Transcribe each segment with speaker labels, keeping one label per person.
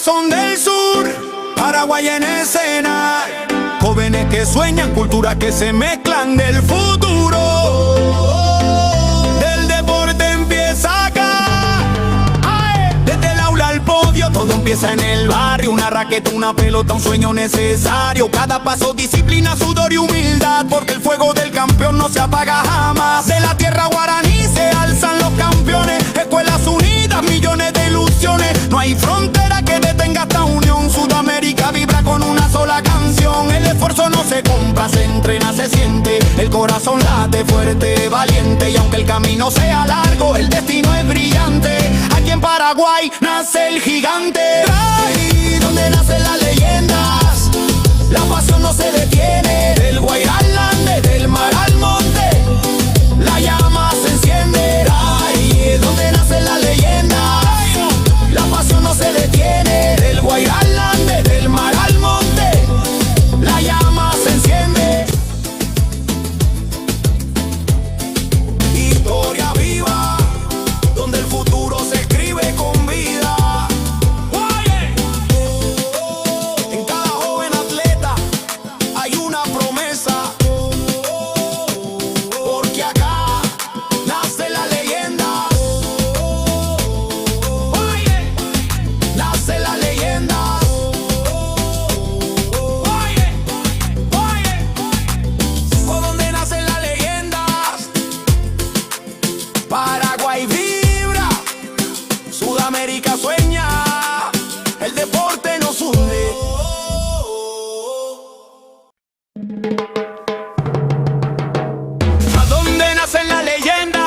Speaker 1: corazón del sur, Paraguay en escena. Jóvenes que sueñan, culturas que se mezclan del futuro. Del deporte empieza acá. Desde el aula al podio, todo empieza en el barrio. Una raqueta, una pelota, un sueño necesario. Cada paso, disciplina, sudor y humildad, porque el fuego del campeón no se apaga jamás. De la tierra guaraní se alzan los campeones. Escuelas unidas, millones de ilusiones. No hay frontera que detenga esta unión. Sudamérica vibra con una sola canción. El esfuerzo no se compra, se entrena, se siente. El corazón late fuerte, valiente. Y aunque el camino sea largo, el destino es brillante. Aquí en Paraguay nace el gigante. Ahí donde nacen las leyendas, la pasión no se detiene. Del Guairá al Ande, del mar al monte, la llama se enciende. Ahí es donde nacen las leyendas, la pasión no se detiene. Del Guairá al Ande, del mar al monte, la llama se enciende. Historia viva, donde el futuro se escribe con vida. En cada joven atleta hay una promesa, porque acá nace la leyenda. Nace la leyenda. Por donde nacen las leyendas, Paraguay vibra, Sudamérica sueña, el deporte nos hunde. ¿A dónde nacen las leyendas?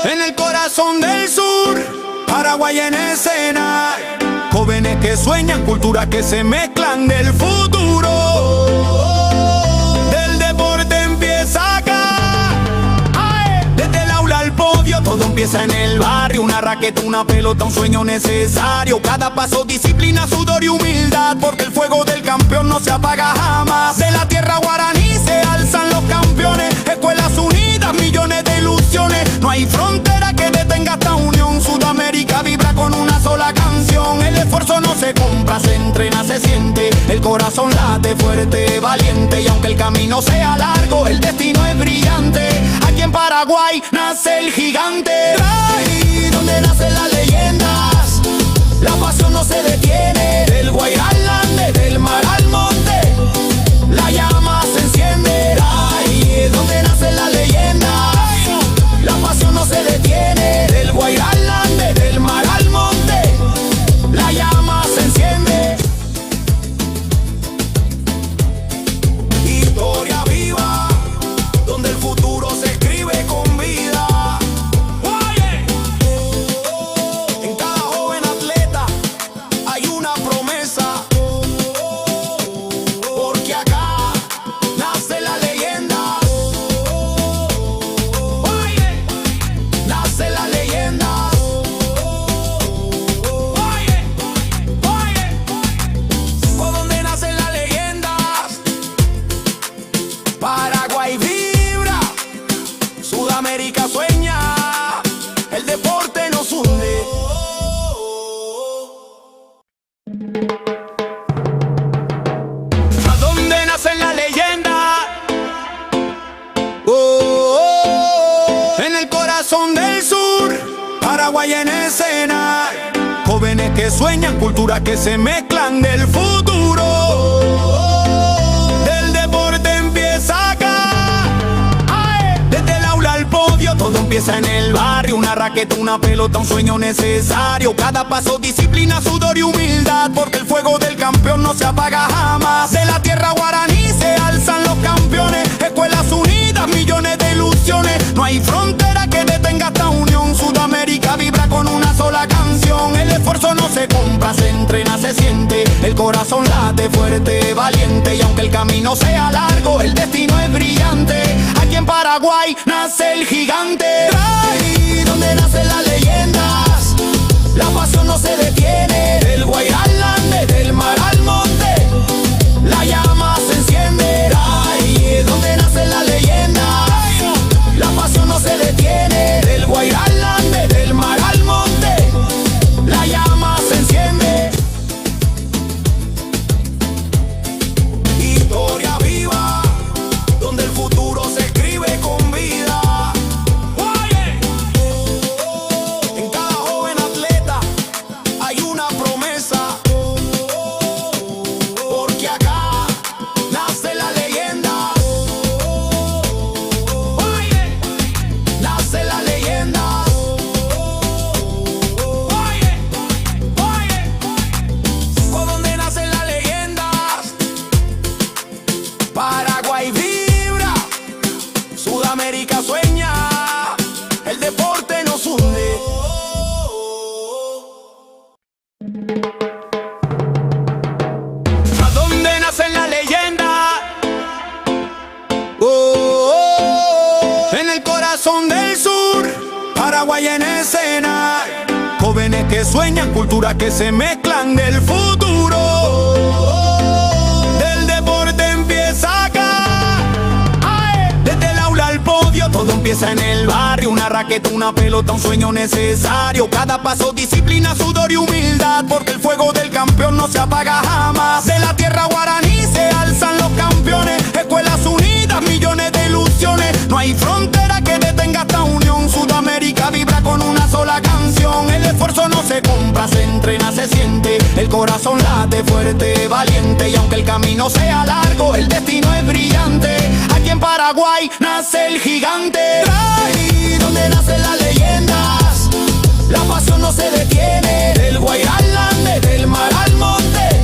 Speaker 1: En el corazón del sur, Paraguay en escena. Jóvenes que sueñan, culturas que se mezclan del futuro. Del deporte empieza acá. Desde el aula al podio, todo empieza en el barrio. Una raqueta, una pelota, un sueño necesario. Cada paso, disciplina, sudor y humildad, porque el fuego del campeón no se apaga jamás. De la tierra guaraní se alzan los campeones. Escuelas unidas, millones de ilusiones. No hay frontera que detenga esta unión. Sudamérica vibra con una sola canción. El esfuerzo no se compra, se entrena, se siente. El corazón late fuerte, valiente. Y aunque el camino sea largo, el destino es brillante. Aquí en Paraguay nace el gigante. Ahí donde nacen las leyendas, la pasión no se detiene. Del Guairá al Ande, del mar al monte, la llama se enciende. Ahí es donde nacen las leyendas, la pasión no se detiene. Del Guairá al Ande, del mar al monte, la llama se enciende. Historia viva, donde el futuro se escribe con vida. En cada joven atleta hay una promesa, porque acá nace la leyenda. Nace la leyenda. Por donde nacen las leyendas, Paraguay vibra, Sudamérica sueña, el deporte nos hunde. ¿A dónde nacen las leyendas? En el corazón del sur, Paraguay en escena. Jóvenes que sueñan, culturas que se mezclan del futuro. Del deporte empieza acá. Desde el aula al podio, todo empieza en el barrio. Una raqueta, una pelota, un sueño necesario. Cada paso, disciplina, sudor y humildad, porque el fuego del campeón no se apaga jamás. De la tierra guaraní se alzan los campeones. Escuelas unidas, millones de ilusiones. No hay frontera que detenga esta unión. Sudamérica vibra con una sola canción. El esfuerzo no se compra, se entrena, se siente. El corazón late fuerte, valiente. Y aunque el camino sea largo, el destino es brillante. Aquí en Paraguay nace el gigante. Ahí donde nacen las leyendas, la pasión no se detiene. Del Guairá al Ande, del mar al monte, la llama se enciende. Ahí es donde nacen las leyendas, la pasión no se detiene. Del Guairá al Ande, del mar al monte, Paraguay en escena. Jóvenes que sueñan, culturas que se mezclan del futuro. Del deporte empieza acá. Desde el aula al podio, todo empieza en el barrio. Una raqueta, una pelota, un sueño necesario. Cada paso, disciplina, sudor y humildad, porque el fuego del campeón no se apaga jamás. De la tierra guaraní se alzan los campeones. Escuelas unidas, millones de ilusiones. No hay frontera que detenga esta unión. Sudamérica vibra con una sola canción. El esfuerzo no se compra, se entrena, se siente. El corazón late fuerte, valiente. Y aunque el camino sea largo, el destino es brillante. Aquí en Paraguay nace el gigante. Ahí donde nacen las leyendas, la pasión no se detiene. Del Guairá al Ande, del mar al monte,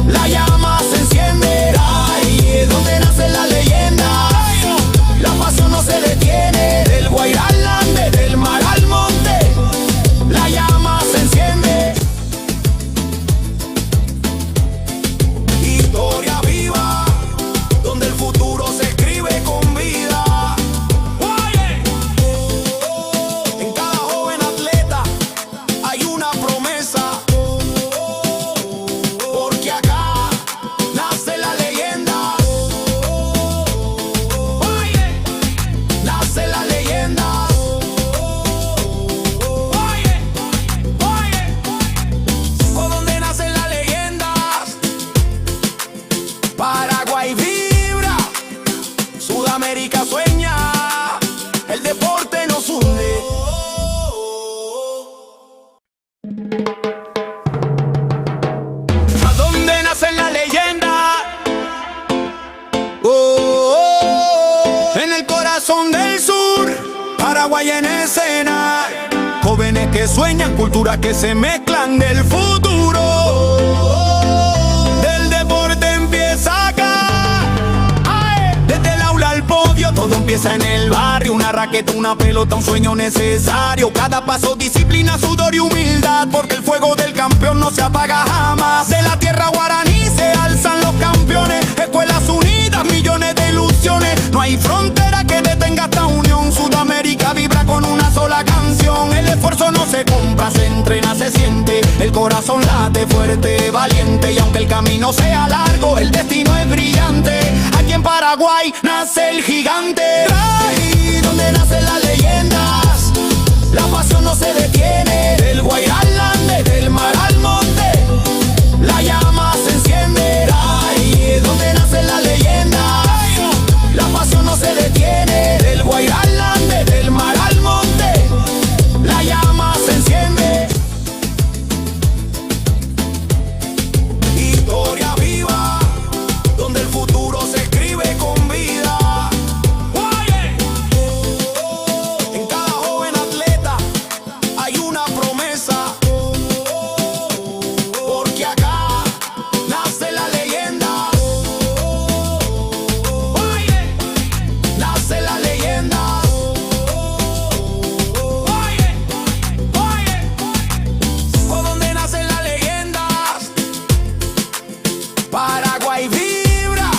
Speaker 1: la llama se enciende. Ahí es donde nacen las leyendas, la pasión no se detiene. Del Guairá al Ande, del mar al monte, la llama se enciende. Historia viva, donde el futuro se escribe con vida. En cada joven atleta hay una promesa, porque acá nace la leyenda. Nace la leyenda. Por donde nacen las leyendas, Paraguay vibra, Sudamérica sueña, el deporte nos hunde. ¿A dónde nacen las leyendas? En el corazón del sur, Paraguay en escena. Jóvenes que sueñan, culturas que se mezclan del futuro. Del deporte empieza acá. Desde el aula al podio, todo empieza en el barrio. Una raqueta, una pelota, un sueño necesario. Cada paso, disciplina, sudor y humildad, porque el fuego del campeón no se apaga jamás. De la tierra guaraní se alzan los campeones. Escuelas unidas, millones de ilusiones. No hay frontera que detenga esta unión. Sudamérica vibra con una sola canción. El esfuerzo no se compra, se entrena, se siente. El corazón late fuerte, valiente. Y aunque el camino sea largo, el destino es brillante. Aquí en Paraguay nace el gigante. Ahí donde nacen las leyendas, la pasión no se detiene. Del Guairá al Ande, del mar al monte, la llama se enciende. Ahí es donde nacen las leyendas, la pasión no se detiene. Del Guairá al Ande, del mar al monte, la llama se enciende. Historia viva, donde el futuro se escribe con vida. En cada joven atleta hay una promesa, porque acá nace la leyenda. Nace la leyenda. Por donde nacen las leyendas, Paraguay vibra,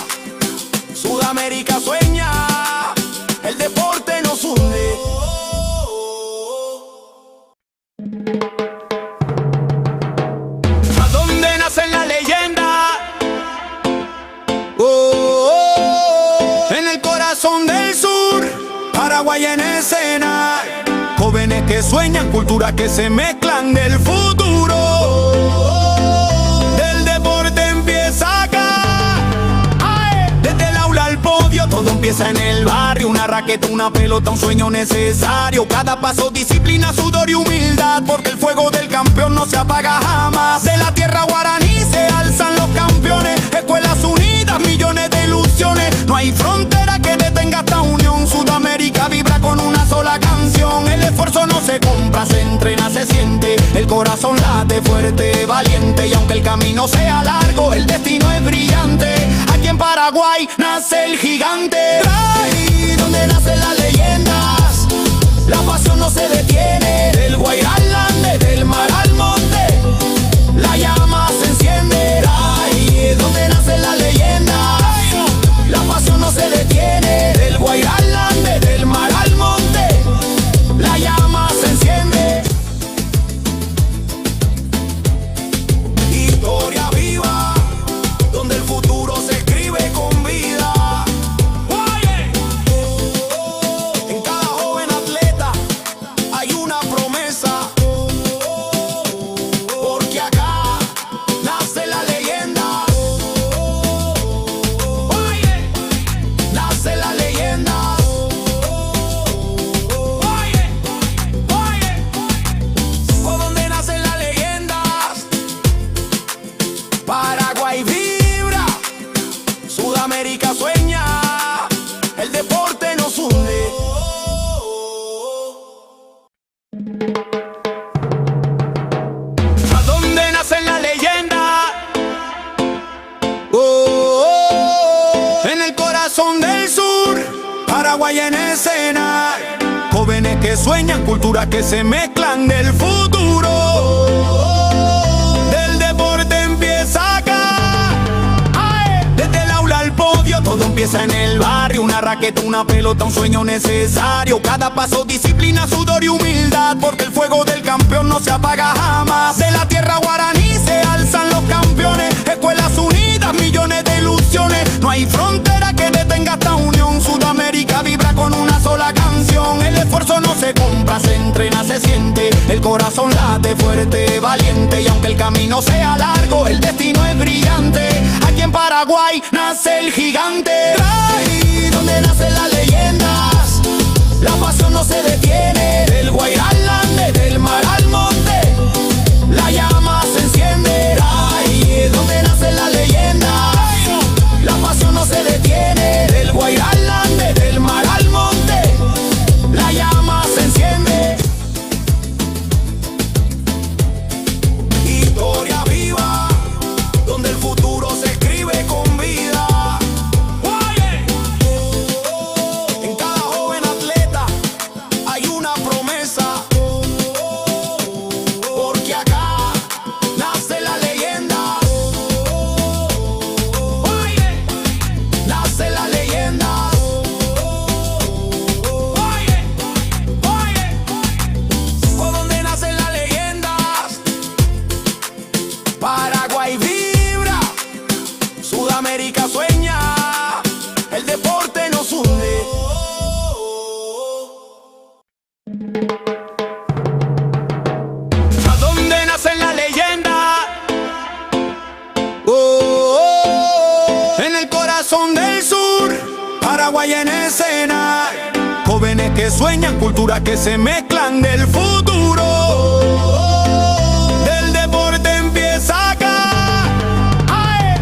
Speaker 1: Sudamérica sueña, el deporte nos hunde. ¿A dónde nacen las leyendas? En el corazón del sur, Paraguay en escena. Jóvenes que sueñan, culturas que se mezclan del futuro. Del deporte empieza acá. Desde el aula al podio, todo empieza en el barrio. Una raqueta, una pelota, un sueño necesario. Cada paso, disciplina, sudor y humildad, porque el fuego del campeón no se apaga jamás. De la tierra guaraní se alzan los campeones. Escuelas unidas, millones de ilusiones. No hay frontera que detenga esta unión. Sudamérica vibra con una sola canción. El esfuerzo no se compra, se entrena, se siente. El corazón late fuerte, valiente. Y aunque el camino sea largo, el destino es brillante. Aquí en Paraguay nace el gigante. Ahí donde nacen las leyendas, la pasión no se detiene. Del Guairá al Ande, del mar al monte, la llama se enciende. Ahí es donde nacen las leyendas, la pasión no se detiene. Del Guairá al Ande, del mar al monte, la llama se enciende. escena. Jóvenes que sueñan, culturas que se mezclan del futuro. Del deporte empieza acá. Desde el aula al podio, todo empieza en el barrio. Una raqueta, una pelota, un sueño necesario. Cada paso, disciplina, sudor y humildad, porque el fuego del campeón no se apaga jamás. De la tierra guaraní se alzan los campeones. Escuelas unidas, millones de ilusiones. No hay frontera que detenga esta unión. Sudamérica vibra con una sola canción. El esfuerzo no se compra, se entrena, se siente. El corazón late fuerte, valiente. Y aunque el camino sea largo, el destino es brillante. Aquí en Paraguay nace el gigante. Ahí donde nacen las leyendas, la pasión no se detiene. Del Guairá al Ande, del mar al monte, la llama se enciende. Ahí donde nacen las leyendas, la pasión no se detiene. Del Guairá al Ande, del mar al monte, la llama se enciende. Historia viva, donde el futuro se escribe con vida. En cada joven atleta hay una promesa, porque acá nace la leyenda. Nace la leyenda. Por donde nacen las leyendas, Paraguay vibra, Sudamérica sueña, el deporte nos hunde. ¿A dónde nacen las leyendas? En el corazón del sur, Paraguay en escena. Jóvenes que sueñan, culturas que se mezclan del futuro. Del deporte empieza acá.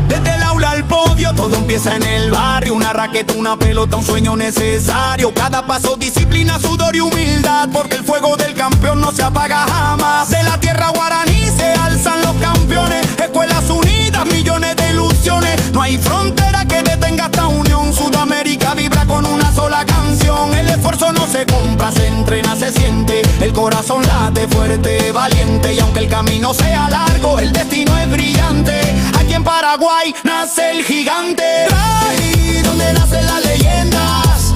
Speaker 1: Desde el aula al podio, todo empieza en el barrio. Una raqueta, una pelota, un sueño necesario. Cada paso, disciplina, sudor y humildad, porque el fuego del campeón no se apaga jamás. De la tierra guaraní se alzan los campeones. Escuelas unidas, millones de ilusiones. No hay frontera que detenga esta unión. Sudamérica vibra con una sola canción. El esfuerzo no se compra, se entrena, se siente. El corazón late fuerte, valiente. Y aunque el camino sea largo, el destino es brillante. Aquí en Paraguay nace el gigante. Ahí donde nacen las leyendas,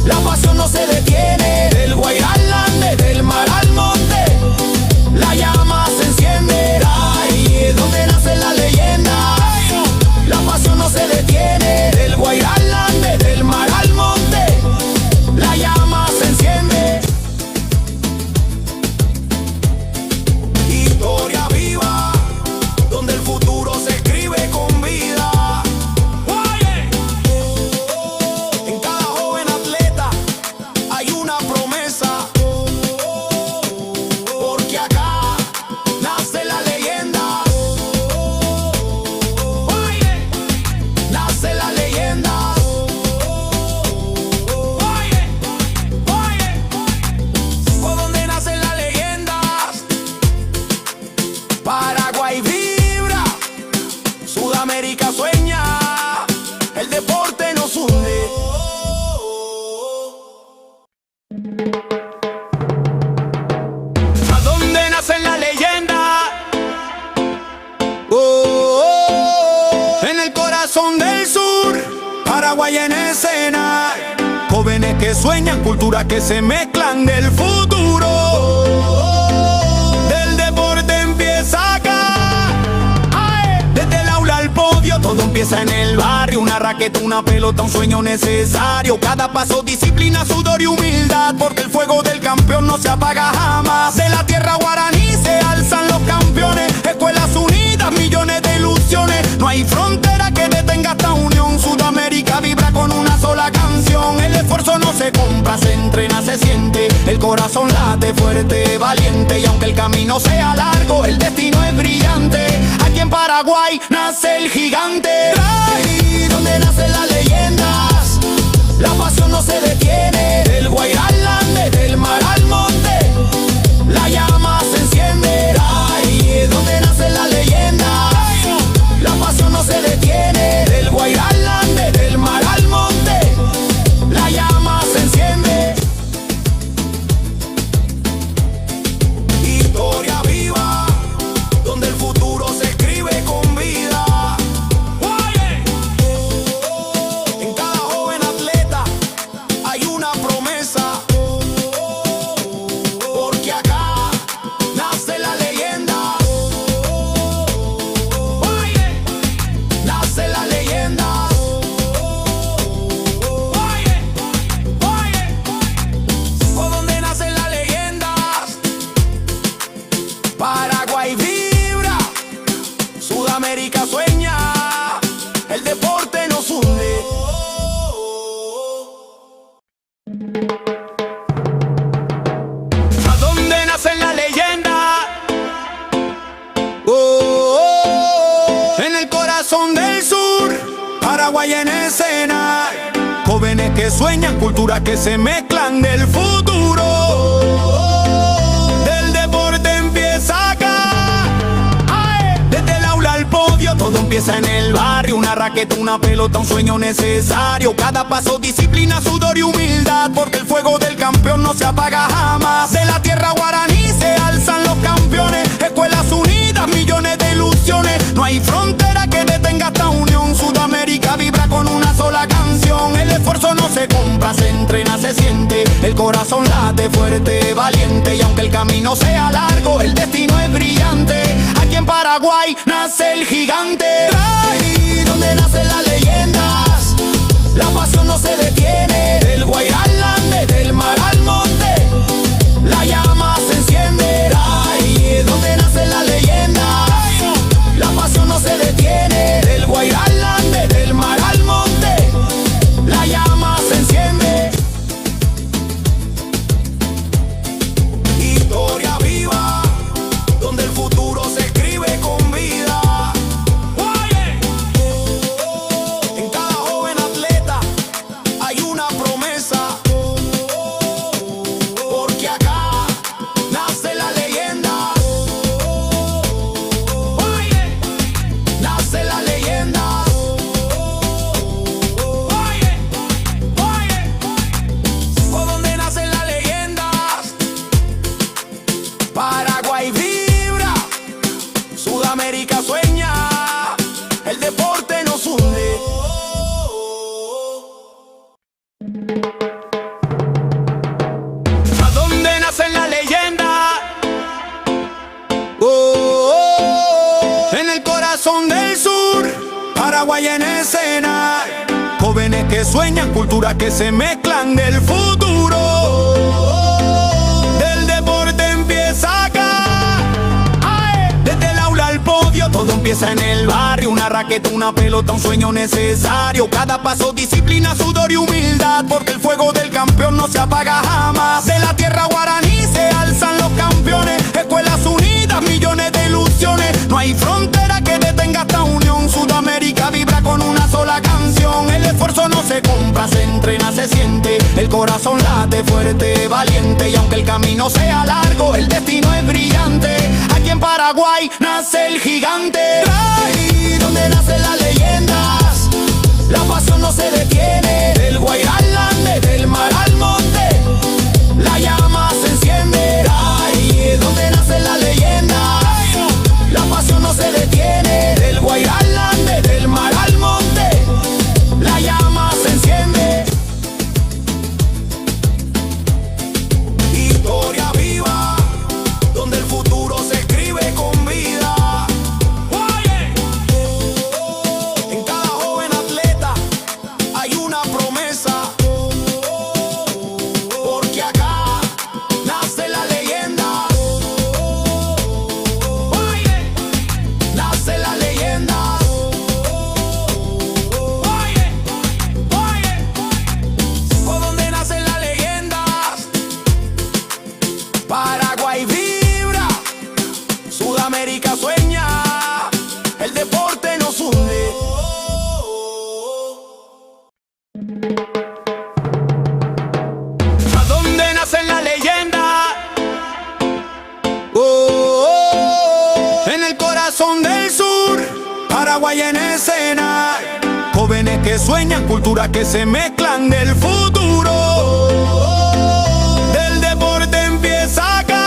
Speaker 1: la pasión no se detiene. Del Guairá al Ande, del mar al monte, la llama se enciende. Ahí donde nacen las leyendas, la pasión no se detiene. Del Guairá al Ande, del mar al monte, la llama se enciende. Historia viva, donde el futuro se escribe con vida. En cada joven atleta hay una promesa, porque acá nace la leyenda. Nace la leyenda. Por donde nacen las leyendas, Paraguay vibra, Sudamérica sueña, el deporte nos hunde. ¿A dónde nacen las leyendas? En el corazón del sur, Paraguay en escena. Jóvenes que sueñan, culturas que se mezclan del futuro. Del deporte empieza acá. Desde el aula al podio, todo empieza en el barrio. Una raqueta, una pelota, un sueño necesario. Cada paso, disciplina, sudor y humildad, porque el fuego del campeón no se apaga jamás. De la tierra guaraní se alzan los campeones. Escuelas unidas, millones de ilusiones. No hay frontera que detenga esta unión. Sudamérica vibra con una sola canción. El esfuerzo no se compra, se entrena, se siente. El corazón late fuerte, valiente. Y aunque el camino sea largo, el destino es brillante. Aquí en Paraguay nace el gigante. Ahí donde nacen las leyendas, la pasión no se detiene. Del Guairá al Ande, del mar al monte, la llama se enciende. Ahí donde nacen las leyendas, la pasión no se detiene. Del Guairá al Ande, del mar al monte, la llama se enciende. corazón del sur, Paraguay en escena. Jóvenes que sueñan, culturas que se mezclan del futuro. Del deporte empieza acá. Desde el aula al podio, todo empieza en el barrio. Una raqueta, una pelota, un sueño necesario. Cada paso, disciplina, sudor y humildad, porque el fuego del campeón no se apaga jamás. De la tierra guaraní se alzan los campeones. Escuelas unidas, millones de ilusiones. No hay frontera que detenga esta unión. Sudamérica vibra con una sola canción. El esfuerzo no se compra, se entrena, se siente. El corazón late fuerte, valiente. Y aunque el camino sea largo, el destino es brillante. Aquí en Paraguay nace el gigante. Ahí donde nacen las leyendas, la pasión no se detiene. Del Guairá al Ande, del mar al monte, la llama se enciende. Ahí donde nacen las leyendas, la pasión no se detiene. Del Guairá al Ande, del mar al monte, la llama se enciende. Historia viva, donde el futuro se escribe con vida. En cada joven atleta hay una promesa, porque acá nace la leyenda. Nace la leyenda. ¿Por dónde nacen las leyendas? Paraguay vibra, Sudamérica sueña, el deporte nos hunde. ¿A dónde nacen las leyendas? En el corazón del sur, Paraguay en escena. Jóvenes que sueñan, culturas que se mezclan del futuro. Del deporte empieza acá. Desde el aula al podio, todo empieza en el barrio. Una raqueta, una pelota, un sueño necesario. Cada paso, disciplina, sudor y humildad, porque el fuego del campeón no se apaga jamás. De la tierra guaraní se alzan los campeones. Escuelas unidas, millones de ilusiones. No hay frontera que detenga esta unión. Sudamérica vibra con una sola canción. El esfuerzo no se compra, se entrena, se siente. El corazón late fuerte, valiente. Y aunque el camino sea largo, el destino es brillante. Aquí en Paraguay nace el gigante. Ahí donde nacen las leyendas, la pasión no se detiene. Del Guairá al Ande, del mar al monte, la llama se enciende. Ahí donde nacen las leyendas, la pasión no se detiene. Del Guairá al Ande, del mar al monte, la llama se enciende. Historia viva, donde el futuro se escribe con vida. En cada joven atleta hay una promesa, porque acá nace la leyenda. Nace la leyenda. ¿Por dónde nacen las leyendas? Paraguay vibra, Sudamérica sueña, el deporte nos hunde. ¿A dónde nacen las leyendas? En el corazón del sur, Paraguay en escena. Jóvenes que sueñan, culturas que se mezclan del futuro. Del deporte empieza acá.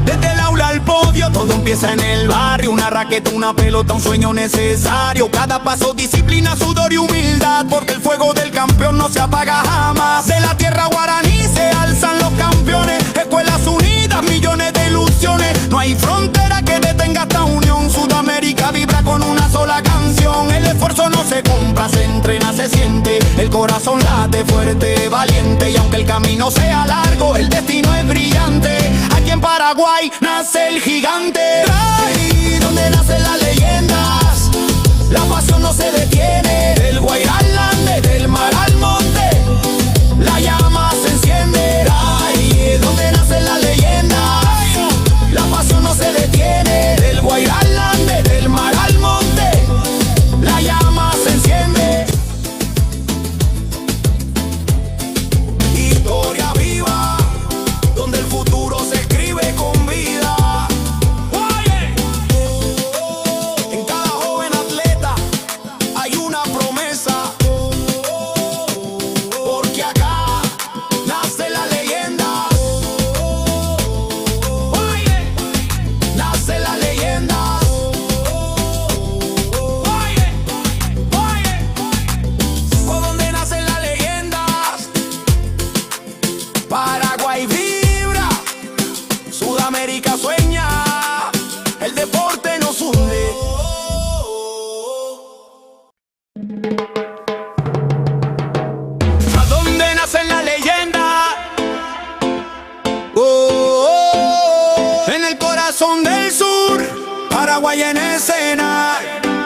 Speaker 1: Desde el aula al podio, todo empieza en el barrio. Una raqueta, una pelota, un sueño necesario. Cada paso, disciplina, sudor y humildad, porque el fuego del campeón no se apaga jamás. De la tierra guaraní se alzan los campeones. Escuelas unidas, millones de ilusiones. No hay frontera que detenga esta unión. Sudamérica vibra con una sola canción. El esfuerzo no se compra, se entrena, se siente. El corazón late fuerte, valiente. Y aunque el camino sea largo, el destino es brillante. Aquí en Paraguay nace el gigante. Ahí donde nacen las leyendas, la pasión no se detiene. Del Guairá al Ande, del mar al monte, la llama se enciende. Ahí donde nacen las leyendas, la pasión no se detiene. Del Guairá al Ande, del mar al monte, Paraguay en escena.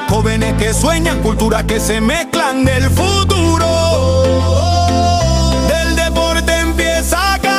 Speaker 1: Jóvenes que sueñan, culturas que se mezclan del futuro. Del deporte empieza acá.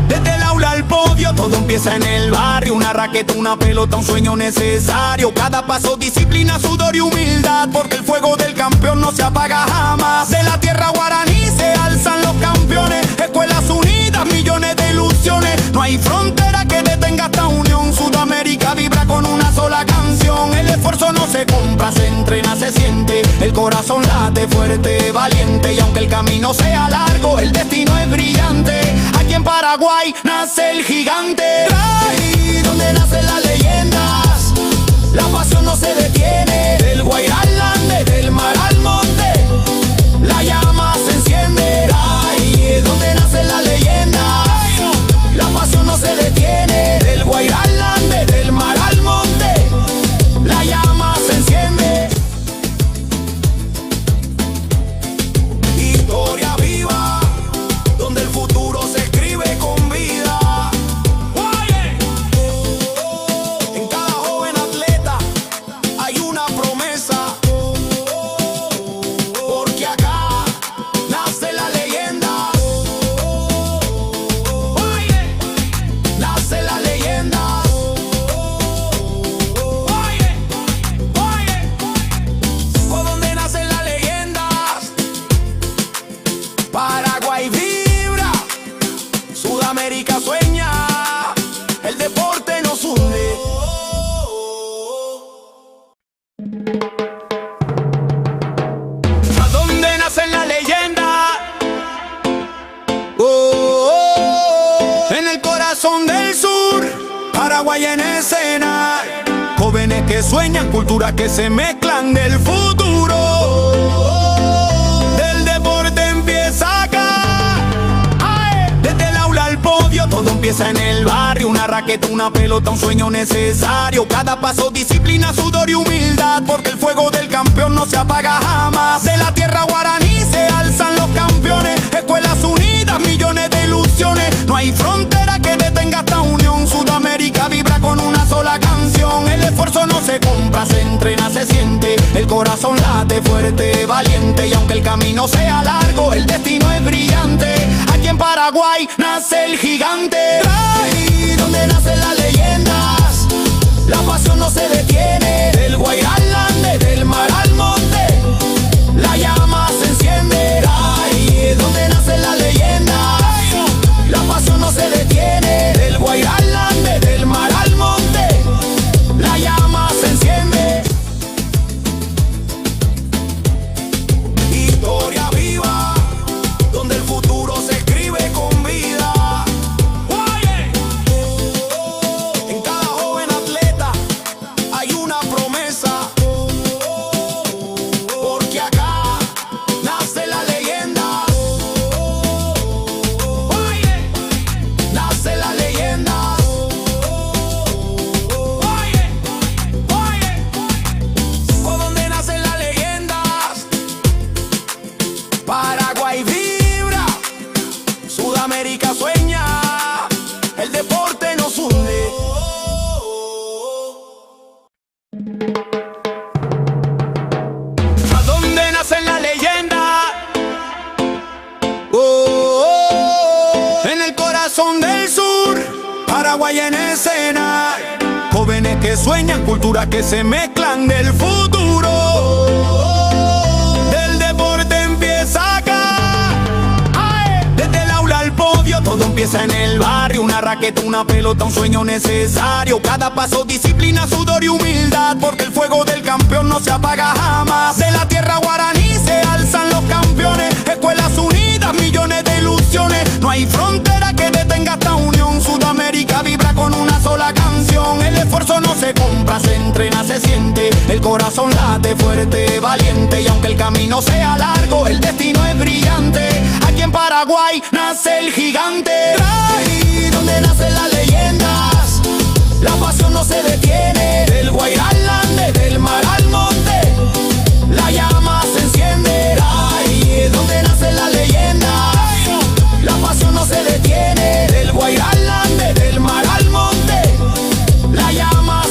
Speaker 1: Desde el aula al podio, todo empieza en el barrio. Una raqueta, una pelota, un sueño necesario. Cada paso, disciplina, sudor y humildad, porque el fuego del campeón no se apaga jamás. De la tierra guaraní se alzan los campeones. Escuelas unidas, millones de ilusiones. No hay frontera que detenga esta unión. Sudamérica vibra con una sola canción. El esfuerzo no se compra, se entrena, se siente. El corazón late fuerte, valiente. Y aunque el camino sea largo, el destino es brillante. Aquí en Paraguay nace el gigante. Ahí donde nacen las leyendas, la pasión no se detiene. Del Guairá al Ande, del mar al monte, la llama se enciende. Ahí es donde nacen las leyendas, la pasión no se detiene. Del Guairá al Ande, del mar al monte, la llama se enciende. Historia viva, donde el futuro se escribe con vida. En cada joven atleta hay una promesa, porque acá nace la leyenda. Nace la leyenda. Por donde nacen las leyendas, Paraguay vibra, Sudamérica sueña, el deporte nos hunde. ¿A dónde nacen las leyendas? En el corazón del sur, Paraguay en escena. Jóvenes que sueñan, culturas que se mezclan del futuro. Del deporte empieza acá. Desde el aula al podio, todo empieza en el barrio. Una raqueta, una pelota, un sueño necesario. Cada paso, disciplina, sudor y humildad, porque el fuego del campeón no se apaga jamás. De la tierra guaraní se alzan los campeones. Escuelas unidas, millones de ilusiones. No hay frontera que detenga esta unión. Sudamérica vibra con una sola canción. El esfuerzo no se compra, se entrena, se siente. El corazón late fuerte, valiente. Y aunque el camino sea largo, el destino es brillante. Aquí en Paraguay nace el gigante. Ahí donde nacen las leyendas, la pasión no se detiene. Del Guairá al Ande, del mar al monte, la llama se enciende. Ahí es donde nacen las leyendas, la pasión no se detiene. Del Guairá al Ande, del mar al monte, la llama se enciende. Historia viva, donde el futuro se escribe con vida. En cada joven atleta hay una promesa, porque acá nace la leyenda. Nace la leyenda. Por donde nacen las leyendas, Paraguay vibra, Sudamérica sueña, el deporte nos hunde. ¿A dónde nacen las leyendas? En el corazón del sur, Paraguay en escena. Jóvenes que sueñan, culturas que se mezclan del futuro. Del deporte empieza acá. Desde el aula al podio, todo empieza en el barrio. Una raqueta, una pelota, un sueño necesario. Cada paso, disciplina, sudor y humildad, porque el fuego del campeón no se apaga jamás. De la tierra guaraní se alzan los campeones. Escuelas unidas, millones de ilusiones. No hay frontera que detenga esta unión. Sudamérica vibra con una sola canción. El esfuerzo no se compra, se entrena, se siente. El corazón late fuerte, valiente. Y aunque el camino sea largo, el destino es brillante. Aquí en Paraguay nace el gigante. Ahí donde nacen las leyendas, la pasión no se detiene. Del Guairá al Ande, del mar al monte, la llama se enciende. Ahí es donde nacen las leyendas, la pasión no se detiene. Del Guairá al Ande, del mar al monte, la llama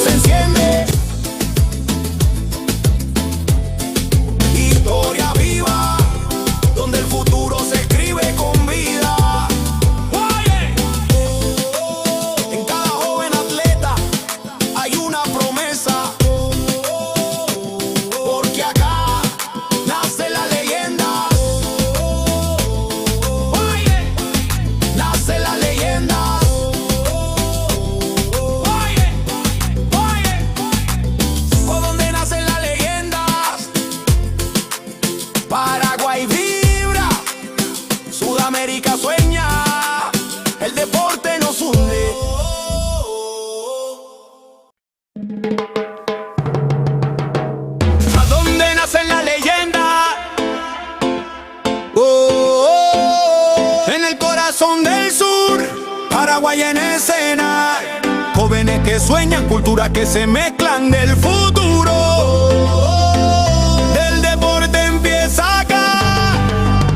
Speaker 1: corazón del sur, Paraguay en escena. Jóvenes que sueñan, culturas que se mezclan del futuro. Del deporte empieza acá.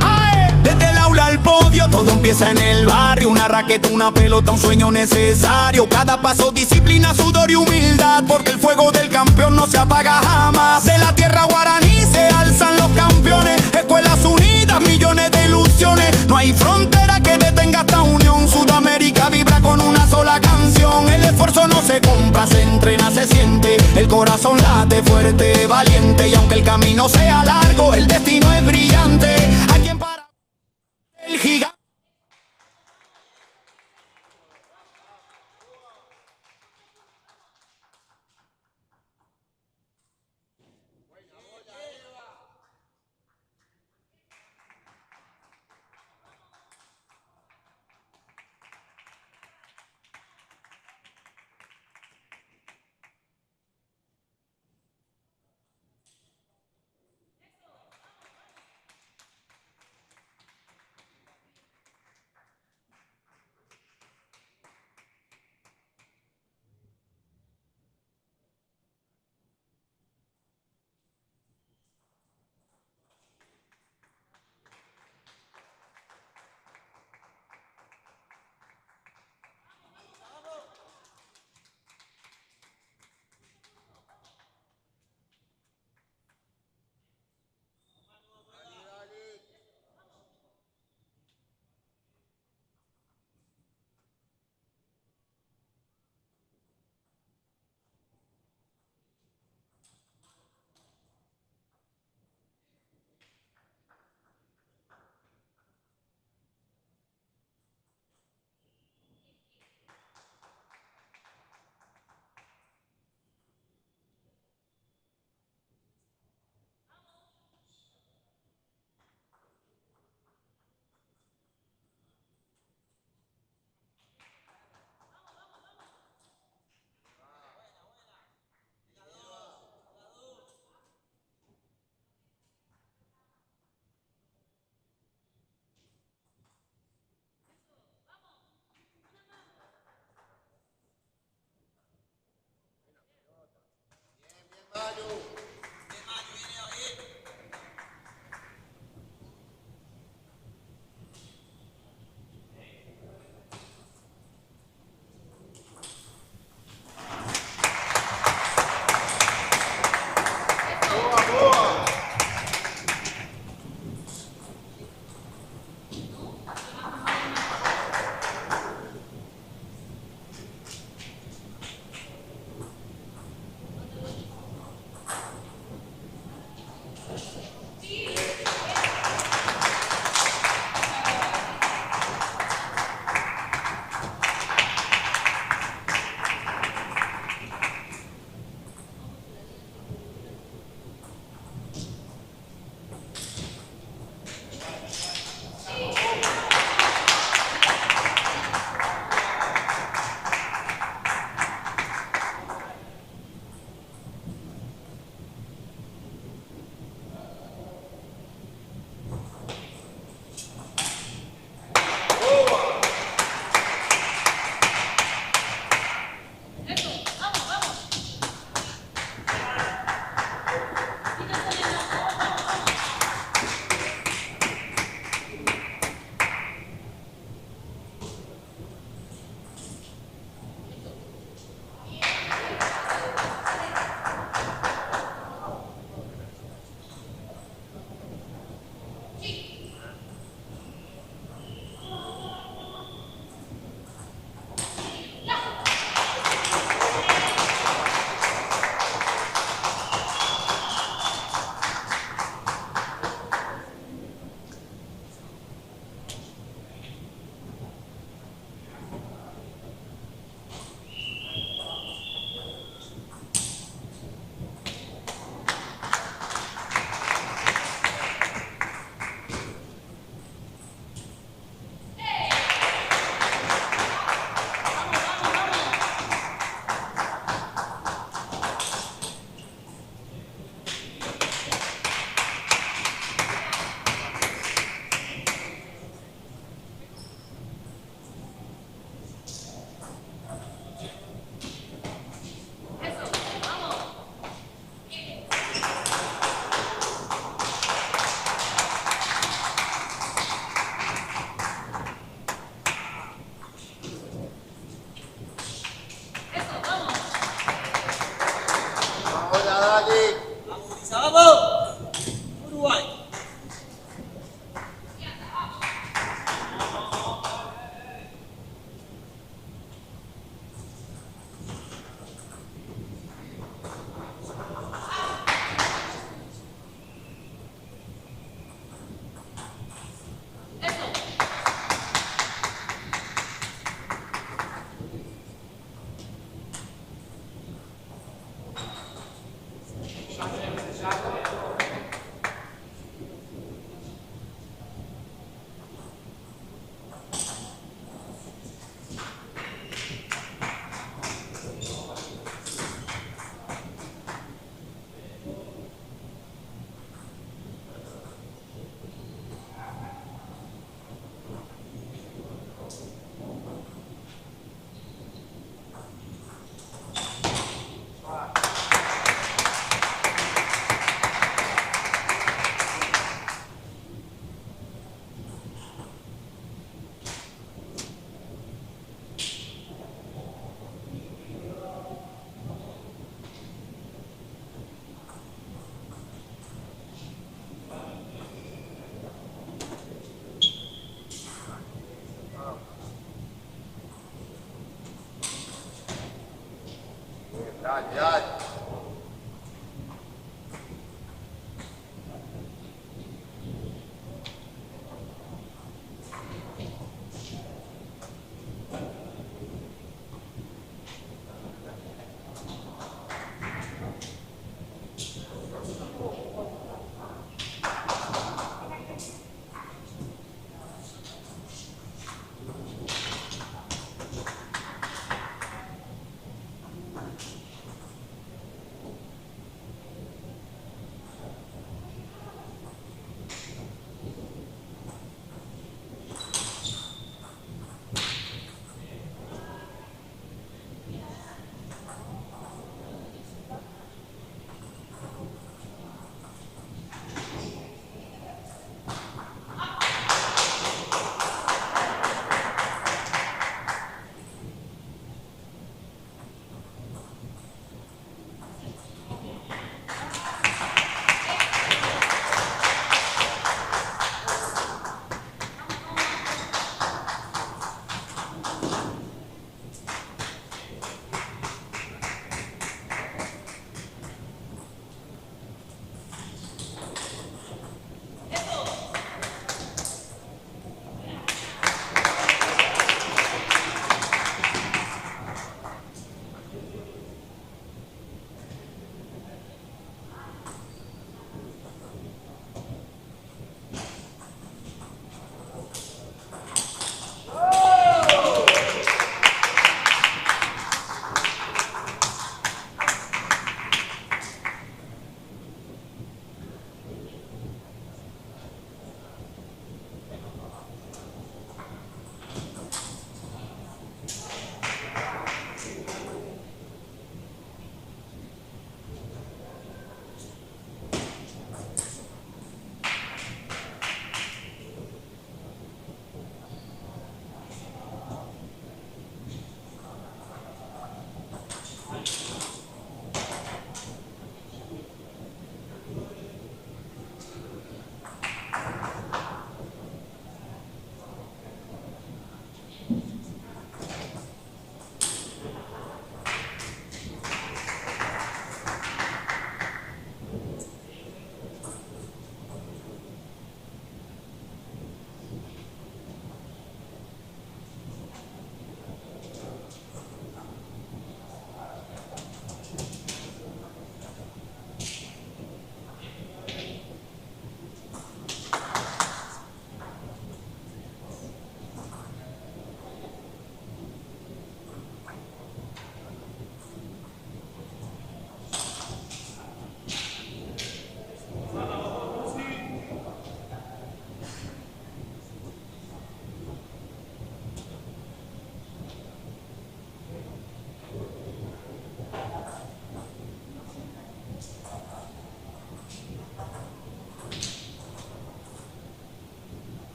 Speaker 1: ¡Ay! Desde el aula al podio, todo empieza en el barrio. Una raqueta, una pelota, un sueño necesario. Cada paso, disciplina, sudor y humildad, porque el fuego del campeón no se apaga jamás. De la tierra guaraní se alzan los campeones. Escuelas unidas, millones de ilusiones. No hay frontera que detenga esta unión. Sudamérica vibra con una sola canción. El esfuerzo no se compra, se entrena, se siente. El corazón late fuerte, valiente. Y aunque el camino sea largo, el destino es brillante. Aquí en Paraguay el gigante.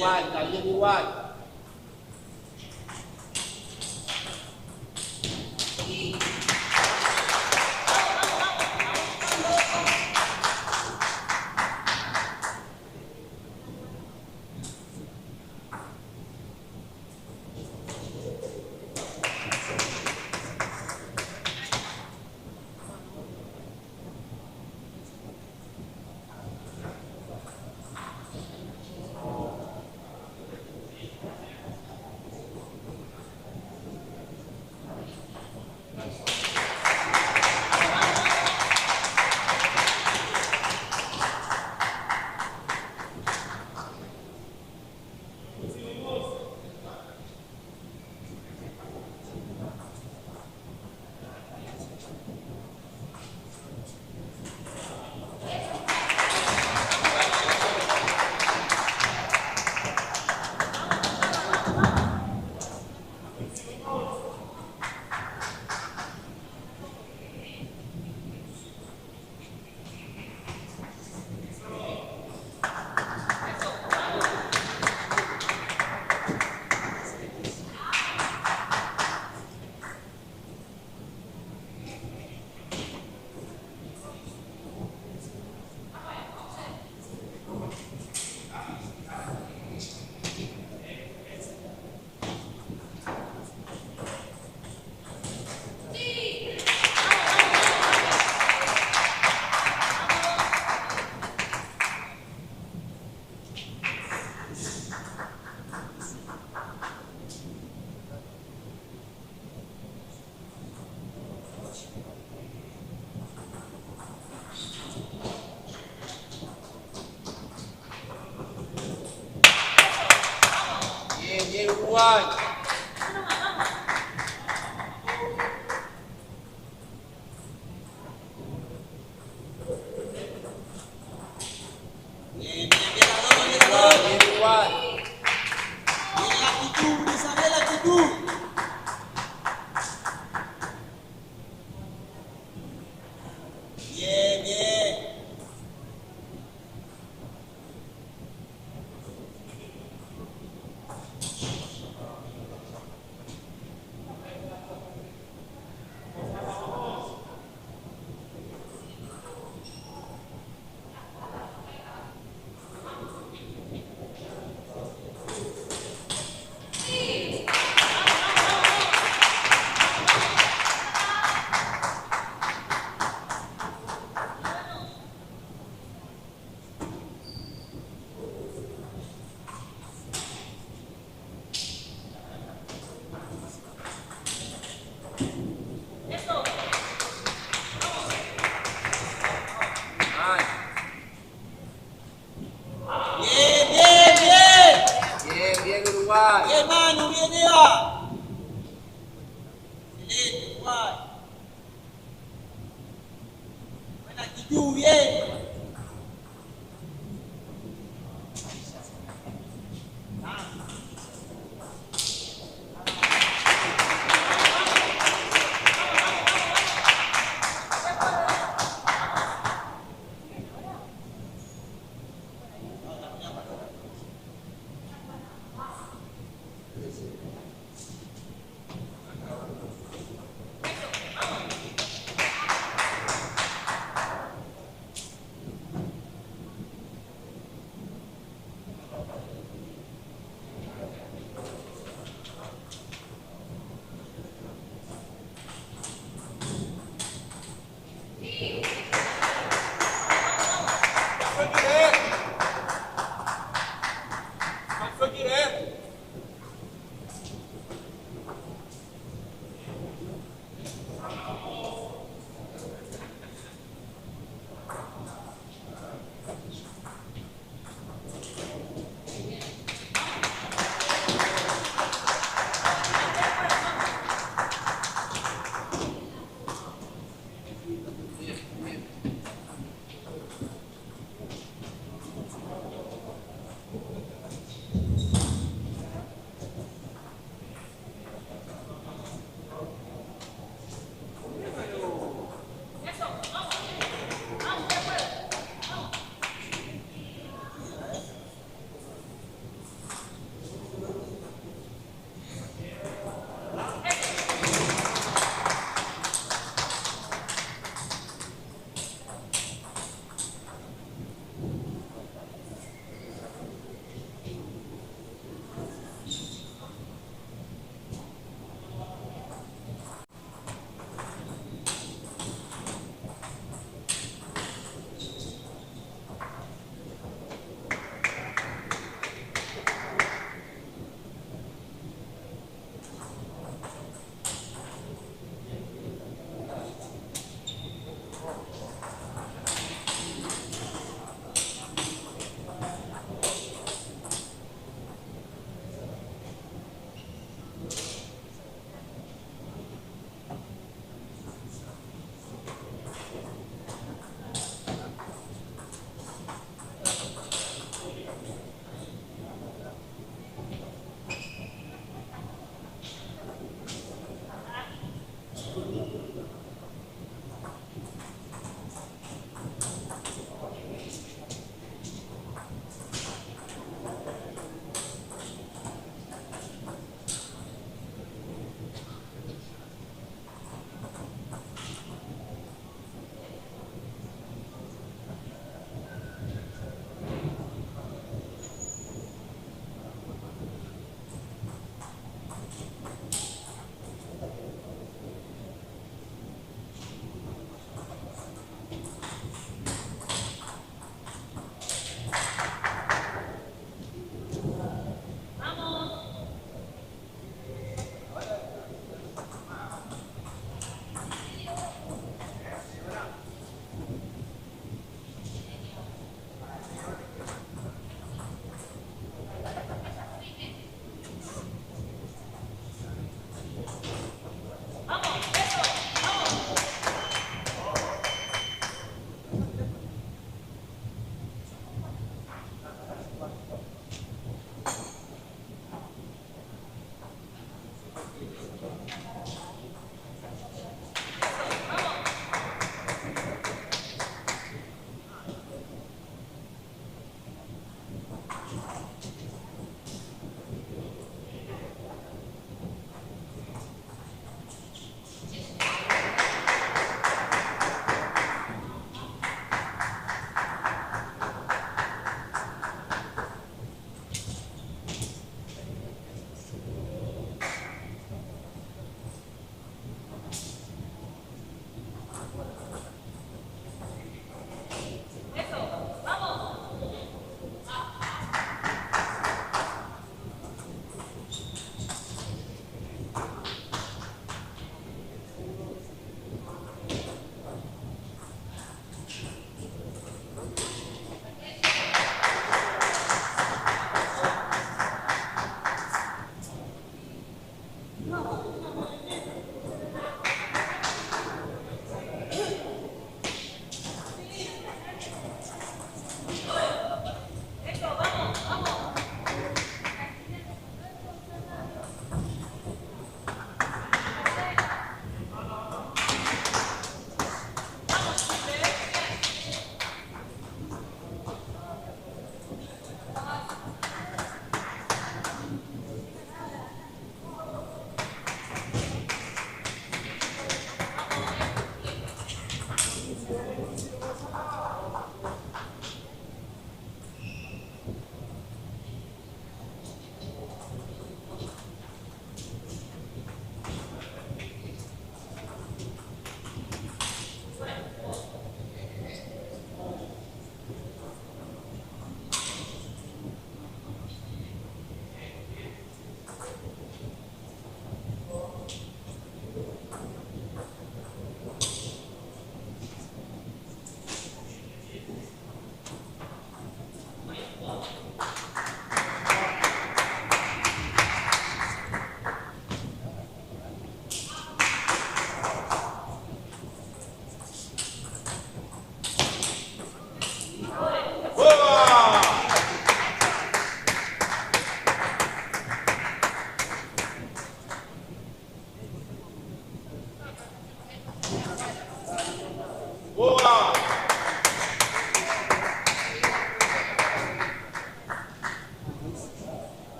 Speaker 2: igual, está bien igual. Bien, Uruguay. Bien, Uruguay.
Speaker 3: Bien la actitud, Isabel, la actitud. Bien, bien.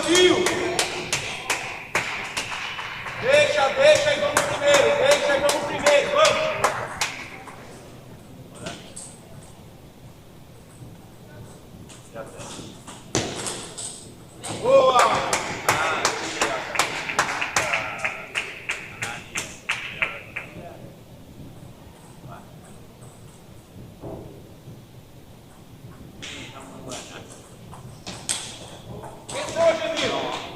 Speaker 2: tio. Deixa e vamos primeiro. Deixa e vamos primeiro. Vamos. Boa! Entrou, Gemino.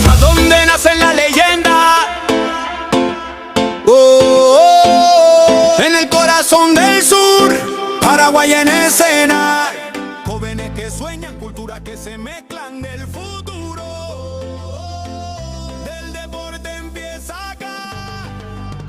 Speaker 1: ¿A dónde nace la leyenda? Oh, oh, oh. En el corazón del sur, Paraguay en escena. Jóvenes que sueñan, culturas que se mezclan del futuro. Del deporte empieza acá.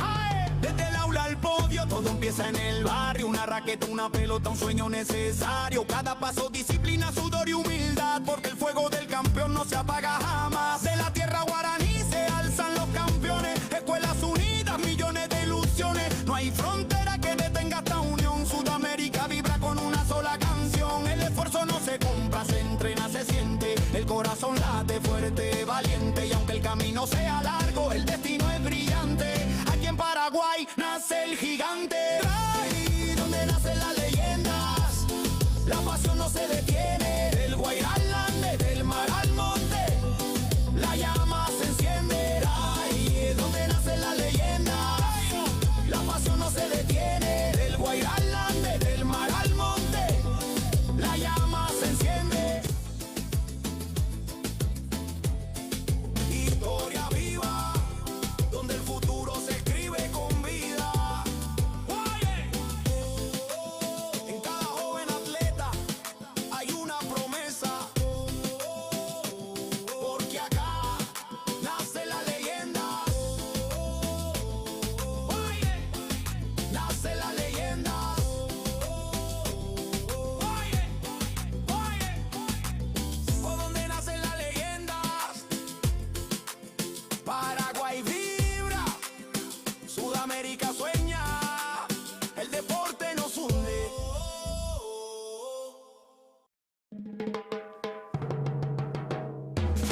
Speaker 1: Ay, desde el aula al podio, todo empieza en el barrio. Una raqueta, una pelota, un sueño necesario. Cada paso, disciplina, sudor y humildad, porque el fuego del campeón no se apaga jamás. De la tierra guaraní se alzan los campeones. Escuelas unidas, millones de ilusiones. No hay frontera que detenga esta unión. Sudamérica vibra con una sola canción. El esfuerzo no se compra, se entrena, se siente. El corazón late fuerte, valiente. Y aunque el camino sea largo, el destino es brillante. Aquí en Paraguay nace el gigante. Ay, donde nacen las leyendas, la pasión no se detiene. Del Guairá al Ande, del mar al monte, la llama se enciende. Ay, donde nacen las leyendas, la pasión no se detiene. Del Guairá al Ande, del mar al monte, la llama se enciende. Historia viva, donde el futuro se escribe con vida. En cada joven atleta hay una promesa, porque acá nace la leyenda. Nace la leyenda. ¿Por dónde nacen las leyendas? Paraguay vibra, Sudamérica sueña, el deporte nos hunde.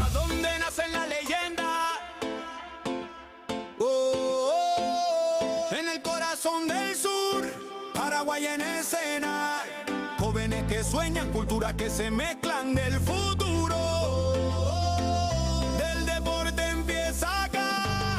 Speaker 1: ¿A dónde nacen las leyendas? Oh, oh, oh. En el corazón del sur, Paraguay en escena. Jóvenes que sueñan, culturas que se mezclan del futuro. Del deporte empieza acá.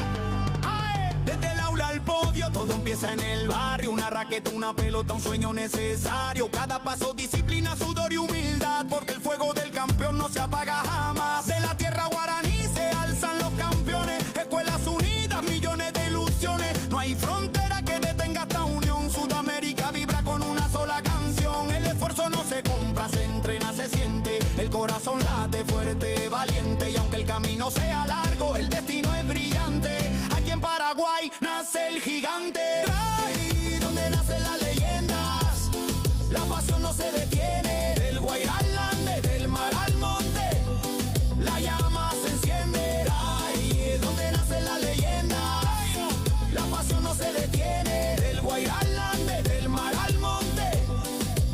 Speaker 1: Ay, desde el aula al podio, todo empieza en el barrio. Una raqueta, una pelota, un sueño necesario. Cada paso, disciplina, sudor y humildad, porque el fuego del campeón no se apaga jamás. De la tierra guaraní se alzan los campeones. Escuelas unidas, millones de ilusiones. No hay frontera que detenga esta unión. Sudamérica vibra con una sola canción. El esfuerzo no se compra, se entrena, se siente. El corazón late fuerte, valiente. Y aunque el camino sea largo, el destino es brillante. Aquí en Paraguay nace el gigante. Ay, donde nacen las leyendas, la pasión no se detiene. Del Guairá al Ande, del mar al monte, la llama se enciende. Ay, donde nacen las leyendas, la pasión no se detiene. Del Guairá al Ande, del mar al monte,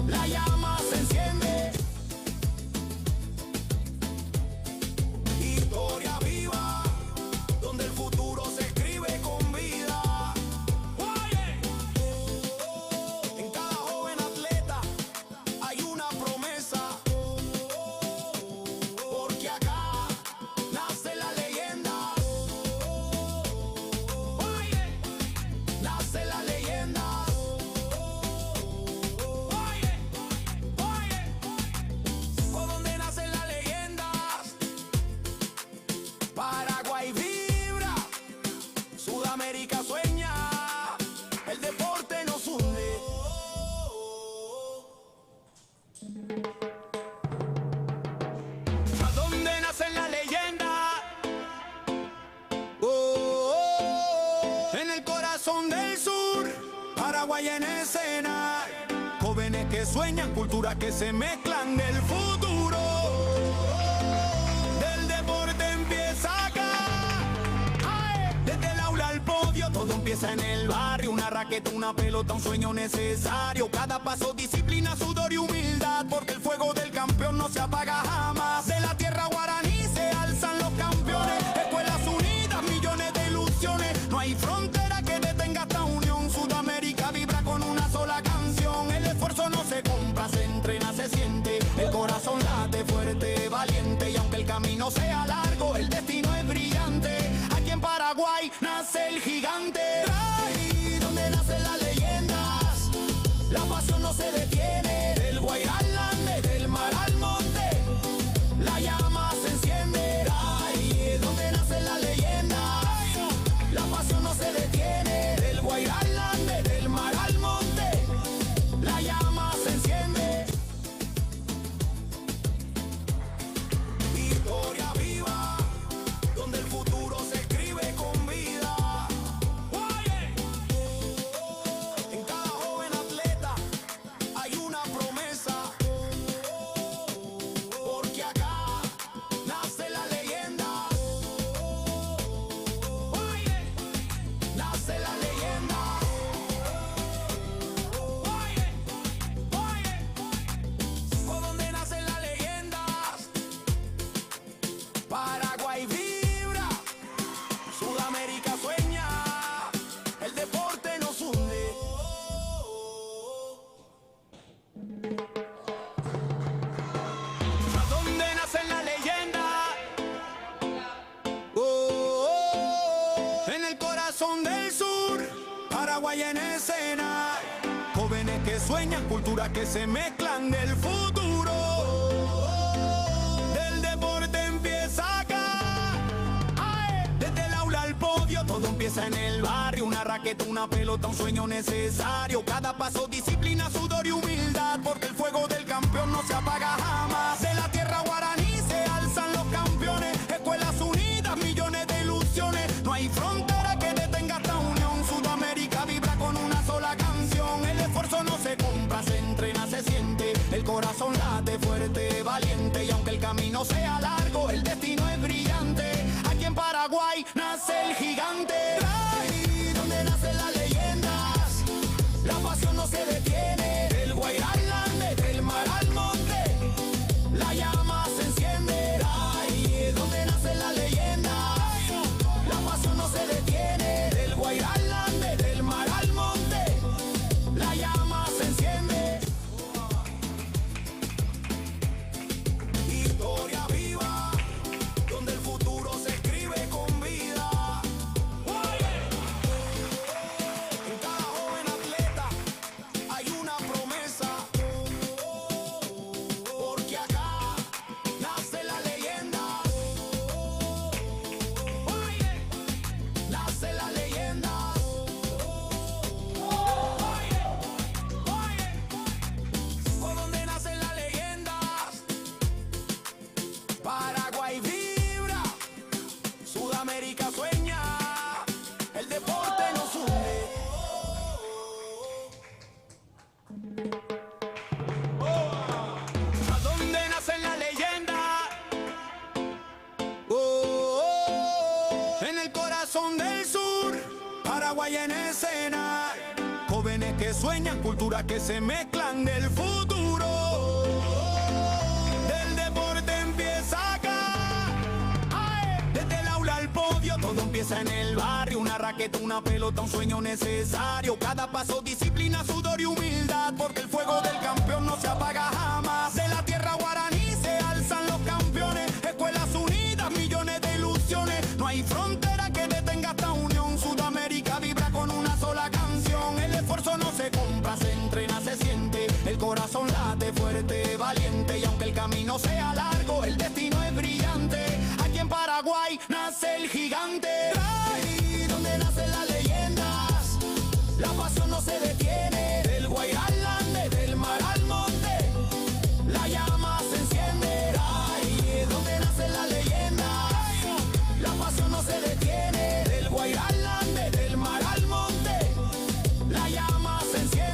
Speaker 1: la llama se enciende. Historia viva, en escena, jóvenes que sueñan, culturas que se mezclan del futuro. Del deporte empieza acá. Desde el aula al podio, todo empieza en el barrio. Una raqueta, una pelota, un sueño necesario. Cada paso, disciplina, sudor y humildad, porque el fuego del campeón no se apaga jamás. De la tierra guaraní se alzan los campeones. Escuelas unidas, millones de ilusiones. No hay frontera que detenga esta unión. Sudamérica vibra con una sola canción. El esfuerzo no se compra, se entrena, se siente. El corazón late fuerte, valiente. Y aunque el camino sea largo, el destino es brillante. Aquí en Paraguay nace el gigante. Ahí donde nacen las leyendas, la pasión no se detiene. Del Guairá al Ande, del mar al monte, la llama se enciende. Ahí es donde nacen las leyendas, la pasión no se detiene. Del Guairá al Ande, del mar al monte, la llama se enciende. Historia viva, donde el futuro se escribe con vida. En cada joven atleta hay una promesa, porque acá nace la leyenda. Nace la leyenda. Por donde nacen las leyendas, Paraguay vibra, Sudamérica sueña, el deporte nos hunde. ¿A dónde nacen las leyendas? En el corazón del sur, Paraguay en escena, jóvenes que sueñan, culturas que se mezclan del futuro. Del deporte empieza acá. Desde el aula al podio, todo empieza en el barrio. Una raqueta, una pelota, un sueño necesario. Cada paso, disciplina, sudor y humildad, porque el fuego del campeón no se apaga jamás. De la tierra guaraní se alzan los campeones. Escuelas unidas, millones de ilusiones. No hay frontera que detenga esta unión. Sudamérica vibra con una sola canción. El esfuerzo no se compra, se entrena, se siente. El corazón late fuerte, valiente. Y aunque el camino sea largo, el destino es brillante. Aquí en Paraguay nace el gigante. Ahí donde nacen las leyendas, la pasión no se detiene. Del Guairá al Ande, del mar al monte, la llama se enciende. Ahí es donde nacen las leyendas, la pasión no se detiene. Del Guairá al Ande, del mar al monte, la llama se enciende. Historia viva, donde el futuro se escribe con vida. En cada joven atleta hay una promesa, porque acá nace la leyenda. Nace la leyenda. Por donde nacen las leyendas, Paraguay vibra, Sudamérica sueña, el deporte nos une. ¿A dónde nacen las leyendas? En el corazón del sur, Paraguay en escena, jóvenes que sueñan, culturas que se mezclan del futuro. Del deporte empieza acá. Desde el aula al podio, todo empieza en el barrio. Una raqueta, una pelota, un sueño necesario. Cada paso, disciplina, sudor y humildad, porque el fuego del campeón no se apaga jamás. De la tierra guaraní se alzan los campeones. Escuelas unidas, millones de ilusiones. No hay frontera que detenga esta unión. Sudamérica vibra con una sola canción. El esfuerzo no se compra, se entrena, se siente. El corazón late fuerte, valiente. Y aunque el camino sea largo, el destino es brillante. Aquí en Paraguay nace el gigante. Ahí donde nacen las leyendas, la pasión no se detiene. Del Guairá al Ande, del mar al monte, la llama se enciende. Ahí es donde nace la leyenda, la pasión no se detiene. Del Guairá al Ande, del mar al monte, la llama se enciende.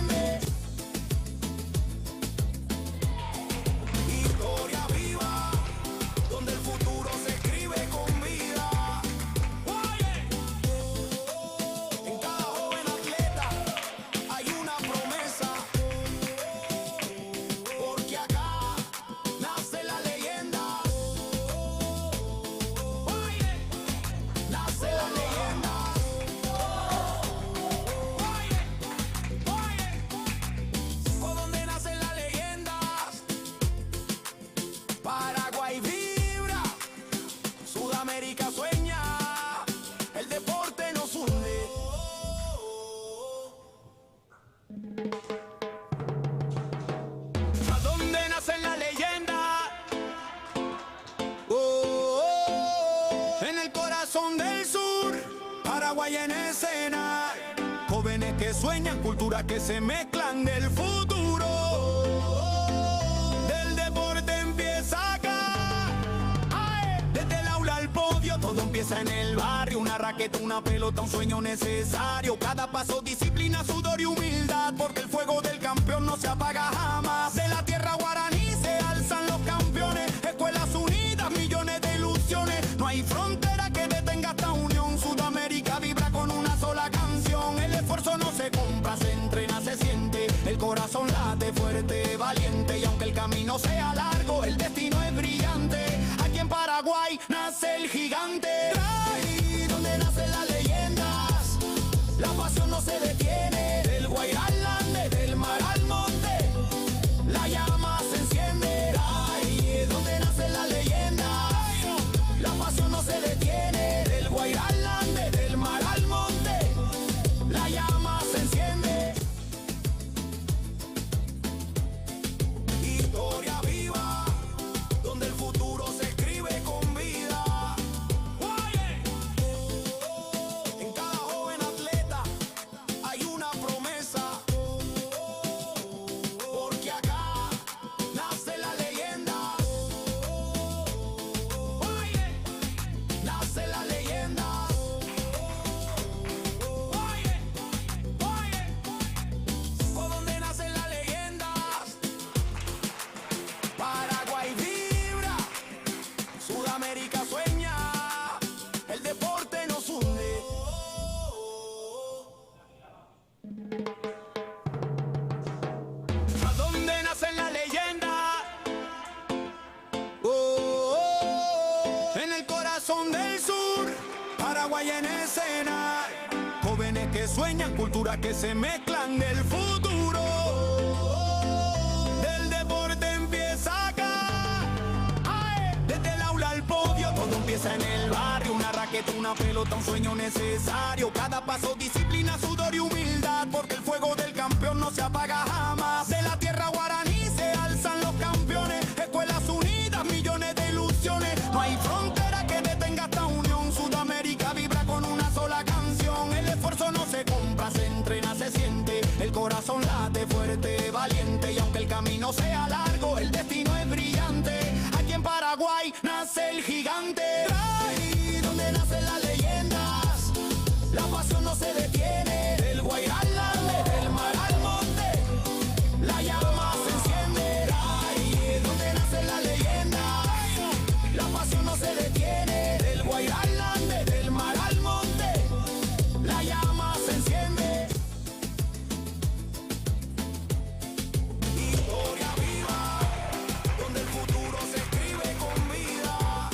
Speaker 1: ¿A dónde nace la leyenda? Oh, oh, en el corazón del sur, Paraguay en escena. Jóvenes que sueñan, culturas que se mezclan del futuro. Del deporte empieza acá. Ay, desde el aula al podio, todo empieza en el barrio. Una raqueta, una pelota, un sueño necesario. Cada paso, disciplina, sudor y humildad, porque el fuego del campeón no se apaga jamás. De la tierra guaraní se alzan los campeones. Escuelas unidas, millones de ilusiones. No hay frontera que detenga esta unión. Sudamérica vibra con una sola canción. El esfuerzo no se compra, se entrena, se siente. El corazón late fuerte, valiente. Y aunque el camino sea largo, el destino es brillante. Aquí en Paraguay nace el gigante. Ahí donde nacen las leyendas, la pasión no se detiene. Del Guairá al Ande, del mar al monte, la llama se enciende. Ahí es donde nacen las leyendas, la pasión no se detiene. Del Guairá al Ande, del mar al monte, la llama se enciende. Historia viva, donde el futuro se escribe con vida. En cada joven atleta hay una promesa, porque acá nace la leyenda. Nace la leyenda. ¿Por dónde nacen las leyendas? Paraguay vibra, Sudamérica sueña, el deporte nos hunde. ¿A dónde nacen las leyendas? Oh, oh, en el corazón del sur, Paraguay en escena. Jóvenes que sueñan, culturas que se mezclan del futuro. Del deporte empieza acá. Ay, desde el aula al podio, todo empieza en el barrio. Una raqueta, una pelota, un sueño necesario. Cada paso, disciplina, sudor y humildad, porque el fuego del campeón no se apaga jamás. De la tierra guaraní se alzan los campeones. Escuelas unidas, millones de ilusiones. No hay frontera que detenga esta unión. Sudamérica vibra con una sola canción. El esfuerzo no se compra, se entrena, se siente. El corazón late fuerte, valiente. Y aunque el camino sea largo, el destino es brillante. Aquí en Paraguay nace el gigante. Ahí donde nacen las leyendas, la pasión no se detiene. Del Guairá al Ande, del mar al monte, la llama se enciende. Ahí es donde nacen las leyendas, la pasión no se detiene. Del Guairá al Ande, del mar al monte, la llama se enciende. Historia viva, donde el futuro se escribe con vida.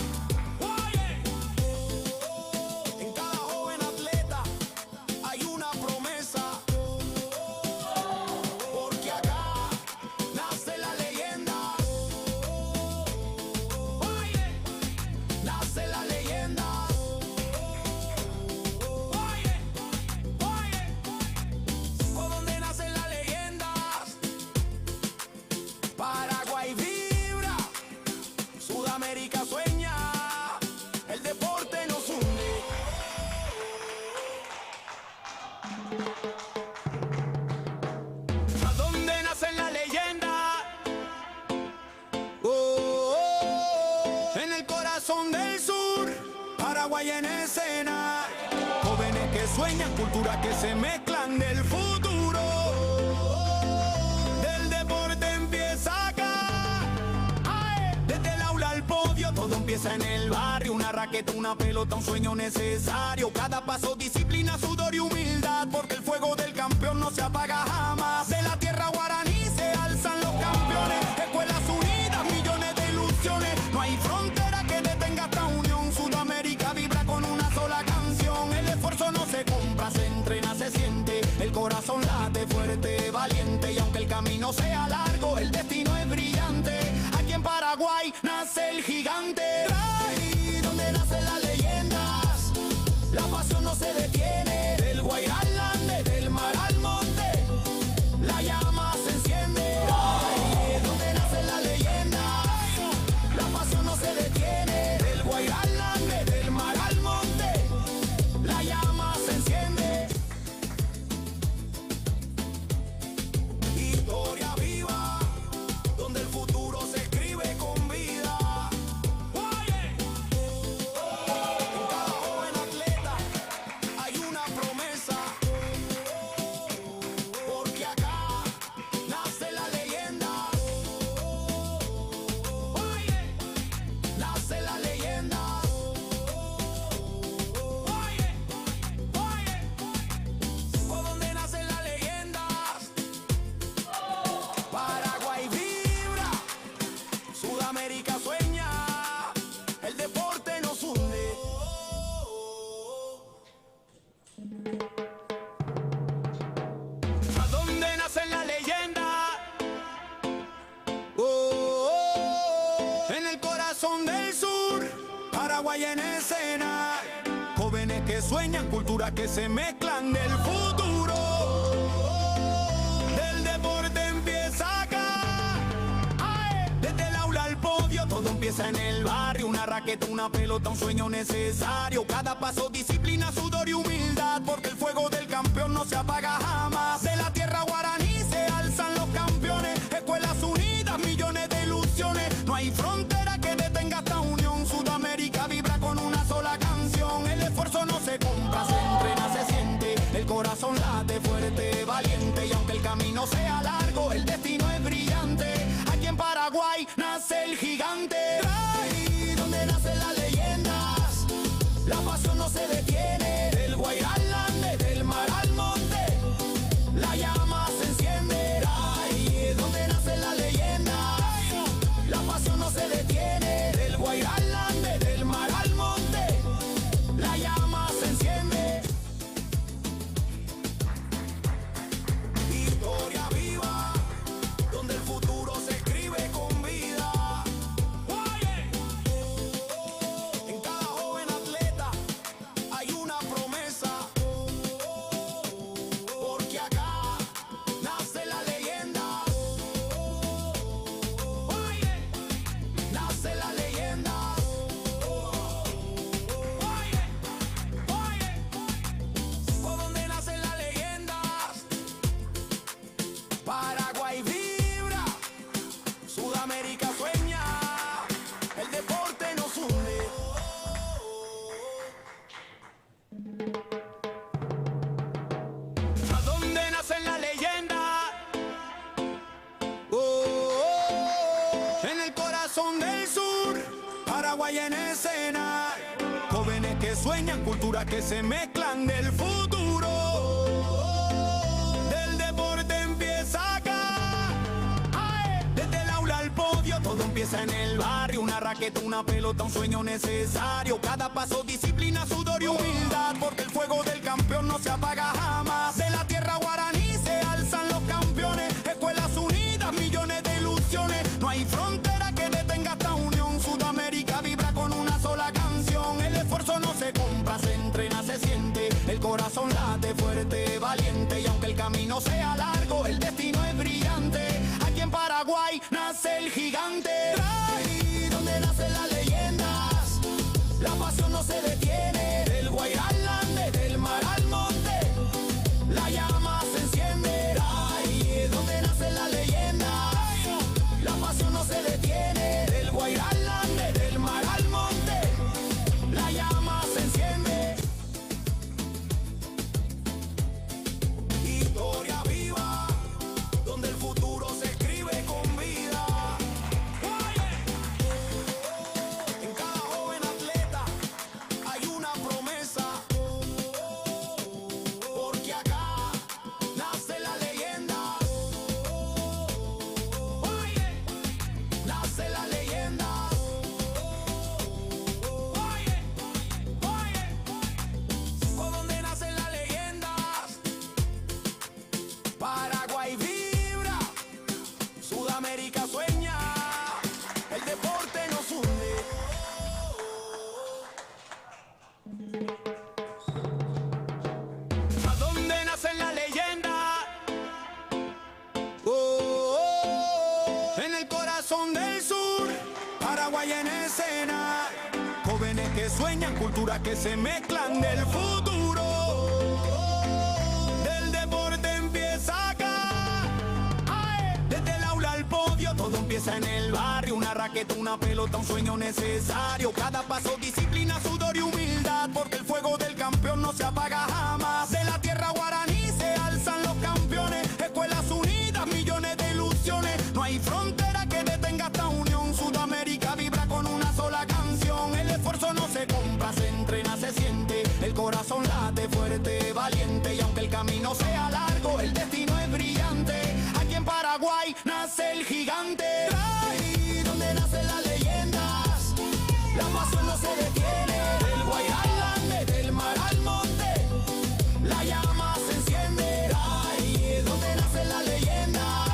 Speaker 1: En cada joven atleta hay una promesa, porque acá nace la leyenda. Nace la leyenda. ¿Por dónde nacen las leyendas? Paraguay vibra, Sudamérica sueña, el deporte nos hunde. ¿A dónde nacen las leyendas? Oh, oh, en el corazón del sur, Paraguay en escena. Jóvenes que sueñan, culturas que se mezclan del futuro. Del deporte empieza acá. Ay, desde el aula al podio, todo empieza en el barrio. Una raqueta, una pelota, un sueño necesario. Cada paso, disciplina, sudor y humildad, porque el fuego del campeón no se apaga jamás. De la tierra guaraní se alzan los campeones. Escuelas unidas, millones de ilusiones. No hay frontera que detenga esta unión. Sudamérica vibra con una sola canción. El esfuerzo no se compra, se entrena, se siente. El corazón late fuerte, valiente. Y aunque el camino sea largo, el destino es brillante. Aquí en Paraguay nace el gigante. Ahí donde nacen las leyendas, la pasión no se detiene. Del Guairá al Ande, del mar al monte, la Paraguay en escena, jóvenes que sueñan, culturas que se mezclan del futuro. Del deporte empieza acá. Desde el aula al podio, todo empieza en el barrio. Una raqueta, una pelota, un sueño necesario. Cada paso, disciplina, sudor y humildad, porque el fuego del campeón no se apaga jamás. De la tierra guaraní se alzan los campeones, escuelas unidas, millones de ilusiones. No hay frontera que detenga esta unión. Sudamérica vibra con una sola canción. El esfuerzo no se compra, se entrena, se siente. El corazón late fuerte, valiente. Y aunque el camino sea largo, el destino es brillante. Aquí en Paraguay nace el gigante. Ahí donde nacen las leyendas, la pasión no se detiene. Del Guairá al Ande, del mar al monte, la llama se enciende. Ahí donde nacen las leyendas, la pasión no se detiene. Del Guairá al Ande, del mar al monte, la llama se enciende. Historia viva, donde el futuro se escribe con vida. En cada joven atleta hay una promesa, porque acá nace la leyenda. Nace la leyenda. Por donde nacen las leyendas, Paraguay vibra, Sudamérica sueña, el deporte nos une. ¿A dónde nacen las leyendas? En el corazón del sur, Paraguay en escena, jóvenes que sueñan, culturas que se mezclan del futuro. Del deporte empieza acá. Desde el aula al podio, todo empieza en el barrio. Una raqueta, una pelota, un sueño necesario. Cada paso, disciplina, sudor y humildad, porque el fuego del campeón no se apaga jamás. De la tierra guaraní se alzan los campeones, escuelas unidas, millones de ilusiones. No hay frontera que detenga esta unión. Sudamérica vibra con una sola canción. El esfuerzo no se compra, se entrena, se siente. El corazón late fuerte, valiente. Y aunque el camino sea largo, el destino es brillante. Aquí en Paraguay nace el gigante. Ahí donde nacen las leyendas, la pasión no se detiene. Del Guairá al Ande, del mar al monte, la llama se enciende. Ahí donde nacen las leyendas, la pasión no se detiene. Del Guairá al Ande, del mar al monte, la llama se enciende. Historia viva, donde el futuro se escribe con vida. En cada joven atleta hay una promesa, porque acá nace la leyenda. Nace la leyenda. Por donde nacen las leyendas, Paraguay vibra, Sudamérica sueña, el deporte nos une. ¿A dónde nacen las leyendas? En el corazón del sur, Paraguay en escena, jóvenes que sueñan, culturas que se mezclan del futuro. Del deporte empieza acá. Desde el aula al podio, todo empieza en el barrio. Una raqueta, una pelota, un sueño necesario. Cada paso, disciplina, sudor y humildad, porque el fuego del campeón no se apaga jamás. De la tierra guaraní se alzan los campeones, escuelas unidas, millones de ilusiones. No hay frontera que detenga esta unión. Sudamérica vibra con una sola canción. El esfuerzo no se compra, se entrena, se siente. El corazón late fuerte, valiente. Y aunque el camino sea largo, el destino es brillante. Aquí en Paraguay nace el gigante. Ahí donde nacen las leyendas, la pasión no se detiene. Del Guairá al Ande, del mar al monte, la llama se enciende. Ahí donde nacen las leyendas,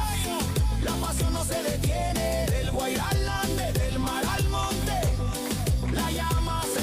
Speaker 1: la pasión no se detiene. Del Guairá al Ande, del mar al monte, la llama se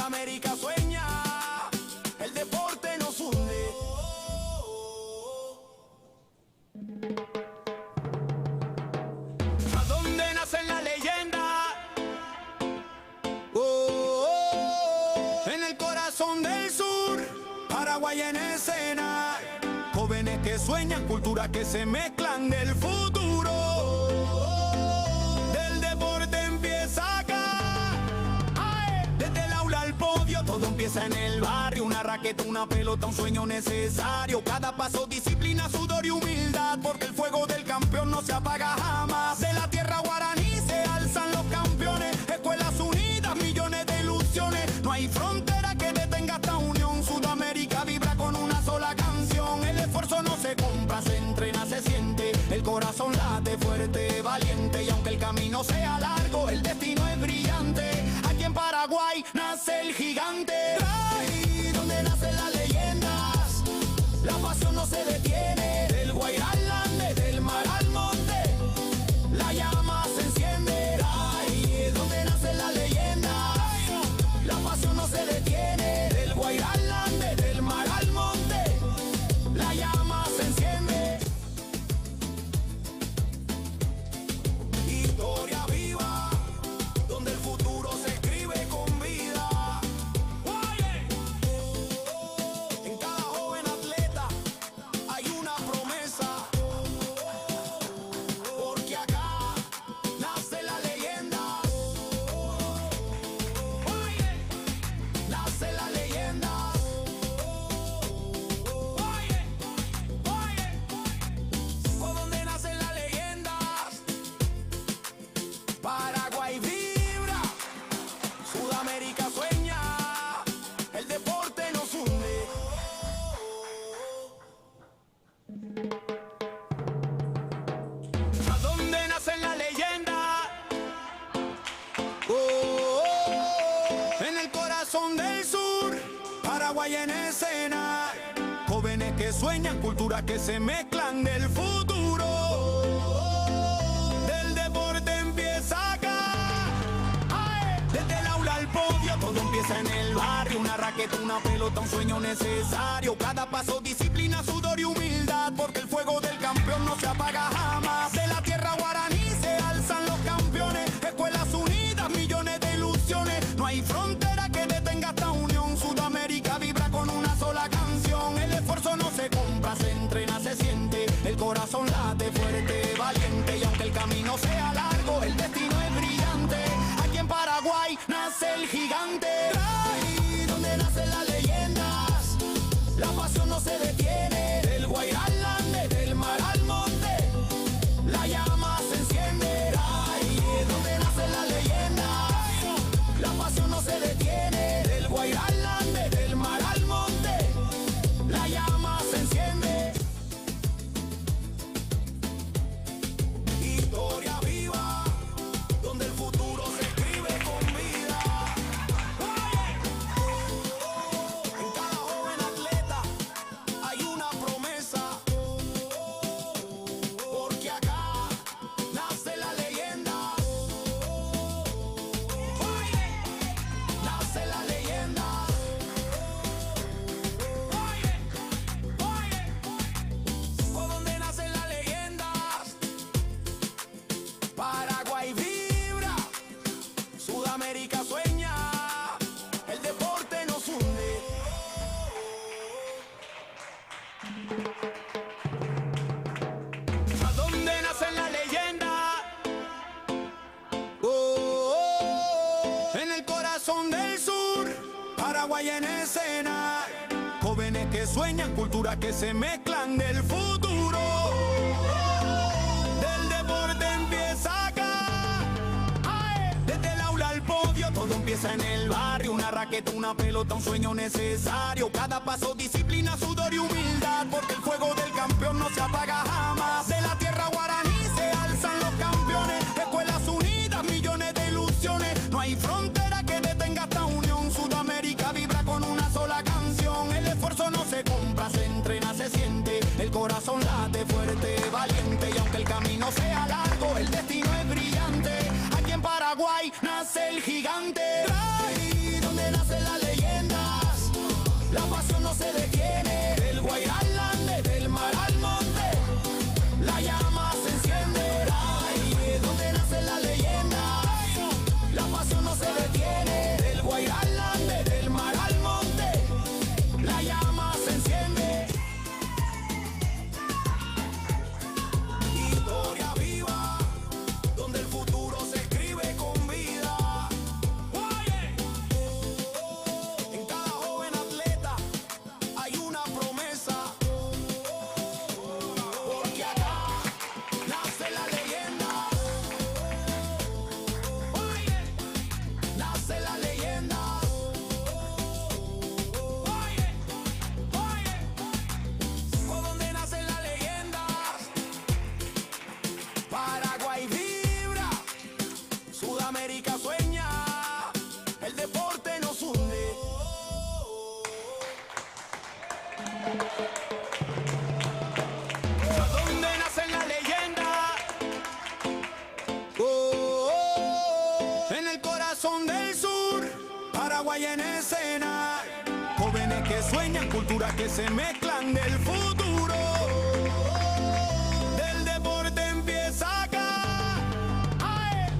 Speaker 1: Sudamérica sueña, el deporte nos hunde. ¿A dónde nace la leyenda? En el corazón del sur, Paraguay en escena. Jóvenes que sueñan, culturas que se mezclan del futuro. Del deporte empieza acá. Desde el aula al podio, todo empieza en el barrio. Una raqueta, una pelota, un sueño necesario. Cada paso, disciplina, sudor y humildad, porque el fuego del campeón no se apaga jamás. De la tierra guaraní se alzan los campeones. Escuelas unidas, millones de ilusiones. No hay frontera que detenga esta unión. Sudamérica vibra con una sola canción. El esfuerzo no se compra, se entrena, se siente. El corazón late fuerte, valiente. Y aunque el camino sea largo, el destino es brillante. Aquí en Paraguay nace el gigante. Ahí donde nacen las leyendas, la pasión no se detiene. Del Guairá al Ande, del mar al monte, la llama se enciende. Ahí donde nacen las leyendas, la pasión no se detiene. Del Guairá al Ande, del mar al monte, la llama se enciende. Historia viva, donde el futuro se escribe con vida. En cada joven atleta hay una promesa, porque acá nace la leyenda. Nace la leyenda. ¿Por dónde nacen las leyendas? Paraguay vibra, Sudamérica sueña, el deporte nos hunde. ¿A dónde nacen las leyendas? En el corazón del sur, Paraguay en escena. Jóvenes que sueñan, culturas que se mezclan del futuro. Del deporte empieza acá. Desde el aula al podio, todo empieza en el barrio. Una raqueta, una pelota, un sueño necesario. Cada paso, disciplina, sudor y humildad, porque el fuego del campeón no se apaga jamás. De la tierra guaraní se alzan los campeones. Escuelas unidas, millones de ilusiones. No hay frontera que detenga esta unión. Sudamérica vibra con una sola canción. El esfuerzo no se compra, se entrena, se siente. El corazón late fuerte, valiente. Y aunque el camino sea largo, el destino es brillante. Aquí en Paraguay nace el gigante. Ahí donde nacen las leyendas, la pasión no se detiene. Del Guairá al Ande, del mar al monte, la llama se enciende. Ahí es donde nacen las leyendas, la pasión no se detiene. Del Guairá al Ande, del mar al monte, la llama se enciende. Historia viva, donde el futuro se escribe con vida. En cada joven atleta hay una promesa, porque acá nace la leyenda. Nace la leyenda. ¿Por dónde nacen las leyendas? Paraguay vibra, Sudamérica sueña, el deporte nos hunde. ¿A dónde nacen las leyendas? En el corazón del sur, Paraguay en escena. Jóvenes que sueñan, culturas que se mezclan del futuro. Del deporte empieza acá. Desde el aula al podio, todo empieza en el barrio. Una raqueta, una pelota, un sueño necesario. Cada paso, disciplina, sudor y humildad, porque el fuego del campeón no se apaga jamás. De la tierra guaraní se alzan los campeones. Escuelas unidas, millones de ilusiones. No hay frontera que detenga esta unión. Sudamérica vibra con una sola canción. El esfuerzo no se compra, se entrena, se siente. El corazón late fuerte, valiente. Y aunque el camino sea largo, el destino es brillante. Aquí en Paraguay nace el gigante. Ahí donde nace la Paraguay en escena, jóvenes que sueñan, culturas que se mezclan del futuro. Del deporte empieza acá,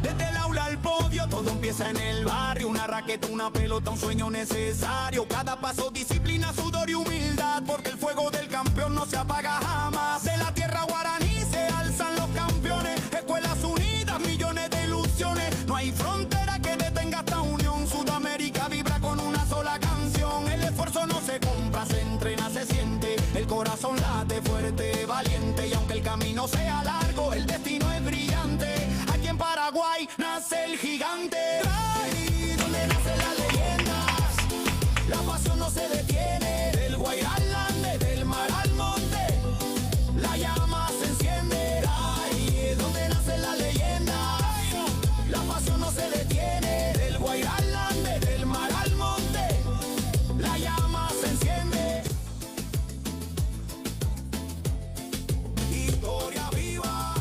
Speaker 1: desde el aula al podio, todo empieza en el barrio. Una raqueta, una pelota, un sueño necesario. Cada paso, disciplina, sudor y humildad, porque el fuego del campeón no se apaga jamás. De la tierra guaraní se alzan los campeones, escuelas unidas, millones de ilusiones. No hay frontera que detenga esta unión. Sudamérica vibra con una sola canción. El esfuerzo no se compra, se entrena, se siente. El corazón late fuerte, valiente. Y aunque el camino sea largo, el destino es brillante. Aquí en Paraguay nace el gigante. Ahí donde nacen las leyendas, la pasión no se detiene. Del Guairá al Ande, del mar al monte, la llama se enciende. Ahí es donde nacen las leyendas, la pasión no se detiene. Del Guairá al Ande, del mar al monte, la llama se enciende. Historia viva,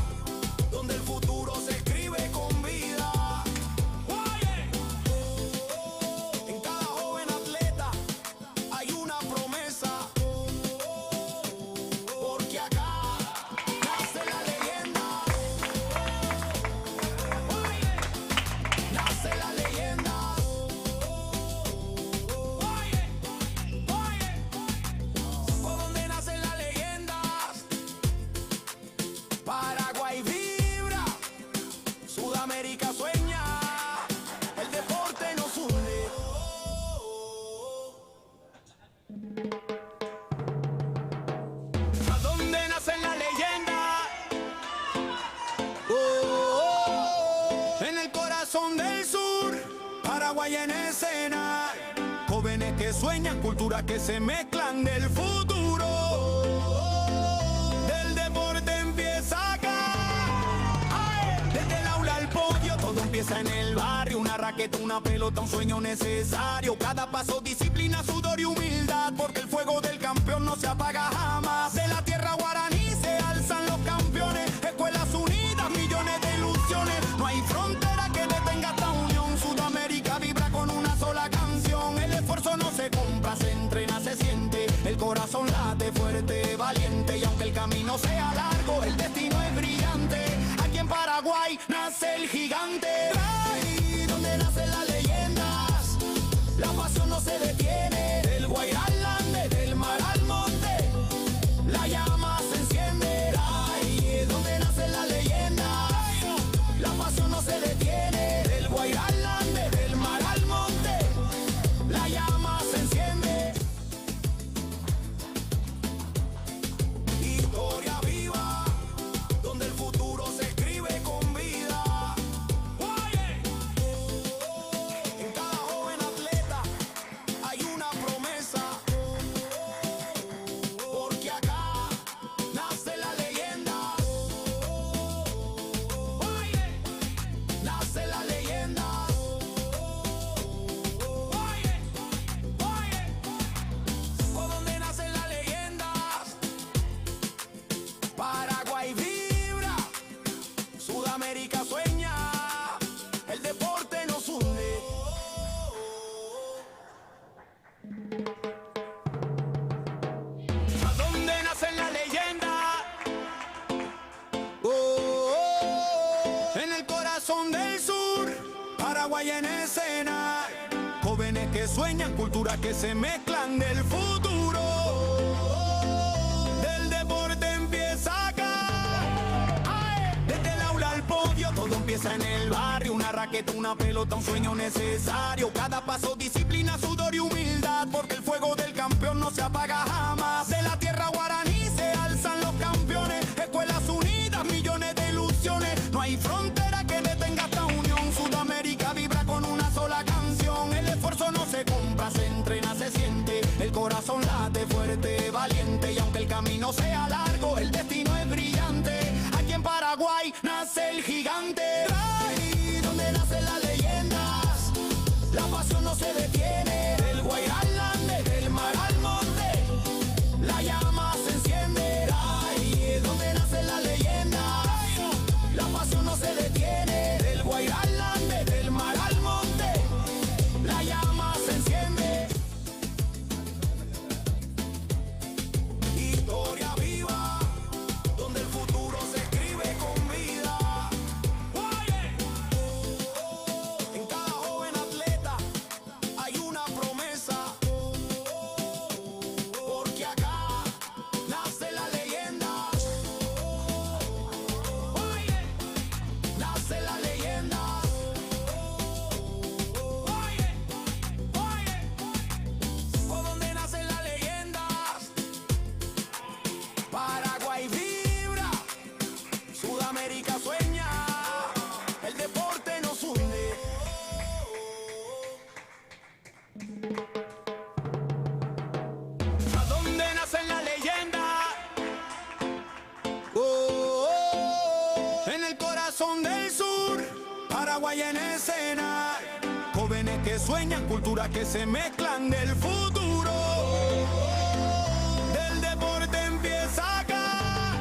Speaker 1: donde el futuro se escribe con vida. En cada joven atleta hay una promesa, porque acá nace la leyenda. Nace la leyenda. Por donde nacen las leyendas, Paraguay vibra, Sudamérica sueña, el deporte nos une. ¿A dónde nacen las leyendas? En el corazón del sur, Paraguay en escena, jóvenes que sueñan, culturas que se mezclan del futuro. Del deporte empieza acá, desde el aula al podio, todo empieza en el barrio. Una raqueta, una pelota, un sueño necesario. Cada paso, disciplina, sudor y humildad, porque el fuego del campeón no se apaga jamás. De la tierra guaraní se alzan los campeones, escuelas unidas, millones de ilusiones. No hay frontera que detenga esta unión. Sudamérica vibra con una sola canción. El esfuerzo no se compra, se entrena, se siente. El corazón late fuerte, valiente. Y aunque el camino sea largo, el destino es brillante. Aquí en Paraguay nace el gigante. Ahí donde nacen las leyendas, la pasión no se detiene. Del Guairá al Ande, del mar al monte, la llama se enciende. Ahí es donde nacen las leyendas, la pasión no se detiene. Del Guairá al Ande, del mar al monte, la llama se enciende. Historia viva, donde el futuro se escribe con vida. En cada joven atleta hay una promesa, porque acá nace la leyenda. Nace la leyenda. Por donde nacen las leyendas, Paraguay vibra, Sudamérica sueña, el deporte nos une. ¿A dónde nacen las leyendas? En el corazón del sur, Paraguay en escena, jóvenes que sueñan, culturas que se mezclan del futuro. Del deporte empieza acá, desde el aula al podio, todo empieza en el barrio. Una raqueta, una pelota, un sueño necesario. Cada paso, disciplina, sudor y humildad, porque el fuego del campeón no se apaga jamás. De la tierra guaraní se alzan los campeones, escuelas unidas, millones de ilusiones. No hay frontera que detenga esta unión. Sudamérica vibra con una sola canción. El esfuerzo no se compra, se entrena, se siente. El corazón late fuerte, valiente. Y aunque el camino sea largo, el destino es brillante. Aquí en Paraguay nace el gigante. Ahí donde nacen las leyendas, la pasión no se detiene. Paraguay en escena, jóvenes que sueñan, culturas que se mezclan del futuro. Del deporte empieza acá.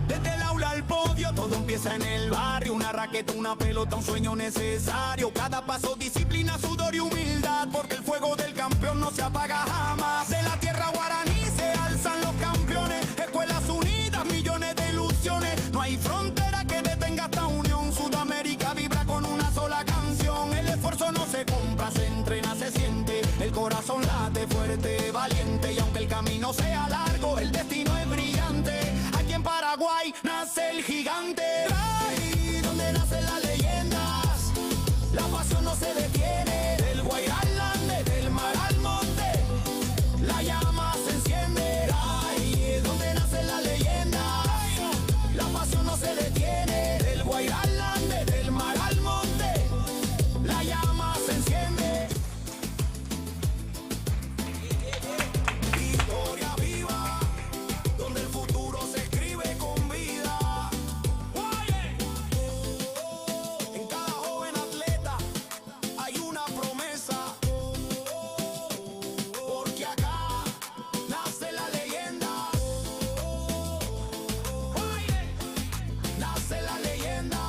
Speaker 1: Desde el aula al podio, todo empieza en el barrio. Una raqueta, una pelota, un sueño necesario. Cada paso, disciplina, sudor y humildad, porque el fuego del campeón no se apaga jamás. De la tierra guaraní se alzan los campeones, escuelas unidas, millones de ilusiones. No hay frontera que detenga esta unión. Sudamérica vibra con una sola canción. El esfuerzo no se compra, se entrena, se siente. El corazón late fuerte, valiente. Y aunque el camino sea largo, el destino es brillante. Aquí en Paraguay nace el gigante. Ahí donde nacen las leyendas, la pasión no se detiene. Del Guairá al Ande, del mar al monte, la llama se enciende. Ahí donde nacen las leyendas, la pasión no se detiene. Del Guairá al Ande, del mar al monte, la llama se enciende. Historia viva, donde el futuro se escribe con vida. En cada joven atleta hay una promesa, porque acá nace la leyenda. Nace la leyenda.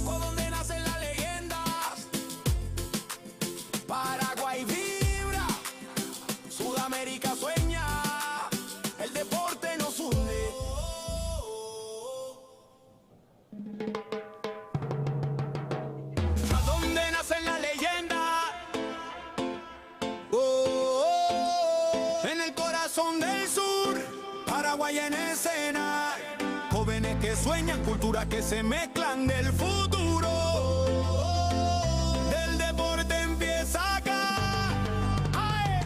Speaker 1: ¿Por dónde nacen las leyendas? Paraguay vibra, Sudamérica sueña, el deporte nos une. ¿A dónde nacen las leyendas? En el corazón del sur, Paraguay en escena, jóvenes que sueñan, culturas que se mezclan del futuro. Del deporte empieza acá.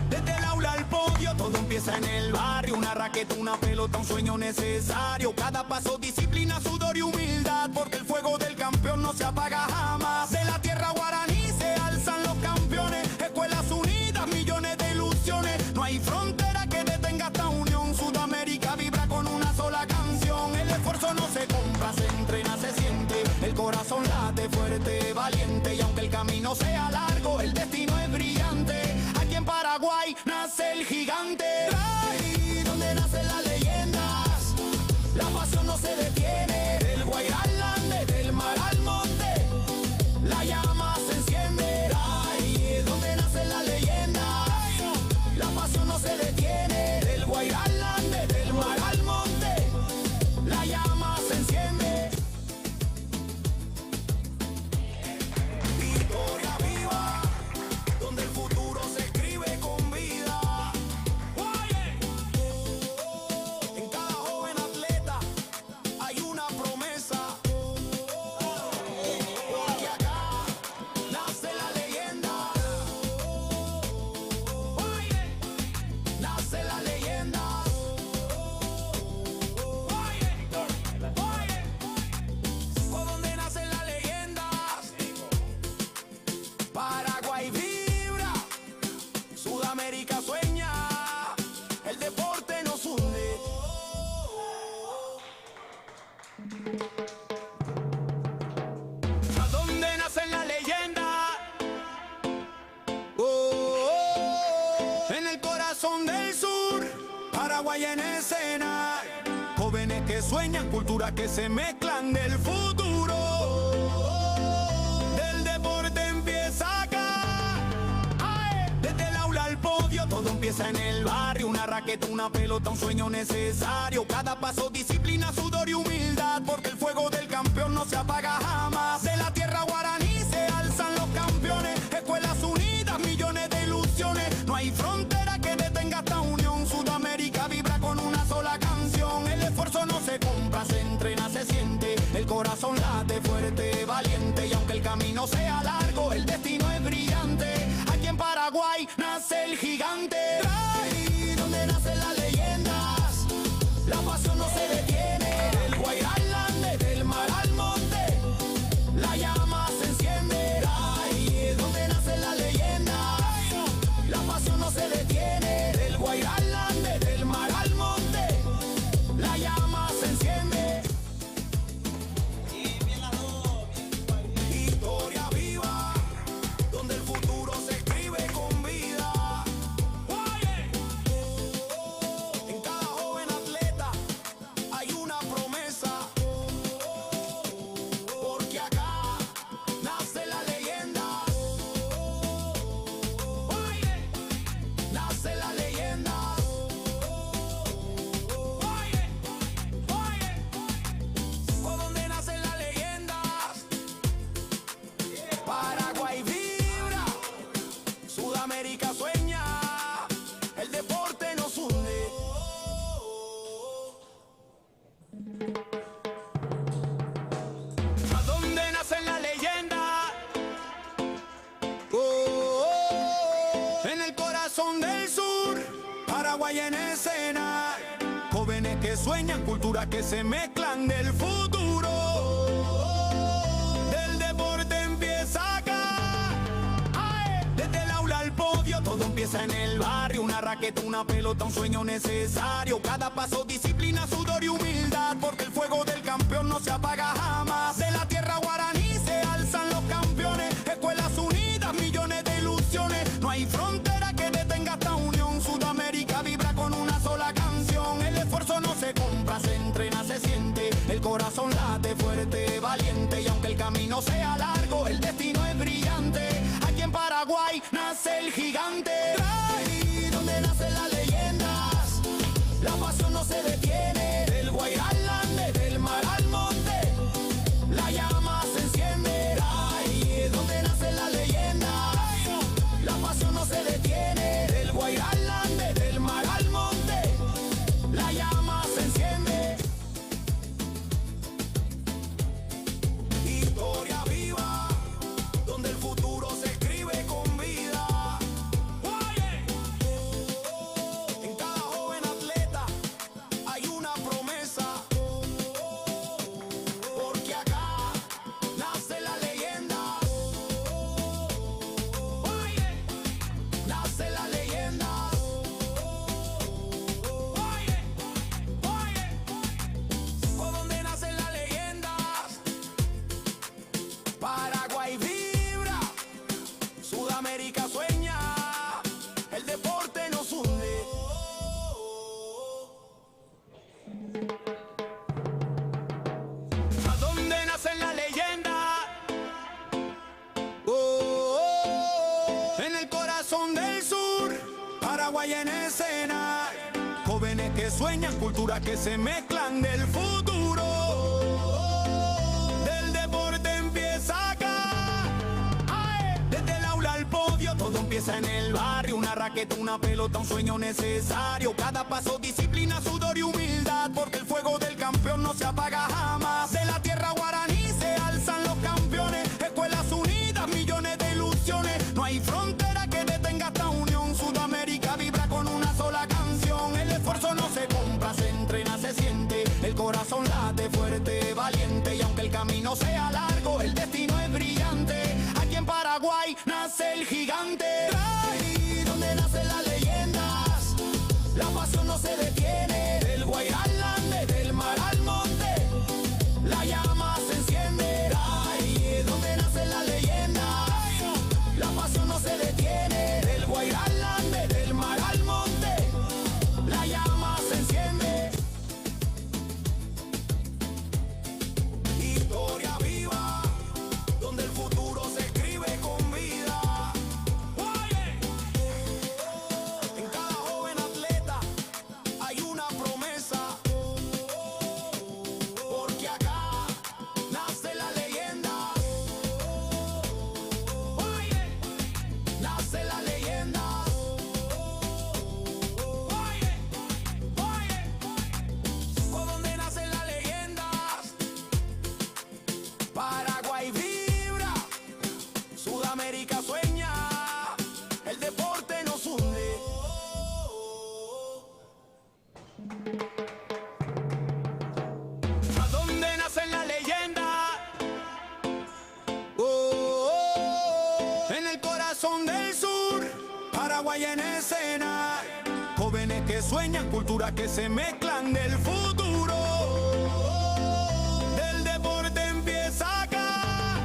Speaker 1: Desde el aula al podio, todo empieza en el barrio. Una raqueta, una pelota, un sueño necesario. Cada paso, disciplina, sudor y humildad, porque el fuego del campeón no se apaga jamás. De la tierra guaraní se alzan los campeones, escuelas unidas, millones de ilusiones. No hay frontera que detenga esta unión. Sudamérica vibra con una sola canción. El esfuerzo no se compra, se entrena, se siente. El corazón late fuerte, valiente. Y aunque el camino sea largo, el destino es brillante. Aquí en Paraguay nace el gigante. Ahí donde nacen las leyendas, la pasión no se detiene. Del Guairá al Ande, del mar al monte, la llama se enciende. Ahí donde nacen las leyendas, la pasión no se detiene. Del Guairá al Ande, del mar al monte, la llama se enciende. Historia viva, donde el futuro se escribe con vida. En cada joven atleta hay una promesa, porque acá nace la leyenda. Nace la leyenda. ¿Por dónde nacen las leyendas? Paraguay vibra, Sudamérica sueña, el deporte nos une. ¿A dónde nacen las leyendas? En el corazón del sur, Paraguay en escena, jóvenes que sueñan, culturas que se mezclan del futuro. Del deporte empieza acá. Desde el aula al podio, todo empieza en el barrio. Una raqueta, una pelota, un sueño necesario. Cada paso, disciplina, sudor y humildad, porque el fuego del campeón no se apaga jamás. De la tierra guaraní se alzan los campeones, escuelas unidas, millones de ilusiones. No hay frontera que detenga esta unión. Sudamérica vibra con una sola canción. El esfuerzo no se compra, se entrena, se siente. El corazón late fuerte, valiente. Y aunque el camino sea largo, el destino es brillante. Aquí en Paraguay nace el gigante. Ahí donde nacen las leyendas, la pasión no se detiene. Del Guairá al Ande, del mar al monte, la llama se enciende. Ahí es donde nacen las leyendas, la pasión no se detiene. Del Guairá al Ande, del mar al monte, la llama se enciende. Paraguay en escena, jóvenes que sueñan, culturas que se mezclan del futuro. Del deporte empieza acá. Desde el aula al podio, todo empieza en el barrio. Una raqueta, una pelota, un sueño necesario. Cada paso, disciplina, sudor y humildad, porque el fuego del campeón no se apaga jamás. De la tierra guaraní se alzan los campeones, escuelas unidas, millones de ilusiones. No hay frontera que detenga esta unión. Sudamérica vibra con una sola canción. El esfuerzo no se compra, se entrena, se siente. El corazón late fuerte, valiente. Y aunque el camino sea largo, el destino es brillante. Aquí en Paraguay nace el gigante. Ahí donde nacen las leyendas, la pasión no se detiene. Del Guairá al Ande, del mar al monte, la llama se enciende. Ahí donde nacen las leyendas, la pasión no se detiene. Del Guairá al Ande, del mar al monte, la llama se enciende. Historia viva, donde el futuro se escribe con vida. En cada joven atleta hay una promesa, porque acá nace la leyenda. Nace la leyenda. ¿Por dónde nacen las leyendas? Paraguay vibra, Sudamérica sueña, el deporte nos hunde. ¿A dónde nacen las leyendas? En el corazón del sur, Paraguay en escena, jóvenes que sueñan, culturas que se mezclan del futuro. Del deporte empieza acá. Desde el aula al podio, todo empieza en el barrio. Una raqueta, una pelota, un sueño necesario. Cada paso, disciplina, sudor y humildad, porque el fuego del campeón no se apaga jamás. De la tierra guaraní se alzan los campeones, escuelas unidas, millones de ilusiones. No hay frontera que detenga esta unión. Sudamérica vibra con una sola canción. El esfuerzo no se compra, se entrena, se siente. El corazón late fuerte, valiente. Y aunque el camino sea largo, el destino es brillante. Aquí en Paraguay nace el gigante. Ahí donde nacen las leyendas, la pasión no se detiene. Del Guairá al Ande, del mar al monte, la llama se enciende. Ahí donde nacen las leyendas, la pasión no se detiene. Del Guairá al Ande, del mar al monte, la llama se enciende. Historia viva, donde el futuro se escribe con vida. En cada joven atleta hay una promesa, porque acá nace la leyenda. Nace la leyenda. ¿Por dónde nacen las leyendas? Paraguay vibra, Sudamérica sueña, el deporte nos hunde. ¿A dónde nacen las leyendas? En el corazón del sur, Paraguay en escena, jóvenes que sueñan, culturas que se mezclan del futuro. Del deporte empieza acá.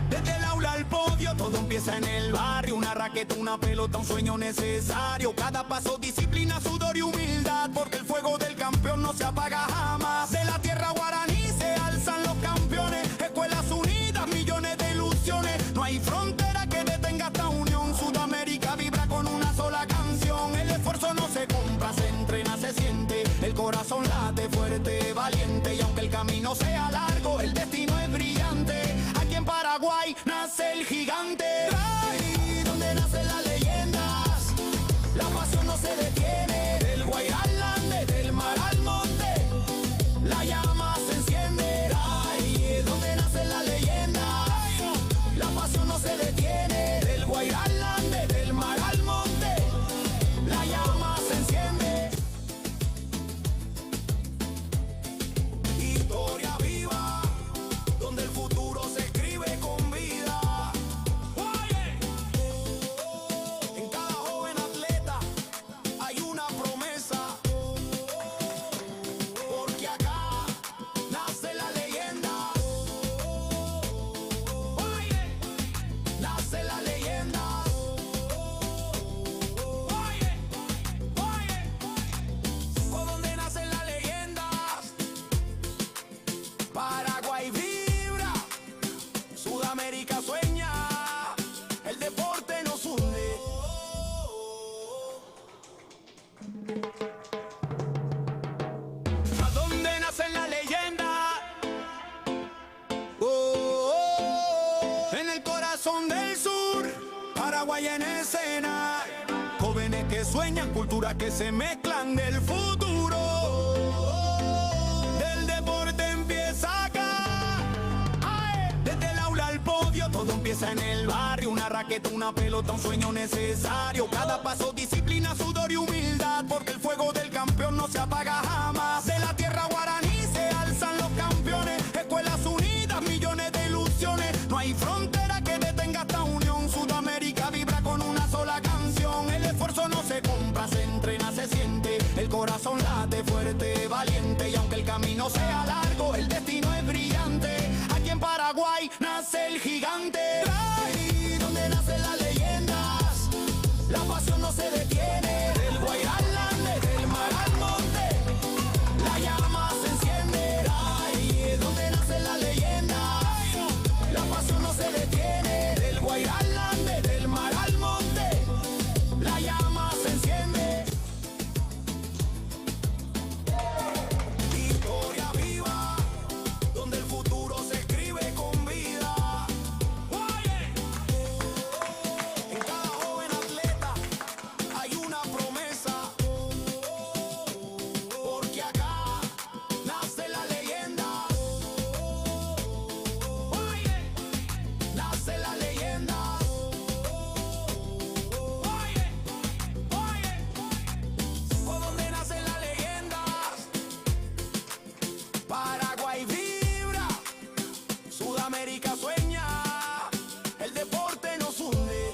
Speaker 1: Desde el aula al podio, todo empieza en el barrio. Una raqueta, una pelota, un sueño necesario. Cada paso, disciplina, sudor y humildad, porque el fuego del campeón no se apaga jamás. De la tierra guaraní se alzan los campeones, escuelas unidas, millones de ilusiones. No hay frontera que detenga esta unión. Sudamérica vibra con una sola canción. El esfuerzo no se compra, se entrena, se siente. El corazón late fuerte, valiente. Y aunque el camino sea largo, el destino es brillante. Aquí en Paraguay nace el gigante. Ahí donde nacen las leyendas, la pasión no se detiene. Del Guairá al Ande, del mar al monte, la llama se enciende. Ahí donde nacen las leyendas, la pasión no se detiene. Del Guairá al Ande, del mar al monte, la llama se enciende. Sudamérica sueña, el deporte nos hunde. ¿A dónde nace la leyenda? En el corazón del sur, Paraguay en escena. Jóvenes que sueñan, culturas que se mezclan del futuro. Del deporte empieza acá. Desde el aula al podio, todo empieza en el barrio. Una raqueta, una pelota, un sueño necesario. Cada paso, disciplina, sudor y humildad, porque el fuego del campeón no se apaga jamás. De la tierra guaraní se alzan los campeones. Escuelas unidas, millones de ilusiones. No hay frontera que detenga esta unión. Sudamérica vibra con una sola canción. El esfuerzo no se compra, se entrena, se siente. El corazón late fuerte, valiente. Y aunque el camino sea largo, el destino es brillante. Aquí en Paraguay nace el gigante. Ahí donde nacen las leyendas, la pasión no se detiene. Del Guairá al Ande, del mar al monte, la llama se enciende. Ahí donde nacen las leyendas, la pasión no se detiene. Del Guairá al Ande, del mar al monte, la llama se enciende. Historia viva, donde el futuro se escribe con vida. En cada joven atleta hay una promesa, porque acá nace la leyenda. Nace la leyenda. ¿Por dónde nacen las leyendas? Paraguay vibra, Sudamérica sueña, el deporte nos hunde.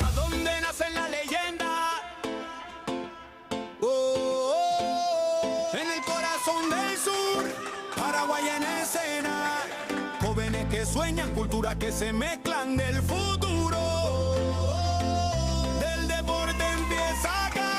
Speaker 1: ¿A dónde nacen las leyendas? En el corazón del sur, Paraguay en escena. Jóvenes que sueñan, culturas que se mezclan del futuro. Del deporte empieza acá.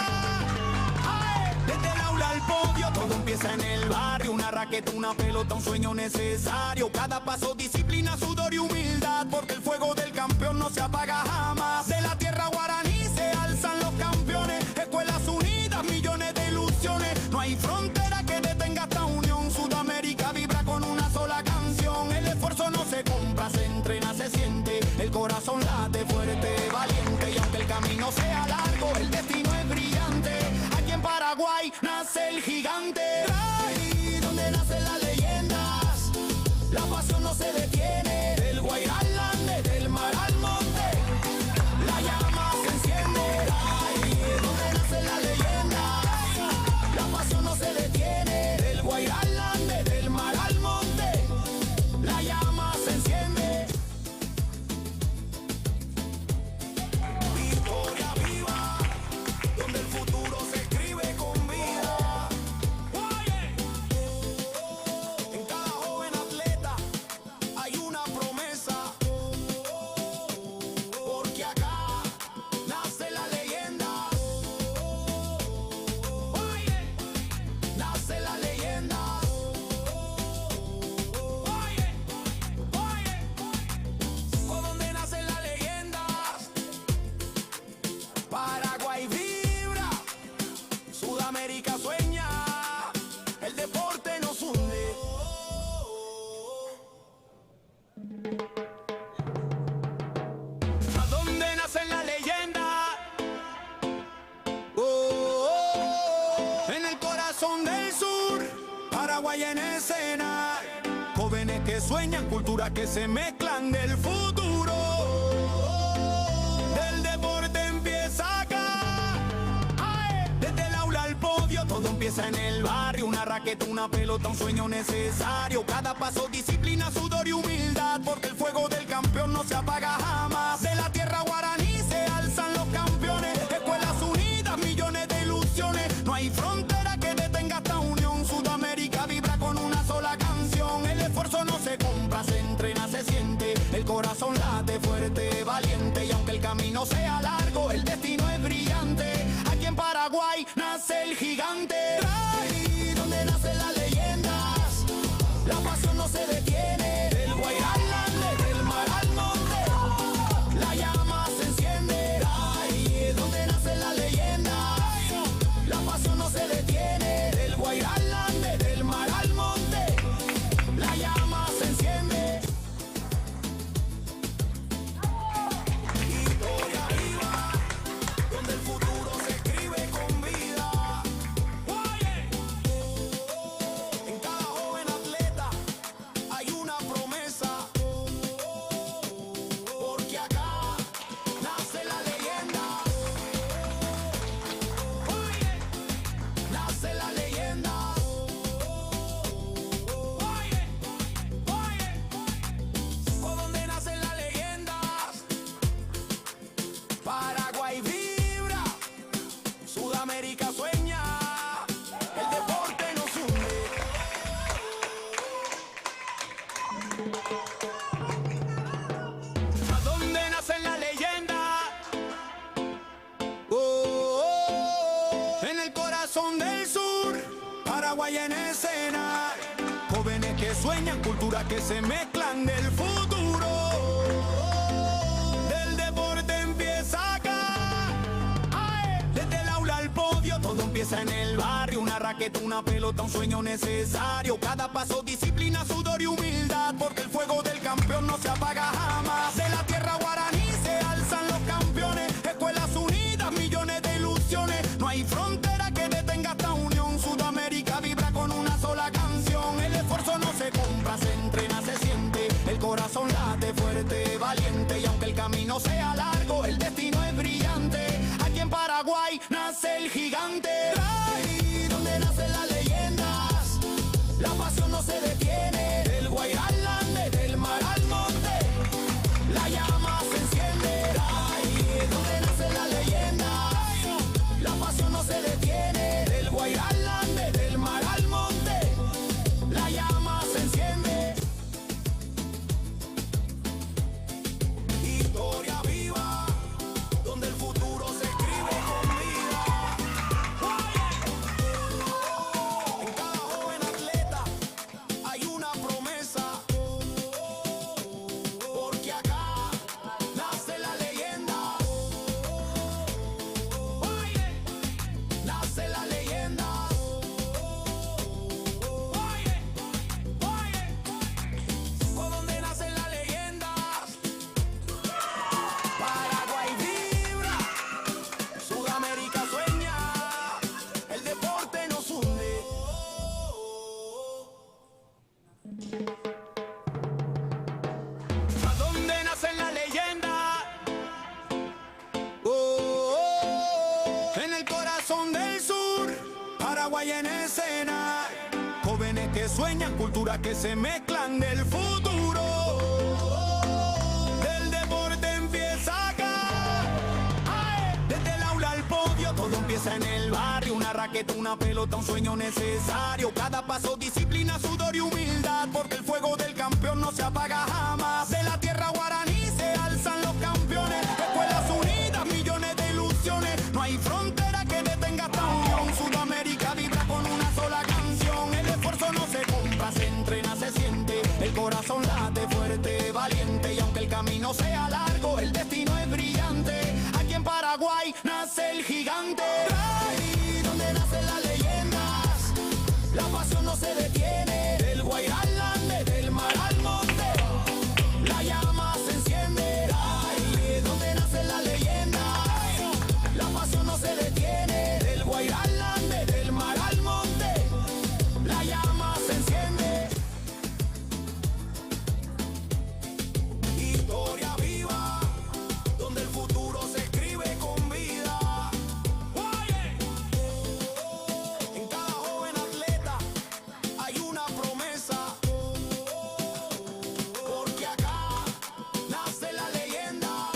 Speaker 1: Desde el aula al podio, todo empieza en el barrio. Una raqueta, una pelota, un sueño necesario. Cada paso, disciplina, sudor y humildad, porque el fuego del campeón no se apaga jamás. De la tierra guaraní se alzan los campeones. Escuelas unidas, millones de ilusiones. No hay frontera que detenga esta unión. Sudamérica vibra con una sola canción. El esfuerzo no se compra, se entrena, se siente. El corazón late fuerte, valiente. Y aunque el camino sea largo, el destino es brillante. Aquí en Paraguay nace el gigante. Ahí donde nacen las leyendas, la pasión no se detiene. Del Guairá al Ande, del mar al monte, la llama se enciende. Ahí donde nacen las leyendas, la pasión no se detiene. Del Guairá al Ande, del mar al monte, la llama se enciende. Historia viva, donde el futuro se escribe con vida. En cada joven atleta hay una promesa, porque acá nace la leyenda. Nace la leyenda. ¿Por dónde nacen las leyendas? Paraguay vibra, Sudamérica sueña, el deporte nos hunde. ¿A dónde nacen las leyendas? En el corazón del sur, Paraguay en escena. Jóvenes que sueñan, culturas que se mezclan del futuro. Del deporte empieza acá. Desde el aula al podio, todo empieza en el barrio. Una raqueta, una pelota, un sueño necesario. Cada paso, disciplina, sudor y humildad, porque el fuego del campeón no se apaga jamás. De la tierra guaraní se alzan los campeones. Escuelas unidas, millones de ilusiones. No hay frontera que detenga esta unión. Sudamérica vibra con una sola canción. El esfuerzo no se compra, se entrena, se siente. El corazón late fuerte, valiente. Y aunque el camino sea largo, el destino es brillante. Aquí en Paraguay nace el gigante. Ahí donde nace la que sueñan, culturas que se mezclan del futuro. Del deporte empieza acá. Desde el aula al podio, todo empieza en el barrio. Una raqueta, una pelota, un sueño necesario. Cada paso, disciplina, sudor y humildad, porque el fuego del campeón no se apaga jamás. De la tierra guaraní se alzan los campeones. Escuelas unidas, millones de ilusiones. No hay frontera que detenga esta unión. Sudamérica vibra con una sola canción. El esfuerzo no se compra, se entrena, se siente. El corazón late fuerte, valiente. Y aunque el camino sea largo, el destino es brillante. Aquí en Paraguay nace el gigante. Ahí donde nacen las leyendas, la pasión no se detiene. Del Guairá al Ande, del mar al monte, la llama se enciende. Ahí donde nacen las leyendas, la pasión no se detiene. Del Guairá al Ande, del mar al monte, la llama se enciende. Historia viva, donde el futuro se escribe con vida. En cada joven atleta hay una promesa, porque acá nace la leyenda. Nace la leyenda. ¿Por dónde nacen las leyendas? Paraguay vibra, Sudamérica sueña, el deporte nos hunde. ¿A dónde nacen las leyendas? En el corazón del sur, Paraguay en escena. Jóvenes que sueñan, culturas que se mezclan del futuro. Del deporte empieza acá. Desde el aula al podio, todo empieza en el barrio. Una raqueta, una pelota, un sueño necesario. Cada paso, disciplina, sudor y humildad, porque el fuego del campeón no se apaga jamás. De la tierra guaraní se alzan los campeones. Escuelas unidas, millones de ilusiones. No hay frontera que detenga esta unión. Sudamérica vibra con una sola canción. El esfuerzo no se compra, se entrena, se siente. El corazón late fuerte, valiente. Y aunque el camino sea largo, el destino es brillante. Aquí en Paraguay nace el gigante. Ahí donde nacen las leyendas, la pasión no se detiene. Del Guairá al Ande, del mar al monte, la llama se enciende. Ahí donde nacen las leyendas, la pasión no se detiene. Del Guairá al Ande, del mar al monte, la llama se enciende. Historia viva, donde el futuro se escribe con vida. En cada joven atleta hay una promesa, porque acá nace la leyenda.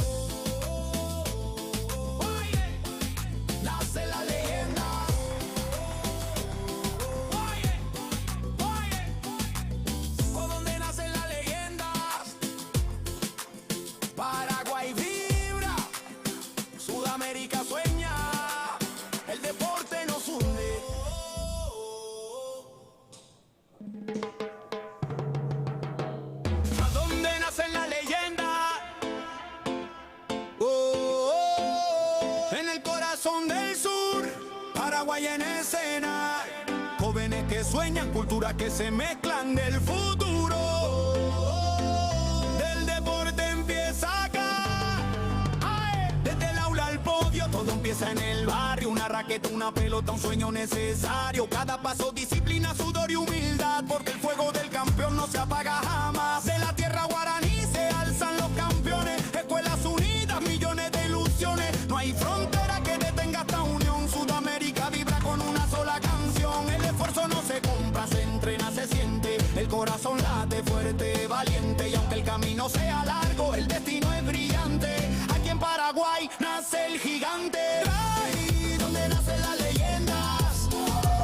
Speaker 1: Nace la leyenda. ¿Por dónde nacen las leyendas? Paraguay vibra, Sudamérica sueña, el deporte nos hunde. ¿A dónde nacen las leyendas? En el corazón del sur, Paraguay en escena. Jóvenes que sueñan, culturas que se mezclan del futuro. Del deporte empieza acá. Desde el aula al podio, todo empieza en el barrio. Una raqueta, una pelota, un sueño necesario. Cada paso, disciplina, sudor y humildad, porque el fuego del campeón no se apaga jamás. De la tierra guaraní se alzan los campeones. Escuelas unidas, millones de ilusiones. No hay frontera que detenga esta unión. Sudamérica vibra con una sola canción. El esfuerzo no se compra, se entrena, se siente. El corazón late fuerte, valiente. Y aunque el camino sea largo, el destino es brillante. Aquí en Paraguay nace el gigante. Ahí donde nacen las leyendas,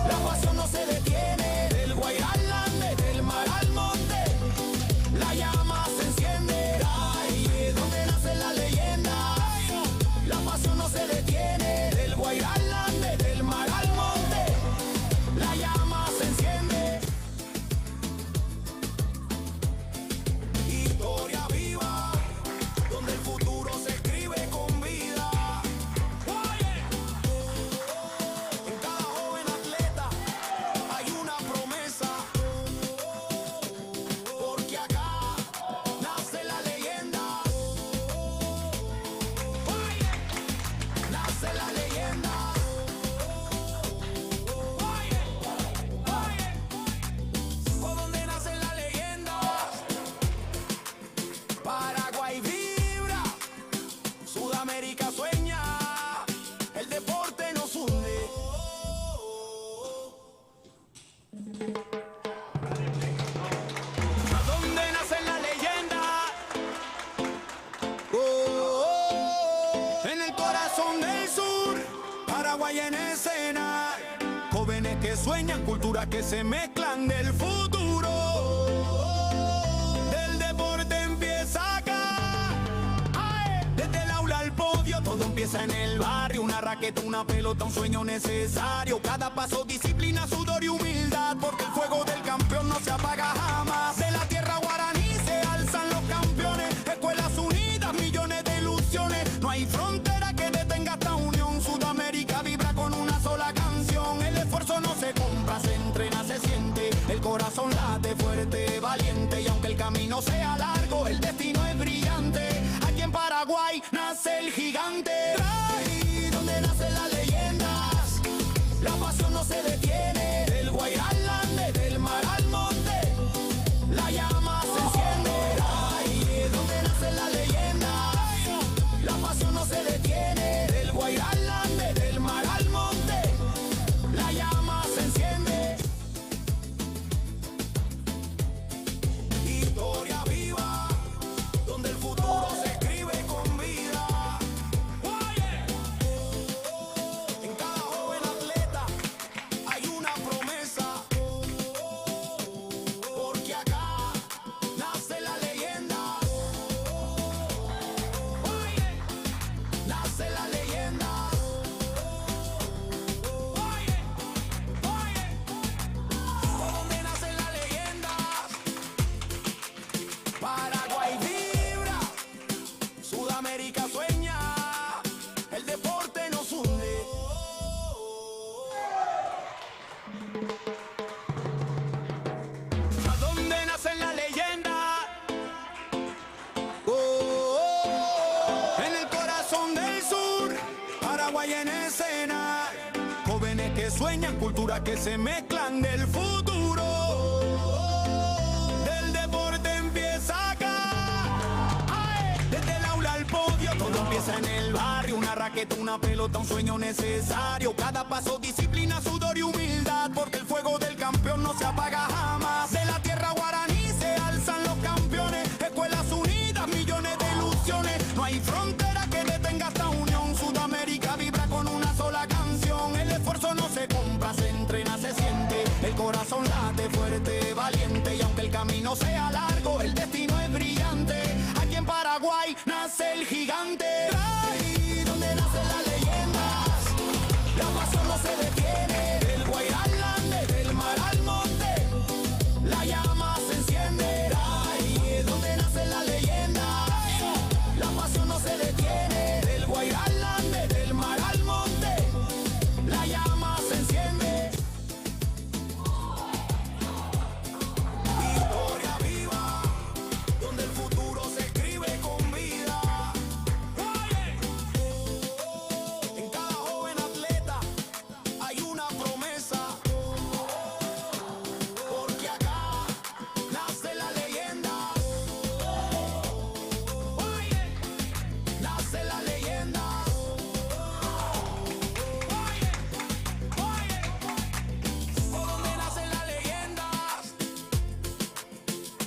Speaker 1: la pasión no se detiene. Del Guairá al Ande, del mar al monte, la llama se enciende. Ahí donde nacen las leyendas, la pasión no se detiene. Del Guairá al Ande, del mar al monte, la llama se enciende. escena. Jóvenes que sueñan, culturas que se mezclan del futuro. Del deporte empieza acá. Desde el aula al podio, todo empieza en el barrio. Una raqueta, una pelota, un sueño necesario. Cada paso, disciplina, sudor y humildad, porque el fuego del campeón no se apaga jamás. De la tierra guaraní se alzan los campeones. Escuelas unidas, millones de ilusiones. No hay frontera que detenga esta unión. Sudamérica vibra con una sola canción. El esfuerzo no se compra, se entrena, se siente. El corazón late fuerte, valiente. Y aunque el camino sea largo, el destino es brillante. Aquí en Paraguay nace el gigante. Ahí donde nacen las leyendas, la pasión no se detiene. Del Guairá al Ande, del mar al monte, la llama se enciende. Ahí es donde nacen las leyendas, la pasión no se detiene. Del Guairá al Ande, del mar al monte, la llama se enciende. Historia viva, donde el futuro se escribe con vida. En cada joven atleta hay una promesa, porque acá nace la leyenda. Nace la leyenda. ¿Por dónde nacen las leyendas? Paraguay vibra, Sudamérica sueña, el deporte nos hunde. ¿A dónde nacen las leyendas? En el corazón del sur, Paraguay en escena. Jóvenes que sueñan, culturas que se mezclan del futuro. Del deporte empieza acá. Desde el aula al podio, todo empieza en el barrio. Una raqueta, una pelota, un sueño necesario. Cada paso, disciplina, sudor y humildad, porque el fuego del campeón no se apaga jamás. De la tierra guaraní se alzan los campeones. Escuelas unidas, millones de ilusiones. No hay frontera que detenga esta unión. Sudamérica vibra con una sola canción. El esfuerzo no se compra, se entrena, se siente. El corazón late fuerte, valiente. Y aunque el camino sea largo, el destino es brillante. Aquí en Paraguay nace el gigante. Ahí donde nacen las leyendas, la pasión no se detiene. Del Guairá al Ande, del mar al monte, la llama se enciende. Ahí es donde nacen las leyendas, la pasión no se detiene. Del Guairá al Ande, del mar al monte, la llama se enciende. Historia viva, donde el futuro se escribe con vida. En cada joven atleta hay una promesa, porque acá nace la leyenda. Nace la leyenda. ¿Por dónde nacen las leyendas?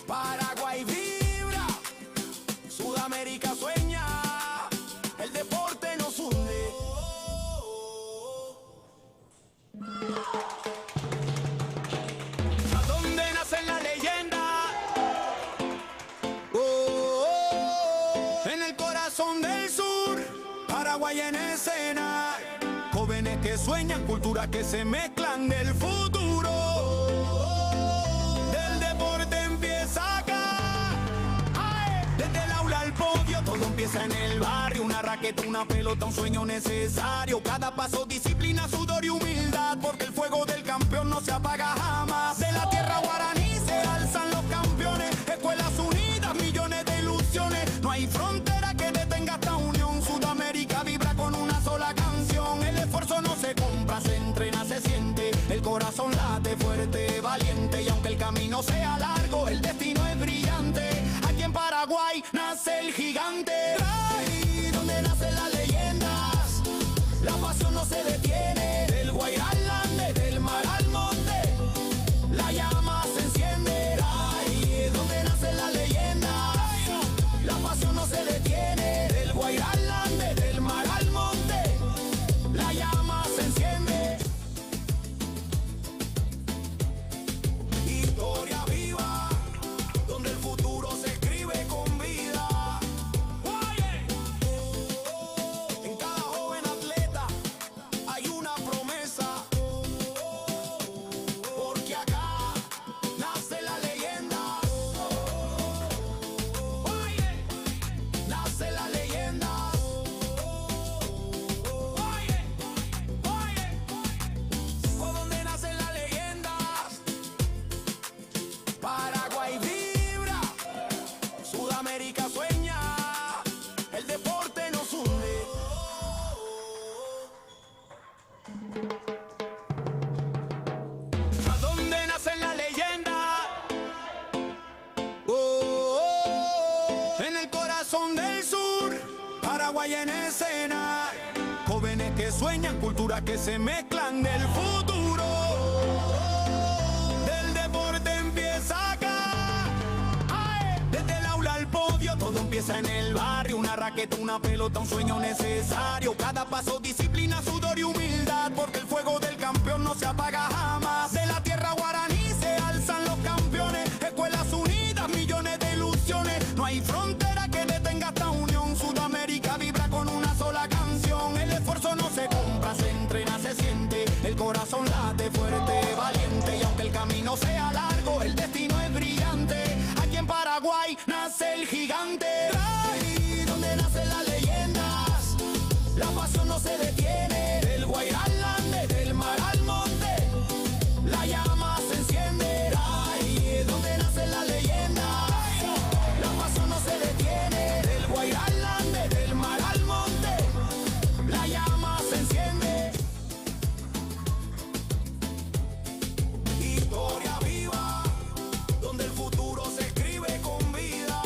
Speaker 1: Paraguay vibra, Sudamérica sueña, el deporte nos hunde. ¿A dónde nacen las leyendas? En el corazón del sur, Paraguay en escena. Jóvenes que sueñan, culturas que se mezclan del futuro. Del deporte empieza acá. Desde el aula al podio, todo empieza en el barrio. Una raqueta, una pelota, un sueño necesario. Cada paso, disciplina, sudor y humildad, porque el fuego del campeón no se apaga jamás. De la tierra guaraní se alzan los campeones. Escuelas unidas, millones de ilusiones. No hay frontera que detenga esta unión. Sudamérica vibra con una sola canción. El esfuerzo no se compra, se entrena, se siente. El corazón late fuerte, valiente. Y aunque el camino sea largo, el destino es brillante. Aquí en Paraguay nace el gigante. Ahí donde nacen las leyendas, la pasión no se detiene. Del Guairá al Ande, del mar al monte, la llama se enciende. Ahí es donde nace la leyenda, la pasión no se detiene. Del Guairá al Ande, del mar al monte, la llama se enciende. Paraguay en escena. Jóvenes que sueñan, culturas que se mezclan del futuro. Del deporte empieza acá. Desde el aula al podio, todo empieza en el barrio. Una raqueta, una pelota, un sueño necesario. Cada paso, disciplina, sudor y humildad, porque el fuego del campeón no se apaga jamás. De la tierra guaraní se alzan los campeones. Escuelas unidas, millones de ilusiones. No hay frontera que detenga esta unión. Sudamérica vibra con una sola canción. El esfuerzo no se compra, se entrena, se siente. El corazón late fuerte, valiente. Y aunque el camino sea largo, el destino es brillante. Aquí en Paraguay nace el gigante. Ahí donde nacen las leyendas, la pasión no se detiene. Del Guairá al Ande, del mar al monte, la llama se enciende. Ahí donde nacen las leyendas, la pasión no se detiene. Del Guairá al Ande, del mar al monte, la llama se enciende. Historia viva, donde el futuro se escribe con vida.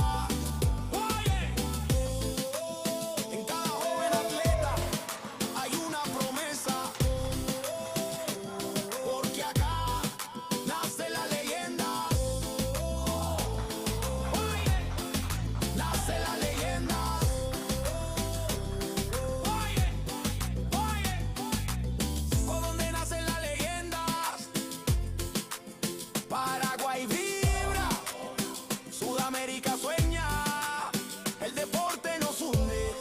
Speaker 1: En cada joven atleta hay una promesa, porque acá nace la leyenda. Nace la leyenda. Por donde nacen las leyendas, Paraguay vibra, Sudamérica sueña, el deporte nos hunde.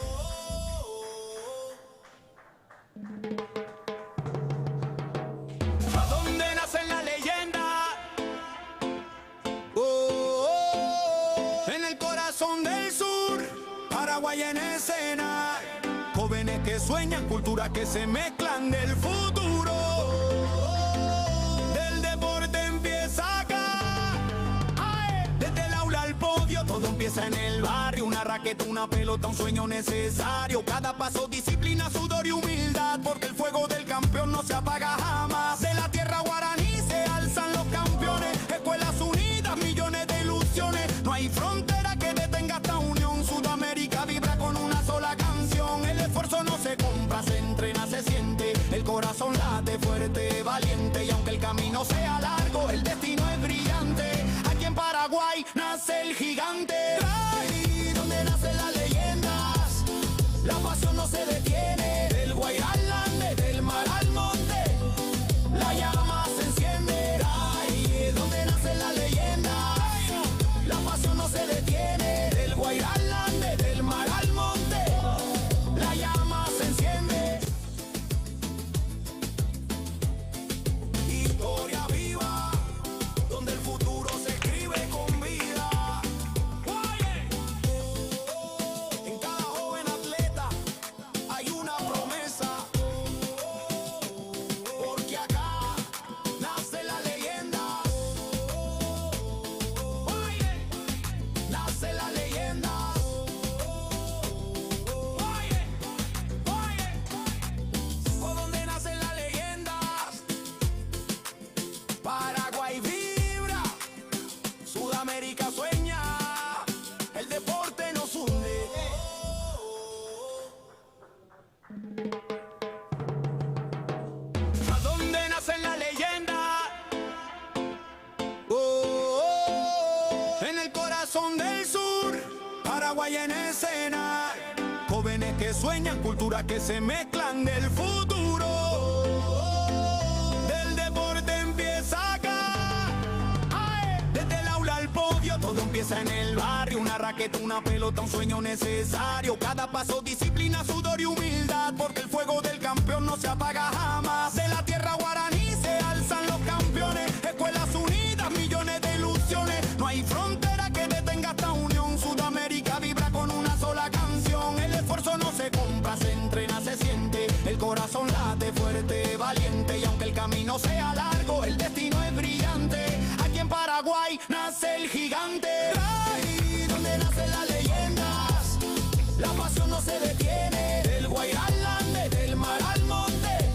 Speaker 1: ¿A dónde nacen las leyendas? En el corazón del sur, Paraguay en escena. Jóvenes que sueñan, culturas que se mezclan del futuro. Del deporte empieza acá. Desde el aula al podio, todo empieza en el barrio. Una raqueta, una pelota, un sueño necesario. Cada paso, disciplina, sudor y humildad, porque el fuego del campeón no se apaga jamás. De la tierra guaraní se alzan los campeones. Escuelas unidas, millones de ilusiones. No hay frontera que detenga esta unión. Sudamérica vibra con una sola canción. El esfuerzo no se compra, se entrena, se siente. El corazón late fuerte, valiente. Y aunque el camino sea largo, el destino es brillante. Aquí en Paraguay nace el gigante. Ahí donde nacen las leyendas, la pasión no se detiene. Del Guairá al Ande, del mar al monte, la llama se enciende. Ahí donde nacen las leyendas, la pasión no se detiene. Del Guairá al Ande, del mar al monte, la llama se enciende. Historia viva, donde el futuro se escribe con vida. En cada joven atleta hay una promesa, porque acá nace la leyenda. Nace la leyenda. Por donde nacen las leyendas, Paraguay vibra, Sudamérica sueña, el deporte nos hunde. ¿A dónde nacen las leyendas? En el corazón del sur, Paraguay en escena. Jóvenes que sueñan, culturas que se mezclan del futuro. Del deporte empieza acá. Desde el aula al podio, todo empieza en el barrio. Una raqueta, una pelota, un sueño necesario. Cada paso, disciplina, sudor y humildad, porque el fuego del campeón no se apaga jamás. De la tierra guaraní se alzan los campeones. Escuelas unidas, millones de ilusiones. No hay frontera que detenga esta unión. Sudamérica vibra con una sola canción. El esfuerzo no se compra, se entrena, se siente. El corazón late fuerte, valiente. Y aunque el camino sea largo, el destino es brillante. Aquí en Paraguay nace el gigante. Ahí donde nacen las leyendas, la pasión no se detiene. Del Guairá al Ande, del mar al monte,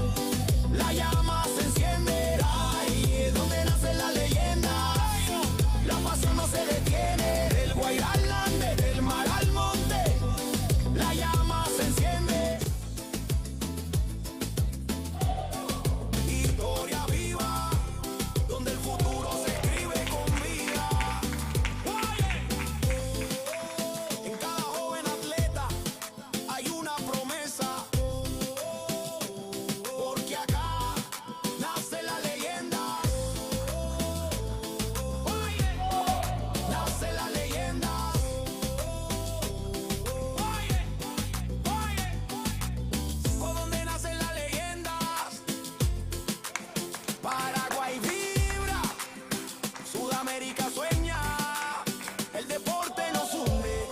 Speaker 1: la llama se enciende. Ahí donde nacen las leyendas, la pasión no se detiene. Del Guairá al Ande, del mar al monte, la llama se enciende. Sudamérica sueña, el deporte nos hunde.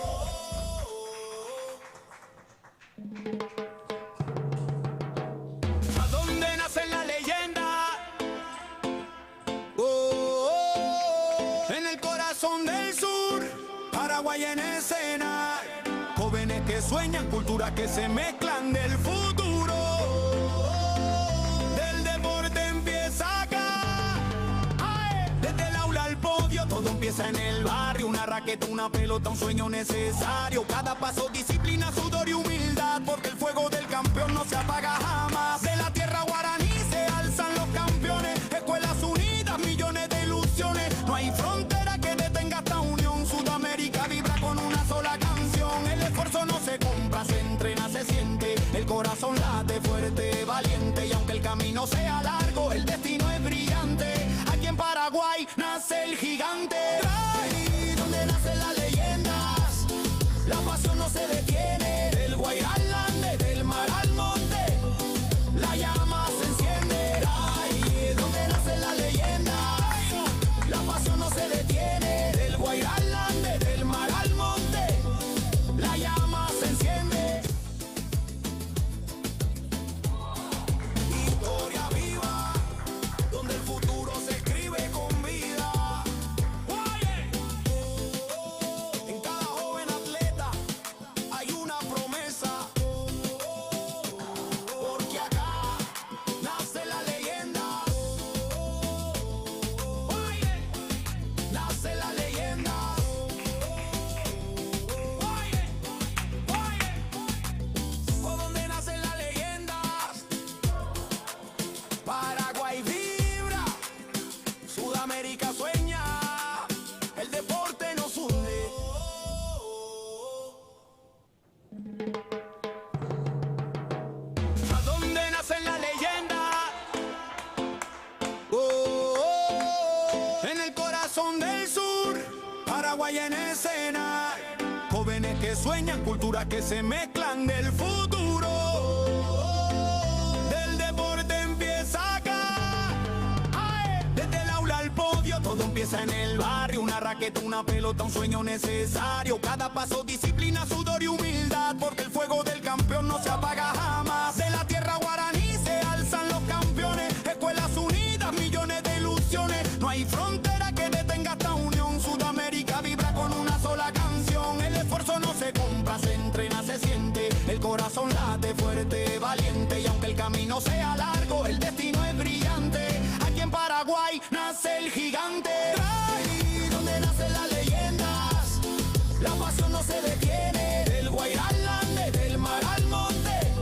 Speaker 1: ¿A dónde nace la leyenda? En el corazón del sur, Paraguay en escena. Jóvenes que sueñan, culturas que se mezclan del futuro. Del deporte empieza acá. Desde el aula al podio, todo empieza en el barrio. Una raqueta, una pelota, un sueño necesario. Cada paso, disciplina, sudor y humildad, porque el fuego del campeón no se apaga jamás. De la tierra guaraní se alzan los campeones. Escuelas unidas, millones de ilusiones. No hay frontera que detenga esta unión. Sudamérica vibra con una sola canción. El esfuerzo no se compra, se entrena, se siente. El corazón late fuerte, valiente. Y aunque el camino sea largo, el destino es brillante. Aquí en Paraguay nace el gigante. Ahí donde nacen las leyendas, la pasión no se detiene. Del Guairá al Ande, del mar al monte, la llama se enciende. Ahí donde nacen las leyendas, la pasión no se detiene. Del Guairá al Ande, del mar al monte, la llama se enciende. Historia viva, donde el futuro se escribe con vida. En cada joven atleta hay una promesa, porque acá nace la leyenda. Nace la leyenda. ¿Por dónde nacen las leyendas? Paraguay vibra, Sudamérica sueña, el deporte nos hunde. ¿A dónde nacen las leyendas? En el corazón del sur, Paraguay en escena. Jóvenes que sueñan, culturas que se mezclan del futuro. Del deporte empieza acá. Desde el aula al podio, todo empieza en el barrio. Una raqueta, una pelota, un sueño necesario. Cada paso, disciplina, sudor y humildad, porque el fuego del campeón no se apaga jamás. De la tierra guaraní se alzan los campeones. Escuelas unidas, millones de ilusiones. No hay frontera que detenga esta unión. Sudamérica vibra con una sola canción. El esfuerzo no se compra, se entrena, se siente. El corazón late fuerte, valiente. Y aunque el camino sea largo, el destino es brillante. Aquí en Paraguay nace el gigante. Ahí donde nacen las leyendas, la pasión no se detiene. Del Guairá al Ande, del mar al monte,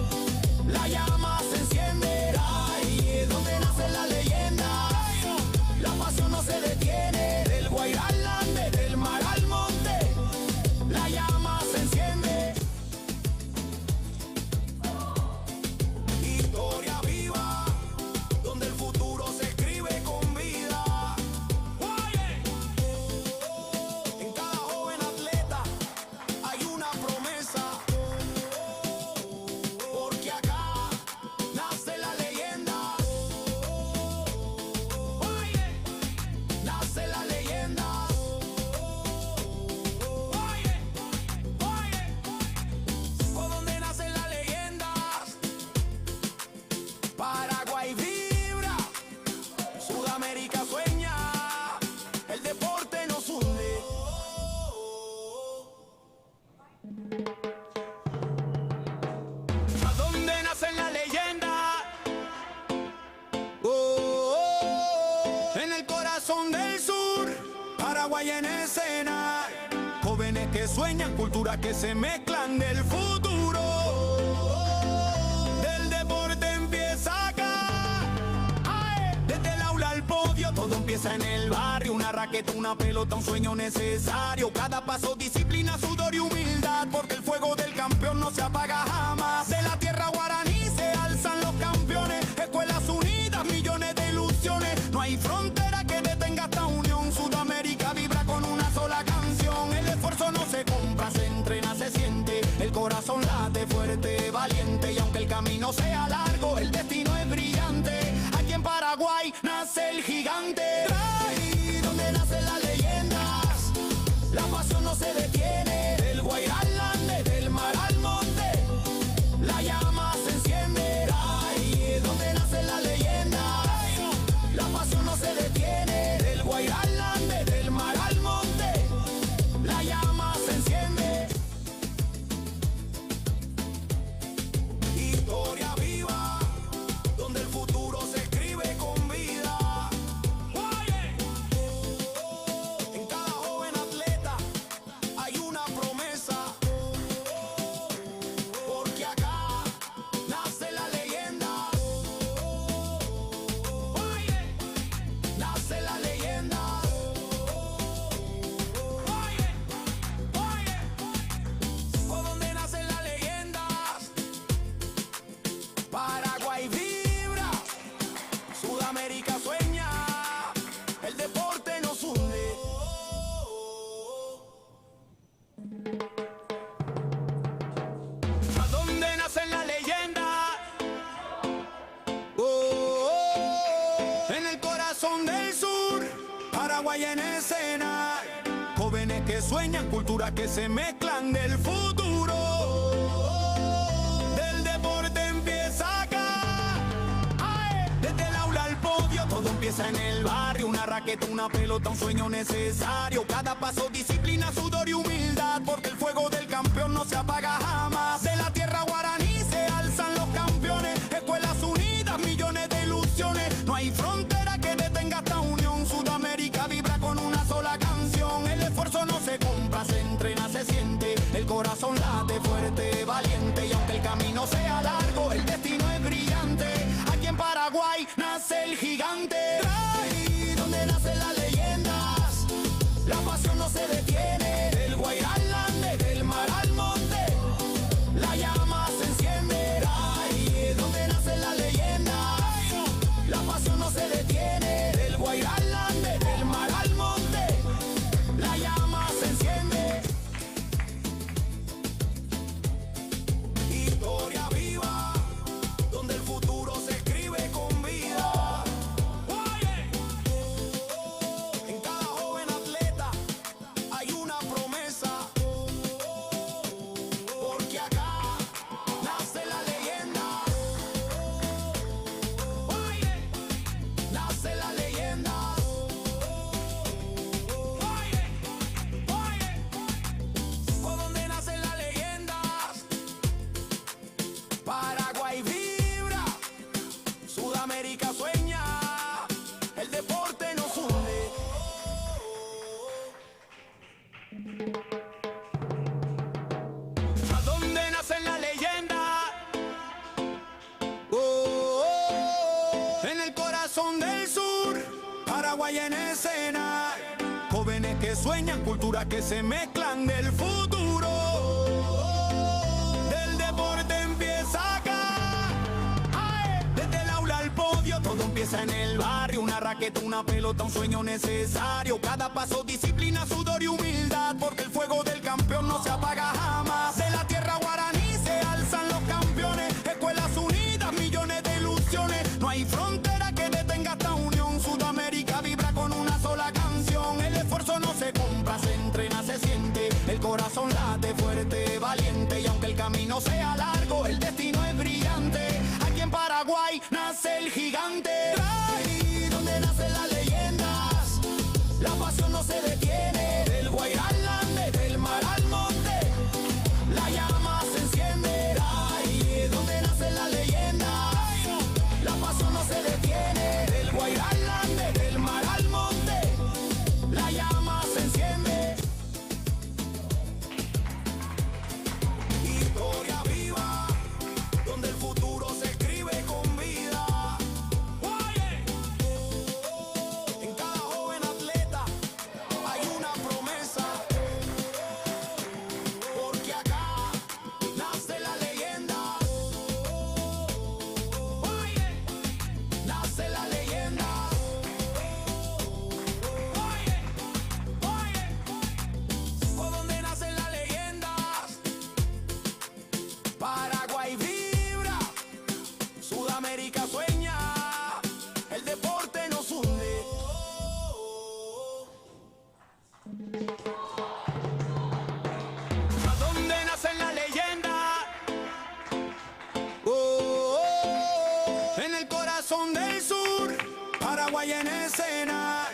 Speaker 1: la llama se enciende. Ahí donde nacen las leyendas, la pasión no se detiene. Del Guairá al Ande, del mar al monte, la llama se enciende. Historia viva, donde el futuro se escribe con vida. En cada joven atleta hay una promesa, porque acá nace la leyenda. Nace la leyenda. ¿Por dónde nacen las leyendas? Paraguay vibra, Sudamérica sueña, el deporte nos hunde. ¿A dónde nacen las leyendas? En el corazón del sur, Paraguay en escena. Jóvenes que sueñan, culturas que se mezclan del futuro. Del deporte empieza acá. Desde el aula al podio, todo empieza en el barrio. Una raqueta, una pelota, un sueño necesario. Cada paso, disciplina, sudor y humildad, porque el fuego del campeón no se apaga jamás. De la tierra guaraní se alzan los campeones. Escuelas unidas, millones de ilusiones. No hay frontera que detenga esta unión. Sudamérica vibra con una sola canción. El esfuerzo no se compra, se entrena, se siente. El corazón late fuerte, valiente. Y aunque el camino sea largo, el destino es brillante. Aquí en Paraguay nace el gigante. Ahí donde nace la leyenda. sueñan, culturas que se mezclan del futuro. Del deporte empieza acá. Desde el aula al podio, todo empieza en el barrio. Una raqueta, una pelota, un sueño necesario. Cada paso, disciplina, sudor y humildad, porque el fuego del campeón no se apaga jamás. De la tierra guaraní se alzan los campeones. Escuelas unidas, millones de ilusiones. No hay frontera que detenga esta unión. Sudamérica vibra con una sola canción. El esfuerzo no se compra, se entrena, se siente. El corazón late fuerte, valiente. Y aunque el camino sea largo, el destino es brillante. Aquí en Paraguay nace el gigante. Ahí donde nacen las leyendas, la pasión no se detiene. Del Guairá al Ande, del mar al monte, la llama se enciende. Ahí donde nacen las leyendas, la pasión no se detiene. Del Guairá al Ande, del mar al monte, la llama se enciende. Historia viva, donde el futuro se escribe con vida. En cada joven atleta hay una promesa, porque acá nace la leyenda. Nace la leyenda. Por donde nacen las leyendas, Paraguay vibra, Sudamérica sueña, el deporte nos une. ¿A dónde nacen las leyendas? En el corazón del sur, Paraguay en escena. Jóvenes que sueñan, culturas que se mezclan del futuro. Del deporte empieza acá. Desde el aula al podio, todo empieza en el barrio. Una raqueta, una pelota, un sueño necesario. Cada paso, disciplina, sudor y humildad, porque el fuego del campeón no se apaga jamás. De la tierra guaraní se alzan los campeones. Escuelas unidas, millones de ilusiones. No hay frontera que detenga esta unión. Sudamérica vibra con una sola canción. El esfuerzo no se compra, se entrena, se siente. El corazón late fuerte, valiente. Y aunque el camino sea largo, el destino es brillante. Aquí en Paraguay nace el gigante. Ahí donde nacen las leyendas, la pasión no se detiene. Del Guairá al Ande, del mar al monte, la llama se enciende. Ahí donde nacen las leyendas, la pasión no se detiene. Del Guairá al Ande, del mar al monte, la llama se enciende. Historia viva, donde el futuro se escribe con vida. En cada joven atleta hay una promesa, porque acá nace la leyenda. Nace la leyenda. Por donde nacen las leyendas, Paraguay vibra, Sudamérica sueña, el deporte nos hunde. ¿A dónde nacen las leyendas? En el corazón del sur, Paraguay en escena.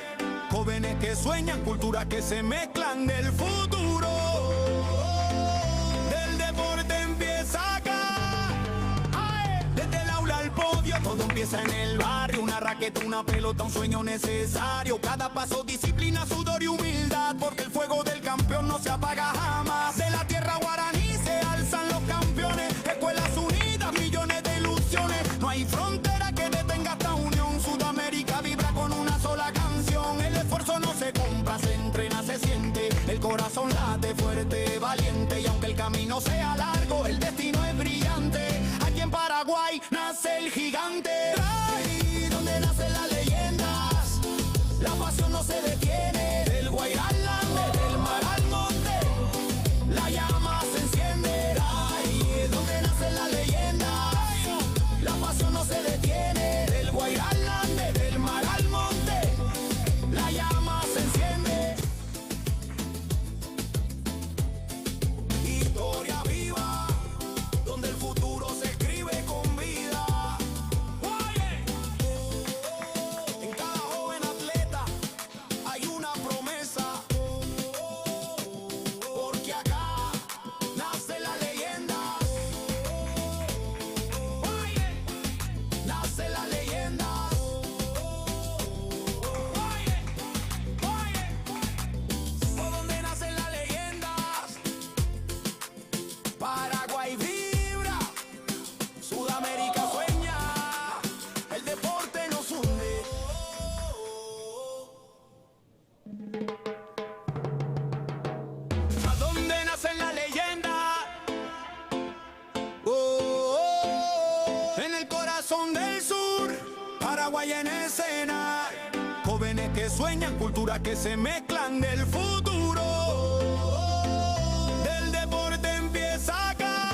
Speaker 1: Jóvenes que sueñan, culturas que se mezclan del futuro. Del deporte empieza acá. Desde el aula al podio, todo empieza en el barrio. Una raqueta, una pelota, un sueño necesario. Cada paso, disciplina, sudor y humildad, porque el fuego del campeón no se apaga jamás. De la tierra guaraní se alzan los campeones. Escuelas unidas, millones de ilusiones. No hay frontera que detenga esta unión. Sudamérica vibra con una sola canción. El esfuerzo no se compra, se entrena, se siente. El corazón late fuerte, valiente. Y aunque el camino sea largo, el destino es brillante. Aquí en Paraguay nace el gigante. Ahí donde nacen las leyendas, la pasión no se detiene. Del Guairá al Ande, del mar al monte, la llama se enciende. Ahí donde nacen las leyendas, la pasión no se detiene. Del Guairá al Ande, del mar al monte, la llama se enciende. que sueñan, culturas que se mezclan del futuro. Del deporte empieza acá.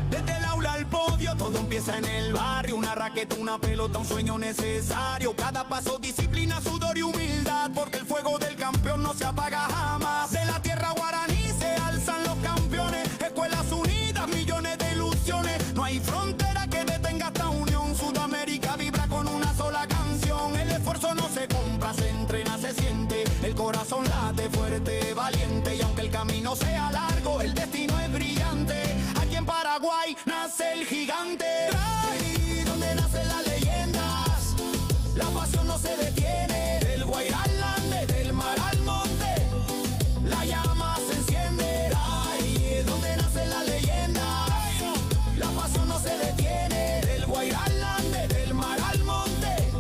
Speaker 1: Desde el aula al podio, todo empieza en el barrio. Una raqueta, una pelota, un sueño necesario. Cada paso, disciplina, sudor y humildad, porque el fuego del campeón no se apaga jamás. De la tierra guaraní se alzan los campeones. Escuelas unidas, millones de ilusiones. No hay frontera que detenga esta unión. Sudamérica vibra con una sola canción. El esfuerzo no se compra, se entrena, se siente. El corazón late fuerte, valiente. Y aunque el camino sea largo, el destino es brillante. Aquí en Paraguay nace el gigante. Ahí donde nacen las leyendas, la pasión no se detiene. Del Guairá al Ande, del mar al monte, la llama se enciende. Ahí donde nacen las leyendas, la pasión no se detiene. Del Guairá al Ande, del mar al monte,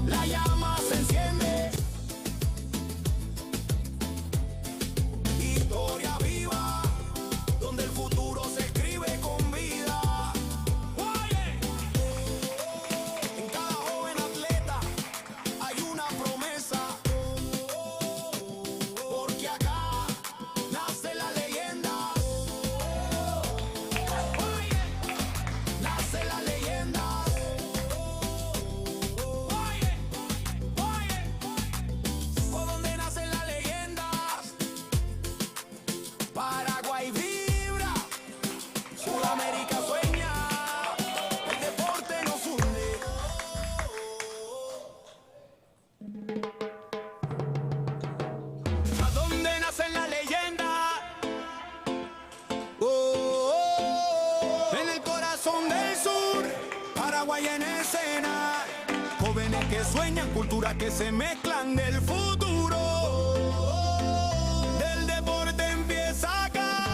Speaker 1: la llama se enciende. Historia viva, donde el futuro se escribe con vida. En cada joven atleta hay una promesa, porque acá nace la leyenda. Nace la leyenda. ¿Por dónde nacen las leyendas? Paraguay vibra, Sudamérica sueña, el deporte nos une. ¿A dónde nacen las leyendas? En el corazón del sur, Paraguay en escena. Jóvenes que sueñan, culturas que se mezclan del futuro. Del deporte empieza acá.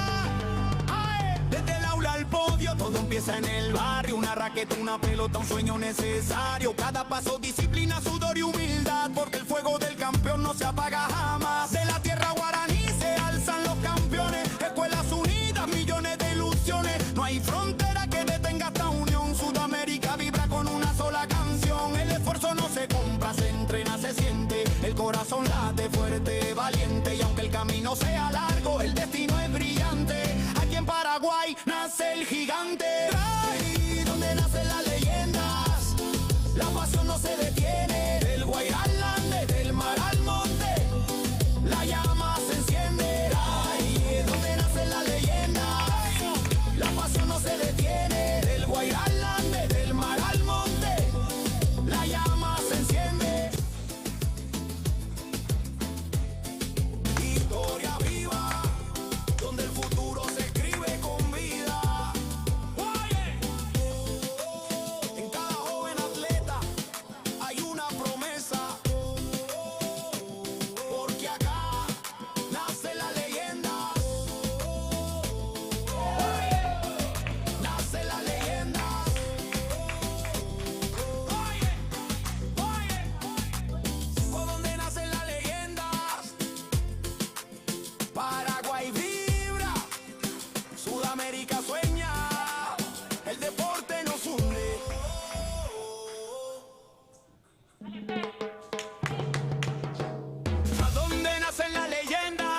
Speaker 1: Desde el aula al podio, todo empieza en el barrio. Una raqueta, una pelota, un sueño necesario. Cada paso, disciplina, sudor y humildad, porque el fuego del campeón no se apaga jamás. De la tierra guaraní se alzan los campeones. Escuelas unidas, millones de ilusiones. No hay frontera que detenga esta unión. Sudamérica vibra con una sola canción. El esfuerzo no se compra, se entrena, se siente. El corazón late fuerte, valiente. Y aunque el camino sea largo, el destino es brillante. Aquí en Paraguay nace el gigante. Ahí donde nacen las leyendas, la pasión no se detiene. Del Guairá al Ande, del mar al monte, la llama se enciende. Ahí donde nacen las leyendas, la pasión no se detiene. Del Guairá al Ande, del mar al monte, la llama se enciende. Historia viva, donde el futuro se escribe con vida. En cada joven atleta hay una promesa, porque acá nace la leyenda. Nace la leyenda. ¿Por dónde nacen las leyendas? Paraguay vibra, Sudamérica sueña, el deporte nos une. ¿A dónde nacen las leyendas?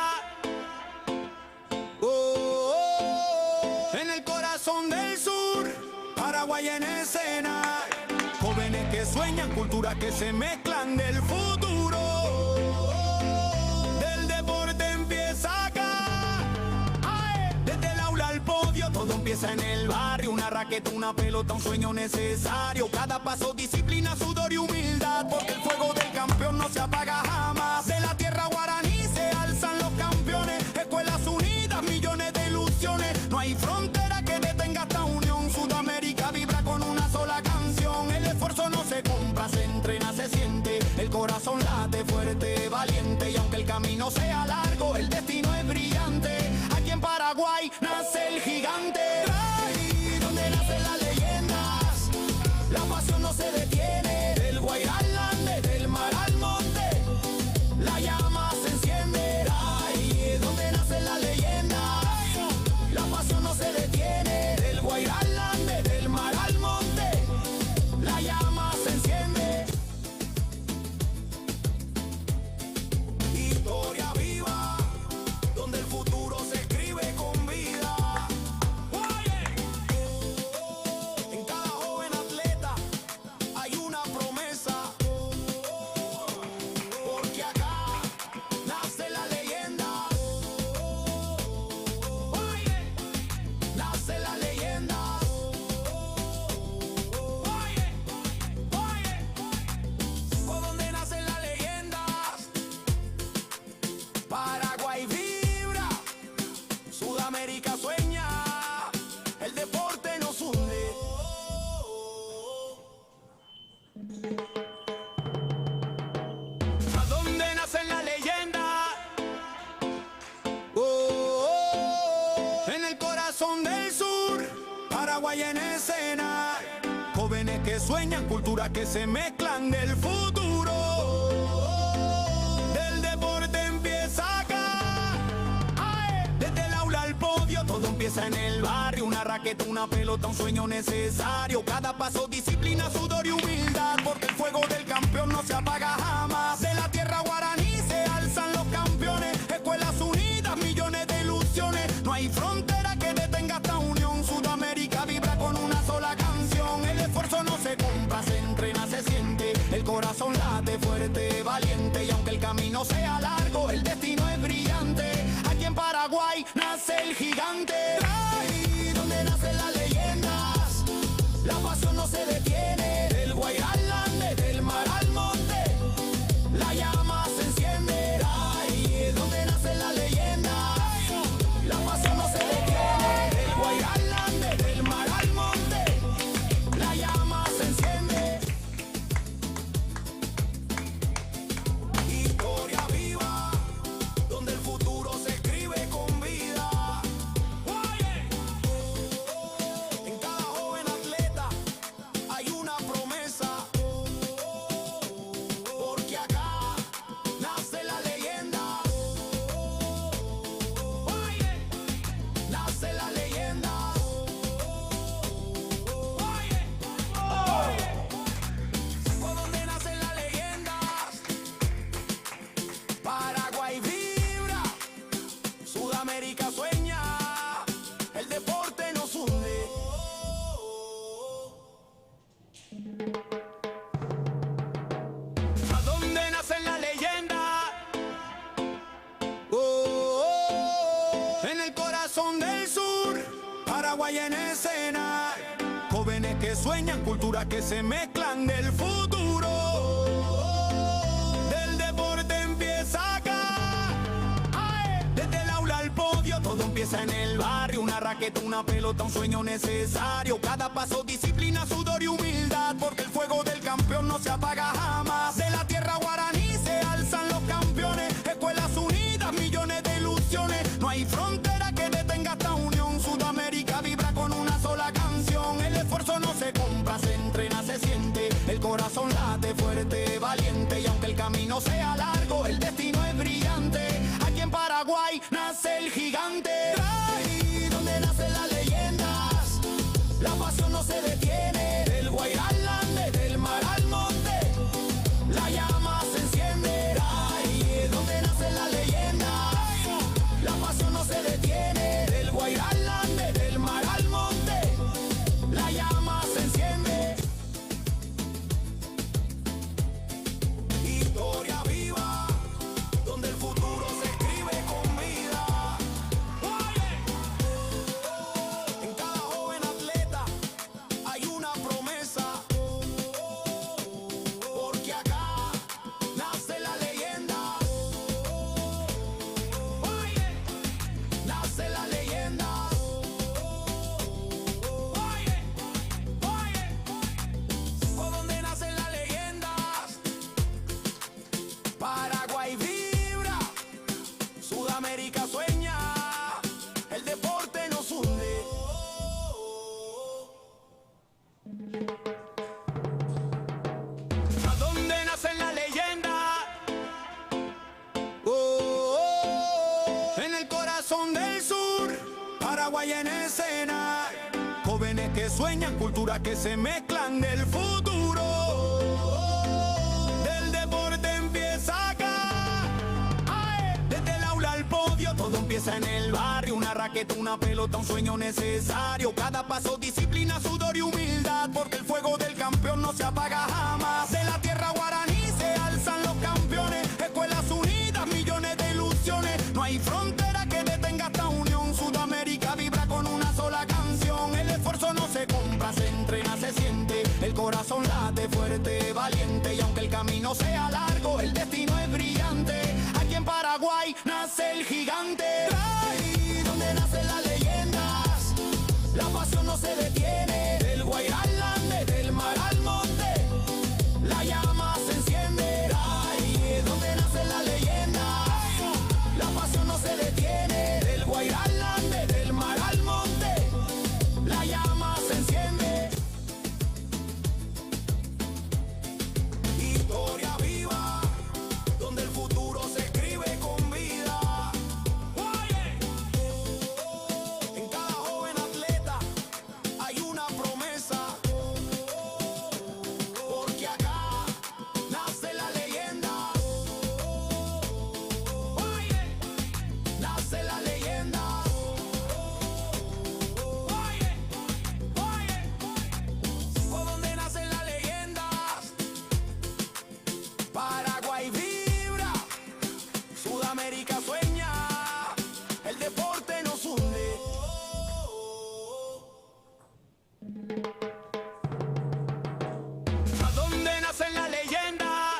Speaker 1: En el corazón del sur, Paraguay en escena. Jóvenes que sueñan, culturas que se mezclan del futuro. Del deporte empieza acá. Desde el aula al podio, todo empieza en el barrio. Una raqueta, una pelota, un sueño necesario. Cada paso, disciplina, sudor y humildad, porque el fuego del campeón no se apaga jamás. De la tierra guaraní se alzan los campeones. Escuelas unidas, millones de ilusiones. No hay frontera que detenga esta unión. Sudamérica vibra con una sola canción. El esfuerzo no se compra, se entrena, se siente. El corazón late fuerte, valiente. Y aunque el camino sea largo, el destino es brillante. Aquí en Paraguay nace el gigante. Ahí donde nacen las leyendas, la pasión no se detiene. Del Guairá al Ande, del mar al monte, la llama se enciende. Ahí donde nacen las leyendas, la pasión no se detiene. Del Guairá al Ande, del mar al monte, la llama se enciende. Paraguay en escena, jóvenes que sueñan, culturas que se mezclan del futuro. Del deporte empieza acá. Desde el aula al podio, todo empieza en el barrio. Una raqueta, una pelota, un sueño necesario. Cada paso, disciplina, sudor y humildad, porque el fuego del campeón no se apaga jamás. De la tierra guaraní se alzan los campeones, escuelas unidas, millones de ilusiones. No hay frontera que detenga esta unión. Sudamérica vibra con una sola canción. El esfuerzo no se compra, se entrena, se siente. El corazón late fuerte, valiente. Y aunque el camino sea largo, el destino es brillante. Aquí en Paraguay nace el gigante. Ahí donde nacen las leyendas, la pasión no se detiene. Del Guairá al Ande, del mar al monte, la llama se enciende. Ahí es donde nacen las leyendas, la pasión no se detiene. Del Guairá al Ande, del mar al monte, la llama se enciende. Historia viva, donde el futuro se escribe con vida. En cada joven atleta hay una promesa, porque acá nace la leyenda. Nace la leyenda. Por donde nacen las leyendas, Paraguay vibra, Sudamérica sueña, el deporte nos hunde. ¿A dónde nacen las leyendas? En el corazón del sur, Paraguay en escena, jóvenes que sueñan, culturas que se mezclan del futuro. Del deporte empieza acá. Desde el aula al podio, todo empieza en el barrio. Una raqueta, una pelota, un sueño necesario. Cada paso, disciplina, sudor y humildad, porque el fuego del campeón no se apaga jamás. De la tierra guaraní se alzan los campeones, escuelas unidas, millones de ilusiones. No hay frontera que detenga esta unión. Sudamérica vibra con una sola canción. El esfuerzo no se compra, se entrena, se siente. El corazón late fuerte, valiente. Y aunque el camino sea largo, el destino es brillante. Aquí en Paraguay nace el gigante. Ahí donde nacen las leyendas, la pasión no se detiene. Del Guairá al Ande, del mar al monte, la llama se enciende. Ahí es donde nacen las leyendas, la pasión no se detiene. Del Guairá al Ande, del mar al monte, la llama se enciende. Historia viva, donde el futuro se escribe con vida. En cada joven atleta hay una promesa, porque acá nace la leyenda. Nace la leyenda. Por donde nacen las leyendas, Paraguay vibra, Sudamérica sueña, el deporte nos hunde. ¿A dónde nacen las leyendas? En el corazón del sur, Paraguay en escena, jóvenes que sueñan, culturas que se mezclan del futuro. Del deporte empieza acá. Desde el aula al podio, todo empieza en el barrio. Una raqueta, una pelota, un sueño necesario. Cada paso, disciplina, sudor y humildad, porque el fuego del campeón no se apaga jamás. De la tierra guaraní se alzan los campeones, escuelas unidas, millones de ilusiones. No hay frontera que detenga esta unión. Sudamérica vibra con una sola canción. El esfuerzo no se compra, se entrena, se siente. El corazón late fuerte, valiente. Y aunque el camino sea largo, el destino es brillante. Aquí en Paraguay nace el gigante. Ahí donde nacen las leyendas, la pasión no se detiene. Del Guairá al Ande, del mar al monte, la llama se enciende. Ahí es donde nacen las leyendas, la pasión no se detiene. Del Guairá al Ande, del mar al monte, la llama se enciende. Sudamérica sueña, el deporte nos hunde. ¿A dónde nace la leyenda?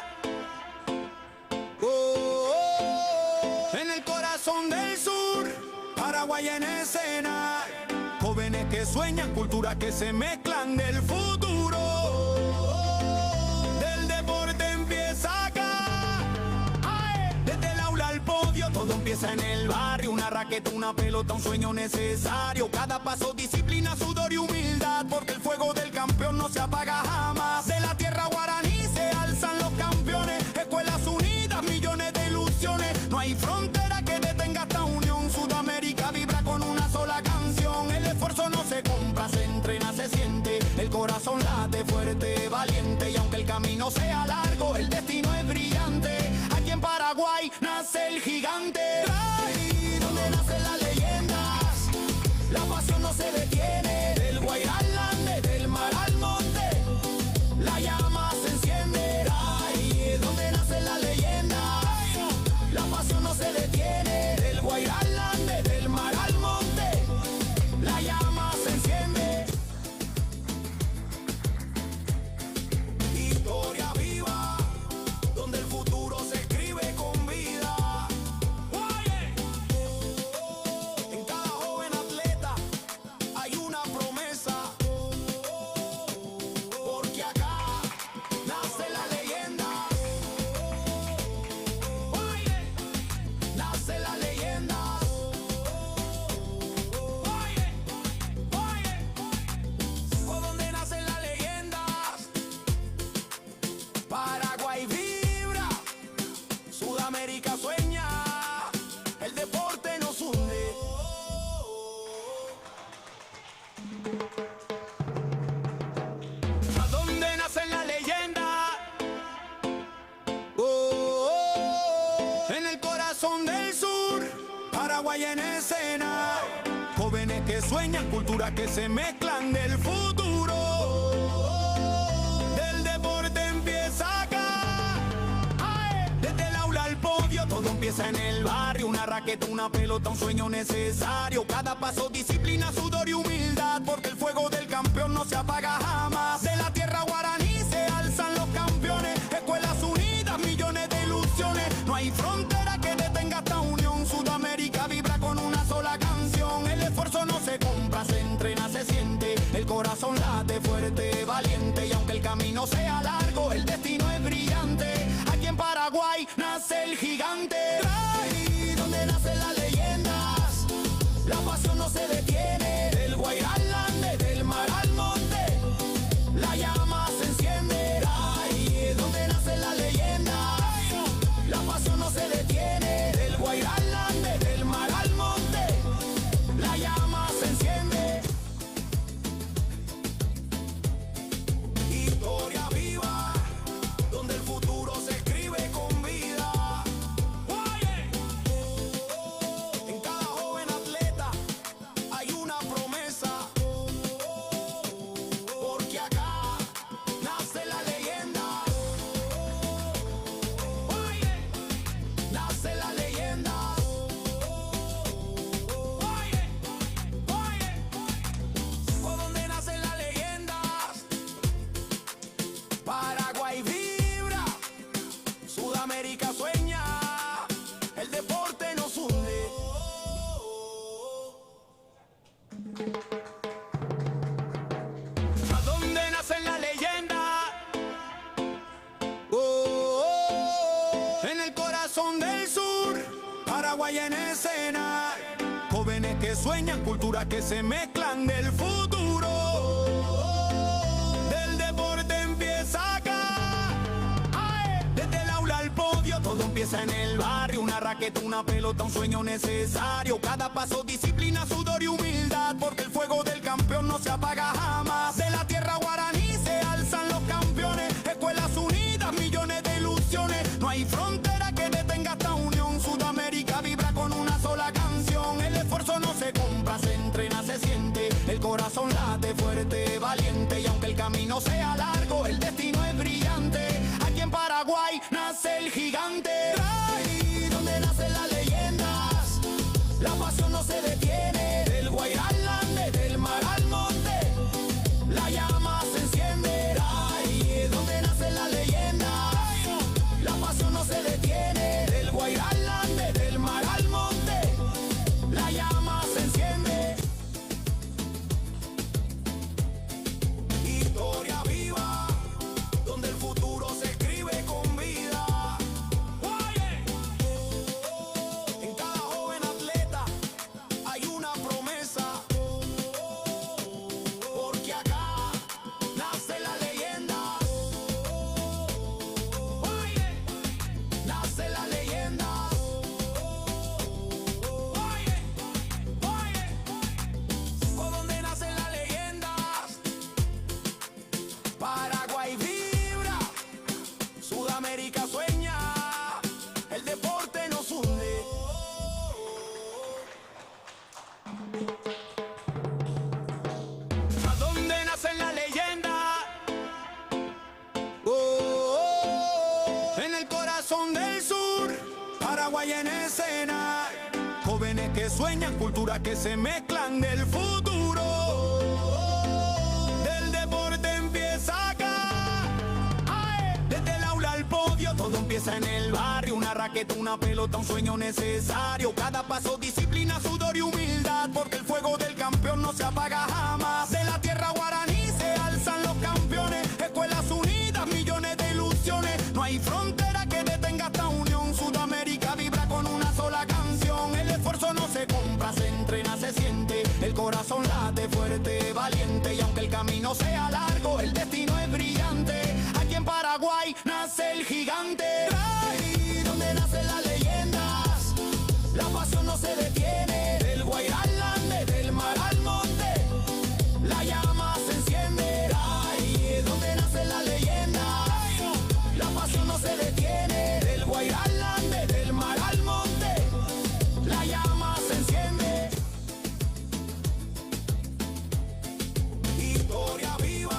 Speaker 1: En el corazón del sur, Paraguay en escena. Jóvenes que sueñan, culturas que se mezclan del futuro. Del deporte empieza acá. Desde el aula al podio, todo empieza en el barrio. Una raqueta, una pelota, un sueño necesario. Cada paso, disciplina, sudor y humildad, porque el fuego del campeón no se apaga jamás. De la tierra guaraní se alzan los campeones. Escuelas unidas, millones de ilusiones. No hay frontera que detenga esta unión. Sudamérica vibra con una sola canción. El esfuerzo no se compra, se entrena, se siente. El corazón late fuerte, valiente. Y aunque el camino sea largo, el destino es brillante. Aquí en Paraguay nace el gigante. Ahí donde nacen las leyendas, la pasión no se detiene. Del Guairá al Ande, del mar al monte, la llama se enciende. Ahí donde nacen las leyendas, la pasión no se detiene. Del Guairá al Ande, del mar al monte, la llama se enciende. Historia viva, donde el futuro se escribe con vida. En cada joven atleta hay una promesa, porque acá nace la leyenda. Nace la leyenda. ¿Por dónde nacen las leyendas? Paraguay vibra, Sudamérica sueña, el deporte nos hunde. ¿A dónde nacen las leyendas? En el corazón del sur, Paraguay en escena. Jóvenes que sueñan, culturas que se mezclan del futuro. Del deporte empieza acá. Desde el aula al podio, todo empieza en el barrio. Una raqueta, una pelota, un sueño necesario. Cada paso, disciplina, sudor y humildad, porque el fuego del campeón no se apaga jamás. De la tierra guaraní se alzan los campeones. Escuelas unidas, millones de ilusiones. No hay frontera que detenga esta unión. Sudamérica vibra con una sola canción. El esfuerzo no se compra, se entrena, se siente. El corazón late fuerte, valiente. Y aunque el camino sea largo, el destino es brillante. Aquí en Paraguay nace el gigante. Ahí donde nacen las leyendas, la pasión no se detiene. Del Guairá al Ande, del mar al monte, la llama se enciende. Ahí donde nacen las leyendas, la pasión no se detiene. Del Guairá al Ande, del mar al monte, la llama se enciende. Historia viva, donde el futuro se escribe con vida. En cada joven atleta hay una promesa, porque acá nace la leyenda. Nace la leyenda. ¿Por dónde nacen las leyendas? Paraguay vibra, Sudamérica sueña, el deporte nos hunde. ¿A dónde nacen las leyendas? En el corazón del sur, Paraguay en escena. Jóvenes que sueñan, culturas que se mezclan del futuro. Del deporte empieza acá. Desde el aula al podio, todo empieza en el barrio. Una raqueta, una pelota, un sueño necesario. Cada paso, disciplina, sudor y humildad, porque el fuego del campeón no se apaga jamás. De la tierra guaraní se alzan los campeones. Escuelas unidas, millones de ilusiones. No hay frontera que detenga esta unión. Sudamérica vibra con una sola canción. El esfuerzo no se compra, se entrena, se siente. El corazón late fuerte, valiente. Y aunque el camino sea largo, el destino es brillante. Aquí en Paraguay nace el gigante. Ahí donde nace la escena. Jóvenes que sueñan, culturas que se mezclan del futuro. Del deporte empieza acá. Desde el aula al podio, todo empieza en el barrio. Una raqueta, una pelota, un sueño necesario. Cada paso, disciplina, sudor y humildad, porque el fuego del campeón no se apaga jamás. De la tierra guaraní se alzan los campeones. Escuelas unidas, millones de ilusiones. No hay frontera que detenga esta unión. Sudamérica vibra con una sola canción. El esfuerzo no se compra, se entrena, se siente. El corazón late fuerte, valiente. Y aunque el camino sea largo, el destino es brillante. Aquí en Paraguay nace el gigante. Ahí donde nacen las leyendas, la pasión no se detiene. Del Guairá al Ande, del mar al monte, la llama se enciende. Ahí es donde nacen las leyendas, la pasión no se detiene. Del Guairá al Ande, del mar al monte, la llama se enciende. Historia viva.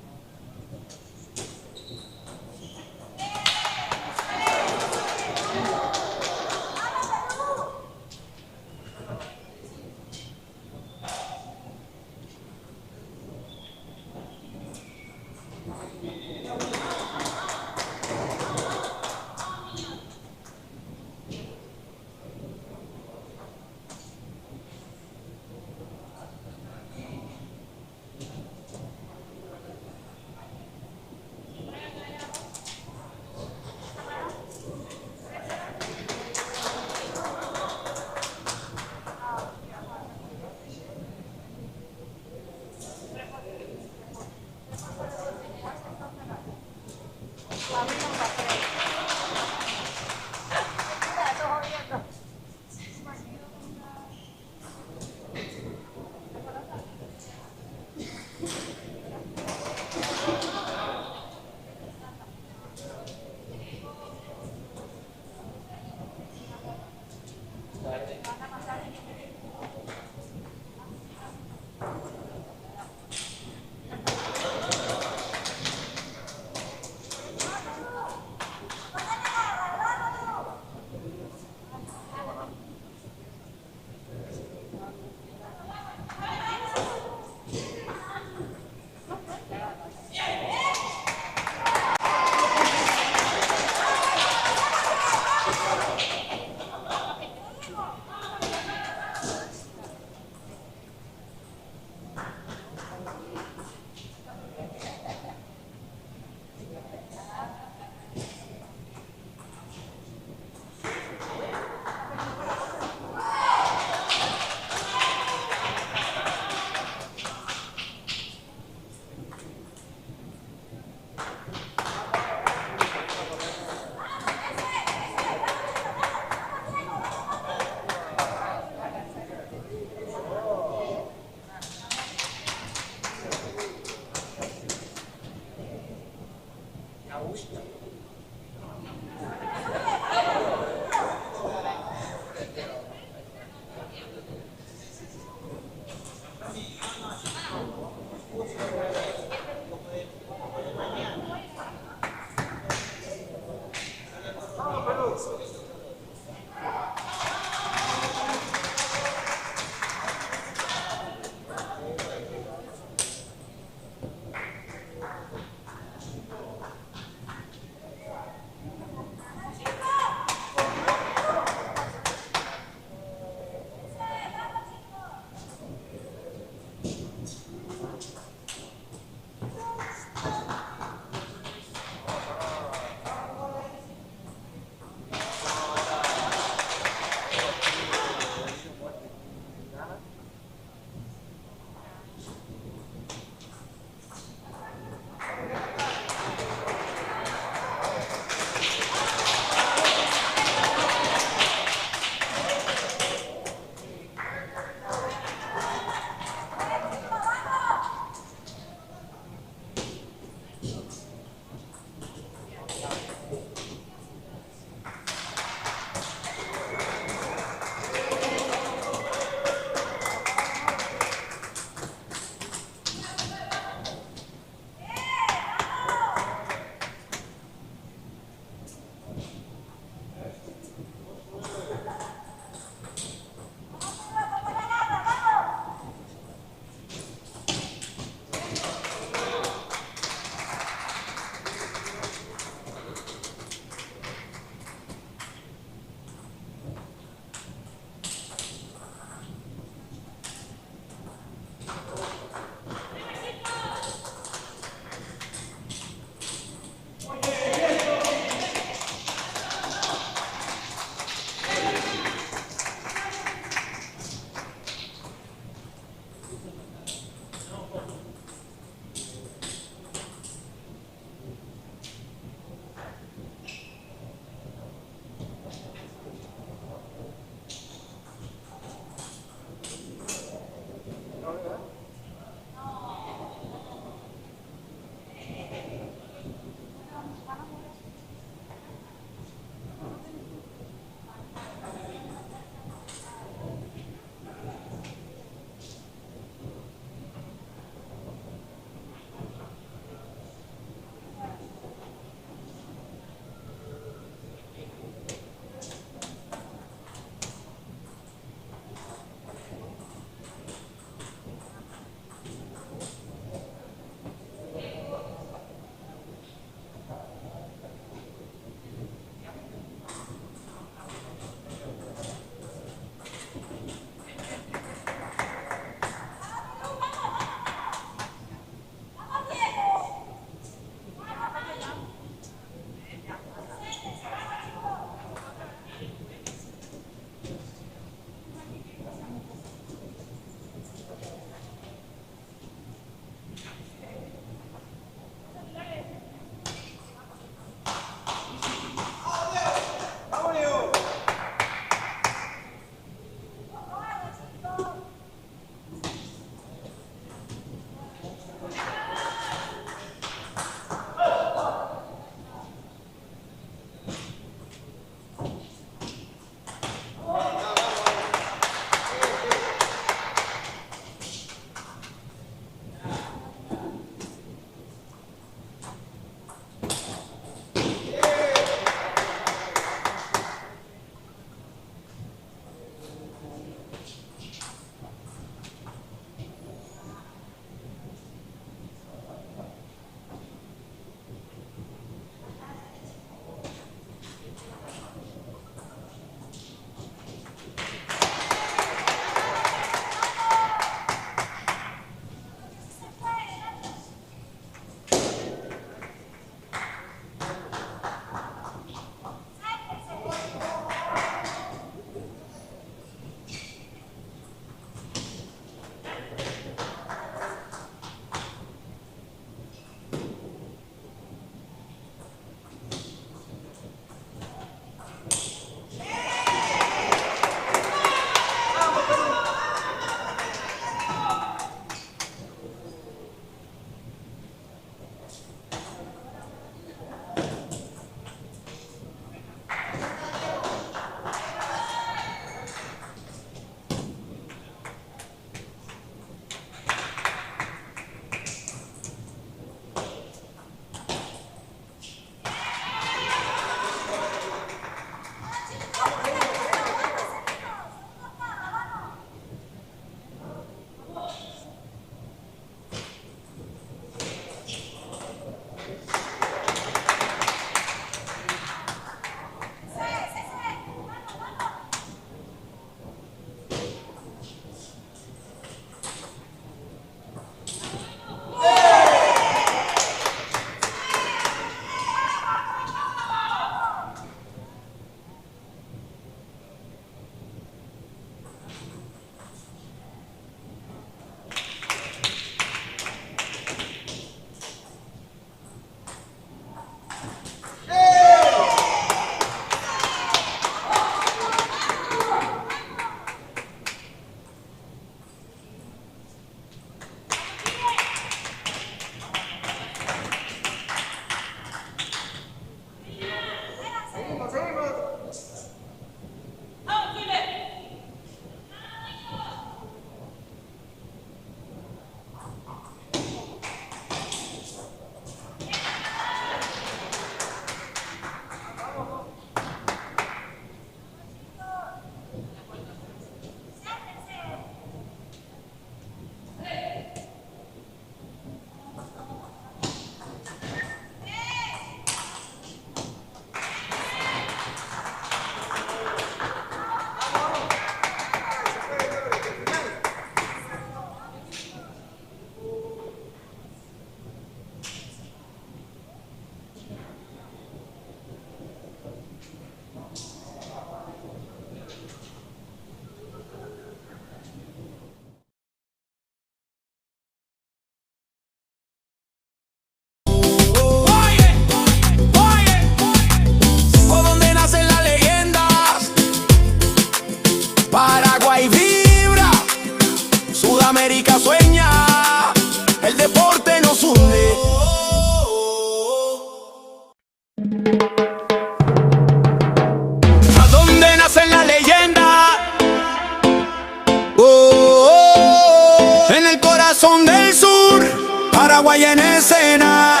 Speaker 1: Paraguay en escena,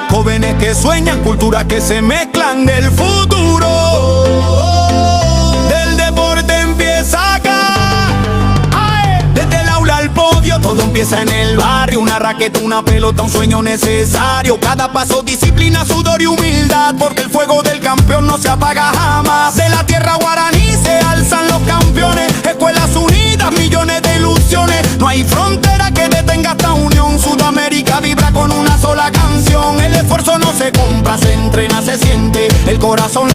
Speaker 1: jóvenes que sueñan, culturas que se mezclan del futuro. Del deporte empieza acá. Desde el aula al podio, todo empieza en el barrio. Una raqueta, una pelota, un sueño necesario. Cada paso, disciplina, sudor y humildad, porque el fuego del campeón no se apaga jamás. De la tierra guaraní se alzan los campeones. Escuelas unidas, millones de ilusiones. No hay frontera que detenga esta unión. Sudamérica vibra con una sola canción. El esfuerzo no se compra, se entrena, se siente. El corazón.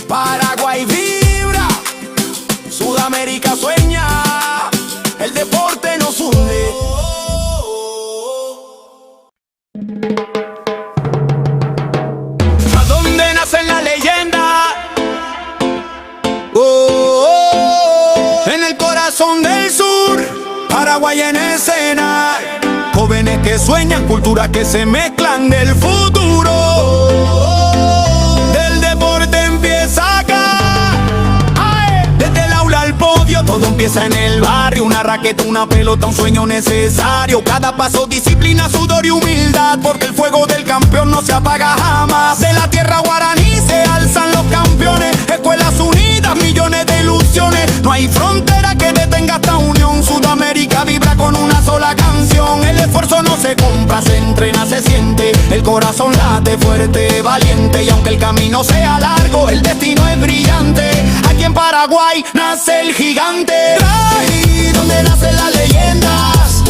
Speaker 1: Paraguay vibra, Sudamérica sueña, el deporte nos une. ¿A dónde nace la leyenda? En el corazón del sur, Paraguay en escena. Jóvenes que sueñan, culturas que se mezclan del futuro. Del deporte empieza acá. Desde el aula al podio, todo empieza en el barrio. Una raqueta, una pelota, un sueño necesario. Cada paso, disciplina, sudor y humildad, porque el fuego del campeón no se apaga jamás. De la tierra guaraní se alzan los campeones. Escuelas unidas, millones de ilusiones. No hay frontera que detenga esta unión. Sudamérica vibra con una sola canción. El esfuerzo no se compra, se entrena, se siente. El corazón late fuerte, valiente. Y aunque el camino sea largo, el destino es brillante. Aquí en Paraguay nace el gigante. Ahí donde nacen las leyendas,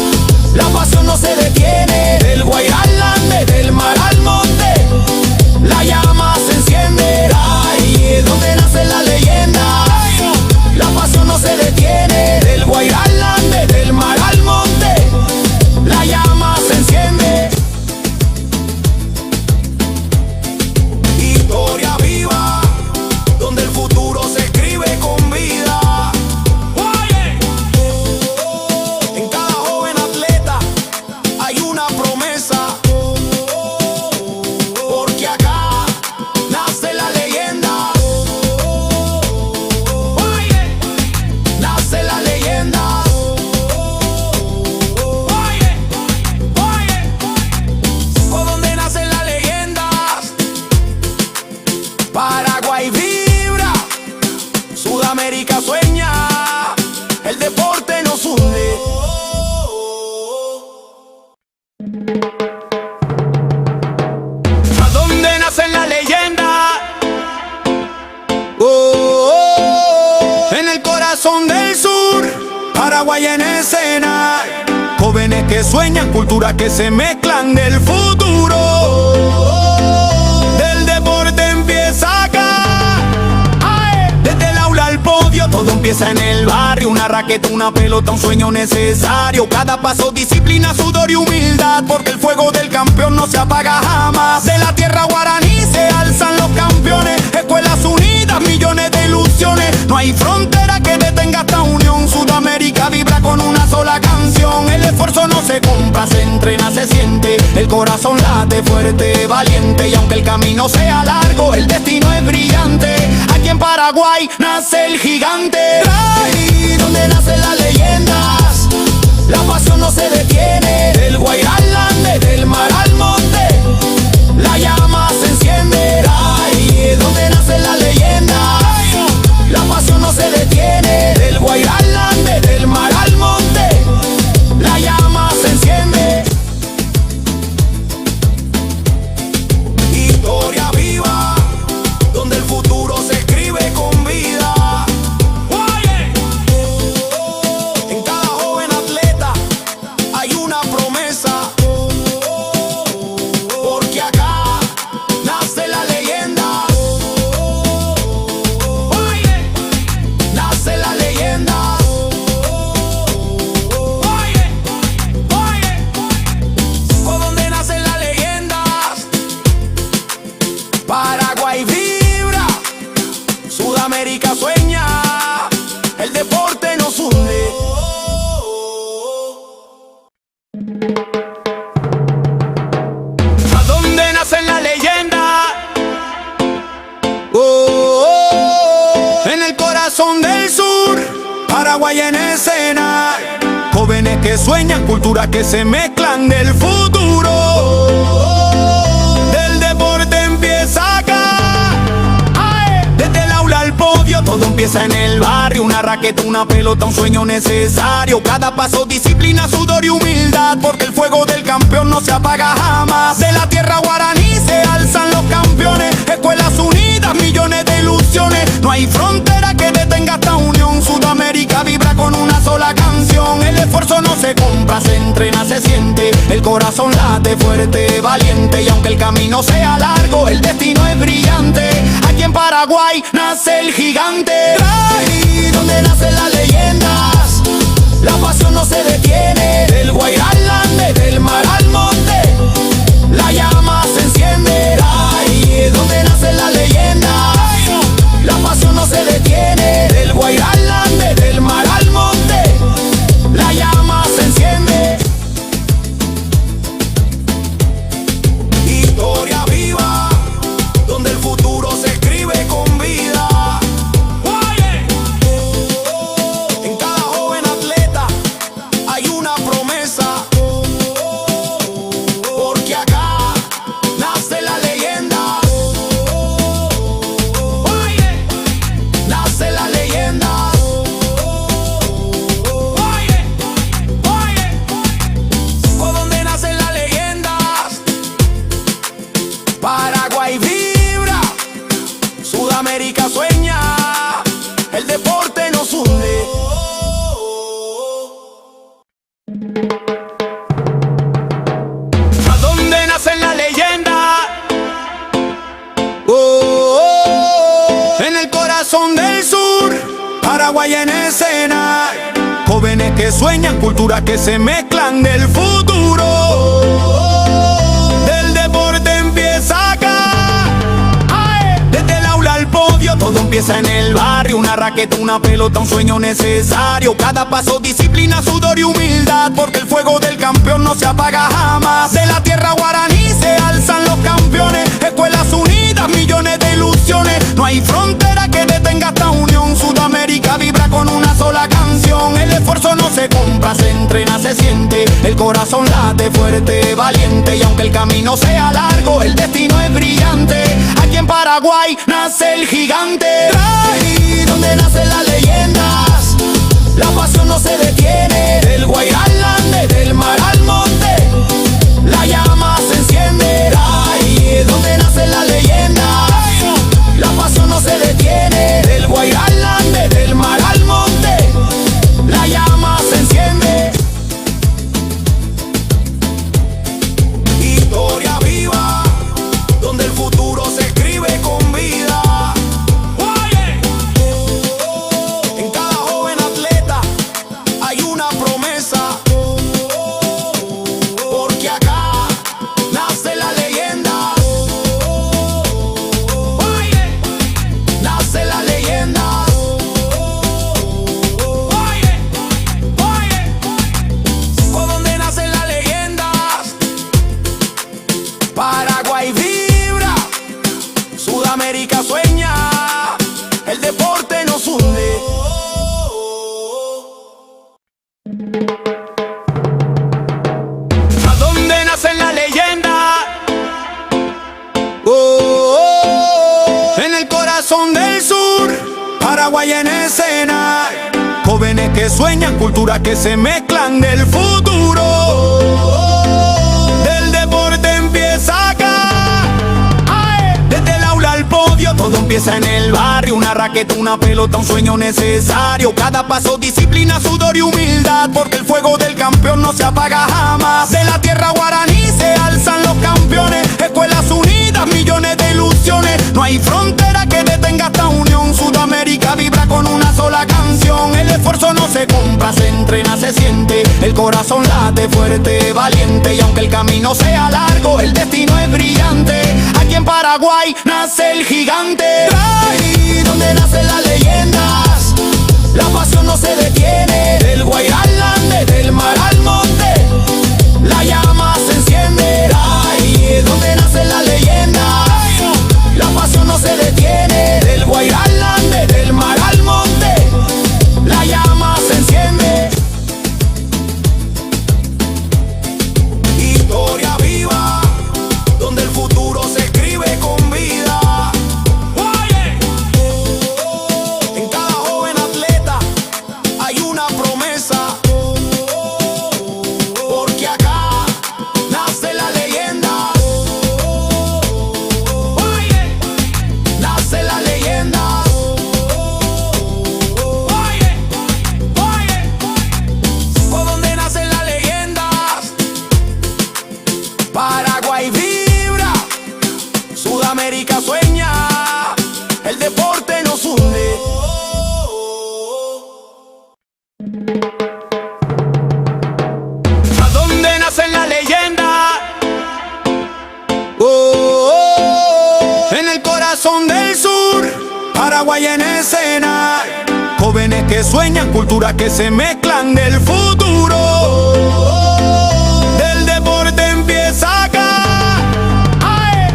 Speaker 1: la pasión no se detiene. Del Guairá al Ande, del mar al monte, la llama se enciende. Ahí es donde nacen las leyendas, la pasión no se detiene. Del Guairá al Ande, del mar al monte, la llama se enciende. Historia viva, donde el futuro se escribe con vida. En cada joven atleta hay una promesa, porque acá nace la leyenda. Nace la leyenda. ¿Por dónde nacen las leyendas? Paraguay vibra, Sudamérica sueña, el deporte nos une. ¿A dónde nacen las leyendas? En el corazón del sur, Paraguay en escena. Jóvenes que sueñan, culturas que se mezclan del futuro. Del deporte empieza acá. Desde el aula al podio, todo empieza en el barrio. Una raqueta, una pelota, un sueño necesario. Cada paso, disciplina, sudor y humildad, porque el fuego del campeón no se apaga jamás. De la tierra guaraní se alzan los campeones. Escuelas unidas, millones de ilusiones. No hay frontera que detenga esta unión. Sudamérica vibra con una sola canción. El esfuerzo no se compra, se entrena, se siente. El corazón late fuerte, valiente. Y aunque el camino sea largo, el destino es brillante. Aquí en Paraguay nace el gigante. Ahí donde nacen las leyendas, la pasión no se detiene. Del Guairá al Ande, del mar al monte, la llama se enciende. Ahí es donde nacen las leyendas, la pasión no se detiene. Del Guairá al Ande, del mar al monte, la llama se enciende. Historia viva, donde el futuro se escribe con vida. En cada joven atleta hay una promesa, porque acá nace la leyenda. Nace la leyenda. ¿Por dónde nacen las leyendas? Paraguay vibra, Sudamérica sueña, el deporte nos une. ¿A dónde nacen las leyendas? En el corazón del sur, Paraguay en escena. Jóvenes que sueñan, culturas que se mezclan del futuro. Del deporte empieza acá. Desde el aula al podio, todo empieza en el barrio. Una raqueta, una pelota, un sueño necesario. Cada paso, disciplina, sudor y humildad, porque el fuego del campeón no se apaga jamás. De la tierra guaraní se alzan los campeones. Escuelas unidas, millones de ilusiones. No hay frontera que detenga esta unión. Sudamérica vibra con una sola canción. El esfuerzo no se compra, se entrena, se siente. El corazón late fuerte, valiente. Y aunque el camino sea largo, el destino es brillante. Aquí en Paraguay nace el gigante. Ahí donde nacen las leyendas, la pasión no se detiene. Del Guairá al Ande, del mar al monte, la llama se enciende. Ahí es donde nacen las leyendas, la pasión no se detiene. Del Guairá al Ande, del mar al monte, la llama se enciende. Historia viva, donde el futuro se escribe con vida. En cada joven atleta hay una promesa, porque acá nace la leyenda. Nace la leyenda. ¿Por dónde nacen las leyendas? Paraguay vibra, Sudamérica sueña, el deporte nos hunde. ¿A dónde nacen las leyendas? En el corazón del sur, Paraguay en escena. Jóvenes que sueñan, culturas que se mezclan del futuro. Del deporte empieza acá. Desde el aula al podio, todo empieza en el barrio. Una raqueta, una pelota, un sueño necesario. Cada paso, disciplina, sudor y humildad, porque el fuego del campeón no se apaga jamás. De la tierra guaraní se alzan los campeones. Escuelas unidas, millones de ilusiones. No hay frontera que detenga esta unión. Sudamérica vibra con una sola canción. El esfuerzo no se compra, se entrena, se siente. El corazón late fuerte, valiente. Y aunque el camino sea largo, el destino es brillante. Aquí en Paraguay nace el gigante. Ahí donde nacen las leyendas, la pasión no se detiene. Del Guairá al Ande, del mar al monte, la llama se enciende. Ahí es donde nacen las leyendas, la pasión no se detiene. Del Guairá al Ande, del mar al monte, la llama se enciende. Historia viva, donde el futuro se escribe con vida. En cada joven atleta hay una promesa, porque acá nace la leyenda. Nace la leyenda. ¿Por dónde nacen las leyendas? Paraguay vibra, Sudamérica sueña, el deporte nos hunde. ¿A dónde nacen las leyendas? En el corazón del sur, Paraguay en escena. Jóvenes que sueñan, culturas que se mezclan del futuro. Del deporte empieza acá. Desde el aula al podio, todo empieza en el barrio. Una raqueta, una pelota, un sueño necesario. Cada paso, disciplina, sudor y humildad, porque el fuego del campeón no se apaga jamás. De la tierra guaraní se alzan los campeones. Escuelas unidas, millones de ilusiones. No hay frontera que detenga esta unión. Sudamérica vibra con una sola canción. El esfuerzo no se compra, se entrena, se siente. El corazón late fuerte, valiente. Y aunque el camino sea largo, el destino es brillante. Aquí en Paraguay nace el gigante. Ahí donde nacen las leyendas, la pasión no se detiene. Del Guairá al Ande, del mar al monte, la llama se enciende. Ahí es donde nacen las leyendas, la pasión no se detiene. Del Guairá al Ande, del mar al monte, la llama se enciende. Historia viva, donde el futuro se escribe con vida. corazón del sur, Paraguay en escena. Jóvenes que sueñan, culturas que se mezclan del futuro. Del deporte empieza acá.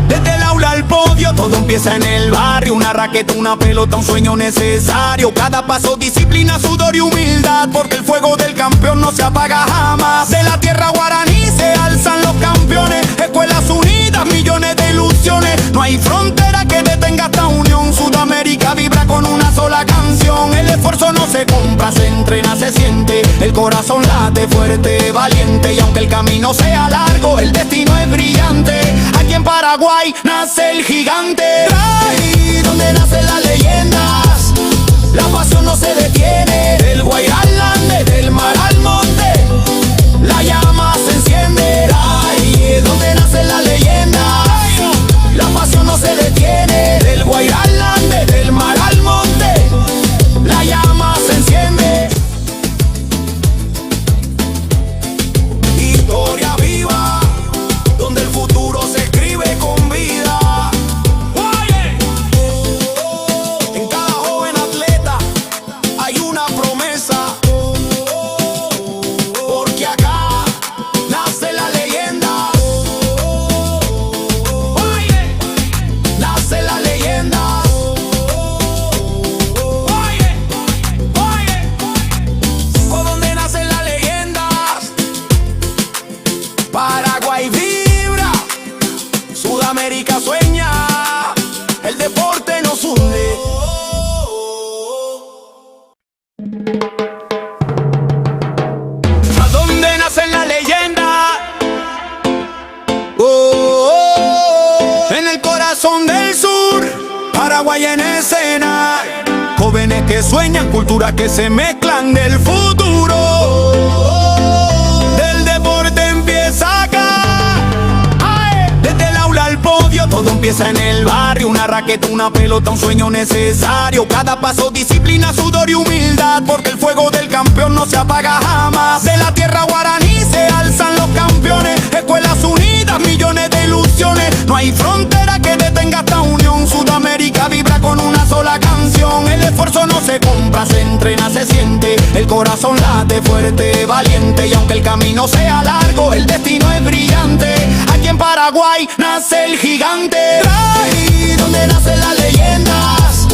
Speaker 1: Desde el aula al podio, todo empieza en el barrio. Una raqueta, una pelota, un sueño necesario. Cada paso, disciplina, sudor y humildad, porque el fuego del campeón no se apaga jamás. De la tierra guaraní se alzan los campeones. Escuelas unidas, millones de ilusiones. No hay frontera que detenga esta unión. Sudamérica vibra con una sola canción. El esfuerzo no se compra, se entrena, se siente. El corazón late fuerte, valiente. Y aunque el camino sea largo, el destino es brillante. Aquí en Paraguay nace el gigante. Ahí donde nacen las leyendas, la pasión no se detiene. Del Guairá al Ande, del mar al monte, la llama se enciende. Ahí donde nacen las leyendas, la pasión no se detiene. Del Guairá al Ande, del mar al monte, la llama se enciende. Historia viva, donde el futuro se escribe con vida. En cada joven atleta hay una promesa, porque acá nace la leyenda. Nace la leyenda. ¿Por dónde nacen las leyendas? Paraguay vibra, Sudamérica sueña, el deporte nos hunde. ¿A dónde nacen las leyendas? En el corazón del sur, Paraguay en escena. Jóvenes que sueñan, culturas que se mezclan del futuro. Del deporte empieza acá. Desde el aula al podio, todo empieza en el barrio. Una raqueta, una pelota, un sueño necesario. Cada paso, disciplina, sudor y humildad, porque el fuego del campeón no se apaga jamás. De la tierra guaraní se alzan los campeones. Escuelas unidas, millones de ilusiones. No hay frontera que detenga esta unión. Sudamérica vibra con una sola canción. El esfuerzo no se compra, se entrena, se siente. El corazón late fuerte, valiente. Y aunque el camino sea largo, el destino es brillante. Aquí en Paraguay nace el gigante. Ahí donde nacen las leyendas,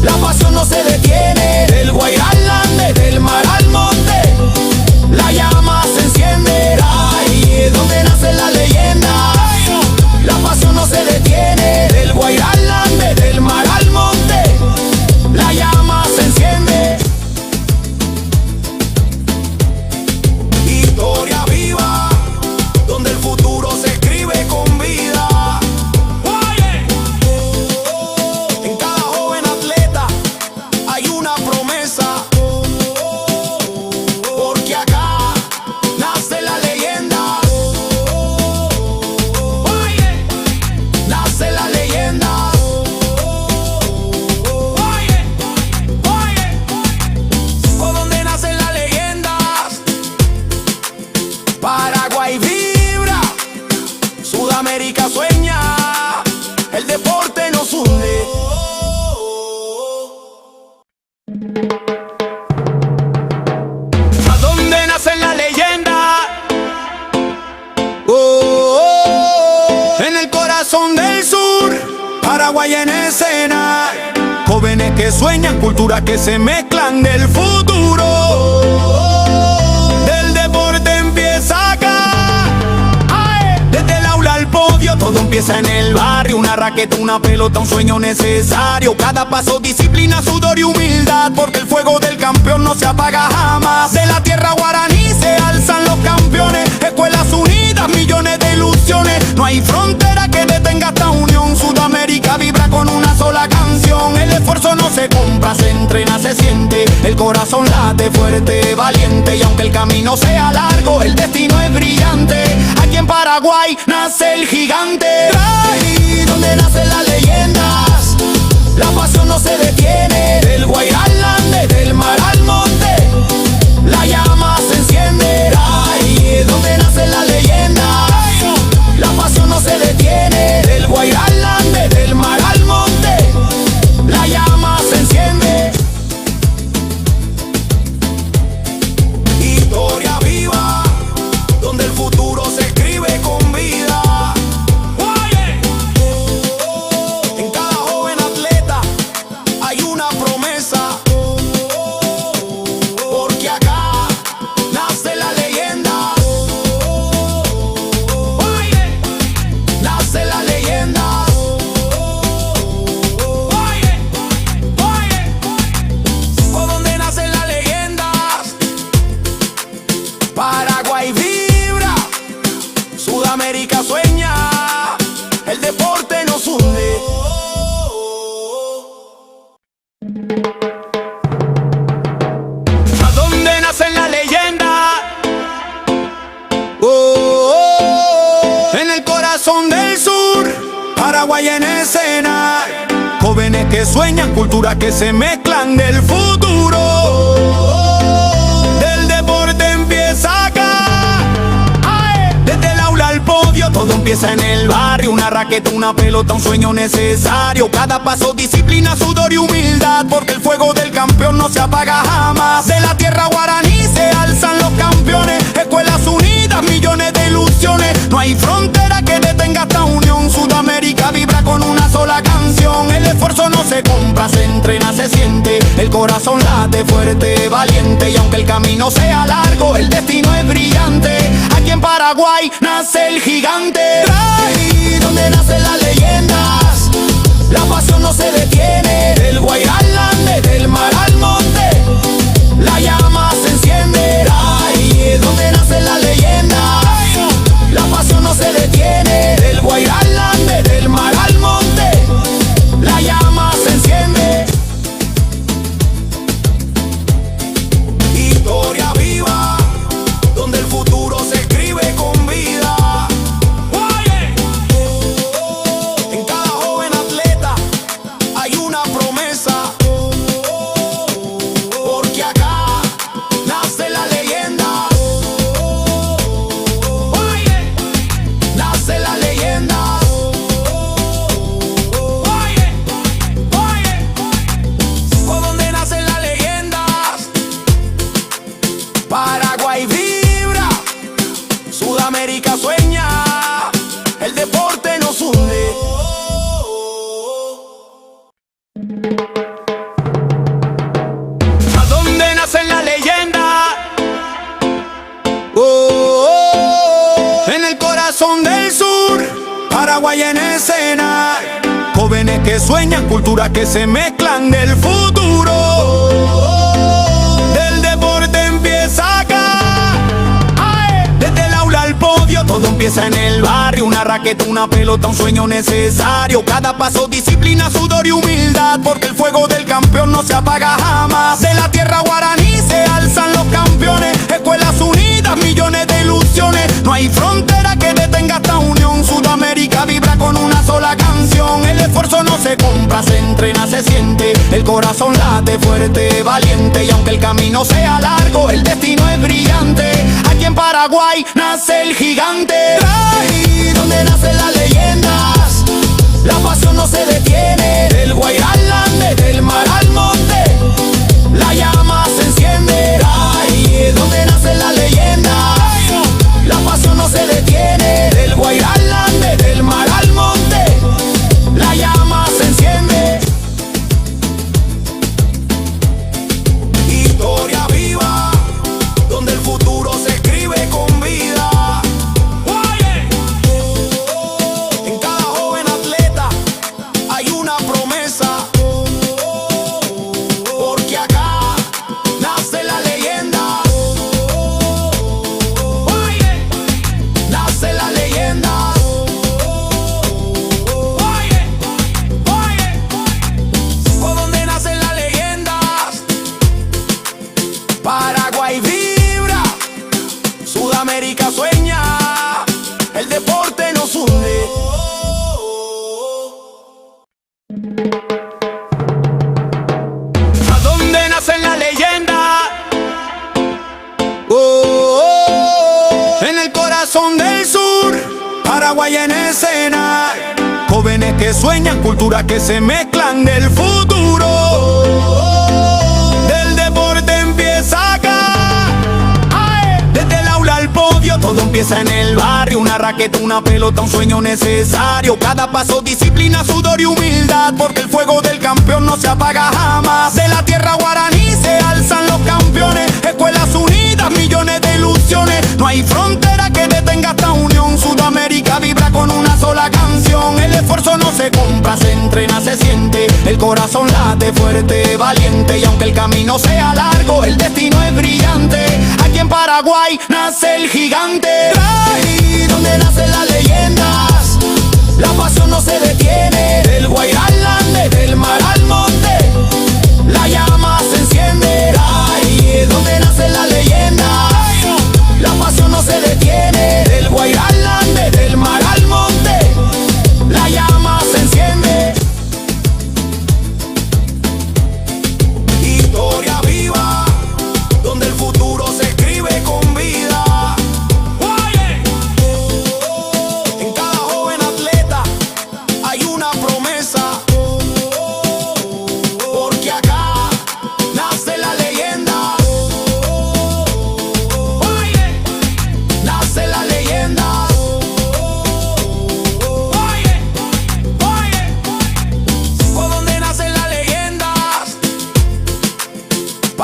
Speaker 1: la pasión no se detiene. Del Guairá al Ande, del mar al monte, la llama se enciende. Ahí donde nacen las leyendas, la pasión no se detiene. Del Guairá al Ande, del mar al monte, la llama se enciende. Historia viva, donde el futuro se escribe con vida. En cada joven atleta hay una promesa, porque acá nace la leyenda. Nace la leyenda. ¿Por dónde nacen las leyendas? Paraguay vibra, Sudamérica sueña, el deporte nos hunde. ¿A dónde nacen las leyendas? En el corazón del sur, Paraguay en escena. Jóvenes que sueñan, culturas que se mezclan del futuro. Del deporte empieza acá. Desde el aula al podio, todo empieza en el barrio. Una raqueta, una pelota, un sueño necesario. Cada paso, disciplina, sudor y humildad, porque el fuego del campeón no se apaga jamás. De la tierra guaraní se alzan los campeones. Escuelas unidas, millones de ilusiones. No hay frontera que detenga esta unión. Sudamérica vibra con una sola canción. El esfuerzo no se compra, se entrena, se siente. El corazón late fuerte, valiente. Y aunque el camino sea largo, el destino es brillante. Aquí en Paraguay nace el gigante. Ahí donde nacen las leyendas, la pasión no se detiene. Del Guairá al Ande, del mar al monte, la llama se enciende. Ahí donde nacen las leyendas, la pasión no se detiene. Del Guairá al Ande, del mar al monte, ¿A dónde nace la leyenda? En el corazón del sur, Paraguay en escena. Jóvenes que sueñan, culturas que se mezclan del futuro. Del deporte empieza acá. Desde el aula al podio, todo empieza en el barrio. Una raqueta, una pelota, un sueño necesario. Cada paso, disciplina, sudor y humildad, porque el fuego del campeón no se apaga jamás. De la tierra guaraní se alzan los campeones. Escuelas unidas, millones de ilusiones. No hay frontera que detenga esta unión. Sudamérica vibra con una sola canción. El esfuerzo no se compra, se entrena, se siente. El corazón late fuerte, valiente. Y aunque el camino sea largo, el destino es brillante. Aquí en Paraguay nace el gigante. Ahí donde nacen las leyendas, la pasión no se detiene. Del Guairá al Ande, del mar al monte, la llama se enciende. Ahí es donde nacen las leyendas, la pasión no se detiene. Del Guairá al Ande, del mar al monte, la llama se enciende. Historia viva, donde el futuro se escribe con vida. En cada joven atleta hay una promesa, porque acá nace la leyenda. Nace la leyenda. ¿Por dónde nacen las leyendas? Paraguay vibra, Sudamérica sueña, el deporte nos hunde. ¿A dónde nacen las leyendas? En el corazón del sur, Paraguay en escena. Jóvenes que sueñan, culturas que se mezclan del futuro. Del deporte empieza acá. Desde el aula al podio, todo empieza en el barrio. Una raqueta, una pelota, un sueño necesario. Cada paso, disciplina, sudor y humildad, porque el fuego del campeón no se apaga jamás. De la tierra guaraní se alzan los campeones. Escuelas unidas, millones de ilusiones. No hay frontera que detenga esta unión. Sudamérica vibra con una sola canción. El esfuerzo no se compra, se entrena, se siente. El corazón late fuerte, valiente. Y aunque el camino sea largo, el destino es brillante. Aquí en Paraguay nace el gigante. Ahí donde nacen las leyendas, la pasión no se detiene. Del Guairá al Ande, del mar al monte, la llama se enciende. Ahí es donde nacen las leyendas, la pasión no se detiene. Del Guairá al Ande, del mar al monte, la llama se enciende. Historia viva, donde el futuro se escribe con vida. En cada joven atleta hay una promesa, porque acá nace la leyenda. Nace la leyenda. ¿Por dónde nacen las leyendas? Paraguay vibra, Sudamérica sueña, el deporte nos hunde. ¿A dónde nacen las leyendas? En el corazón del sur, Paraguay en escena. Jóvenes que sueñan, culturas que se mezclan del futuro. Del deporte empieza acá. Desde el aula al podio, todo empieza en el barrio. Una raqueta, una pelota, un sueño necesario. Cada paso, disciplina, sudor y humildad, porque el fuego del campeón no se apaga jamás. De la tierra guaraní se alzan los campeones. Escuelas unidas, millones de ilusiones. No hay frontera que detenga esta unión. Sudamérica vibra con una sola canción. El esfuerzo no se compra, se entrena, se siente. El corazón late fuerte, valiente. Y aunque el camino sea largo, el destino es brillante. Aquí en Paraguay nace el gigante. Ahí donde nacen las leyendas, la pasión no se detiene. Del Guairá al Ande, del mar al monte,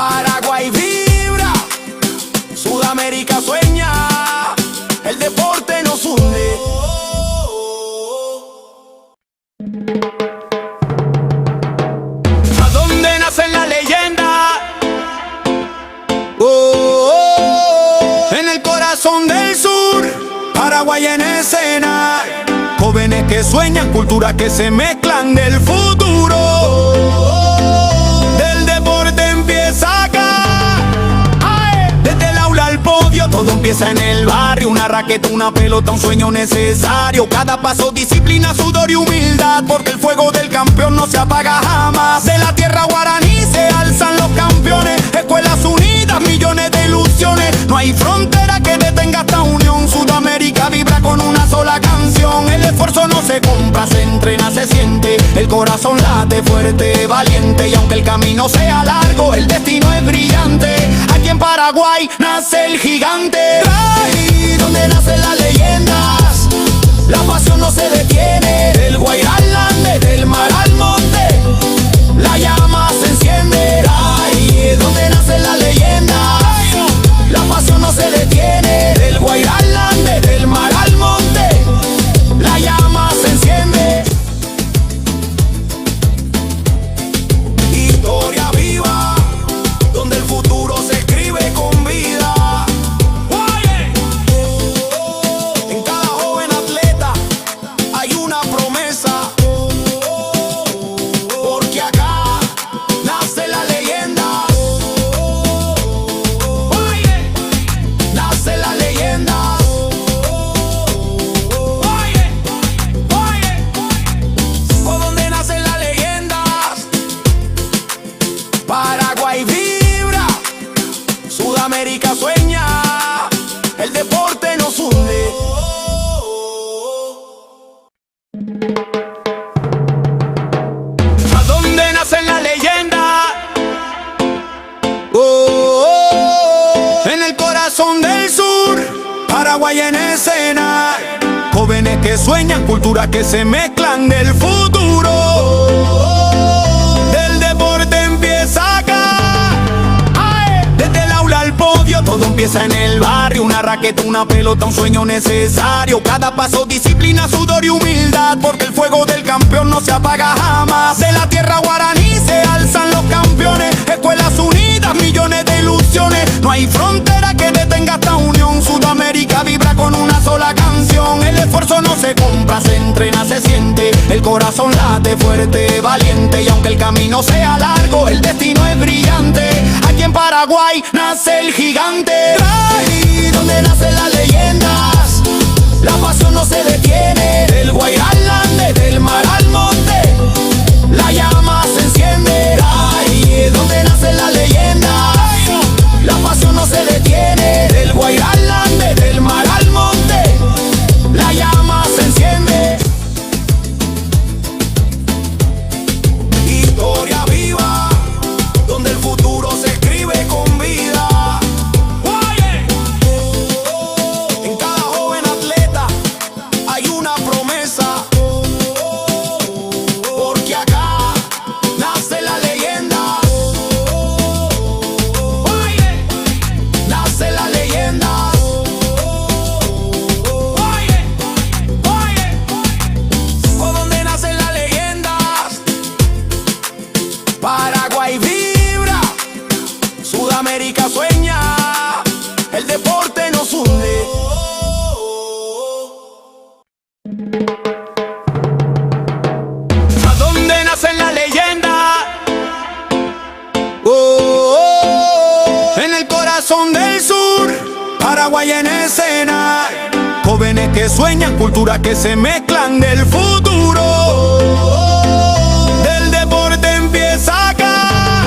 Speaker 1: Paraguay vibra, Sudamérica sueña, el deporte nos une. ¿A dónde nace la leyenda? En el corazón del sur, Paraguay en escena. Jóvenes que sueñan, culturas que se mezclan del futuro. Del deporte empieza acá. Desde el aula al podio, todo empieza en el barrio. Una raqueta, una pelota, un sueño necesario. Cada paso, disciplina, sudor y humildad, porque el fuego del campeón no se apaga jamás. De la tierra guaraní se alzan los campeones. Escuelas unidas, millones de ilusiones. No hay frontera que detenga esta unión. Sudamérica vibra con una sola canción. El esfuerzo no se compra, se entrena, se siente. El corazón late fuerte, valiente. Y aunque el camino sea largo, el destino es brillante. Aquí en Paraguay nace el gigante. Ahí donde nacen las leyendas, la pasión no se detiene. Del Guairá al Ande, del mar al monte, la llama se enciende. Ahí donde nacen las leyendas, la pasión no se detiene. Del Guairá al Ande, del mar al monte, la llama se enciende. Historia viva, donde el futuro se escribe con vida. En cada joven atleta hay una promesa, porque acá nace la leyenda. Nace la leyenda. ¿Por dónde nacen las leyendas? Paraguay vibra, Sudamérica sueña, el deporte nos une. ¿A dónde nacen las leyendas? En el corazón del sur, Paraguay en escena. Jóvenes que sueñan, culturas que se mezclan del futuro. Del deporte empieza acá. Desde el aula al podio, todo empieza en el barrio. Una raqueta, una pelota, un sueño necesario. Cada paso, disciplina, sudor y humildad, porque el fuego del campeón no se apaga jamás. De la tierra guaraní se alzan los campeones. Escuelas unidas, millones de ilusiones. No hay frontera que detenga esta unión. Sudamérica vibra con una sola canción. El esfuerzo no se compra, se entrena, se siente. El corazón late fuerte, valiente. Y aunque el camino sea largo, el destino es brillante. Aquí en Paraguay nace el gigante. Ahí donde nacen las leyendas, la pasión no se detiene. Del Guairá al Ande, del mar al monte, la llama se enciende. Ahí donde nacen las leyendas, la pasión no se detiene. Del Guairá al Ande, del mar al monte, la llama se enciende. Historia viva, donde el futuro se escribe con vida. En cada joven atleta hay una promesa, porque acá nace la leyenda. Nace la leyenda. ¿Por dónde nacen las leyendas? Paraguay vibra, Sudamérica sueña, el deporte nos une. ¿A dónde nacen las leyendas? En el corazón del sur, Paraguay en escena. Jóvenes que sueñan, culturas que se mezclan del futuro. Del deporte empieza acá.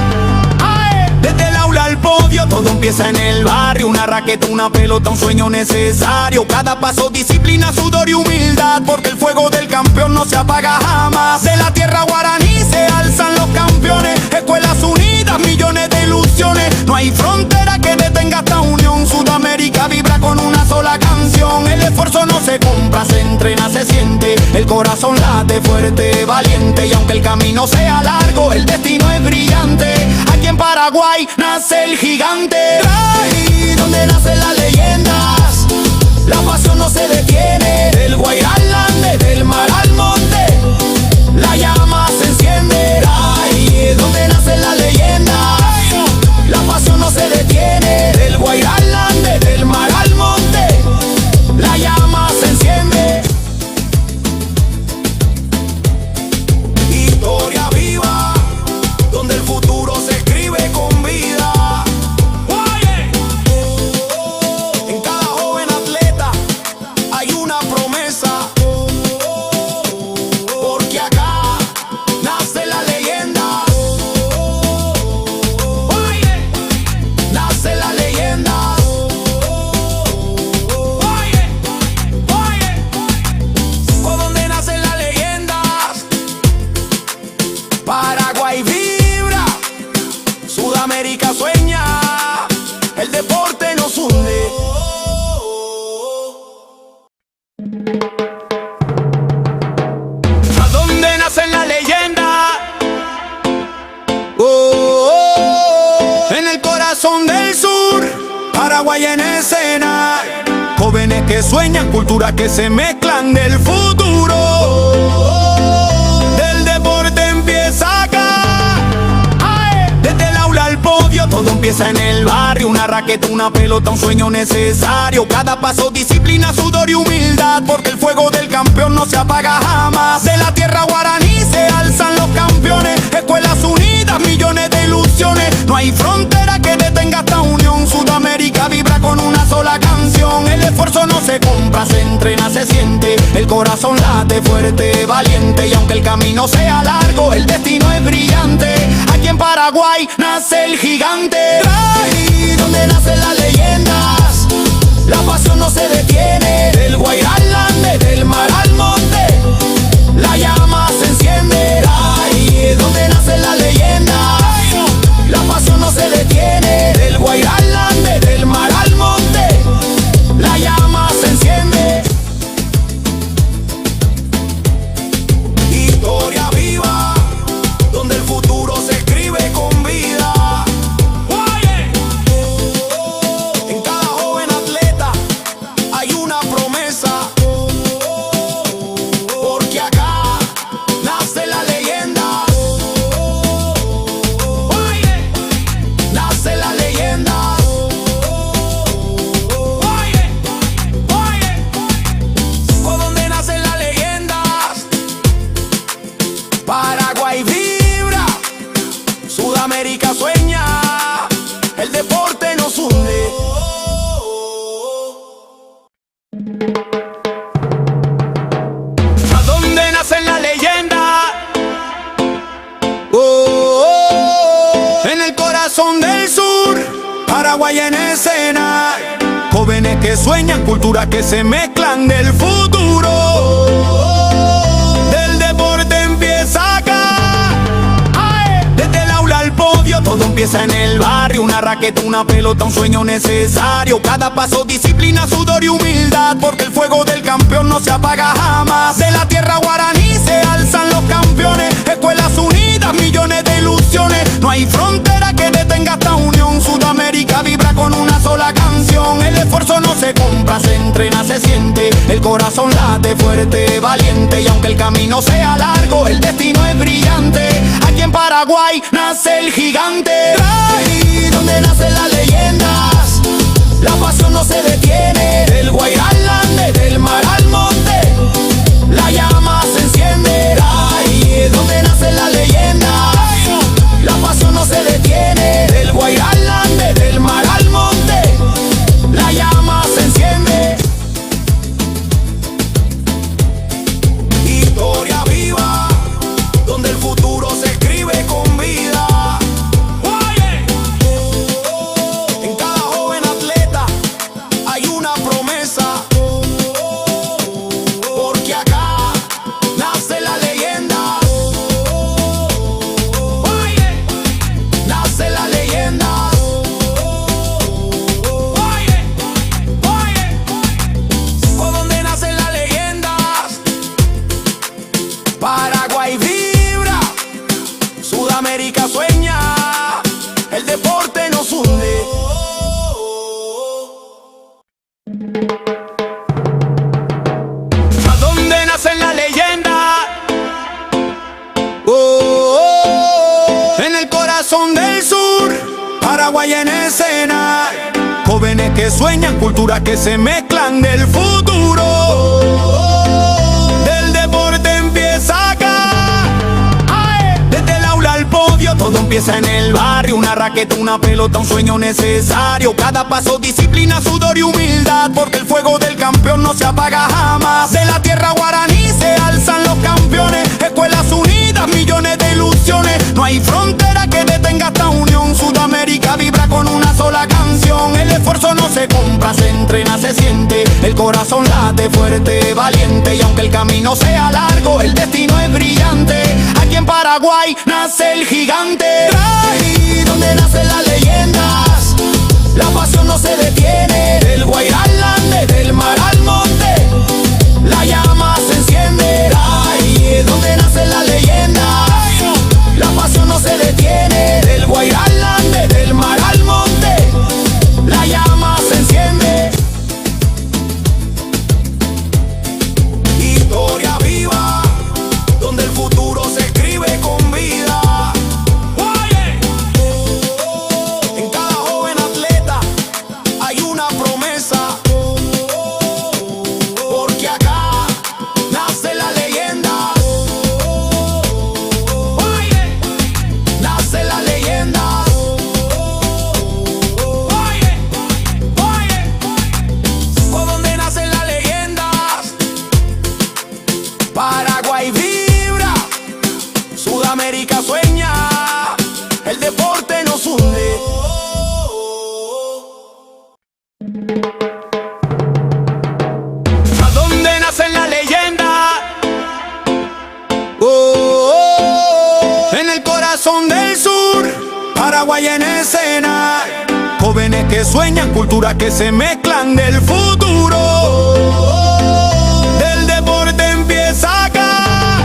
Speaker 1: Desde el aula al podio, todo empieza en el barrio. Una raqueta, una pelota, un sueño necesario. Cada paso, disciplina, sudor y humildad, porque el fuego del campeón no se apaga jamás. De la tierra guaraní se alzan los campeones. Escuelas unidas, millones de ilusiones. No hay frontera que detenga esta unión. Sudamérica vibra con una sola canción. El esfuerzo no se compra, se entrena, se siente. El corazón late fuerte, valiente. Y aunque el camino sea largo, el destino es brillante. Aquí en Paraguay Paraguay nace el gigante. Ahí donde nacen las leyendas, la pasión no se detiene. Del Guairá al Ande, del mar al monte, la llama se enciende. Ahí es donde nacen las leyendas, la pasión no se detiene. Del Guairá al Ande, del mar al monte, la llama se enciende. Historia viva, donde el futuro se escribe con vida. En cada joven atleta hay una promesa, porque acá nace la leyenda. Nace la leyenda. Por donde nacen las leyendas, Paraguay vibra, Sudamérica sueña, el deporte nos hunde. ¿A dónde nacen las leyendas? En el corazón del sur, Paraguay en escena. Jóvenes que sueñan, culturas que se mezclan del futuro. Del deporte empieza acá. Desde el aula al podio, todo empieza en el barrio. Una raqueta, una pelota, un sueño necesario. Cada paso, disciplina, sudor y humildad, porque el fuego del campeón no se apaga jamás. De la tierra guaraní se alzan los campeones. Escuelas unidas, millones de ilusiones. No hay frontera que detenga esta unión. Sudamérica vibra con una sola canción. El esfuerzo no se compra, se entrena, se siente. El corazón late fuerte, valiente. Y aunque el camino sea largo, el destino es brillante. Aquí en Paraguay nace el gigante. Ahí donde nacen las leyendas, la pasión no se detiene. Del Guairá al Ande, del mar al monte, la llama se enciende. Ahí es donde nacen las leyendas, la pasión no se detiene. Del Guairá al Ande, del mar al monte, la llama se enciende. Historia viva, donde el futuro se escribe con vida. En cada joven atleta hay una promesa, porque acá nace la leyenda. Nace la leyenda. Por donde nacen las leyendas, Paraguay vibra, Sudamérica sueña, el deporte nos hunde. ¿A dónde nacen las leyendas? En el corazón del sur, Paraguay en escena. Jóvenes que sueñan, culturas que se mezclan del futuro. Del deporte empieza acá. Desde el aula al podio, todo empieza en el barrio. Una raqueta, una pelota, un sueño necesario. Cada paso, disciplina, sudor y humildad, porque el fuego del campeón no se apaga jamás. De la tierra guaraní se alzan los campeones. Escuelas unidas, millones de ilusiones. No hay frontera que detenga esta unión. Sudamérica vibra con una sola canción. El esfuerzo no se compra, se entrena, se siente. El corazón late fuerte, valiente. Y aunque el camino sea largo, el destino es brillante. Aquí en Paraguay nace el gigante. Ahí donde nacen las leyendas, la pasión no se detiene. Del Guairá al Ande, del mar al monte, la llama se enciende. Ahí es donde nacen las leyendas, la pasión no se detiene. Del Guairá al Ande, del mar al monte, la llama se enciende. Historia viva, donde el futuro se escribe con vida. corazón del sur, Paraguay en escena. Jóvenes que sueñan, culturas que se mezclan del futuro. Del deporte empieza acá. Desde el aula al podio, todo empieza en el barrio. Una raqueta, una pelota, un sueño necesario. Cada paso, disciplina, sudor y humildad, porque el fuego del campeón no se apaga jamás. De la tierra guaraní se alzan los campeones. Escuelas unidas, millones de ilusiones. No hay frontera que detenga esta unión. Sudamérica vibra con una sola canción. El esfuerzo no se compra, se entrena, se siente. El corazón late fuerte, valiente. Y aunque el camino sea largo, el destino es brillante. Aquí en Paraguay nace el gigante. Ahí donde nacen las leyendas, la pasión no se detiene. Del Guairá al Ande, del mar al monte, la llama se enciende. Ahí es donde nacen las leyendas, la pasión no se detiene. Del Guairá al Ande, del mar al monte, la llama se enciende. Historia viva, donde el futuro se escribe con vida. En cada joven atleta hay una promesa, porque acá nace la leyenda. Nace la leyenda. Por donde nacen las leyendas, Paraguay vibra, Sudamérica sueña, el deporte nos hunde. ¿A dónde nacen las leyendas? En el corazón del sur, Paraguay en escena. Jóvenes que sueñan, culturas que se mezclan del futuro. Del deporte empieza acá.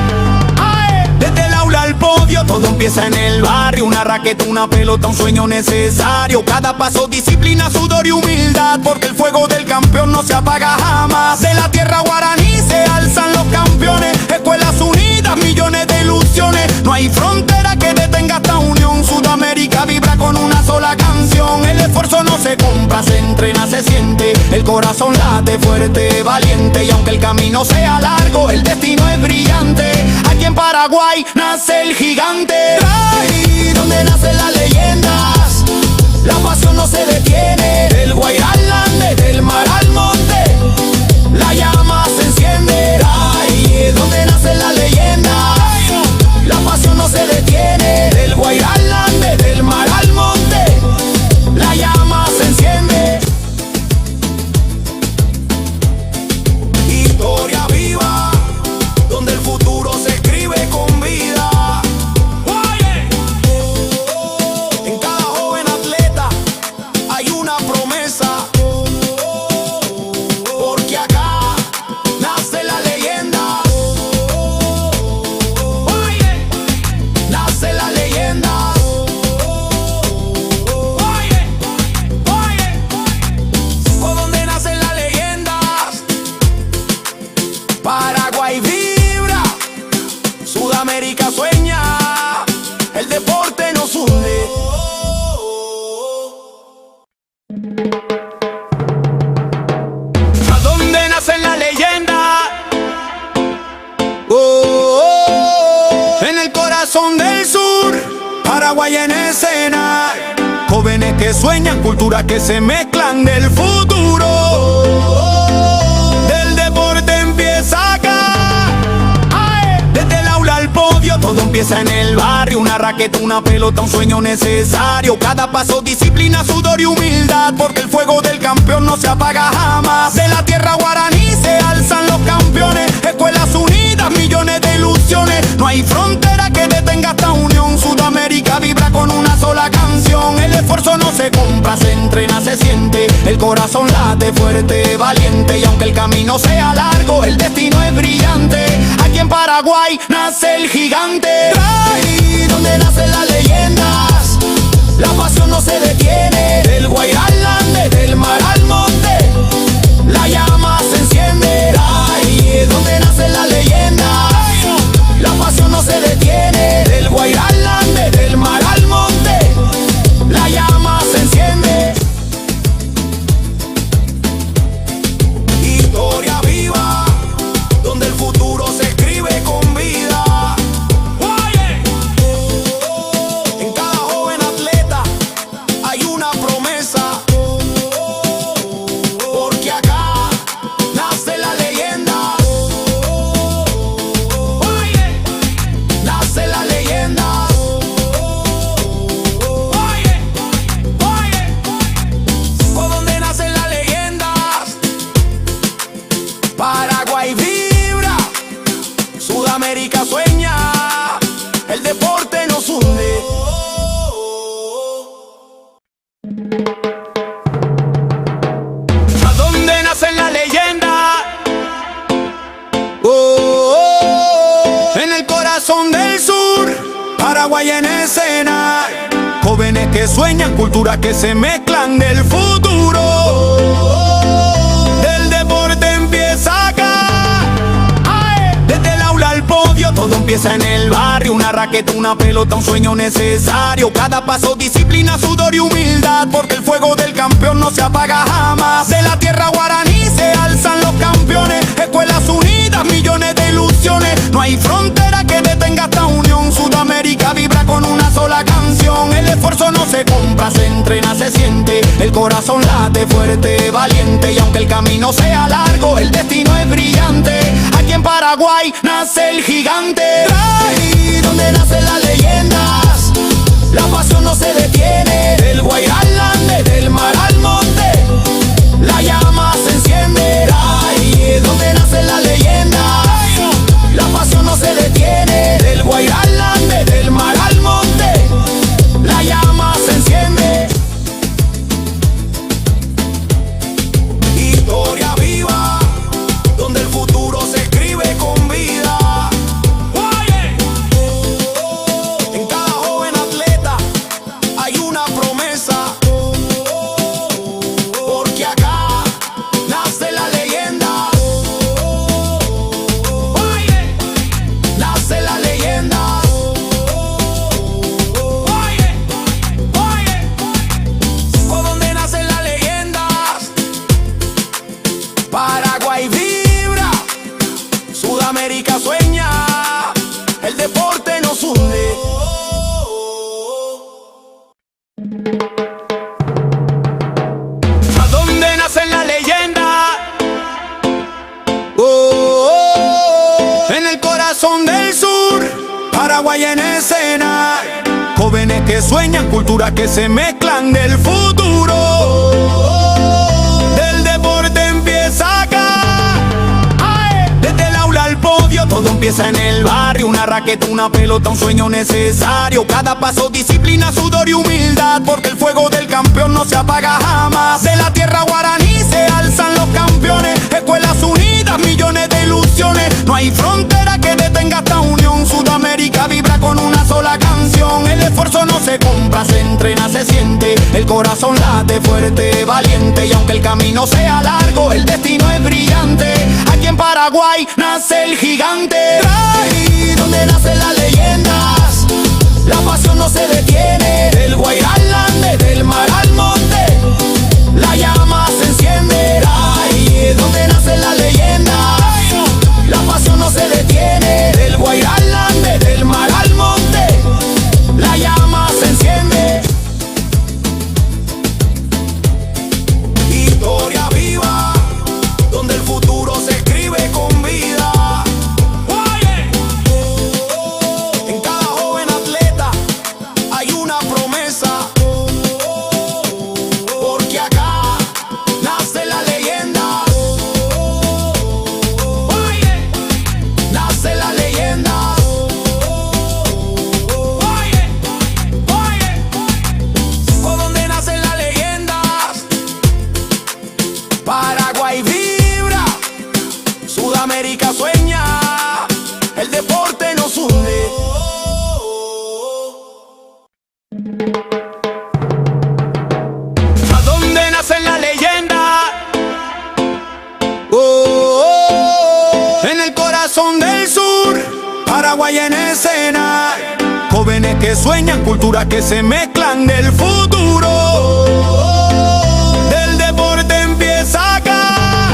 Speaker 1: Desde el aula al podio, todo empieza en el barrio. Una raqueta, una pelota, un sueño necesario. Cada paso, disciplina, sudor y humildad, porque el fuego del campeón no se apaga jamás. De la tierra guaraní se alzan los campeones. Escuelas unidas, millones de ilusiones. No hay frontera que detenga esta unión. Sudamérica vibra con una sola canción. El esfuerzo no se compra, se entrena, se siente. El corazón late fuerte, valiente. Y aunque el camino sea largo, el destino es brillante. Aquí en Paraguay nace el gigante. Ahí donde nacen las leyendas, la pasión no se detiene. Del Guairá al Ande, del mar al monte, la llama se enciende. Ahí es donde nacen las leyendas, la pasión no se detiene. Del Guairá al Ande, del mar al monte, la llama se enciende. Historia viva, donde el futuro se escribe con vida. En cada joven atleta hay una promesa, porque acá nace la leyenda. Nace la leyenda. Por donde nacen las leyendas, Paraguay vibra, Sudamérica sueña, el deporte nos hunde. ¿A dónde nacen las leyendas? En el corazón del sur, Paraguay en escena. Jóvenes que sueñan, culturas que se mezclan del futuro. Del deporte empieza acá. Desde el aula al podio, todo empieza en el barrio. Una raqueta, una pelota, un sueño necesario. Cada paso, disciplina, sudor y humildad, porque el fuego del campeón no se apaga jamás. De la tierra guaraní se alzan los campeones. Escuelas unidas, millones de ilusiones. No hay frontera que detenga esta unión. Sudamérica vibra con una sola canción. El esfuerzo no se compra, se entrena, se siente. El corazón late fuerte, valiente. Y aunque el camino sea largo, el destino es brillante. Aquí en Paraguay nace el gigante. Ahí donde nacen las leyendas, la pasión no se detiene. Del Guairá al Ande, del mar al monte, la llama se enciende. Ahí es donde nacen las leyendas, la pasión no se detiene. Del Guairá al Ande, del mar al monte, ¿A dónde nace la leyenda? En el corazón del sur, Paraguay en escena. Jóvenes que sueñan, culturas que se mezclan del futuro. Del deporte empieza acá. Desde el aula al podio, todo empieza en el barrio. Una raqueta, una pelota, un sueño necesario. Cada paso, disciplina, sudor y humildad, porque el fuego del campeón no se apaga jamás. De la tierra guaraní se alzan los campeones. Escuelas unidas, millones de ilusiones. No hay frontera que detenga esta unión. Sudamérica vibra con una sola canción. El esfuerzo no se compra, se entrena, se siente. El corazón late fuerte, valiente. Y aunque el camino sea largo, el destino es brillante. Aquí en Paraguay nace el gigante. Ahí donde nacen las leyendas, la pasión no se detiene. Del Guairá al Ande, del mar al monte, la llama se enciende. Ahí donde nacen las leyendas, la pasión no se detiene. Del Guairá al Ande, del mar al monte, la llama se enciende. Historia viva, donde el futuro se escribe con vida. En cada joven atleta hay una promesa, porque acá nace la leyenda. Nace la leyenda. ¿Por dónde nacen las leyendas? Paraguay vibra, Sudamérica sueña, el deporte nos hunde. ¿A dónde nacen las leyendas? En el corazón del sur, Paraguay en escena. Jóvenes que sueñan, culturas que se mezclan del futuro. Del deporte empieza acá. Desde el aula al podio, todo empieza en el barrio. Una raqueta, una pelota, un sueño necesario. Cada paso, disciplina, sudor y humildad, porque el fuego del campeón no se apaga jamás. De la tierra guaraní se alzan los campeones. Escuelas unidas, millones de ilusiones. No hay frontera que detenga esta unión. Sudamérica vibra con una sola canción. El esfuerzo no se compra, se entrena, se siente. El corazón late fuerte, valiente. Y aunque el camino sea largo, el destino es brillante. Aquí en Paraguay nace el gigante. Ahí donde nacen las leyendas, la pasión no se detiene. Del Guairá al Ande, del mar al monte, la llama se enciende. Ahí donde nacen las leyendas, la pasión no se detiene. Del Guairá al Ande, del mar al monte, la llama se enciende. Historia viva, donde el futuro se escribe con vida. En cada joven atleta hay una promesa, porque acá nace la leyenda. Nace la leyenda. ¿Por dónde nacen las leyendas? Paraguay vibra, Sudamérica sueña, el deporte nos hunde. ¿A dónde nacen las leyendas? En el corazón del sur, Paraguay en escena. Jóvenes que sueñan, culturas que se mezclan del futuro. Del deporte empieza acá.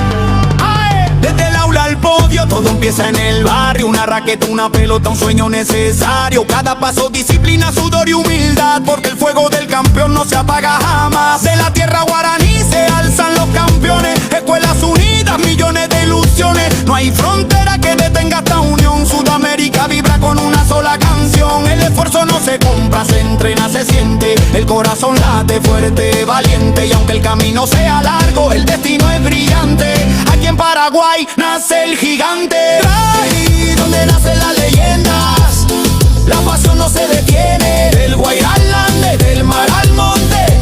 Speaker 1: Desde el aula al podio, todo empieza en el barrio. Una raqueta, una pelota, un sueño necesario. Cada paso, disciplina, sudor y humildad, porque el fuego del campeón no se apaga jamás. De la tierra guaraní se alzan los campeones. Escuelas unidas, millones de ilusiones. No hay frontera que detenga esta unión. Sudamérica vibra con una sola canción. El esfuerzo no se compra, se entrena, se siente. El corazón late fuerte, valiente. Y aunque el camino sea largo, el destino es brillante. Aquí en Paraguay nace el gigante. Ahí donde nacen las leyendas, la pasión no se detiene. Del Guairá al Ande, del mar al monte,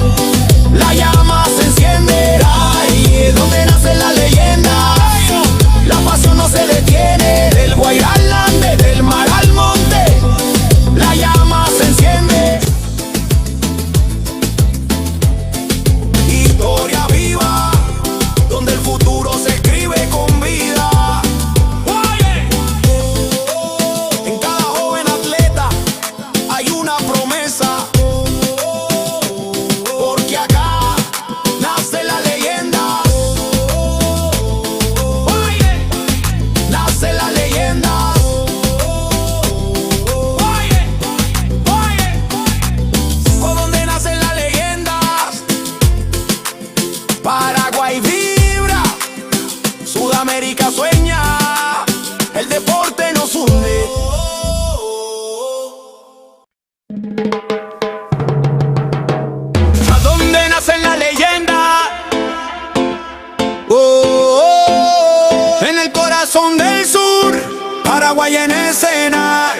Speaker 1: Paraguay en escena.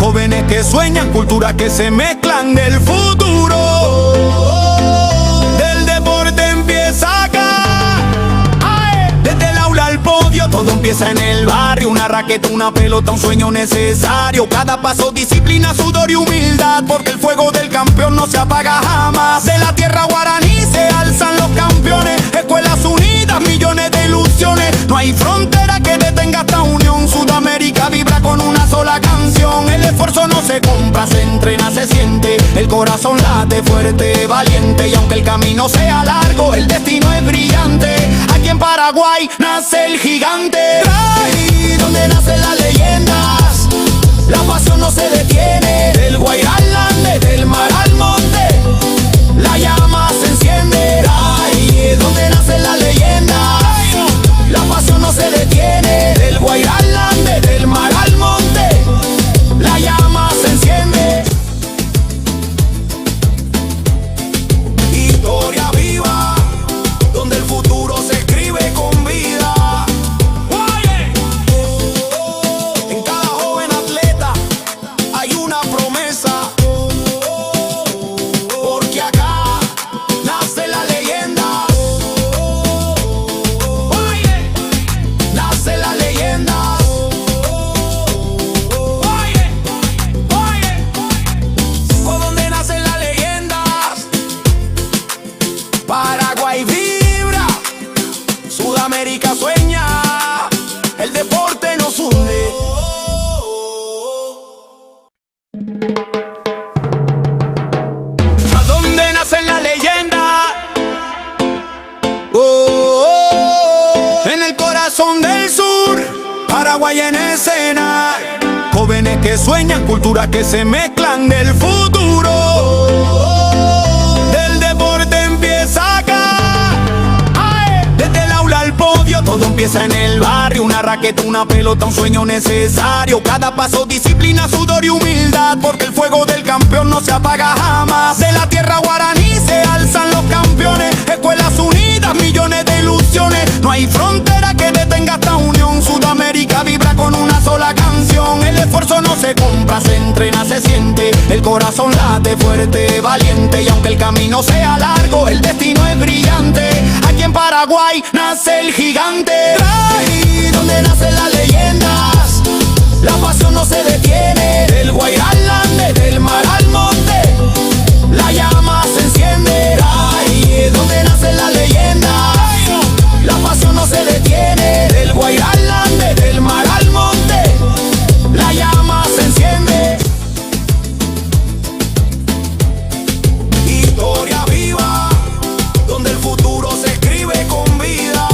Speaker 1: Jóvenes que sueñan, culturas que se mezclan del futuro. Del deporte empieza acá. Desde el aula al podio, todo empieza en el barrio. Una raqueta, una pelota, un sueño necesario. Cada paso, disciplina, sudor y humildad, porque el fuego del campeón no se apaga jamás. De la tierra guaraní se alzan los campeones. Escuelas unidas, millones de ilusiones. No hay frontera que detenga esta unión. Sudamérica vibra con una sola canción. El esfuerzo no se compra, se entrena, se siente. El corazón late fuerte, valiente. Y aunque el camino sea largo, el destino es brillante. Aquí en Paraguay nace el gigante. Ahí donde nacen las leyendas, la pasión no se detiene. Del Guairá al Ande, del mar al monte, la llama se enciende. Ahí donde nacen las leyendas, la pasión no se detiene. Del Guairá al Ande, del mar al monte, la llama se enciende. Historia viva, donde el futuro se escribe con vida. En cada joven atleta hay una promesa, porque acá nace la leyenda. Nace la leyenda. ¿Por dónde nacen las leyendas? Paraguay vibra, Sudamérica sueña, el deporte nos hunde. ¿A dónde nacen las leyendas? En el corazón del sur, Paraguay en escena. Jóvenes que sueñan, culturas que se mezclan del futuro. Del deporte empieza acá. Desde el aula al podio, todo empieza en el barrio. Una raqueta, una pelota, un sueño necesario. Cada paso, disciplina, sudor y humildad, porque el fuego del campeón no se apaga jamás. De la tierra guaraní se alzan los campeones. Escuelas unidas, millones de ilusiones. No hay frontera que detenga esta unión. Sudamérica vibra con una sola canción. El esfuerzo no se compra, se entrena, se siente. El corazón late fuerte, valiente. Y aunque el camino sea largo, el destino es brillante. Aquí en Paraguay nace el gigante. Ahí donde nacen las leyendas, la pasión no se detiene. Del Guairá al Ande, del mar al monte, la llama se enciende. Ahí es donde nacen las leyendas, la pasión no se detiene. Del Guairá al Ande, del mar al monte, la llama se enciende. Historia viva, donde el futuro se escribe con vida.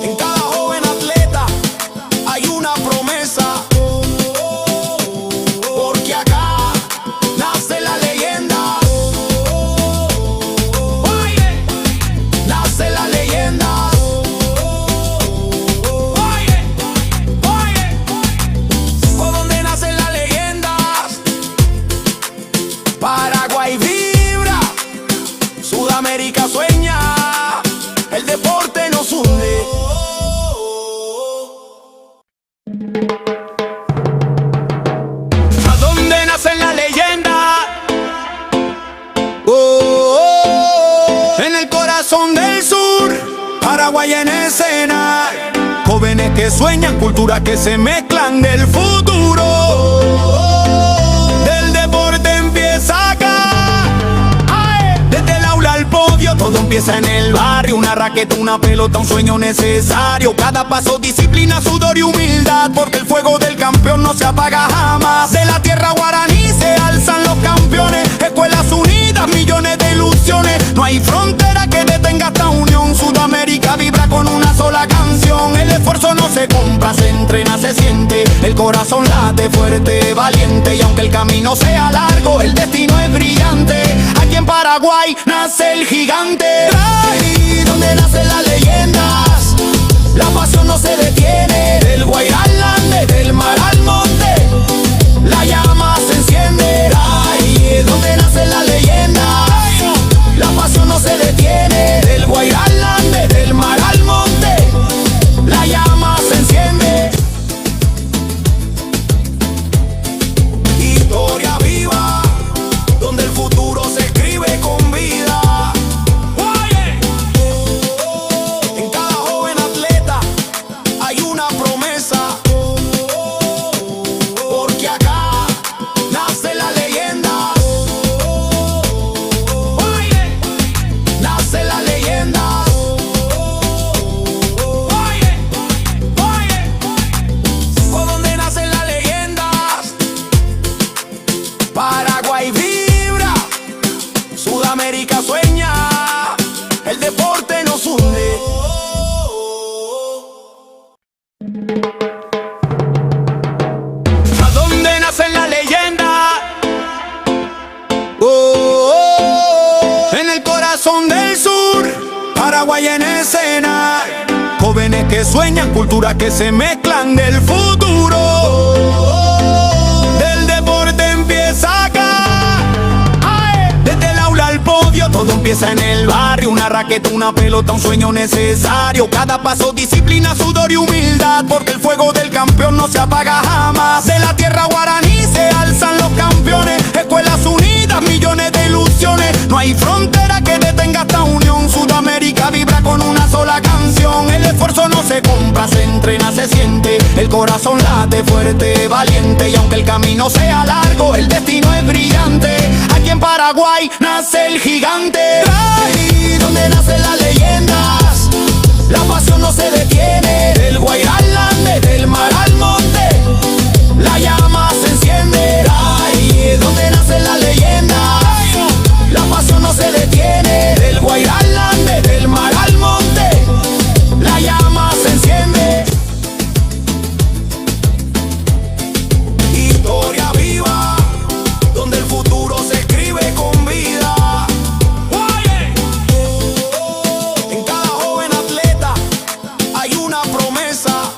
Speaker 1: En cada joven atleta hay una promesa, porque acá nace la leyenda. Nace la leyenda. ¿Por dónde nacen las leyendas? Paraguay vibra, Sudamérica sueña, el deporte nos hunde. ¿A dónde nacen las leyendas? En el corazón del sur, Paraguay en escena. Jóvenes que sueñan, culturas que se mezclan del futuro. Del deporte empieza acá. Desde el aula al podio, todo empieza en el barrio. Una raqueta, una pelota, un sueño necesario. Cada paso, disciplina, sudor y humildad, porque el fuego del campeón no se apaga jamás. De la tierra guaraní se alzan los campeones. Escuelas unidas, millones de ilusiones. No hay frontera que detenga esta unión. Sudamérica vibra con una sola canción. El esfuerzo no se compra, se entrena, se siente. El corazón late fuerte, valiente. Y aunque el camino sea largo, el destino es brillante. Aquí en Paraguay nace el gigante. Ahí donde nacen las leyendas, la pasión no se detiene. Del Guairá al Ande, del mar al monte, la llama se enciende. Ahí es donde nacen las leyendas, la pasión no se detiene. Del Guairá al Ande, del mar al monte, la llama se corazón del sur, Paraguay en escena. Jóvenes que sueñan, culturas que se mezclan del futuro. Del deporte empieza acá. Desde el aula al podio, todo empieza en el barrio. Una raqueta, una pelota, un sueño necesario. Cada paso, disciplina, sudor y humildad, porque el fuego del campeón no se apaga jamás. De la tierra guaraní se alzan los campeones. Escuelas unidas, millones de ilusiones. No hay frontera que detenga esta unión. Sudamérica vibra con una sola canción. El esfuerzo no se compra, se entrena, se siente. El corazón late fuerte, valiente. Y aunque el camino sea largo, el destino es brillante. Aquí en Paraguay nace el gigante. Ahí donde nacen las leyendas, la pasión no se detiene. Del Guairá al Ande, del mar al monte, la llama se enciende. Ahí donde nacen las leyendas, la pasión no se detiene. Del Guairá al Ande, del mar al monte, la llama se enciende. Historia viva, donde el futuro se escribe con vida. En cada joven atleta hay una promesa,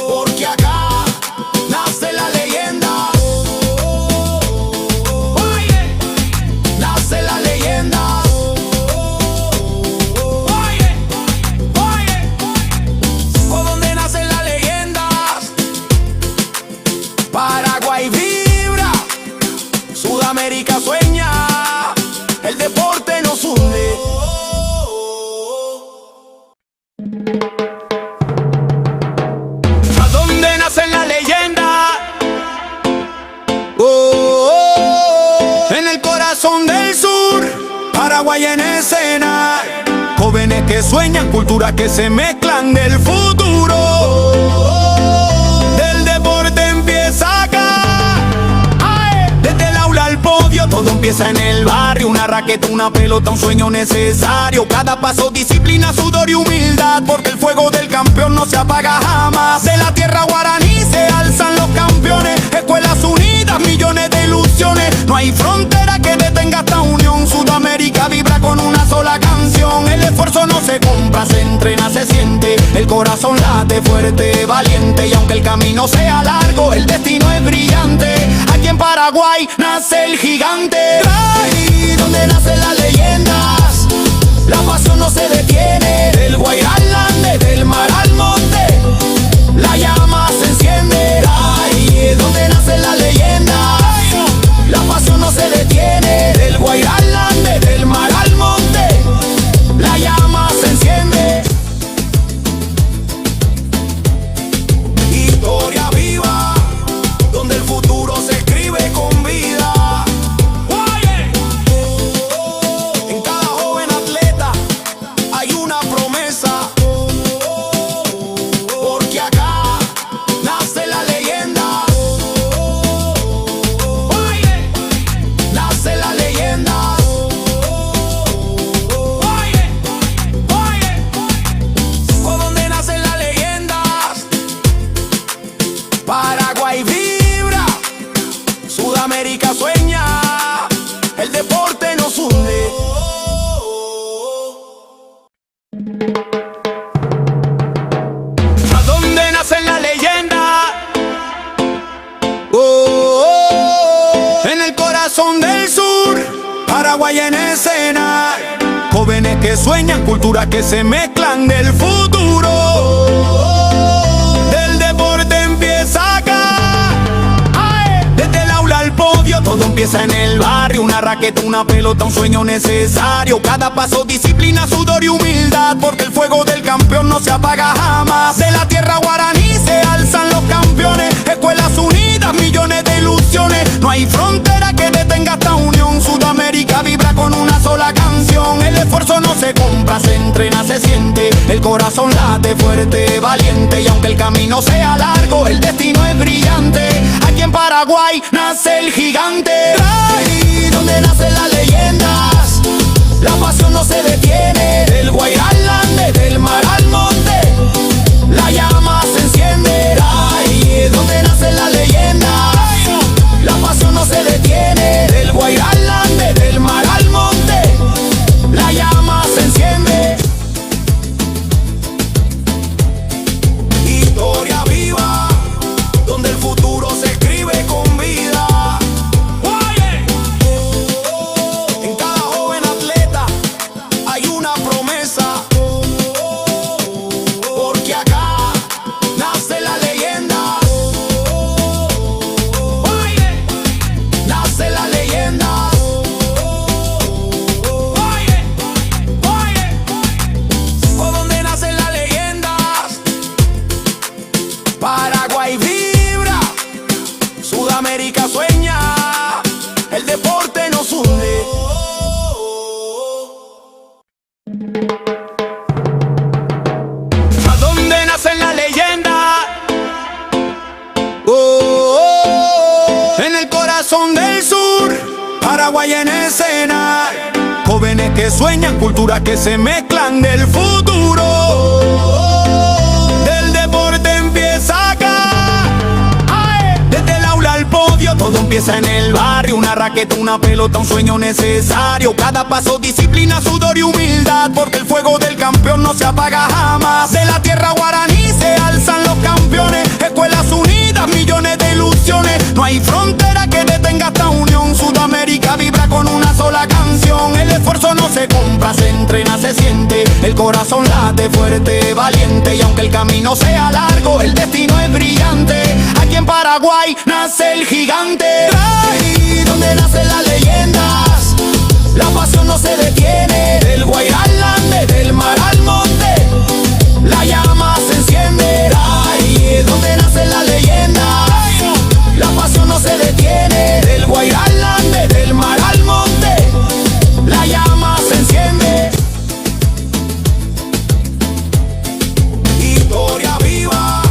Speaker 1: porque acá nace la leyenda. Nace la leyenda. ¿Por dónde nacen las leyendas? Paraguay vibra, Sudamérica sueña, el deporte nos hunde. ¿A dónde nacen las leyendas? En el corazón del sur, Paraguay en escena. Jóvenes que sueñan, culturas que se mezclan del futuro. Del deporte empieza acá. Desde el aula al podio, todo empieza en el barrio. Una raqueta, una pelota, un sueño necesario. Cada paso, disciplina, sudor y humildad, porque el fuego del campeón no se apaga jamás. De la tierra guaraní se alzan los campeones. Escuelas unidas, millones de ilusiones. No hay frontera que detenga esta unión. Sudamérica vibra con una sola canción. El esfuerzo no se compra, se entrena, se siente. El corazón late fuerte, valiente. Y aunque el camino sea largo, el destino es brillante. Aquí en Paraguay nace el gigante. Ahí donde nacen las leyendas, la pasión no se detiene. Del Guairá al Ande, del mar al monte, la llama se enciende. Ahí donde nacen las leyendas, la pasión no se detiene. Del Guairá al Ande, del mar al monte, la llama se enciende. Historia viva, donde el futuro se escribe con vida. En cada joven atleta hay una promesa, porque acá nace la leyenda. Nace la leyenda. ¿Por dónde nacen las leyendas? Paraguay vibra, Sudamérica sueña, el deporte nos hunde. ¿A dónde nacen las leyendas? En el corazón del sur, Paraguay en escena. Jóvenes que sueñan, culturas que se mezclan del futuro. Del deporte empieza acá. Desde el aula al podio, todo empieza en el barrio. Una raqueta, una pelota, un sueño necesario. Cada paso, disciplina, sudor y humildad, porque el fuego del campeón no se apaga jamás. De la tierra guaraní se alzan los campeones. Escuelas unidas, millones de ilusiones. No hay frontera que detenga esta unión. Sudamérica vibra con una sola canción. El esfuerzo no se compra, se entrena, se siente. El corazón late fuerte, valiente. Y aunque el camino sea largo, el destino es brillante. Aquí en Paraguay nace el gigante. Ahí donde nacen las leyendas, la pasión no se detiene. Del Guairá al Ande, del mar al monte, la llama se enciende. Ahí donde nacen las leyendas, la pasión no se detiene. Del Guairá al Ande, del mar al monte, Paraguay en escena. Jóvenes que sueñan, culturas que se mezclan del futuro. Del deporte empieza acá. Desde el aula al podio, todo empieza en el barrio. Una raqueta, una pelota, un sueño necesario. Cada paso, disciplina, sudor y humildad, porque el fuego del campeón no se apaga jamás. De la tierra guaraní se alzan los campeones. Escuelas unidas, millones de ilusiones. No hay frontera que detenga esta unión. Sudamérica vibra con una sola canción. El esfuerzo no se compra, se entrena, se siente. El corazón late fuerte, valiente. Y aunque el camino sea largo, el destino es brillante. Aquí en Paraguay nace el gigante. Ahí donde nacen las leyendas, la pasión no se detiene. Del Guairá al Ande, del mar al monte, la llama se enciende. Ahí es donde nacen las leyendas, la pasión no se detiene. Del Guairá al Ande, del mar al monte, la llama se enciende. Historia viva,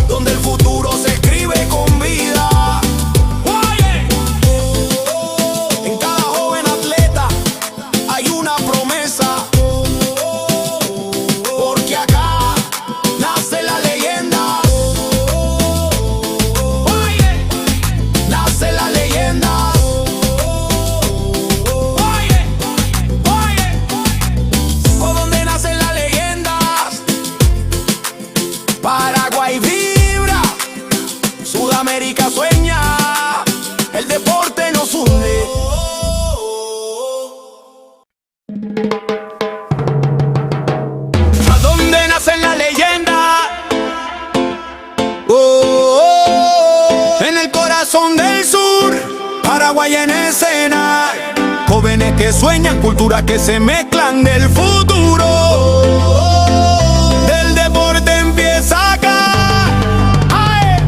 Speaker 1: donde el futuro se escribe con vida. En cada joven atleta hay una promesa, porque acá nace la leyenda. Nace la leyenda. ¿Por dónde nacen las leyendas? Paraguay vibra, Sudamérica sueña, el deporte nos hunde. ¿A dónde nacen las leyendas? En el corazón del sur, Paraguay en escena. Jóvenes que sueñan, culturas que se mezclan del futuro. Del deporte empieza acá.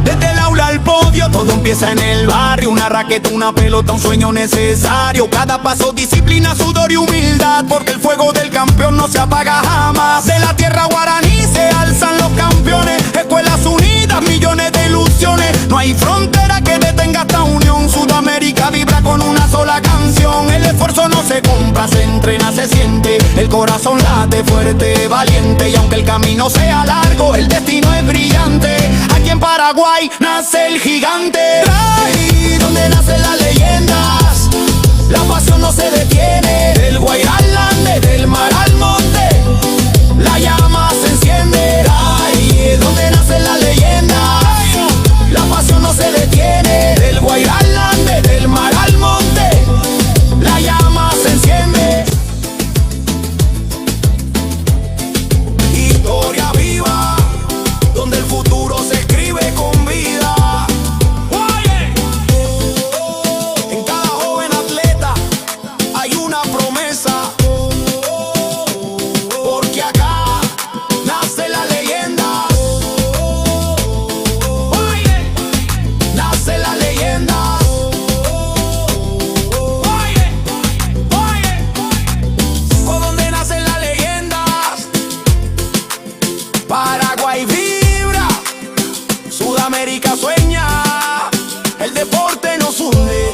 Speaker 1: Desde el aula al podio, todo empieza en el barrio. Una raqueta, una pelota, un sueño necesario. Cada paso, disciplina, sudor y humildad, porque el fuego del campeón no se apaga jamás. De la tierra guaraní se alzan los campeones. Escuelas unidas, millones de ilusiones. No hay frontera que detenga esta unión. Sudamérica vibra con una sola canción. El esfuerzo no se compra, se entrena, se siente. El corazón late fuerte, valiente. Y aunque el camino sea largo, el destino es brillante. Aquí en Paraguay nace el gigante. Ahí donde nacen las leyendas, la pasión no se detiene. Del Guairá al Ande, del mar al monte, la llama se enciende. Ahí es donde nacen las leyendas, la pasión no se detiene. Del Guairá al Ande, del mar al monte, la llama se enciende. Historia viva, donde el futuro se escribe con vida. En cada joven atleta hay una promesa, porque acá nace la leyenda. Nace la leyenda. ¿Por dónde nacen las leyendas? Paraguay vibra, Sudamérica sueña, el deporte nos hunde.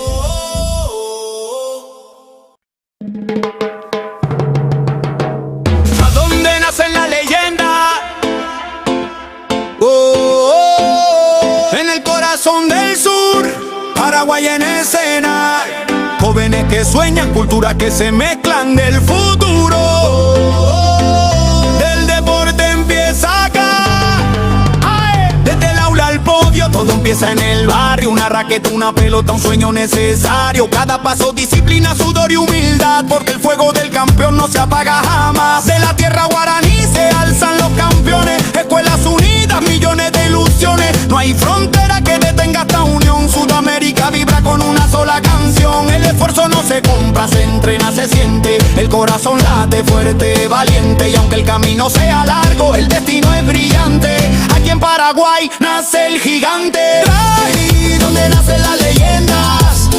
Speaker 1: ¿A dónde nacen las leyendas? En el corazón del sur, Paraguay en escena. Jóvenes que sueñan, culturas que se mezclan del futuro. Del deporte empieza acá. Desde el aula al podio, todo empieza en el barrio. Una raqueta, una pelota, un sueño necesario. Cada paso, disciplina, sudor y humildad, porque el fuego del campeón no se apaga jamás. De la tierra guaraní se alzan los campeones. Escuelas unidas, millones de ilusiones. No hay frontera que detenga esta unión. Sudamérica vibra con una sola canción. El esfuerzo no se compra, se entrena, se siente. El corazón late fuerte, valiente. Y aunque el camino sea largo, el destino es brillante. Aquí en Paraguay nace el gigante. Ahí donde nacen las leyendas,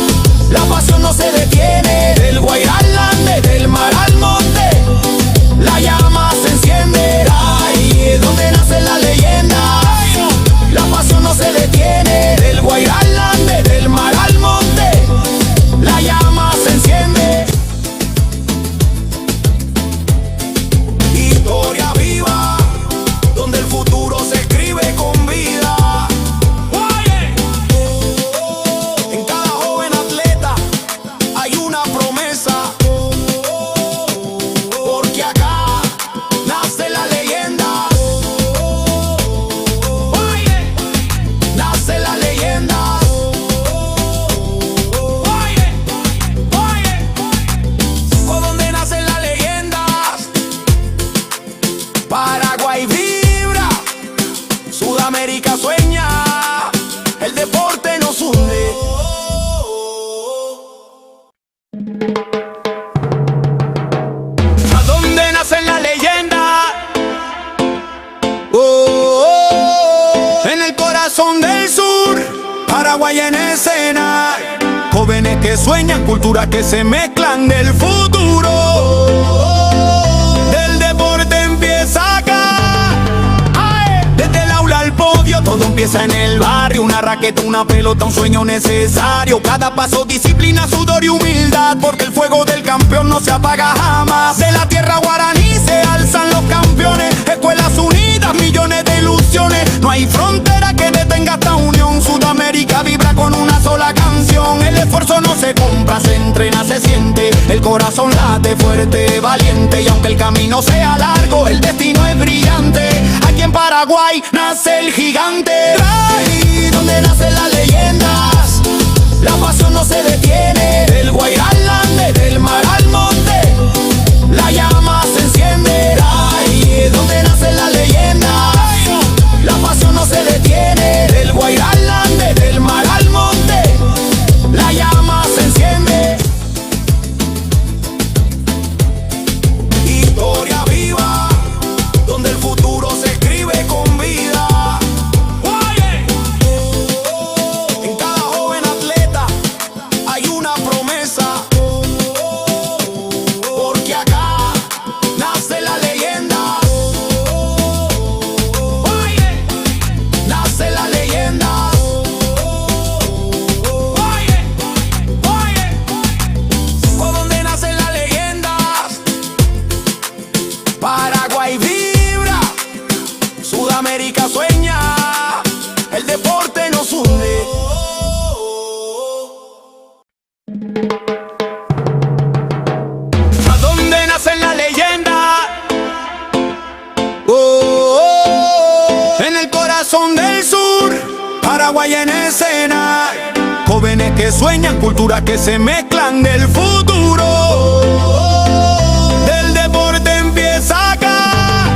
Speaker 1: la pasión no se detiene. Del Guairá al Ande, del mar al monte, la llama se enciende. Ahí es donde nacen las leyendas, la pasión no se detiene. Del Guairá al Ande, del mar al monte, la llama se Paraguay en escena. Jóvenes que sueñan, culturas que se mezclan del futuro. Del deporte empieza acá. Desde el aula al podio, todo empieza en el barrio. Una raqueta, una pelota, un sueño necesario. Cada paso, disciplina, sudor y humildad, porque el fuego del campeón no se apaga jamás. De la tierra guaraní se alzan los campeones. Escuelas unidas, millones de ilusiones. No hay frontera que detenga esta unión. Sudamérica vibra con una sola canción. El esfuerzo no se compra, se entrena, se siente. El corazón late fuerte, valiente. Y aunque el camino sea largo, el destino es brillante. Aquí en Paraguay nace el gigante. Ahí donde nacen las leyendas, la pasión no se detiene. Del Guairá al Ande, del mar al monte, la llama se enciende. Ahí donde nacen las leyendas, la pasión no se detiene. Del Guairá al Ande, del mar al monte, la llama se enciende. Historia viva, donde el futuro se escribe con vida. En cada joven atleta hay una promesa, porque acá nace la leyenda. Nace la leyenda. Por donde nacen las leyendas, Paraguay vibra, Sudamérica sueña, el deporte nos hunde. ¿A dónde nacen las leyendas? En el corazón del sur, Paraguay en escena. Jóvenes que sueñan, culturas que se mezclan del futuro. Del deporte empieza acá.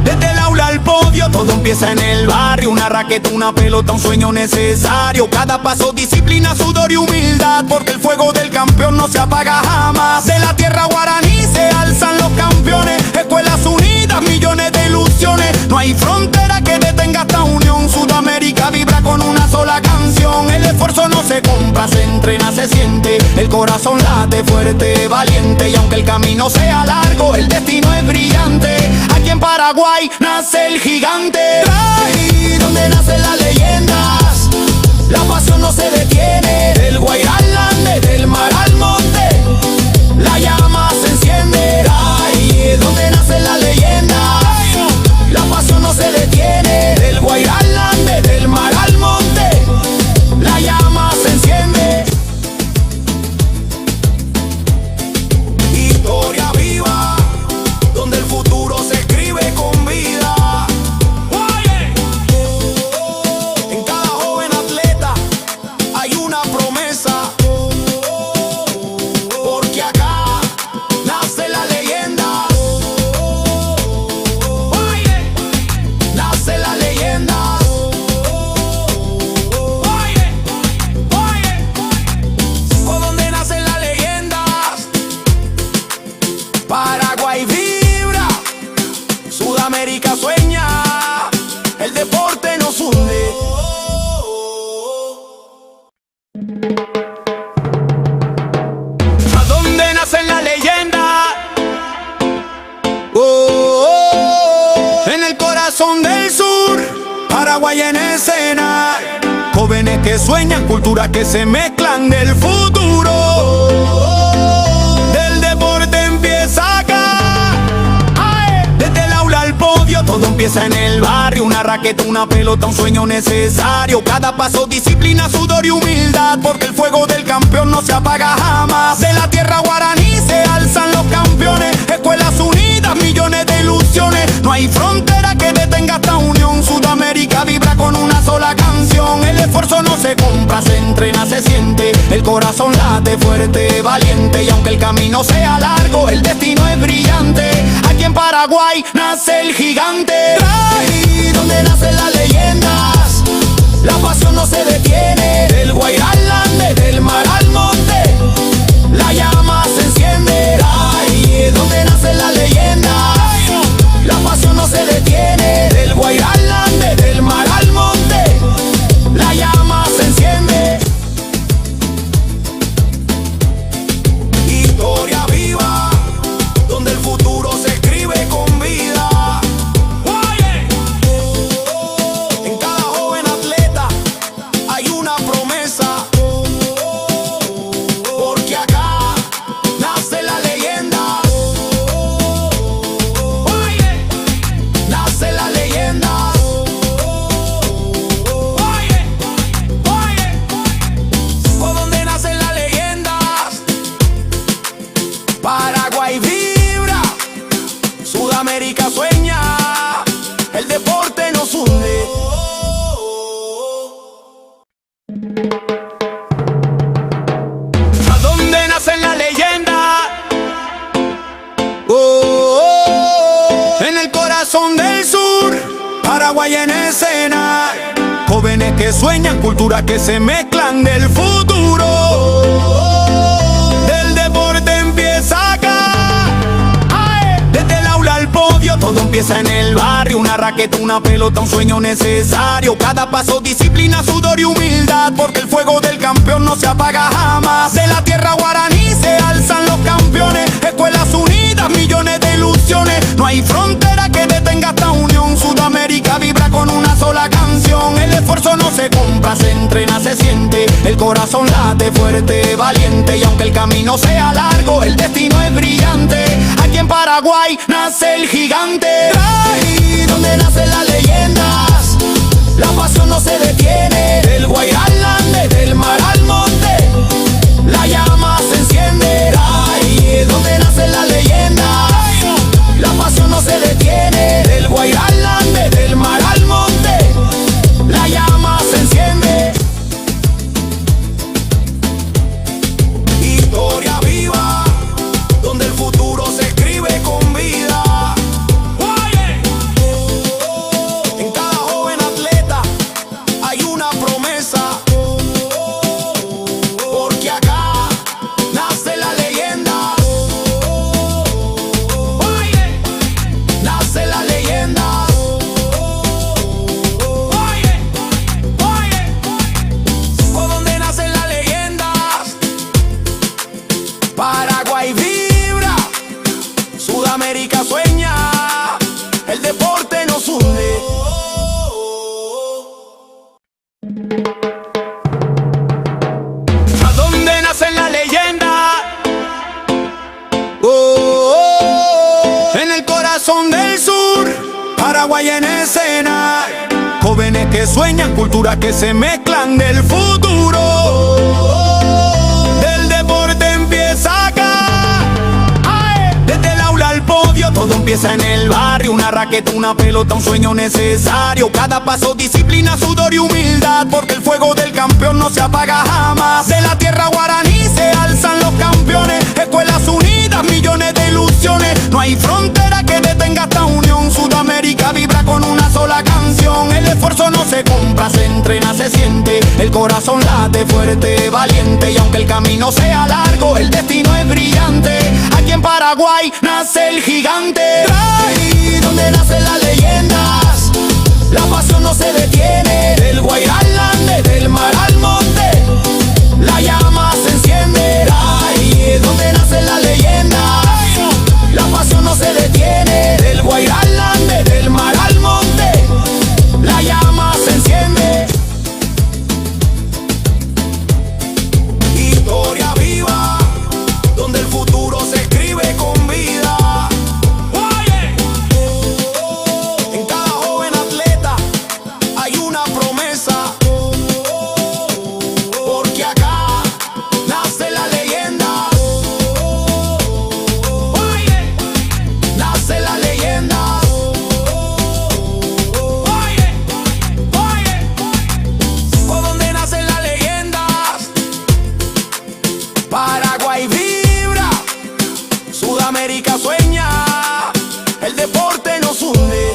Speaker 1: Desde el aula al podio, todo empieza en el barrio. Una raqueta, una pelota, un sueño necesario. Cada paso, disciplina, sudor y humildad, porque el fuego del campeón no se apaga jamás. De la tierra guaraní se alzan los campeones. Escuelas unidas, millones de ilusiones. No hay frontera que detenga esta unión. Sudamérica vibra con una sola canción. El esfuerzo no se compra, se entrena, se siente. El corazón late fuerte, valiente. Y aunque el camino sea largo, el destino es brillante. Aquí en Paraguay nace el gigante. Ahí donde nacen las leyendas, la pasión no se detiene. Del Guairá al Ande, del mar al monte, la llama se enciende. Ahí donde nacen las leyendas, la pasión no se detiene. Del Guairá al Ande, del mar al monte, la llama se enciende. Historia viva, donde el futuro se escribe con vida. En cada joven atleta hay una promesa, porque acá nace la leyenda. Nace la leyenda. Por donde nacen las leyendas, Paraguay vibra, Sudamérica sueña, el deporte nos hunde. ¿A dónde nacen las leyendas? En el corazón del sur, Paraguay en escena. Jóvenes que sueñan, culturas que se mezclan del futuro. Del deporte empieza acá. Desde el aula al podio, todo empieza en el barrio. Una raqueta, una pelota, un sueño necesario. Cada paso, disciplina, sudor y humildad, porque el fuego del campeón no se apaga jamás. De la tierra guaraní se alzan los campeones. Escuelas unidas, millones de ilusiones. No hay frontera que detenga esta unión. Sudamérica vibra con una sola canción. El esfuerzo no se compra, se entrena, se siente. El corazón late fuerte, valiente. Y aunque el camino sea largo, el destino es brillante. Aquí en Paraguay nace el gigante. Ahí donde nacen las leyendas, la pasión no se detiene. Del Guairá al Ande, del mar al monte, la llama se enciende. Ahí donde nacen las leyendas, la pasión no se detiene. Del Guairá al Ande, del mar al monte, la llama se enciende. corazón del sur, Paraguay en escena. Jóvenes que sueñan, culturas que se mezclan del futuro. Del deporte empieza acá. Desde el aula al podio, todo empieza en el barrio. Una raqueta, una pelota, un sueño necesario. Cada paso, disciplina, sudor y humildad, porque el fuego del campeón no se apaga jamás. De la tierra guaraní se alzan los campeones. Escuelas unidas, millones de ilusiones. No hay frontera que detenga esta unión. Sudamérica vibra con una sola canción. El esfuerzo no se compra, se entrena, se siente. El corazón late fuerte, valiente. Y aunque el camino sea largo, el destino es brillante. Aquí en Paraguay nace el gigante. Ahí donde nacen las leyendas, la pasión no se detiene. Del Guairá al Ande, del mar al monte, la llama se enciende. Ahí es donde nacen las leyendas, la pasión no se detiene. Del Guairá al Ande, del mar al monte, la llama se enciende. Historia viva, donde el futuro se escribe con vida. En cada joven atleta hay una promesa, porque acá nace la leyenda. Nace la leyenda. Por donde nacen las leyendas, Paraguay vibra, Sudamérica sueña, el deporte nos hunde. ¿A dónde nacen las leyendas? En el corazón del sur, Paraguay en escena. Jóvenes que sueñan, culturas que se mezclan del futuro. Del deporte empieza acá. Desde el aula al podio, todo empieza en el barrio. Una raqueta, una pelota, un sueño necesario. Cada paso, disciplina, sudor y humildad, porque el fuego del campeón no se apaga jamás. De la tierra guaraní se alzan los campeones. Escuelas unidas, millones de ilusiones. No hay frontera que detenga esta unión. Sudamérica vibra con una sola canción. El esfuerzo no se compra, se entrena, se siente. El corazón late fuerte, valiente. Y aunque el camino sea largo, el destino es brillante. Aquí en Paraguay nace el gigante. Ahí donde nacen las leyendas, la pasión no se detiene. Del Guairá al Ande, del mar al monte, la llama se enciende. Ahí es donde nacen las leyendas, la pasión no se detiene. Del Guairá al Ande, del mar al monte, la llama se enciende. Historia viva, donde el futuro se escribe con vida. En cada joven atleta hay una promesa, porque acá nace la leyenda. Nace la leyenda. Por donde nacen las leyendas, Paraguay vibra, Sudamérica sueña, el deporte nos hunde.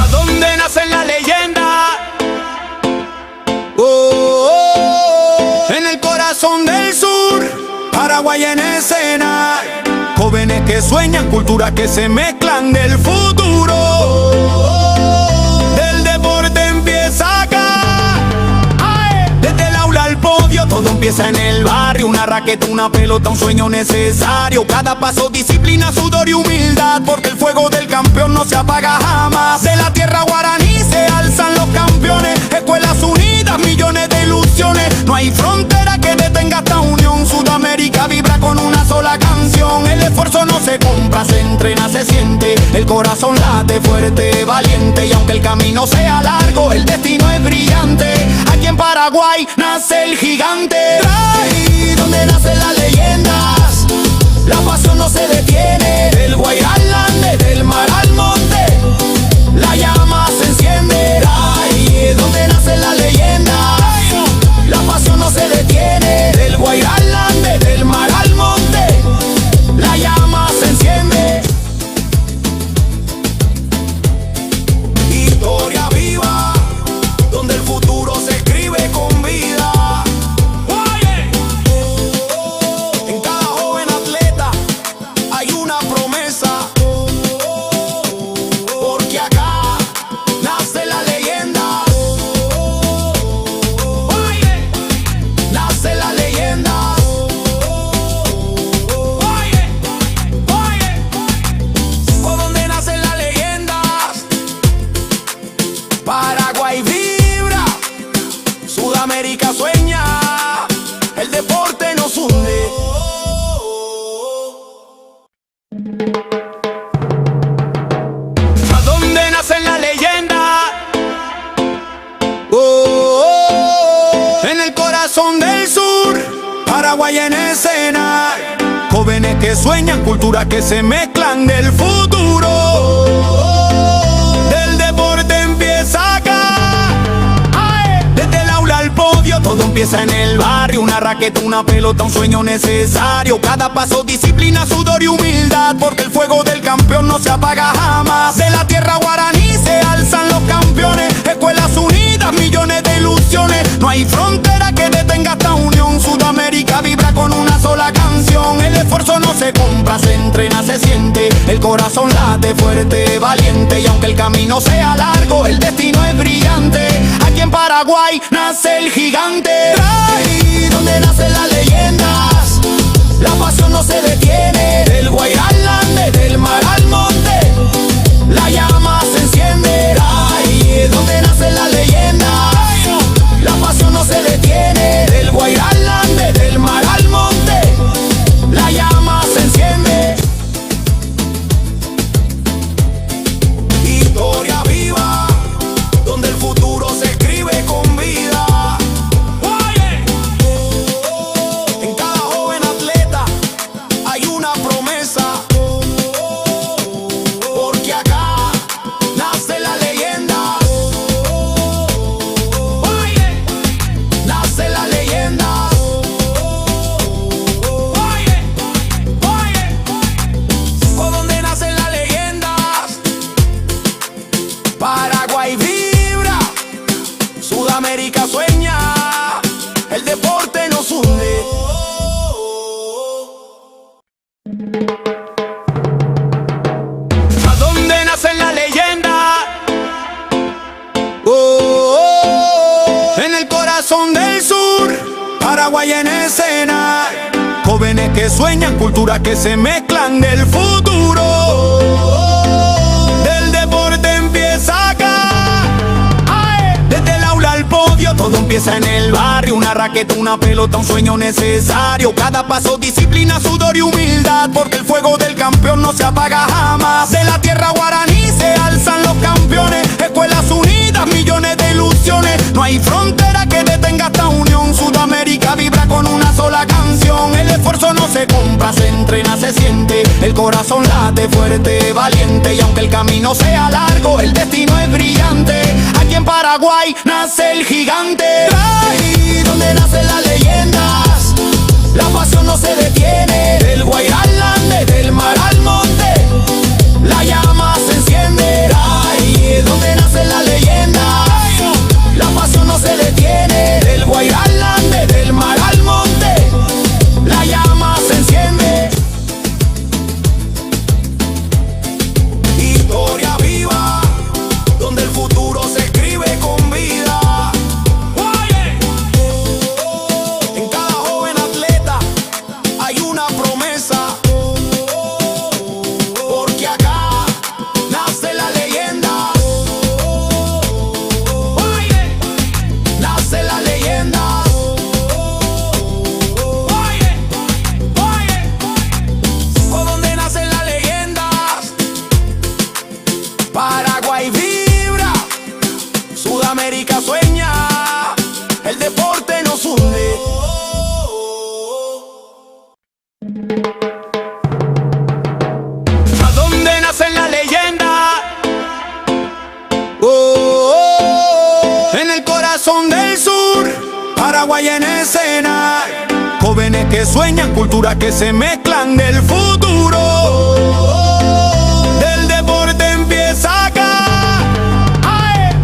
Speaker 1: ¿A dónde nacen las leyendas? En el corazón del sur, Paraguay en escena. Jóvenes que sueñan, culturas que se mezclan del futuro. Del deporte empieza acá. Desde el aula al podio, todo empieza en el barrio. Una raqueta, una pelota, un sueño necesario. Cada paso, disciplina, sudor y humildad, porque el fuego del campeón no se apaga jamás. De la tierra guaraní se alzan los campeones. Escuelas unidas, millones de ilusiones. No hay frontera que detenga esta unión. Sudamérica vibra con una sola canción. El esfuerzo no se compra, se entrena, se siente. El corazón late fuerte, valiente. Y aunque el camino sea largo, el destino es brillante. Aquí en Paraguay nace el gigante. Ahí donde nacen las leyendas, la pasión no se detiene. Del Guairá al Ande, del mar al monte, la llama se enciende. Ahí es donde nacen las leyendas, la pasión no se detiene. Del Guairá al Ande, del mar al monte, Sudamérica sueña, el deporte nos hunde. ¿A dónde nace la leyenda? En el corazón del sur, Paraguay en escena. Jóvenes que sueñan, culturas que se mezclan del futuro. Del deporte empieza acá. Desde el aula al podio, todo empieza en el barrio. Una raqueta, una pelota, un sueño necesario. Cada paso, disciplina, sudor y humildad, porque el fuego del campeón no se apaga jamás. De la tierra guaraní se alzan los campeones. Escuelas unidas, millones de ilusiones. No hay frontera que detenga esta unión. Sudamérica vibra con una sola canción. El esfuerzo no se compra, se entrena, se siente. El corazón late fuerte, valiente. Y aunque el camino sea largo, el destino es brillante. Aquí en Paraguay nace el gigante. Ahí donde nacen las leyendas, la pasión no se detiene. Del Guairá al Ande, del mar al monte, la llama se enciende. Ahí donde nacen las leyendas, la pasión no se detiene. Del Guairá al Ande, del mar al monte, la llama se enciende. Historia viva, donde el futuro se escribe con vida. En cada joven atleta hay una promesa, porque acá nace la leyenda. Nace la leyenda. ¿Por dónde nacen las leyendas? Paraguay vibra, Sudamérica sueña, el deporte nos hunde. ¿A dónde nacen las leyendas? En el corazón del sur, Paraguay en escena. Jóvenes que sueñan, culturas que se mezclan del futuro. Del deporte empieza acá. Desde el aula al podio, todo empieza en el barrio. Una raqueta, una pelota, un sueño necesario. Cada paso, disciplina, sudor y humildad, porque el fuego del campeón no se apaga jamás. De la tierra guaraní se alzan los campeones. Escuelas unidas, millones de ilusiones. No hay frontera que detenga esta unión. Sudamérica vibra con una sola canción. El esfuerzo no se compra, se entrena, se siente. El corazón late fuerte, valiente. Y aunque el camino sea largo, el destino es brillante. Aquí en Paraguay nace el gigante. Ahí donde nacen las leyendas, la pasión no se detiene. Del Guairá al Ande, del mar al monte, la llama se enciende. Ahí donde nacen las leyendas, la pasión no se detiene. Del Guairá al Ande, del mar al monte, la llama se enciende. Historia viva, donde el futuro se escribe con vida. En cada joven atleta hay una promesa, porque acá nace la leyenda. Nace la leyenda. ¿Por dónde nacen las leyendas? Paraguay vibra, Sudamérica sueña, el deporte nos hunde. ¿A dónde nacen las leyendas? En el corazón del sur, Paraguay en escena. Jóvenes que sueñan, culturas que se mezclan del futuro. Del deporte empieza acá.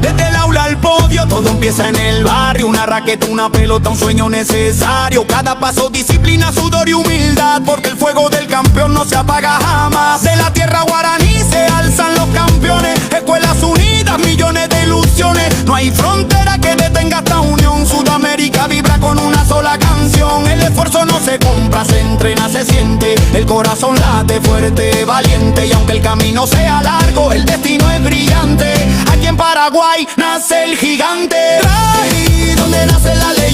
Speaker 1: Desde el aula al podio, todo empieza en el barrio. Una raqueta, una pelota, un sueño necesario. Cada paso, disciplina, sudor y humildad, porque el fuego del campeón no se apaga jamás. De la tierra guaraní se alzan los campeones. Escuelas unidas, millones de ilusiones. No hay frontera que detenga esta unión. Sudamérica vibra con una sola canción. El esfuerzo no se compra, se entrena, se siente. El corazón late fuerte, valiente. Y aunque el camino sea largo, el destino es brillante. Aquí en Paraguay nace el gigante. Ahí donde nace la leyenda.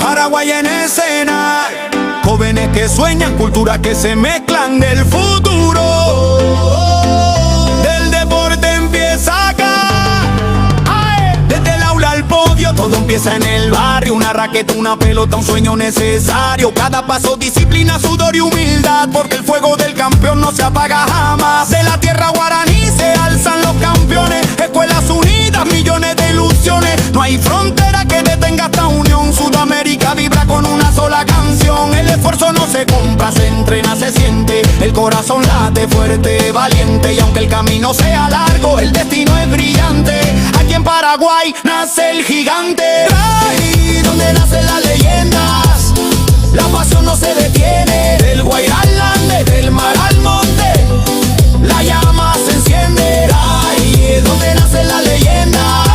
Speaker 1: Paraguay en escena. Jóvenes que sueñan, culturas que se mezclan del futuro. Del deporte empieza acá. Desde el aula al podio, todo empieza en el barrio. Una raqueta, una pelota, un sueño necesario. Cada paso, disciplina, sudor y humildad, porque el fuego del campeón no se apaga jamás. De la tierra guaraní se alzan los campeones. Escuelas unidas, millones de ilusiones. No hay frontera que detenga esta unión. Sudamérica vibra con una sola canción. El esfuerzo no se compra, se entrena, se siente. El corazón late fuerte, valiente. Y aunque el camino sea largo, el destino es brillante. Aquí en Paraguay nace el gigante. Ahí donde nacen las leyendas, la pasión no se detiene. Del Guairá al Ande, del mar al monte, la llama se enciende. Ahí es donde nacen las leyendas,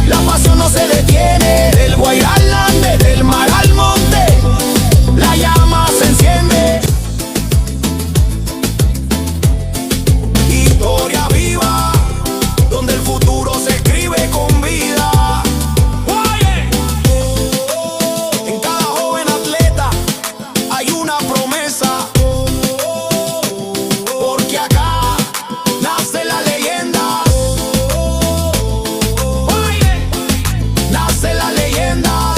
Speaker 1: la pasión no se detiene. Del Guairá al Ande, del mar al monte, la llama se enciende. Historia viva, donde el futuro se escribe con vida. En cada joven atleta hay una promesa, porque acá nace la leyenda. Nace la leyenda.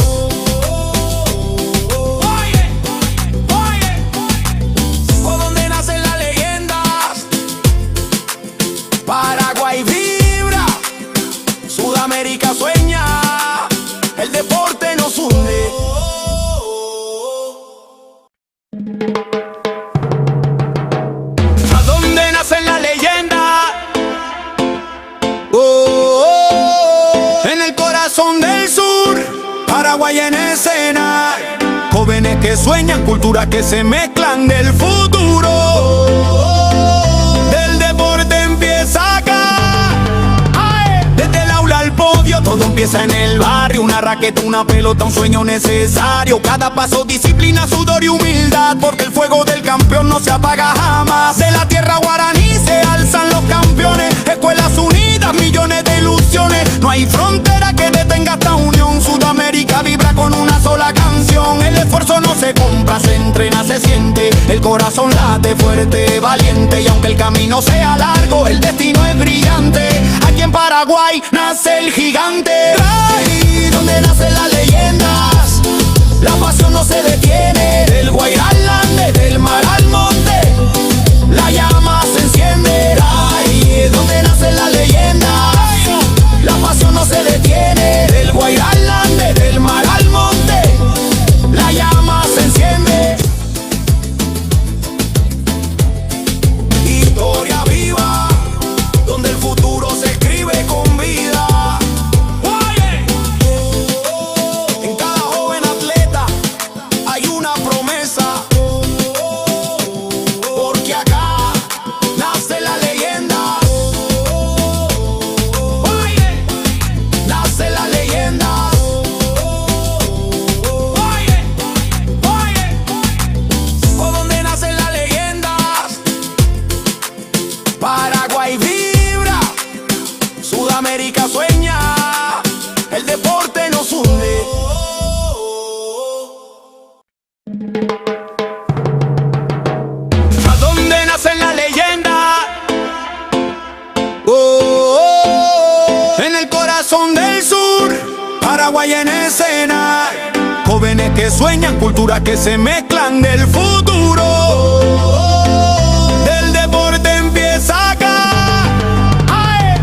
Speaker 1: ¿Por dónde nacen las leyendas? Paraguay vibra, Sudamérica sueña, el deporte nos hunde. ¿A dónde nacen las leyendas? En el corazón del sur, Paraguay en escena. Jóvenes que sueñan, culturas que se mezclan del futuro. Del deporte empieza acá. Desde el aula al podio, todo empieza en el barrio. Una raqueta, una pelota, un sueño necesario. Cada paso, disciplina, sudor y humildad, porque el fuego del campeón no se apaga jamás. De la tierra guaraní se alzan los campeones. Escuelas unidas, millones de ilusiones. No hay frontera que detenga esta unión. Sudamérica vibra con una sola canción. El esfuerzo no se compra, se entrena, se siente. El corazón late fuerte, valiente. Y aunque el camino sea largo, el destino es brillante. Aquí en Paraguay nace el gigante. Ahí donde nacen las leyendas, la pasión no se detiene. Del Guairá al Ande, del mar al monte, la llama se enciende. Ahí es donde nacen las leyendas, la pasión no se detiene. Del Guairá al Ande, del mar al monte, la llama se enciende. Historia viva, donde el futuro se escribe con vida. En cada joven atleta hay una promesa, porque acá nace la leyenda. Nace la leyenda. ¿Por dónde nacen las leyendas? Paraguay vibra, Sudamérica sueña, el deporte nos hunde. ¿A dónde nacen las leyendas? En el corazón del sur, Paraguay en escena. Jóvenes que sueñan, culturas que se mezclan del futuro. Del deporte empieza acá.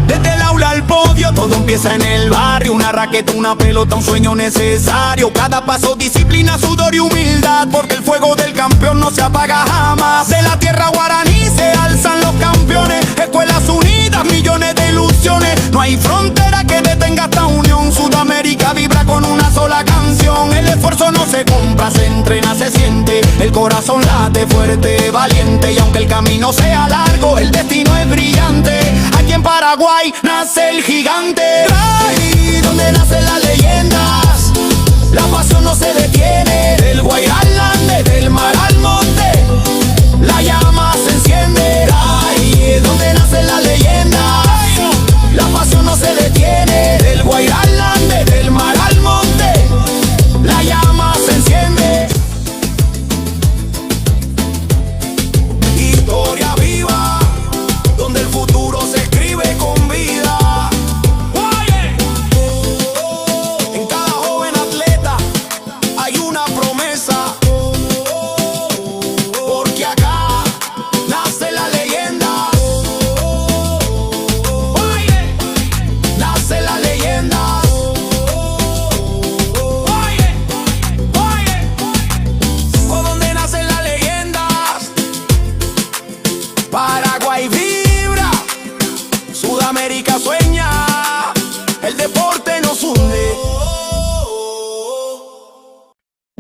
Speaker 1: Desde el aula al podio, todo empieza en el barrio. Una raqueta, una pelota, un sueño necesario. Cada paso, disciplina, sudor y humildad, porque el fuego del campeón no se apaga jamás. De la tierra guaraní se alzan los campeones. Escuelas unidas, millones de ilusiones. No hay frontera que detenga esta unión. Sudamérica vibra con una sola canción. El esfuerzo no se compra, se entrena, se siente. El corazón late fuerte, valiente. Y aunque el camino sea largo, el destino es brillante. Aquí en Paraguay nace el gigante. Ahí donde nacen las leyendas, la pasión no se detiene. Del Guairá al Ande, del mar al monte, la llama se enciende. Ahí es donde nacen las leyendas, la pasión no se detiene. Del Guairá al Ande, del mar al monte, la llama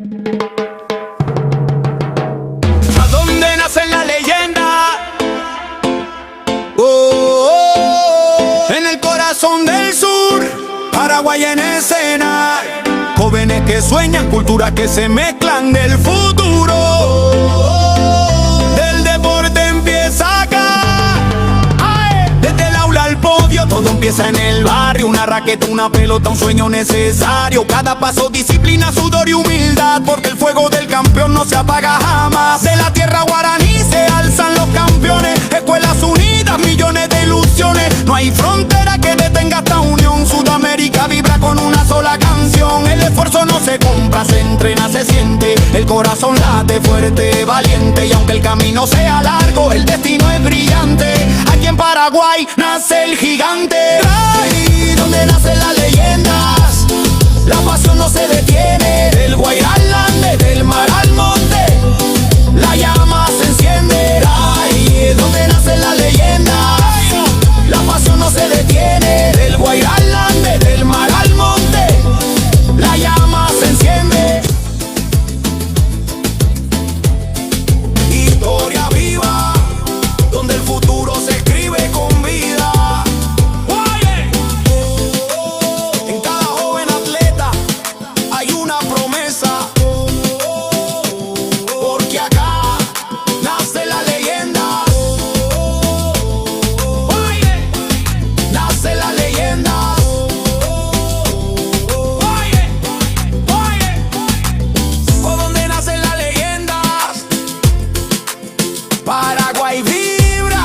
Speaker 1: ¿A dónde nace la leyenda? En el corazón del sur, Paraguay en escena. Jóvenes que sueñan, culturas que se mezclan del futuro. Del deporte empieza acá. Desde el aula al podio, todo empieza en el barrio. Una raqueta, una pelota, un sueño necesario. Cada paso, disciplina, sudor y humildad, porque el fuego del campeón no se apaga jamás. De la tierra guaraní se alzan los campeones. Escuelas unidas, millones de ilusiones. No hay frontera que detenga esta unión. Sudamérica vibra con una sola canción. El esfuerzo no se compra, se entrena, se siente. El corazón late fuerte, valiente. Y aunque el camino sea largo, el destino es brillante. Aquí en Paraguay nace el gigante. Ay, donde nacen las leyendas, la pasión no se detiene. Del Guairá al Ande, del mar al monte, la llama se enciende. Ay, donde nacen las leyendas, la pasión no se detiene. Del Guairá al Ande, del mar al monte, la llama se enciende. Historia viva, donde el futuro se escribe con vida. En cada joven atleta hay una promesa, porque acá nace la leyenda. Nace la leyenda. ¿Por dónde nacen las leyendas? Paraguay vibra,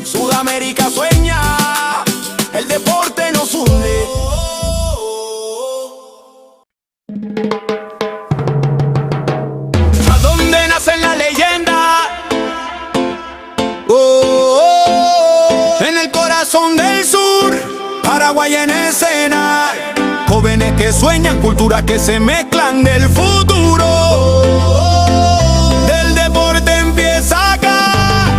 Speaker 1: Sudamérica sueña, el deporte nos hunde. ¿A dónde nacen las leyendas? En el corazón del sur, Paraguay en escena. Jóvenes que sueñan, culturas que se mezclan del futuro. Del deporte empieza acá.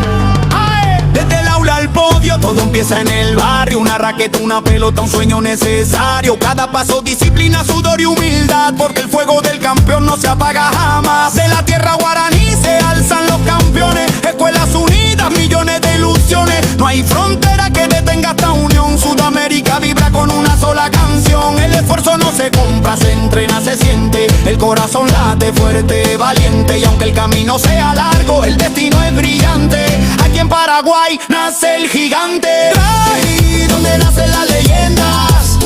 Speaker 1: Desde el aula al podio, todo empieza en el barrio. Una raqueta, una pelota, un sueño necesario. Cada paso, disciplina, sudor y humildad, porque el fuego del campeón no se apaga jamás. De la tierra guaraní se alzan los campeones. Escuelas unidas, millones de ilusiones. No hay frontera que detenga esta unión. Sudamérica vibra con una sola canción. El esfuerzo no se compra, se entrena, se siente. El corazón late fuerte, valiente. Y aunque el camino sea largo, el destino es brillante. Aquí en Paraguay nace el gigante. Ay, donde nacen las leyendas,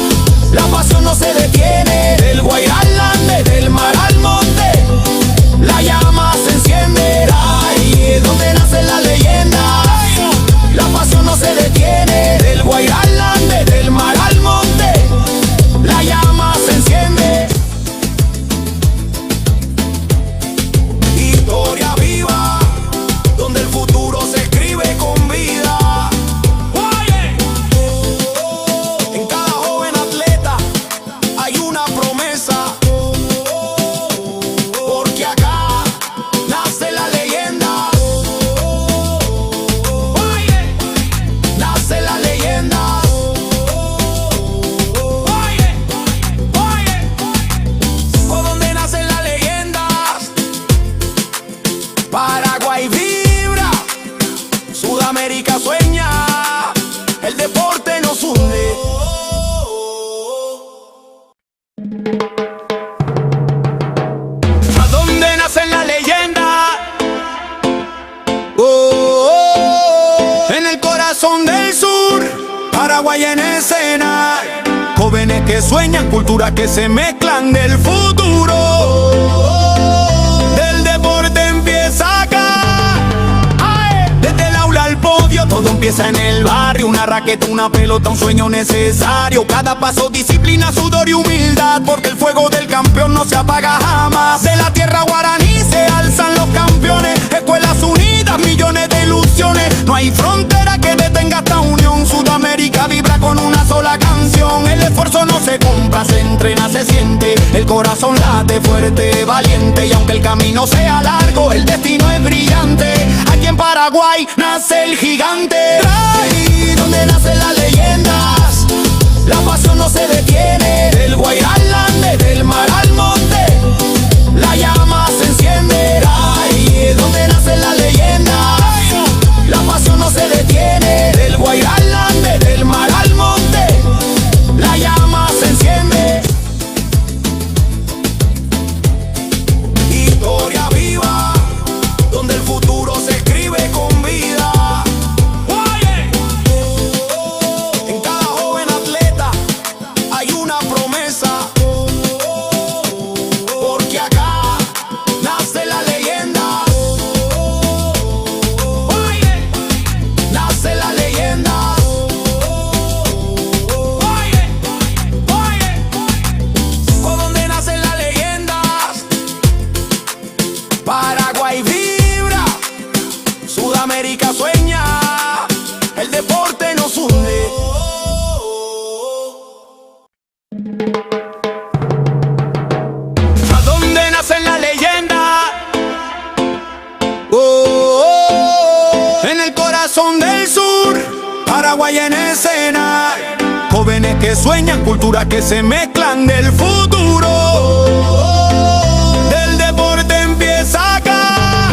Speaker 1: la pasión no se detiene. Del Guairá al Ande, del mar al monte, la llama se enciende. Ay, donde nacen las leyendas, la pasión no se detiene. Del Guairá al Ande, del mar al monte, la llama se enciende. Historia viva, donde el futuro se escribe con vida. En cada joven atleta hay una promesa, porque acá nace la leyenda. Nace la leyenda. ¿Por dónde nacen las leyendas? Paraguay vibra, Sudamérica sueña, el deporte nos hunde. ¿A dónde nacen las leyendas? En el corazón del sur, Paraguay en escena. Jóvenes que sueñan, culturas que se mezclan del futuro. Del deporte empieza acá. Desde el aula al podio, todo empieza en el barrio. Una raqueta, una pelota, un sueño necesario. Cada paso, disciplina, sudor y humildad, porque el fuego del campeón no se apaga jamás. De la tierra guaraní se alzan los campeones. Escuelas unidas, millones de ilusiones. No hay frontera que detenga esta unión. Sudamérica vibra con una sola canción. El esfuerzo no se compra, se entrena, se siente. El corazón late fuerte, valiente. Y aunque el camino sea largo, el destino es brillante. Aquí en Paraguay nace el gigante. Ay, donde nacen las leyendas, la pasión no se detiene. Del Guairá al Ande, del mar al monte, nace la leyenda. Oh, oh, oh. En el corazón del sur, Paraguay en escena. Jóvenes que sueñan, culturas que se mezclan del futuro. Del deporte empieza acá.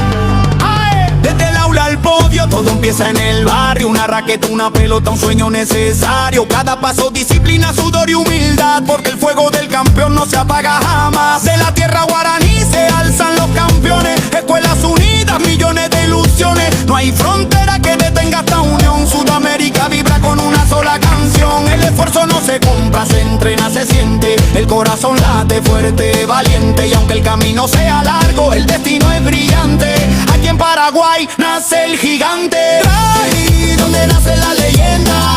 Speaker 1: Desde el aula al podio, todo empieza en el barrio. Una raqueta, una pelota, un sueño necesario. Cada paso, disciplina, sudor y humildad, porque el fuego del campeón no se apaga jamás. De la tierra guaraní se alzan los campeones. Escuelas unidas, millones de ilusiones. No hay frontera que detenga esta unión. Sudamérica vibra con una sola canción. El esfuerzo no se compra, se entrena, se siente. El corazón late fuerte, valiente. Y aunque el camino sea largo, el destino es brillante. Aquí en Paraguay nace el gigante. Ahí donde nace la leyenda.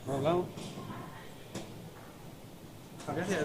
Speaker 4: Hablamos. Acá sí,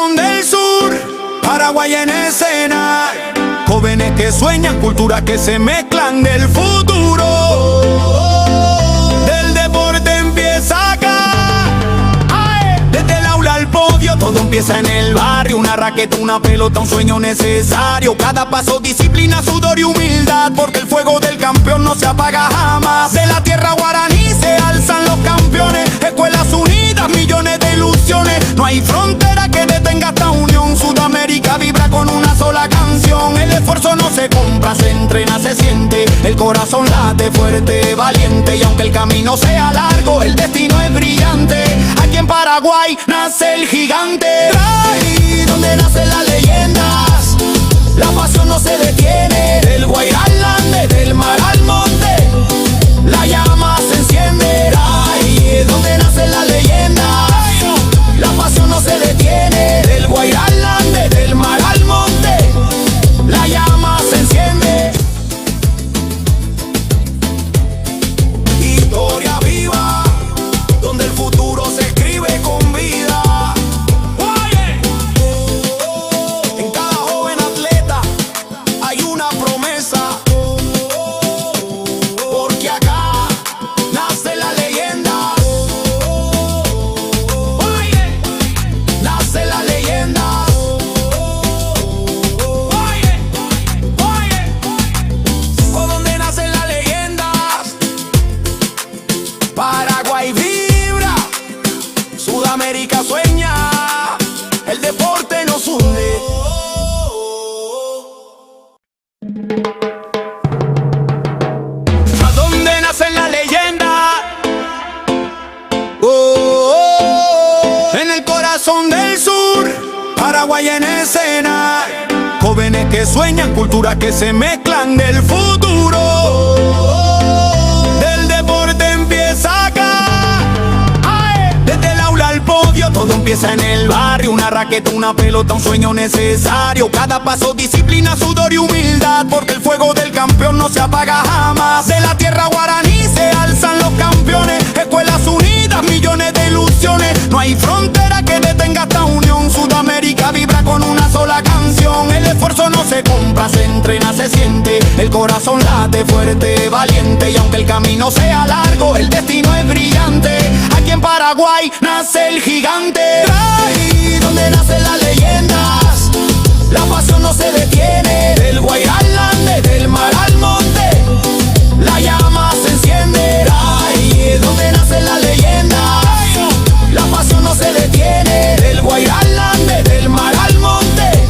Speaker 1: corazón del sur, Paraguay en escena. Jóvenes que sueñan, culturas que se mezclan del futuro. Del deporte empieza acá. Desde el aula al podio, todo empieza en el barrio. Una raqueta, una pelota, un sueño necesario. Cada paso, disciplina, sudor y humildad, porque el fuego del campeón no se apaga jamás. De la tierra guaraní se alzan los campeones. Escuelas unidas, millones de ilusiones. No hay frontera que detenga esta unión. Sudamérica vibra con una sola canción. El esfuerzo no se compra, se entrena, se siente. El corazón late fuerte, valiente. Y aunque el camino sea largo, el destino es brillante. Aquí en Paraguay nace el gigante. Ahí donde nacen las leyendas, la pasión no se detiene. Del Guairá al Ande, del mar al monte, la llama se enciende. Ahí es donde nacen las leyendas, la pasión no se detiene. Del Guairá al Ande, del mar al monte, la llama se enciende. Historia viva, donde el futuro se escribe con vida. En cada joven atleta hay una promesa, porque acá nace la leyenda. Nace la leyenda. ¿Por dónde nacen las leyendas? Paraguay vibra, Sudamérica sueña, el deporte nos hunde. ¿A dónde nacen las leyendas? En el corazón del sur, Paraguay en escena. Jóvenes que sueñan, culturas que se mezclan del futuro. Del deporte empieza acá. Desde el aula al podio, todo empieza en el barrio. Una raqueta, una pelota, un sueño necesario. Cada paso, disciplina, sudor y humildad, porque el fuego del campeón no se apaga jamás. De la tierra guaraní se alzan los campeones. Escuelas unidas, millones de ilusiones. No hay frontera que detenga esta unión. Sudamérica vibra con una sola canción. El esfuerzo no se compra, se entrena, se siente. El corazón late fuerte, valiente. Y aunque el camino sea largo, el destino es brillante. Aquí en Paraguay nace el gigante. Ahí donde nacen las leyendas, la pasión no se detiene. Del Guairá al Ande, del mar al monte, la llama se enciende. Ahí es donde nacen las leyendas, la pasión no se detiene. Del Guairá al Ande, del mar al monte,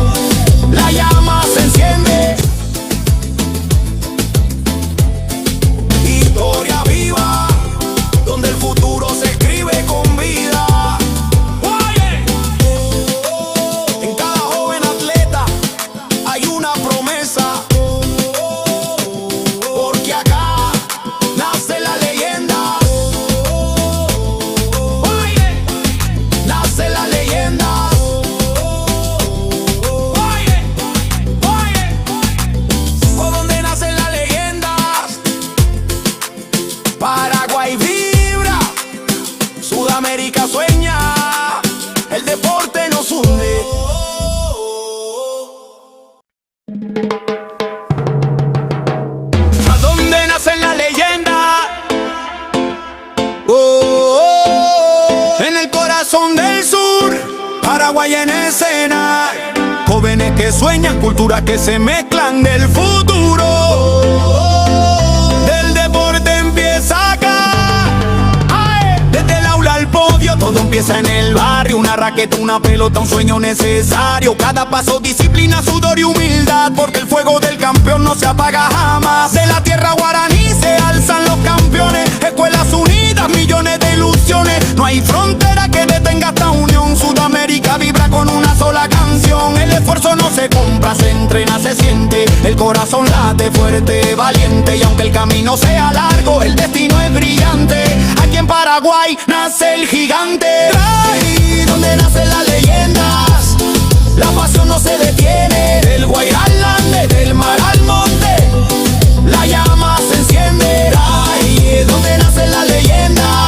Speaker 1: la llama se enciende. Historia viva, donde el futuro se escribe con vida. En cada joven atleta hay una promesa, porque acá nace la leyenda. Nace la leyenda. ¿Por dónde nacen las leyendas? Paraguay vibra, Sudamérica sueña, el deporte nos hunde. ¿A dónde nacen las leyendas? En el corazón del sur, Paraguay en escena. Jóvenes que sueñan, culturas que se mezclan del futuro. Del deporte empieza acá. Desde el aula al podio, todo empieza en el barrio. Una raqueta, una pelota, un sueño necesario. Cada paso, disciplina, sudor y humildad, porque el fuego del campeón no se apaga jamás. De la tierra guaraní se alzan los campeones. Escuelas unidas, millones de ilusiones. No hay frontera que detenga esta unión. Sudamérica vibra con una sola canción. El esfuerzo no se compra, se entrena, se siente. El corazón late fuerte, valiente. Y aunque el camino sea largo, el destino es brillante. Aquí en Paraguay nace el gigante. Ahí donde nacen las leyendas, la pasión no se detiene. Del Guairá al Ande, del mar al monte, la llama se enciende. Ahí es donde nacen las leyendas,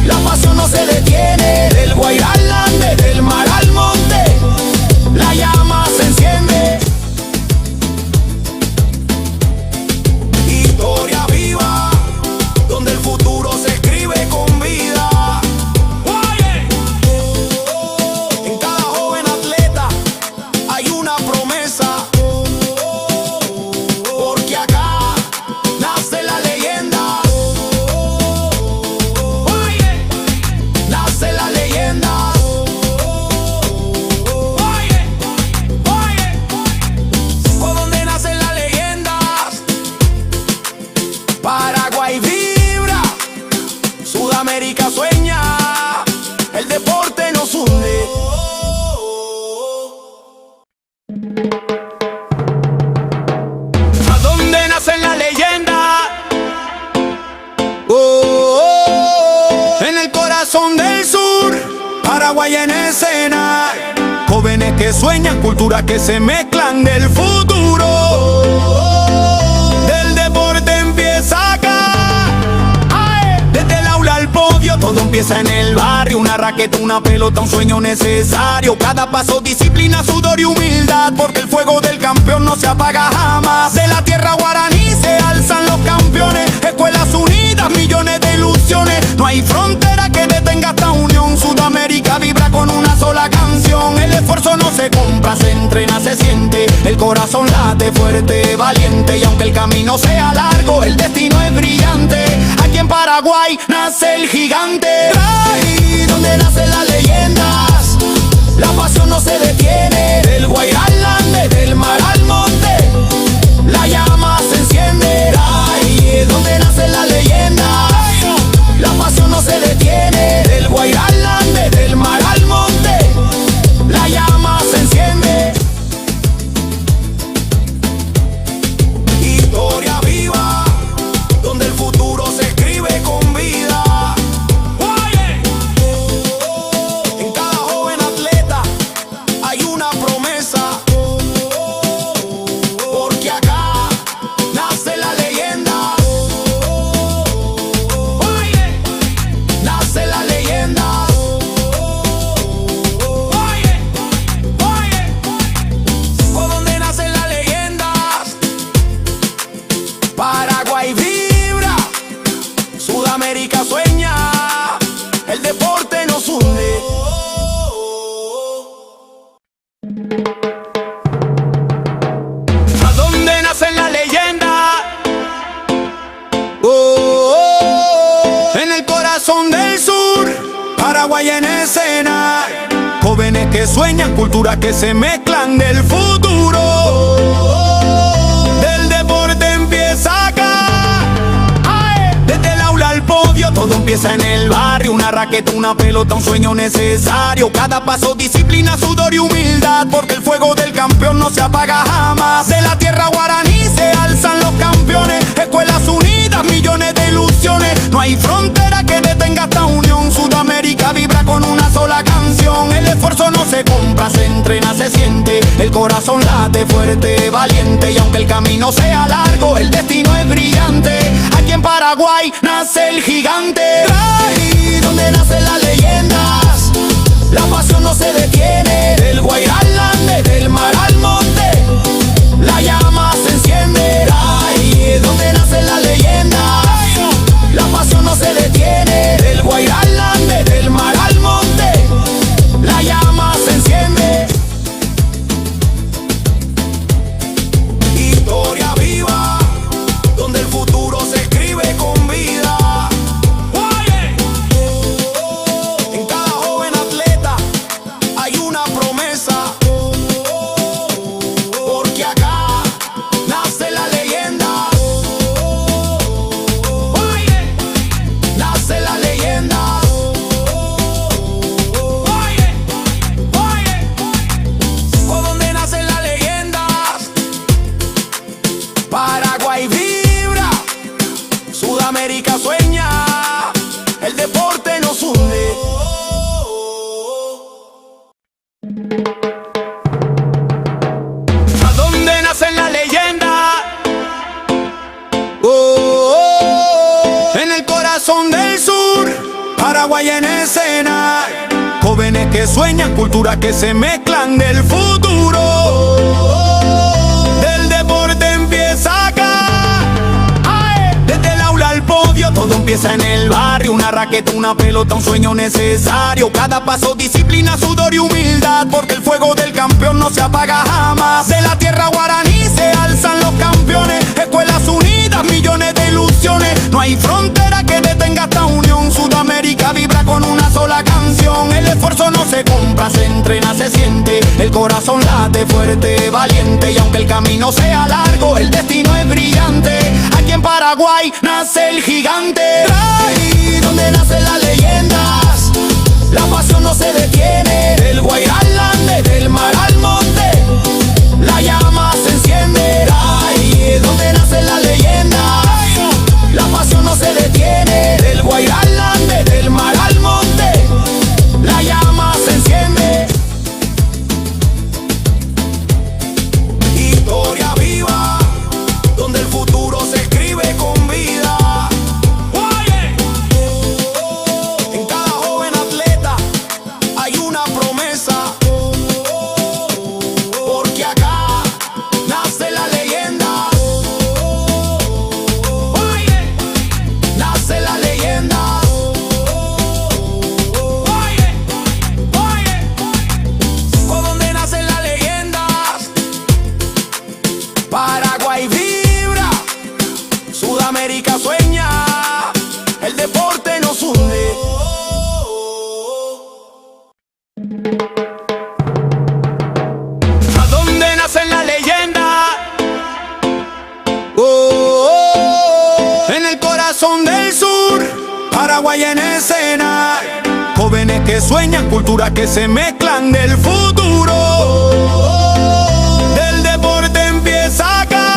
Speaker 1: la pasión no se detiene. Del Guairá al Ande, del mar al monte, Paraguay en escena, jóvenes que sueñan, culturas que se mezclan del futuro. Del deporte empieza acá. Desde el aula al podio, todo empieza en el barrio. Una raqueta, una pelota, un sueño necesario. Cada paso, disciplina, sudor y humildad, porque el fuego del campeón no se apaga jamás. De la tierra guaraní se alzan los campeones. Escuelas unidas, millones de ilusiones. No hay frontera que detenga esta unión. Sudamérica vibra con una sola canción. El esfuerzo no se compra, se entrena, se siente. El corazón late fuerte, valiente. Y aunque el camino sea largo, el destino es brillante. Aquí en Paraguay nace el gigante. Ahí donde nacen las leyendas, la pasión no se detiene. Del Guairá al Ande, del mar al monte, la llama se enciende. Ahí donde nacen las leyendas, la pasión no se detiene. Del Guairá al Ande, del mar al monte, la llama se enciende. Historia viva, donde el futuro se escribe con vida. En cada joven atleta hay una promesa, porque acá nace la leyenda. Nace la leyenda. ¿Por dónde nacen las leyendas? Paraguay vibra, Sudamérica sueña, el deporte nos hunde. ¿A dónde nacen las leyendas? En el corazón del sur, Paraguay en escena, jóvenes que sueñan, culturas que se mezclan del futuro. Del deporte empieza acá. Desde el aula al podio, todo empieza en el barrio. Una raqueta, una pelota, un sueño necesario. Cada paso, disciplina, sudor y humildad, porque el fuego del campeón no se apaga jamás. De la tierra guaraní se alzan los campeones. Escuelas unidas, millones de ilusiones. No hay frontera que detenga esta unión. Sudamérica vibra con una sola canción. El esfuerzo no se compra, se entrena, se siente. El corazón late fuerte, valiente. Y aunque el camino sea largo, el destino es brillante. Aquí en Paraguay nace el gigante. Ahí donde nacen las leyendas, la pasión no se detiene. Del Guairá al Ande, del mar al monte, la llama se enciende. Ahí donde nacen las leyendas, la pasión no se detiene. Del Guairá al Ande, del mar al monte, la llama se enciende. Historia viva, donde el futuro se escribe con vida. En cada joven atleta hay una promesa, porque acá nace la leyenda. Nace la leyenda. ¿Por dónde nacen las leyendas? Paraguay vibra, Sudamérica sueña, el deporte nos hunde. ¿A dónde nacen las leyendas? En el corazón del sur, Paraguay en escena, jóvenes que sueñan, culturas que se mezclan del futuro. Del deporte empieza acá. Desde el aula al podio, todo empieza en el barrio. Una raqueta, una pelota, un sueño necesario. Cada paso, disciplina, sudor y humildad, porque el fuego del campeón no se apaga jamás. De la tierra guaraní se alzan los campeones. Escuelas unidas, millones de ilusiones. No hay frontera que detenga esta unión. Sudamérica vibra con una sola canción. El esfuerzo no se compra, se entrena, se siente. El corazón late fuerte, valiente. Y aunque el camino sea largo, el destino es brillante. Aquí en Paraguay nace el gigante. Ahí donde nacen las leyendas, la pasión no se detiene. Del Guairá al Ande, del mar al monte, la llama se enciende. Ahí donde nacen las leyendas, la pasión no se detiene. Del Guairá al Ande, del mar al monte, la llama se enciende. Sudamérica sueña, el deporte nos hunde. ¿A dónde nacen las leyendas? En el corazón del sur, Paraguay en escena. Jóvenes que sueñan, culturas que se mezclan del futuro. Del deporte empieza acá.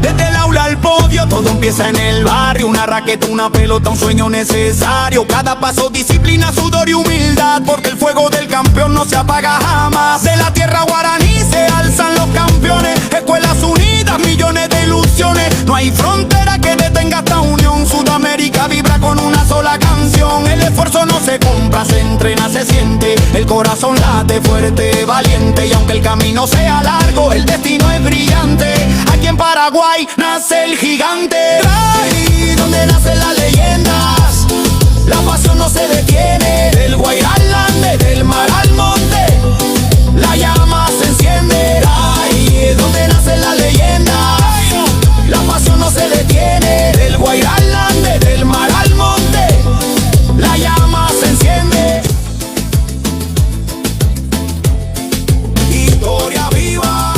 Speaker 1: Desde el aula al podio, todo empieza en el barrio. Una raqueta, una pelota, un sueño necesario. Cada paso, disciplina, sudor y humildad, porque el fuego del campeón no se apaga jamás. De la tierra guaraní se alzan los campeones. Escuelas unidas, millones de ilusiones. No hay frontera que detenga esta unión. Sudamérica vibra con una sola canción. El esfuerzo no se compra, se entrena, se siente. El corazón late fuerte, valiente. Y aunque el camino sea largo, el destino es brillante. Aquí en Paraguay nace el gigante. Ahí donde nacen las leyendas, la pasión no se detiene. Del Guairá al Ande, del mar al monte, la llama se enciende. Ahí donde nacen las leyendas, la pasión no se detiene. Del Guairá al Ande, del mar al monte, la llama se enciende. Historia viva,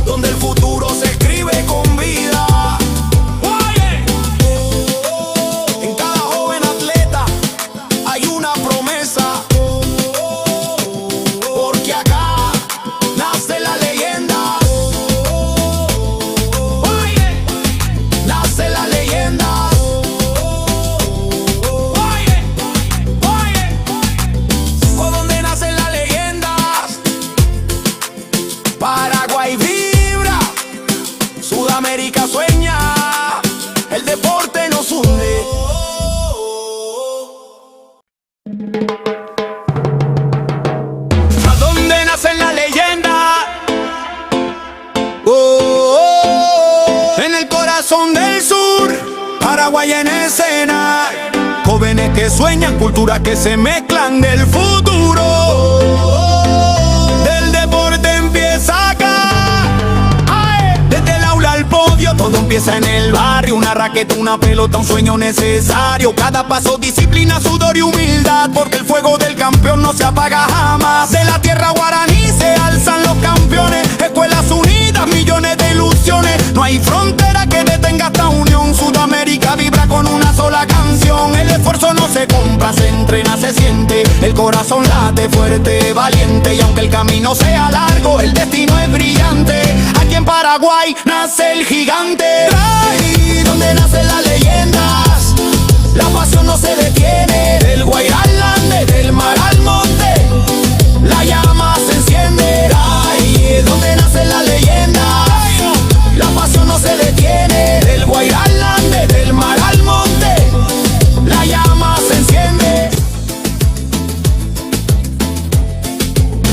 Speaker 1: donde el futuro se escribe con vida. En cada joven atleta hay una promesa, porque acá nace la leyenda. Nace la leyenda. ¿Por dónde nacen las leyendas? Paraguay vibra, Sudamérica sueña, el deporte nos hunde. ¿A dónde nacen las leyendas? En el corazón del sur, Paraguay en escena. Jóvenes que sueñan, culturas que se mezclan del futuro. Del deporte empieza acá. Desde el aula al podio, todo empieza en el barrio. Una raqueta, una pelota, un sueño necesario. Cada paso, disciplina, sudor y humildad, porque el fuego del campeón no se apaga jamás. De la tierra guaraní se alzan los campeones. Escuelas unidas, millones de ilusiones. No hay frontera que detenga esta unión. Sudamérica vibra con una sola canción. El esfuerzo no se compra, se entrena, se siente. El corazón late fuerte, valiente. Y aunque el camino sea largo, el destino es brillante. Aquí en Paraguay nace el gigante. Ahí donde nacen las leyendas, la pasión no se detiene. Del Guairá al Ande, del mar al monte, la llama se enciende. Ahí donde nacen las leyendas, la pasión no se detiene. Del Guairá al Ande, del mar al monte, la llama se enciende.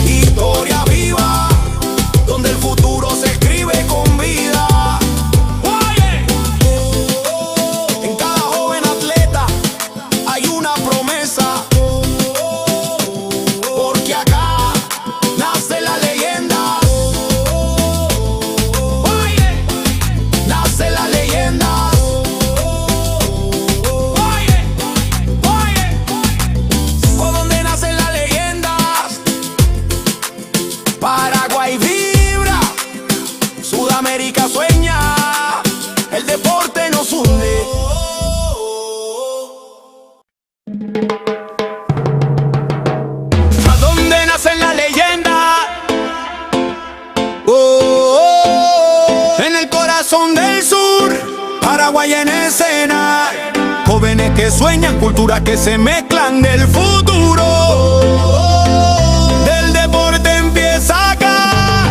Speaker 1: Historia viva, donde el futuro se escribe con vida. En cada joven atleta hay una promesa, porque acá nace la leyenda. Nace la leyenda. ¿Por dónde nacen las leyendas? Paraguay vibra, Sudamérica sueña, el deporte nos hunde. ¿A dónde nacen las leyendas? En el corazón del sur, Paraguay en escena. Jóvenes que sueñan, culturas que se mezclan del futuro. Del deporte empieza acá.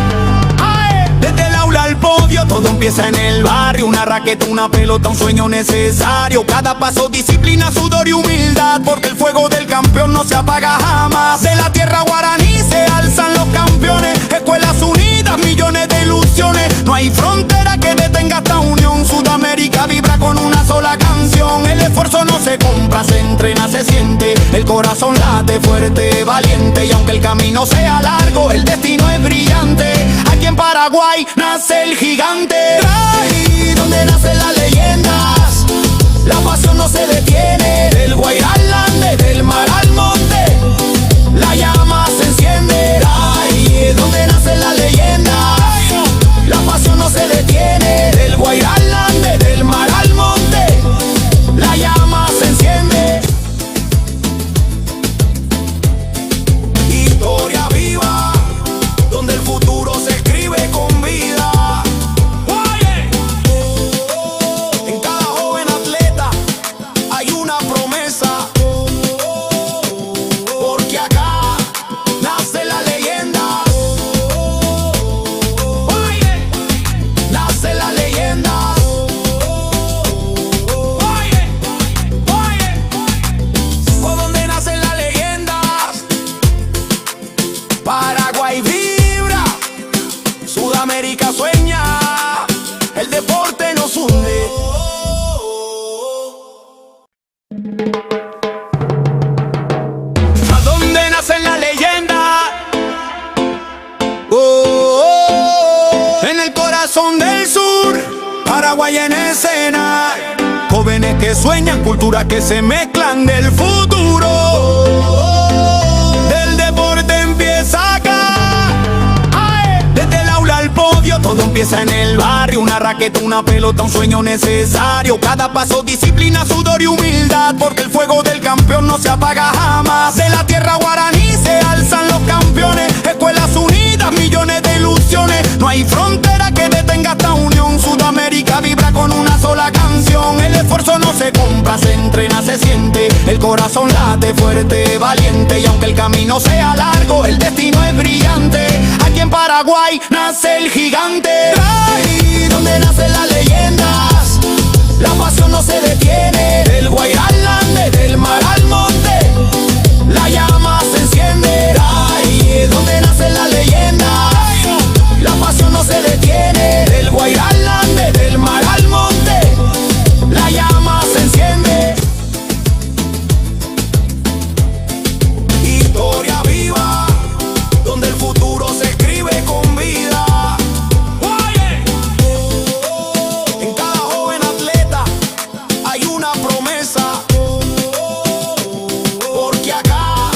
Speaker 1: Desde el aula al podio, todo empieza en el barrio. Una raqueta, una pelota, un sueño necesario. Cada paso, disciplina, sudor y humildad, porque el fuego del campeón no se apaga jamás. De la tierra guaraní se alzan los campeones. Escuelas unidas, millones de ilusiones. No hay frontera que detenga esta unión. Sudamérica vibra con una sola canción. El esfuerzo no se compra, se entrena, se siente. El corazón late fuerte, valiente. Y aunque el camino sea largo, el destino es brillante. Aquí en Paraguay nace el gigante. Ahí donde nace la leyenda. corazón del sur, Paraguay en escena. Jóvenes que sueñan, culturas que se mezclan del futuro. Del deporte empieza acá. Desde el aula al podio, todo empieza en el barrio. Una raqueta, una pelota, un sueño necesario. Cada paso, disciplina, sudor y humildad, porque el fuego del campeón no se apaga jamás. De la tierra guaraní se alzan los campeones. Escuelas unidas, millones de ilusiones. No hay frontera que detenga esta unión. Sudamérica vibra con una sola canción. El esfuerzo no se compra, se entrena, se siente. El corazón late fuerte, valiente. Y aunque el camino sea largo, el destino es brillante. Aquí en Paraguay nace el gigante. Ahí donde nacen las leyendas, la pasión no se detiene. Del Guairá al Ande, del mar al monte, la llama se enciende. Ahí donde nacen las leyendas, la pasión no se detiene. Del Guairá al Ande, del mar al monte, la llama se enciende. Historia viva, donde el futuro se escribe con vida. En cada joven atleta hay una promesa, porque acá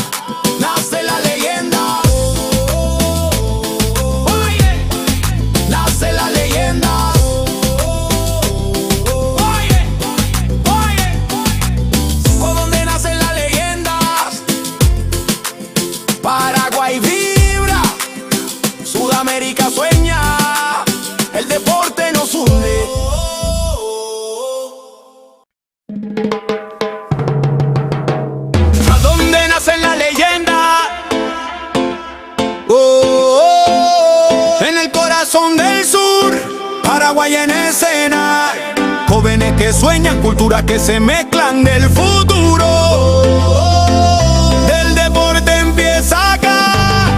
Speaker 1: nace la leyenda. Nace la leyenda. ¿Por dónde nacen las leyendas? Paraguay vibra, Sudamérica sueña, el deporte nos hunde. ¿A dónde nacen las leyendas? En el corazón del sur, Paraguay en escena. Jóvenes que sueñan, culturas que se mezclan del futuro. Del deporte empieza acá.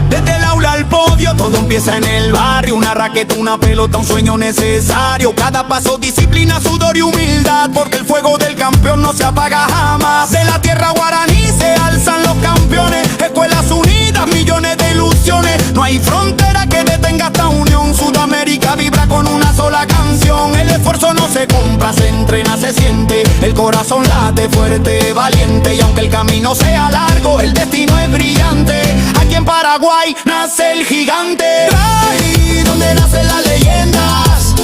Speaker 1: Desde el aula al podio, todo empieza en el barrio. Una raqueta, una pelota, un sueño necesario. Cada paso, disciplina, sudor y humildad, porque el fuego del campeón no se apaga jamás. De la tierra guaraní se alzan los campeones. Escuelas unidas, millones de ilusiones. No hay frontera que detenga esta unión. Sudamérica vibra con una sola canción. El esfuerzo no se compra, se entrena, se siente. El corazón late fuerte, valiente. Y aunque el camino sea largo, el destino es brillante. Aquí en Paraguay nace el gigante. Ahí donde nacen las leyendas,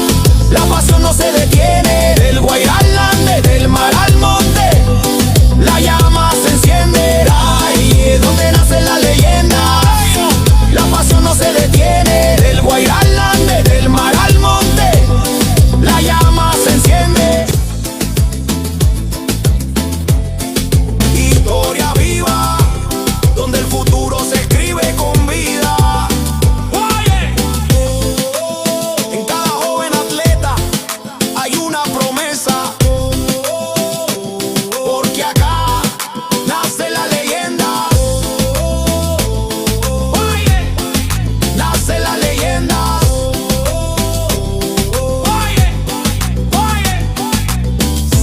Speaker 1: la pasión no se detiene. Del Guairá al Ande, del mar al monte, la llama se enciende. Ahí donde nacen las leyendas, la pasión no se detiene. Del Guairá al Ande, del mar al monte, la llama se enciende. Historia viva, donde el futuro se escribe con vida. En cada joven atleta hay una promesa, porque acá nace la leyenda. Nace la leyenda.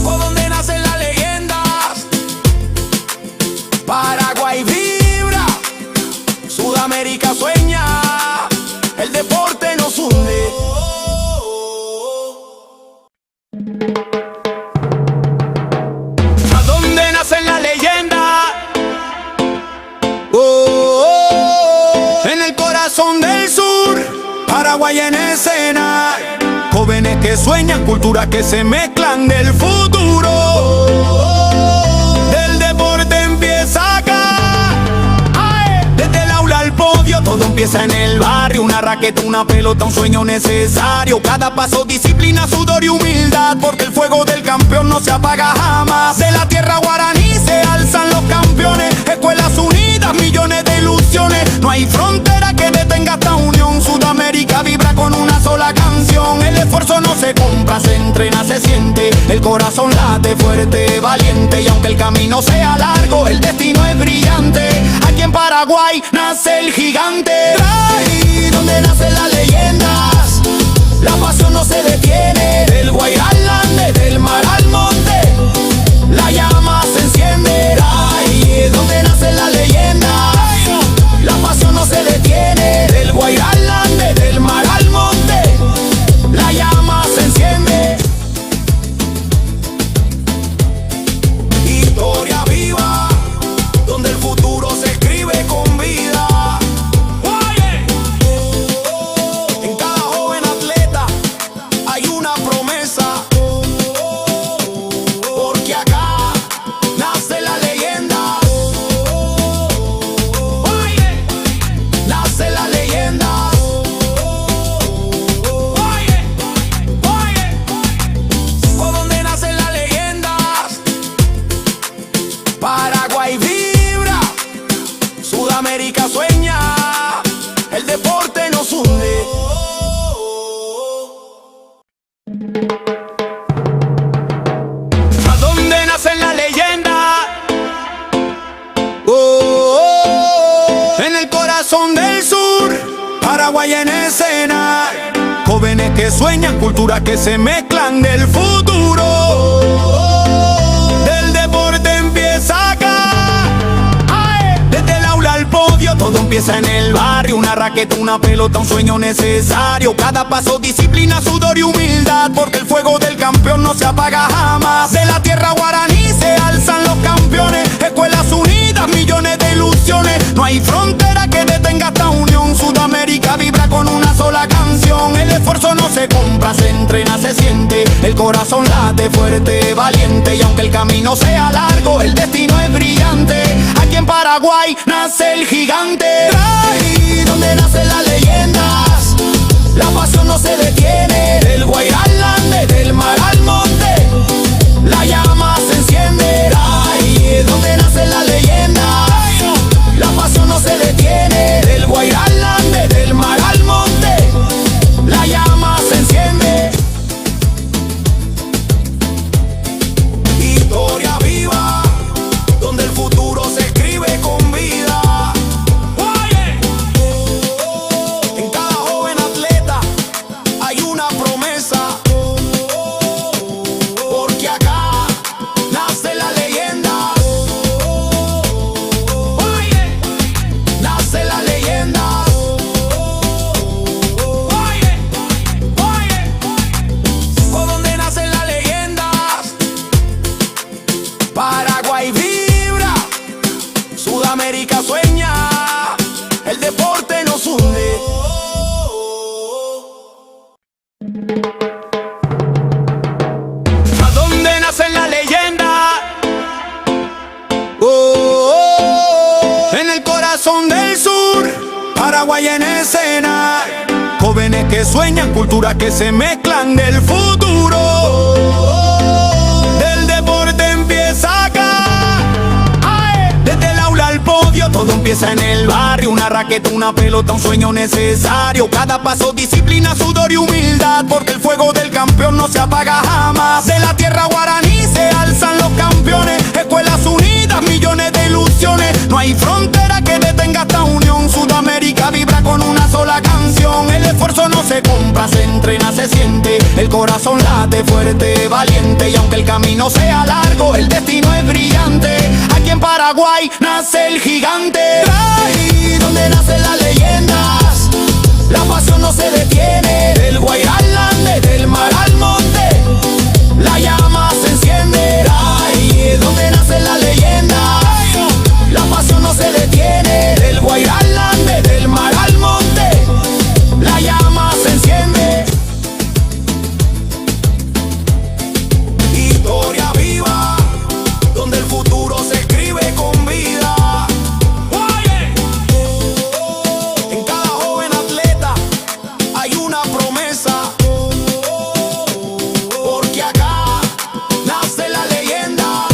Speaker 1: ¿Por dónde nacen las leyendas? Paraguay vibra, Sudamérica sueña, el deporte nos hunde. ¿A dónde nacen las leyendas? En el corazón del sur, Paraguay en escena. Jóvenes que sueñan, culturas que se mezclan del futuro. Del deporte empieza acá. Desde el aula al podio, todo empieza en el barrio. Una raqueta, una pelota, un sueño necesario. Cada paso, disciplina, sudor y humildad, porque el fuego del campeón no se apaga jamás. De la tierra guaraní se alzan los campeones. Escuelas unidas, millones de ilusiones. No hay frontera que detenga esta unión. Sudamérica vibra con una sola canción. El esfuerzo no se compra, se entrena, se siente. El corazón late fuerte, valiente. Y aunque el camino sea largo, el destino es brillante. Aquí en Paraguay nace el gigante. Ahí donde nacen las leyendas, la pasión no se detiene. Del Guairá al Ande, del mar al monte, la llama se enciende. Ahí donde nacen las leyendas, la pasión no se detiene. Del Guairá al Ande, del mar al monte, Paraguay en escena. Jóvenes que sueñan, culturas que se mezclan del futuro. Del deporte empieza acá. Desde el aula al podio, todo empieza en el barrio. Una raqueta, una pelota, un sueño necesario. Cada paso, disciplina, sudor y humildad, porque el fuego del campeón no se apaga jamás. De la tierra guaraní se alzan los campeones. Escuelas unidas, millones de ilusiones. No hay frontera que detenga esta unión. Sudamérica vibra con una sola canción. El esfuerzo no se compra, se entrena, se siente. El corazón late fuerte, valiente. Y aunque el camino sea largo, el destino es brillante. Aquí en Paraguay nace el gigante. Ahí donde nacen las leyendas, la pasión no se detiene. Del Guairá al Ande, del mar al monte, la llama se enciende. Ahí donde nacen las leyendas, la pasión no se detiene. Del Guairá al Ande, del mar al monte, la llama se enciende. Historia viva, donde el futuro se escribe con vida. En cada joven atleta hay una promesa, porque acá nace la leyenda. Nace la leyenda. ¿Por dónde nacen las leyendas? Paraguay vibra, Sudamérica sueña, el deporte nos hunde. ¿A dónde nacen las leyendas? En el corazón del sur, Paraguay en escena. Jóvenes que sueñan, culturas que se mezclan del futuro. Del deporte empieza acá. Desde el aula al podio, todo empieza en el barrio. Una raqueta, una pelota, un sueño necesario. Cada paso, disciplina, sudor y humildad, porque el fuego del campeón no se apaga jamás. De la tierra guaraní se alzan los campeones. Escuelas unidas, millones de ilusiones. No hay frontera que detenga esta unión. Sudamérica vibra con una sola canción. El esfuerzo no se compra, se entrena, se siente. El corazón late fuerte, valiente. Y aunque el camino sea largo, el destino es brillante. Aquí en Paraguay nace el gigante. Ahí donde nacen las leyendas, la pasión no se detiene. Del Guairá al Ande, del mar al monte, la llama se enciende. Ahí donde nacen las leyendas, la pasión no se detiene. Del Guairá al Ande, del mar al monte, la llama se enciende. Historia viva, donde el futuro se escribe con vida. En cada joven atleta hay una promesa, porque acá nace la leyenda.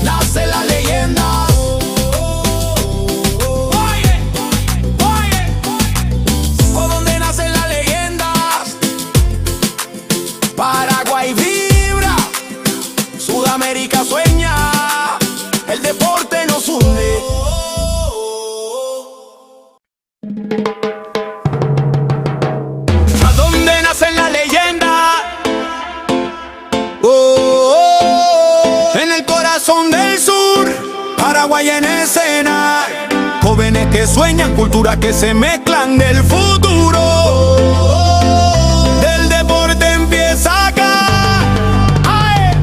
Speaker 1: Nace la leyenda. ¿Por dónde nacen las leyendas? Paraguay vibra, Sudamérica sueña, el deporte nos hunde. ¿A dónde nacen las leyendas? En el corazón del sur, Paraguay en escena. Jóvenes que sueñan, culturas que se mezclan del futuro. Del deporte empieza acá.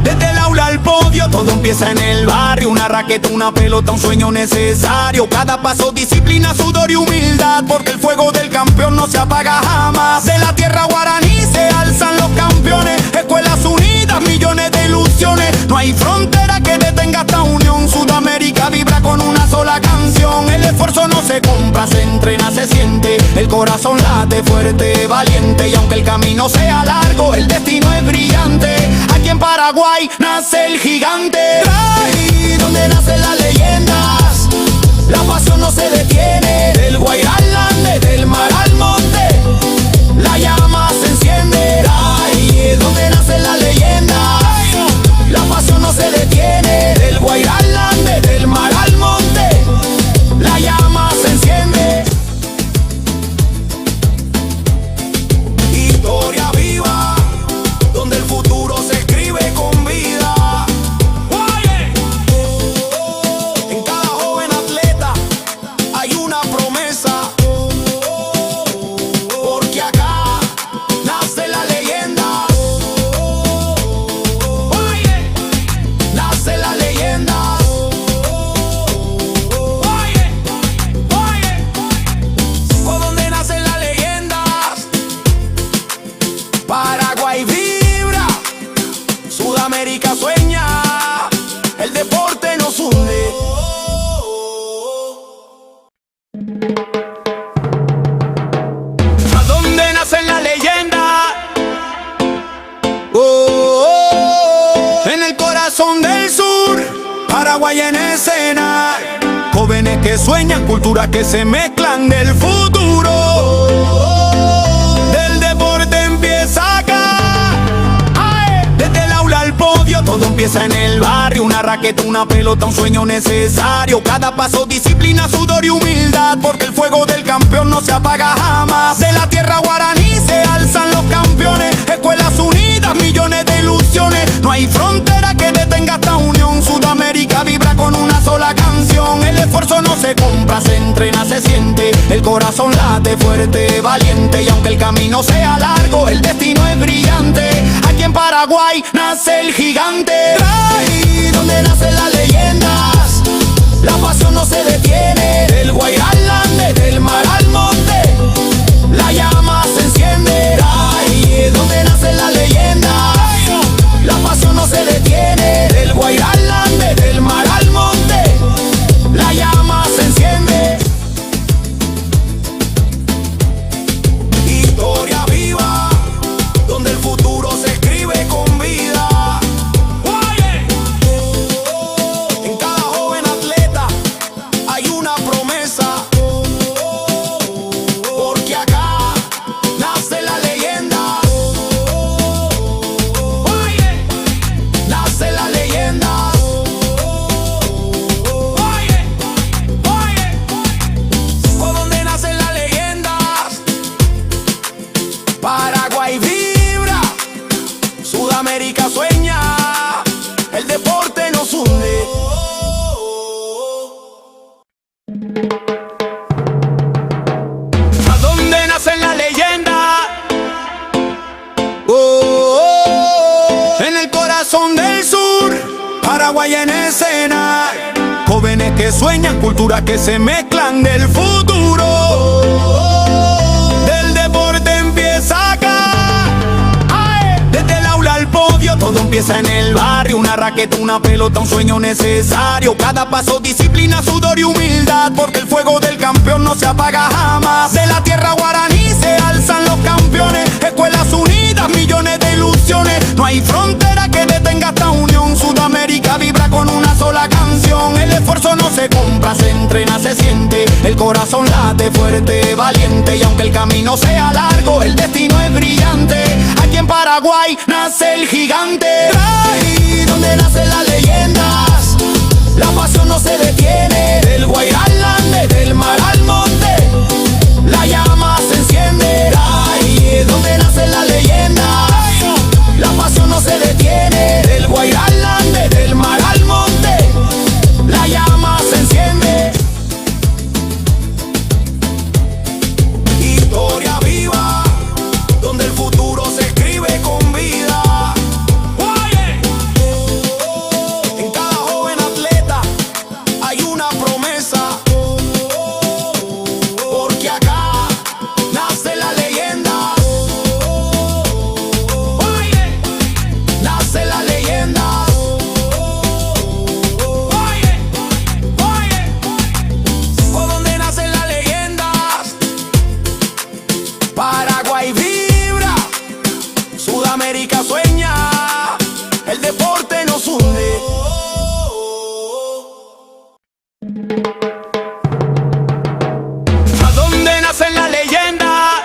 Speaker 1: Desde el aula al podio, todo empieza en el barrio. Una raqueta, una pelota, un sueño necesario. Cada paso, disciplina, sudor y humildad, porque el fuego del campeón no se apaga jamás. De la tierra guaraní se alzan los campeones. Escuelas unidas, millones de ilusiones. No hay frontera que detenga esta unión. Sudamérica vibra con una sola canción. El esfuerzo no se compra, se entrena, se siente. El corazón late fuerte, valiente. Y aunque el camino sea largo, el destino es brillante. Aquí en Paraguay nace el gigante. Ahí donde nacen las leyendas, la pasión no se detiene. Del Guairá al Ande, del mar al monte, la llama se enciende. Ahí donde nacen las leyendas, la pasión no se detiene. Del Guairá al Ande, del mar al monte, la llama se ¿A dónde nace la leyenda? En el corazón del sur, Paraguay en escena. Jóvenes que sueñan, culturas que se mezclan del futuro. Del deporte empieza acá. Desde el aula al podio, todo empieza en el barrio. Una raqueta, una pelota, un sueño necesario. Cada paso, disciplina, sudor y humildad, porque el fuego del campeón no se apaga jamás. De la tierra guaraní se alzan los campeones. Escuelas unidas, millones de ilusiones. No hay frontera que detenga esta unión. Sudamérica vibra con una sola canción. El esfuerzo no se compra, se entrena, se siente. El corazón late fuerte, valiente. Y aunque el camino sea largo, el destino es brillante. Aquí en Paraguay nace el gigante. Ay, donde nacen las leyendas, la pasión no se detiene. Del Guairá al Ande, del mar al monte, la llama se enciende. Ay, donde nacen las leyendas, la pasión no se detiene. Del Guairá al Ande, del mar al monte, la llama se enciende. Historia viva, donde el futuro se escribe con vida. En cada joven atleta hay una promesa, porque acá nace la leyenda. Nace la leyenda. ¿Por dónde nacen las leyendas? Paraguay vibra, Sudamérica sueña, el deporte nos hunde. ¿A dónde nacen las leyendas? En el corazón del sur, Paraguay en escena. Jóvenes que sueñan, culturas que se mezclan del futuro. Del deporte empieza acá. Desde el aula al podio, todo empieza en el barrio. Una raqueta, una pelota, un sueño necesario. Cada paso, disciplina, sudor y humildad, porque el fuego del campeón no se apaga jamás. De la tierra guaraní se alzan los campeones. Escuelas unidas, millones de ilusiones. No hay frontera que detenga esta unión. Sudamérica vibra con una sola canción. El esfuerzo no se compra, se entrena, se siente. El corazón late fuerte, valiente. Y aunque el camino sea largo, el destino es brillante. Aquí en Paraguay nace el gigante. Ay, donde nacen las leyendas, la pasión no se detiene. Del Guairá al Ande, del mar al monte, la llama se enciende. Ay, donde nacen las leyendas, la pasión no se detiene. Del Guairá al Ande, del mar al monte, la llama se enciende. Historia viva, donde el futuro se escribe con vida. En cada joven atleta hay una promesa, porque acá nace la leyenda. Nace la leyenda. ¿Por dónde nacen las leyendas? Paraguay vibra, Sudamérica sueña, el deporte nos hunde. ¿A dónde nacen las leyendas?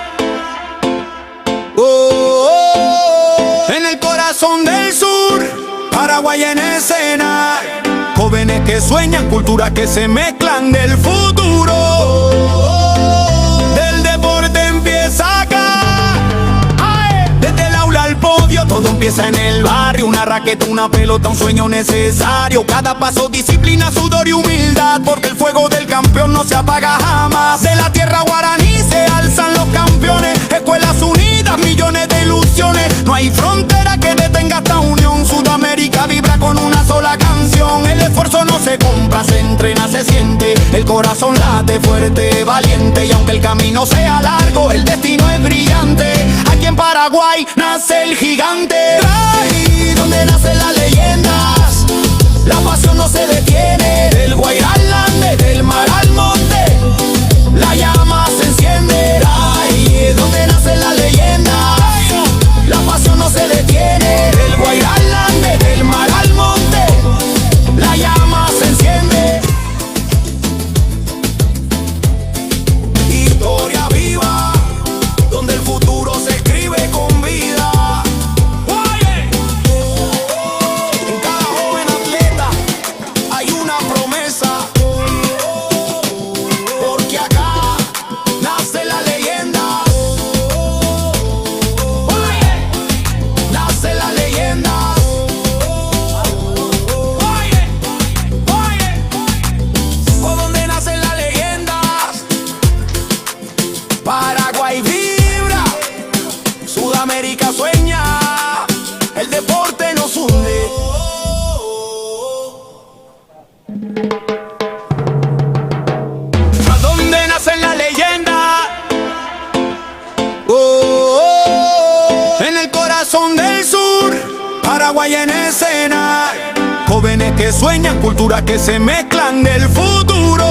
Speaker 1: En el corazón del sur, Paraguay en escena. Jóvenes que sueñan, culturas que se mezclan del futuro. Del deporte empieza acá. Desde el aula al podio, todo empieza en el barrio. Una raqueta, una pelota, un sueño necesario. Cada paso, disciplina, sudor y humildad, porque el fuego del campeón no se apaga jamás. De la tierra guaraní se alzan los campeones. Escuelas unidas, millones de ilusiones. No hay frontera que detenga esta unión. Sudamérica vibra con una sola canción. El esfuerzo no se compra, se entrena, se siente. El corazón late fuerte, valiente. Y aunque el camino sea largo, el destino es brillante. Aquí en Paraguay nace el gigante. Ay, donde nacen las leyendas, la pasión no se detiene. Del Guairá al Ande, del mar al monte, Paraguay en escena. Jóvenes que sueñan, culturas que se mezclan del futuro.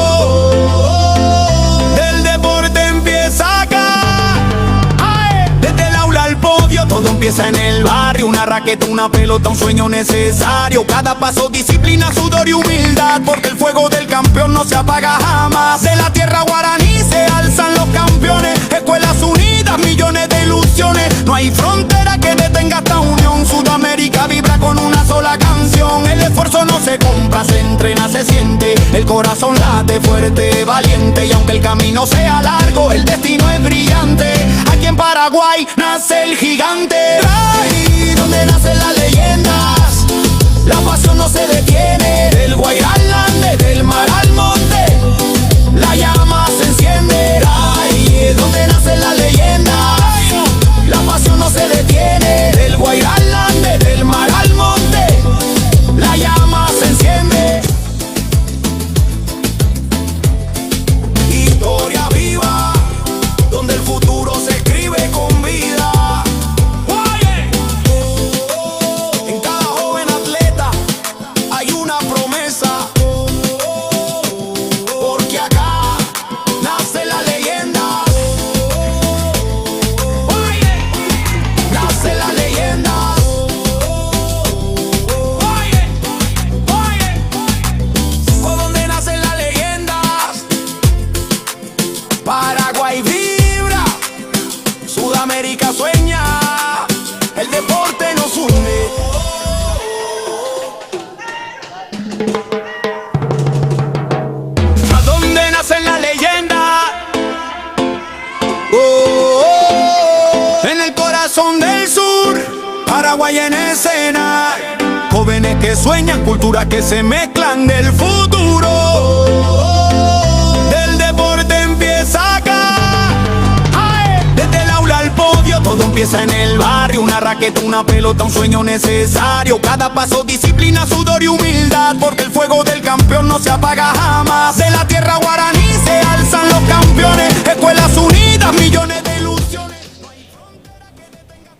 Speaker 1: Del deporte empieza acá. Desde el aula al podio, todo empieza en el barrio. Una raqueta, una pelota, un sueño necesario. Cada paso, disciplina, sudor y humildad, porque el fuego del campeón no se apaga jamás. De la tierra guaraní se alzan los campeones. Escuelas unidas, millones de ilusiones. No hay frontera que detenga esta unión. Sudamérica vibra con una sola canción. El esfuerzo no se compra, se entrena, se siente. El corazón late fuerte, valiente. Y aunque el camino sea largo, el destino es brillante. Aquí en Paraguay nace el gigante. Ahí donde nacen las leyendas, la pasión no se detiene. Del Guairá al Ande, del mar al monte, la llama se enciende. Ahí es donde nacen las leyendas, la pasión no se detiene. Del Guairá al Ande, del mar al monte, la llama se enciende. Historia viva, donde el futuro se escribe con vida. En cada joven atleta hay una promesa, porque acá nace la leyenda. Nace la leyenda. Por donde nacen las leyendas, Paraguay vibra, Sudamérica sueña, el deporte nos une. ¿A dónde nacen las leyendas? En el corazón del sur, Paraguay en escena. Jóvenes que sueñan, culturas que se mezclan del futuro. Del deporte empieza acá. Desde el aula al podio, todo empieza en el barrio. Una raqueta, una pelota, un sueño necesario. Cada paso, disciplina, sudor y humildad, porque el fuego del campeón no se apaga jamás. De la tierra guaraní se alzan los campeones. Escuelas unidas, millones de ilusiones. No hay frontera que detenga.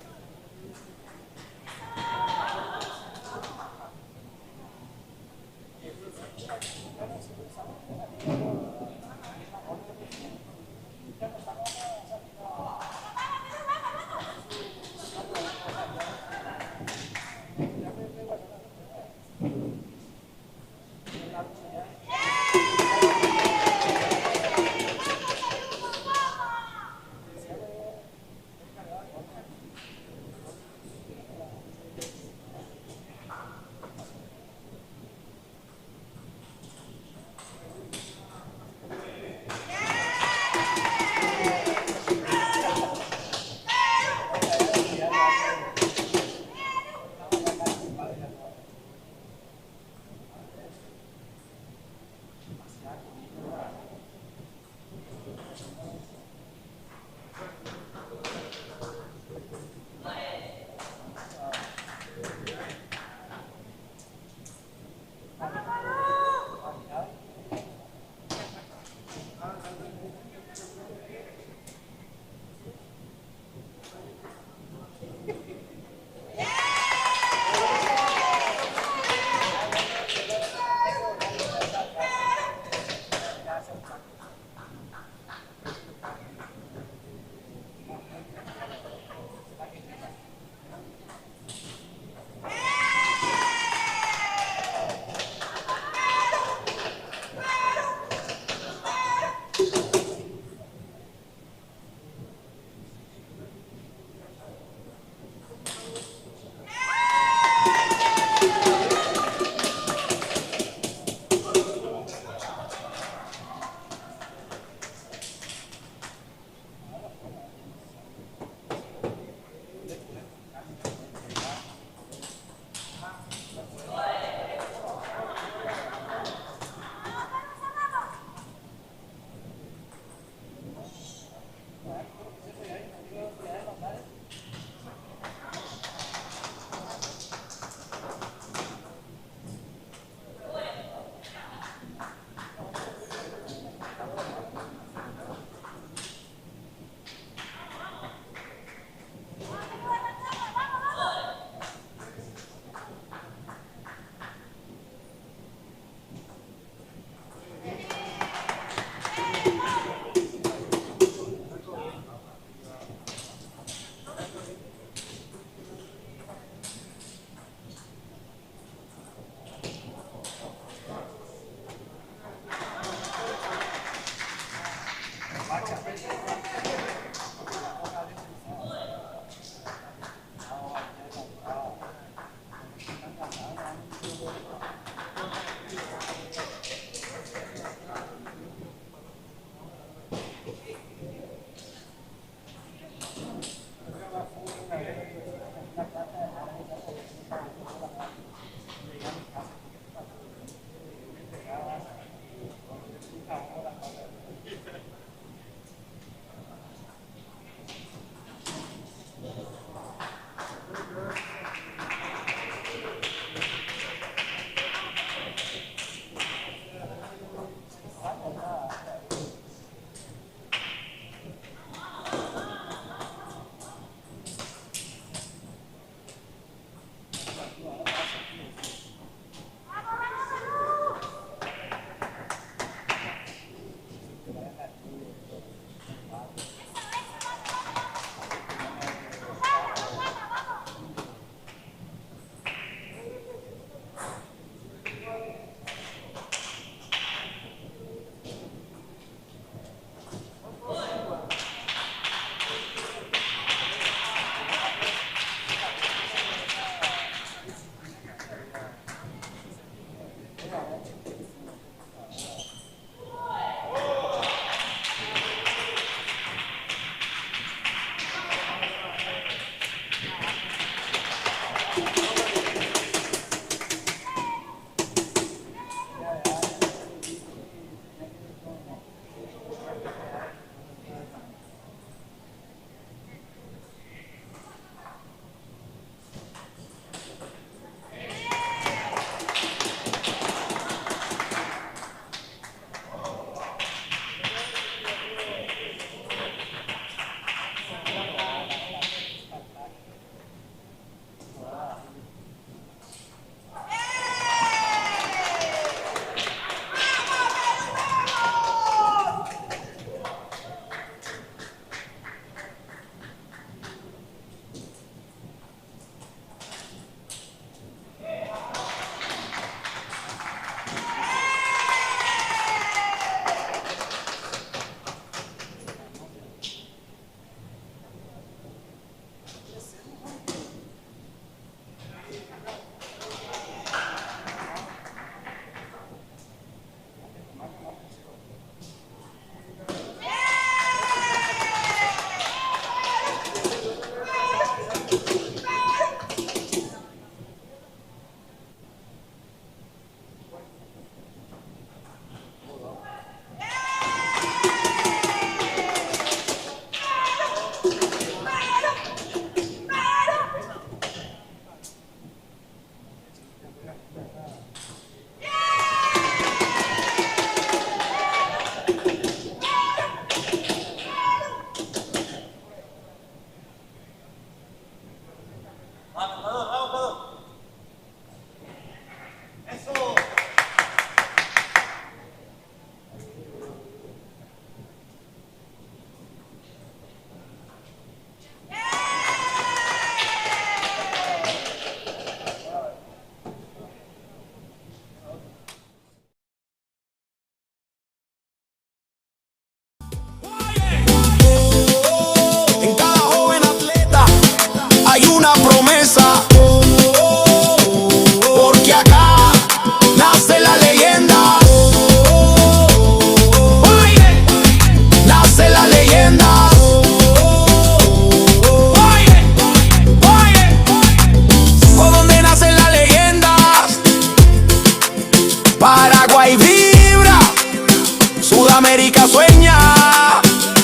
Speaker 1: Sudamérica sueña,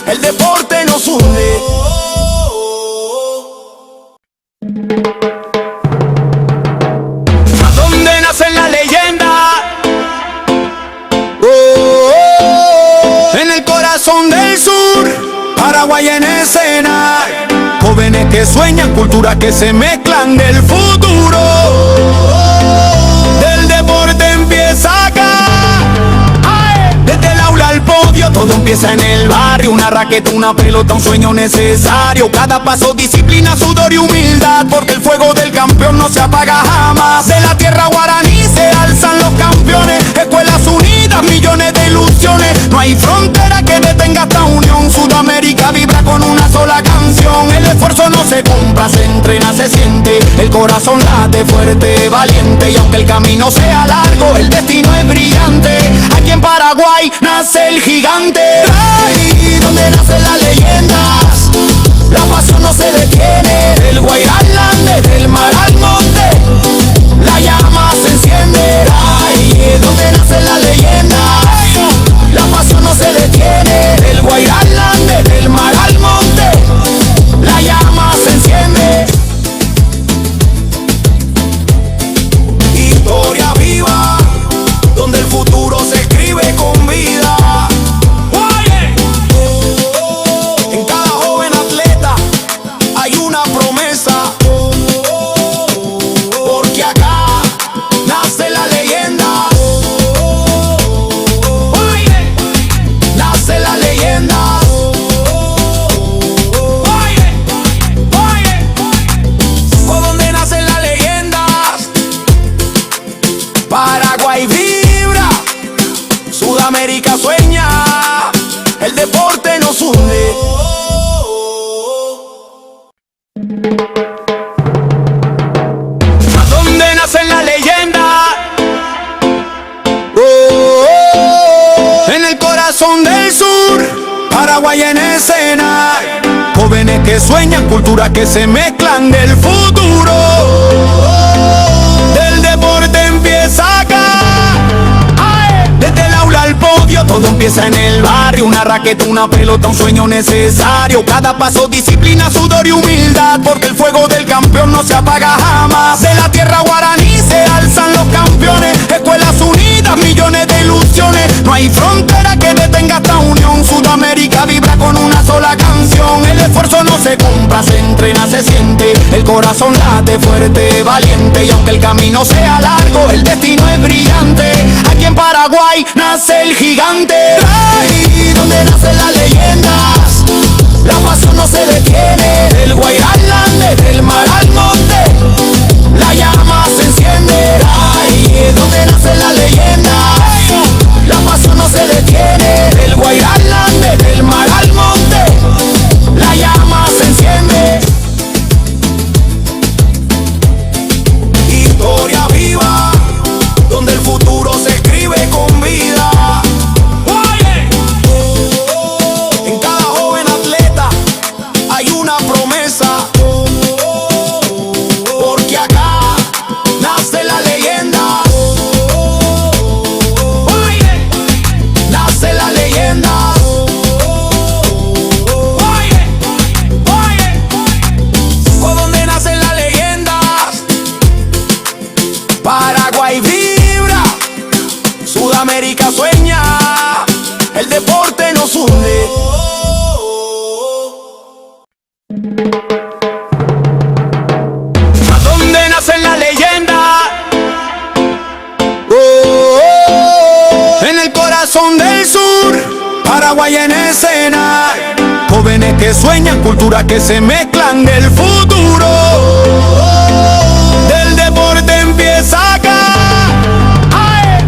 Speaker 1: el deporte nos une. ¿A dónde nace la leyenda? En el corazón del sur, Paraguay en escena. Jóvenes que sueñan, culturas que se mezclan del futuro. Del deporte empieza acá. Desde el aula al podio, todo empieza en el barrio. Una raqueta, una pelota, un sueño necesario. Cada paso, disciplina, sudor y humildad, porque el fuego del campeón no se apaga jamás. De la tierra guaraní se alzan los campeones. Escuelas unidas, millones de ilusiones. No hay frontera que detenga esta unión. Sudamérica vibra con una sola canción. El esfuerzo no se compra, se entrena, se siente. El corazón late fuerte, valiente. Y aunque el camino sea largo, el destino es brillante. Aquí en Paraguay nace el gigante. Ahí donde nacen las leyendas, la pasión no se detiene. Del Guairalán, desde el mar al monte, la llama se enciende. Ahí donde nacen las leyendas, la pasión no se detiene. Del Guairalán, desde el mar al monte, la llama se enciende. Historia viva, donde el futuro se escribe con vida. En cada joven atleta hay una promesa, porque acá nace la leyenda. Nace la leyenda. ¿Por dónde nacen las leyendas? Paraguay vibra, Sudamérica sueña, el deporte nos une. ¿A dónde nacen las leyendas? En el corazón del sur, Paraguay en escena. Jóvenes que sueñan, culturas que se mezclan del futuro. Del deporte empieza acá. Desde el aula al podio, todo empieza en el barrio. Una raqueta, una pelota, un sueño necesario. Cada paso, disciplina, sudor y humildad, porque el fuego del campeón no se apaga jamás. De la tierra guaraní se alzan los campeones. Escuelas unidas, millones de ilusiones. No hay frontera que detenga esta unión. Sudamérica vibra con una sola canción. El esfuerzo no se compra, se entrena, se siente. El corazón late fuerte, valiente. Y aunque el camino sea largo, el destino es brillante. Aquí en Paraguay nace el gigante. Ahí donde nacen las leyendas, la pasión no se detiene. Del Guairalán, desde el mar al monte, la llama se enciende. Ahí donde nacen las leyendas, la pasión no se detiene. Del Guairalán, desde el mar al monte, la llama se enciende. Historia viva, donde el futuro se escribe con vida. En cada joven atleta hay una promesa, porque acá nace la leyenda. Nace la leyenda. ¿Por dónde nacen las leyendas? Paraguay vibra, Sudamérica sueña, el deporte nos une. ¿A dónde nacen las leyendas? En el corazón del sur, Paraguay en escena. Jóvenes que sueñan, culturas que se mezclan del futuro. Del deporte empieza acá.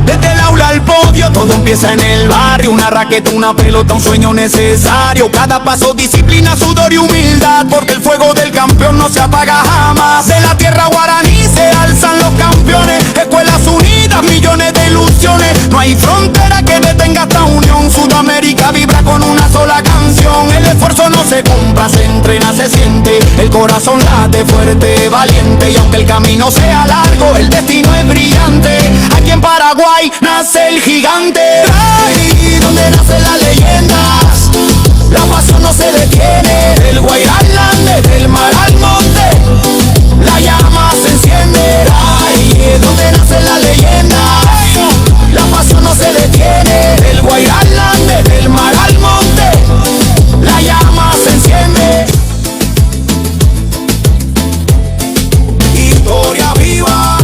Speaker 1: Desde el aula al podio, todo empieza en el barrio. Una raqueta, una pelota, un sueño necesario. Cada paso, disciplina, sudor y humildad, porque el fuego del campeón no se apaga jamás. De la tierra guaraní se alzan los campeones. Escuelas unidas, millones de ilusiones. No hay frontera que detenga esta unión. Sudamérica vibra con una sola canción. El esfuerzo no se compra, se entrena, se siente. El corazón late fuerte, valiente. Y aunque el camino sea largo, el destino es brillante. Aquí en Paraguay nace el gigante. Ahí donde nacen las leyendas, la pasión no se detiene. Del Guairá al Ande, del mar al monte, la llama se enciende. Ahí es donde nace la leyenda, la pasión no se detiene. Del Guairá al Ande, del mar al monte, la llama se enciende. Historia viva,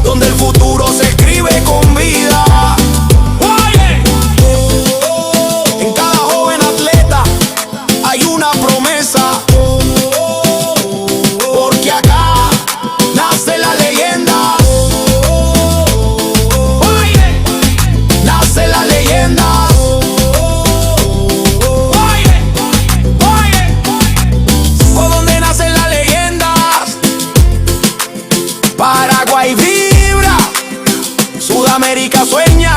Speaker 1: donde el futuro se escribe con vida. En cada joven atleta hay una promesa, porque acá nace la leyenda. Nace la leyenda. ¿Por dónde nacen las leyendas? Paraguay vibra, Sudamérica sueña,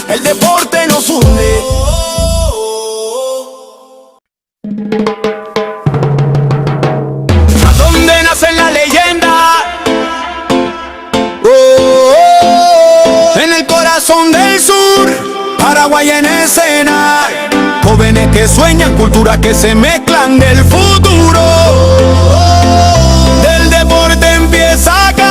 Speaker 1: el deporte nos une. ¿A dónde nacen las leyendas? En el corazón del sur, Paraguay en escena. Jóvenes que sueñan, culturas que se mezclan del futuro. Del deporte empieza acá.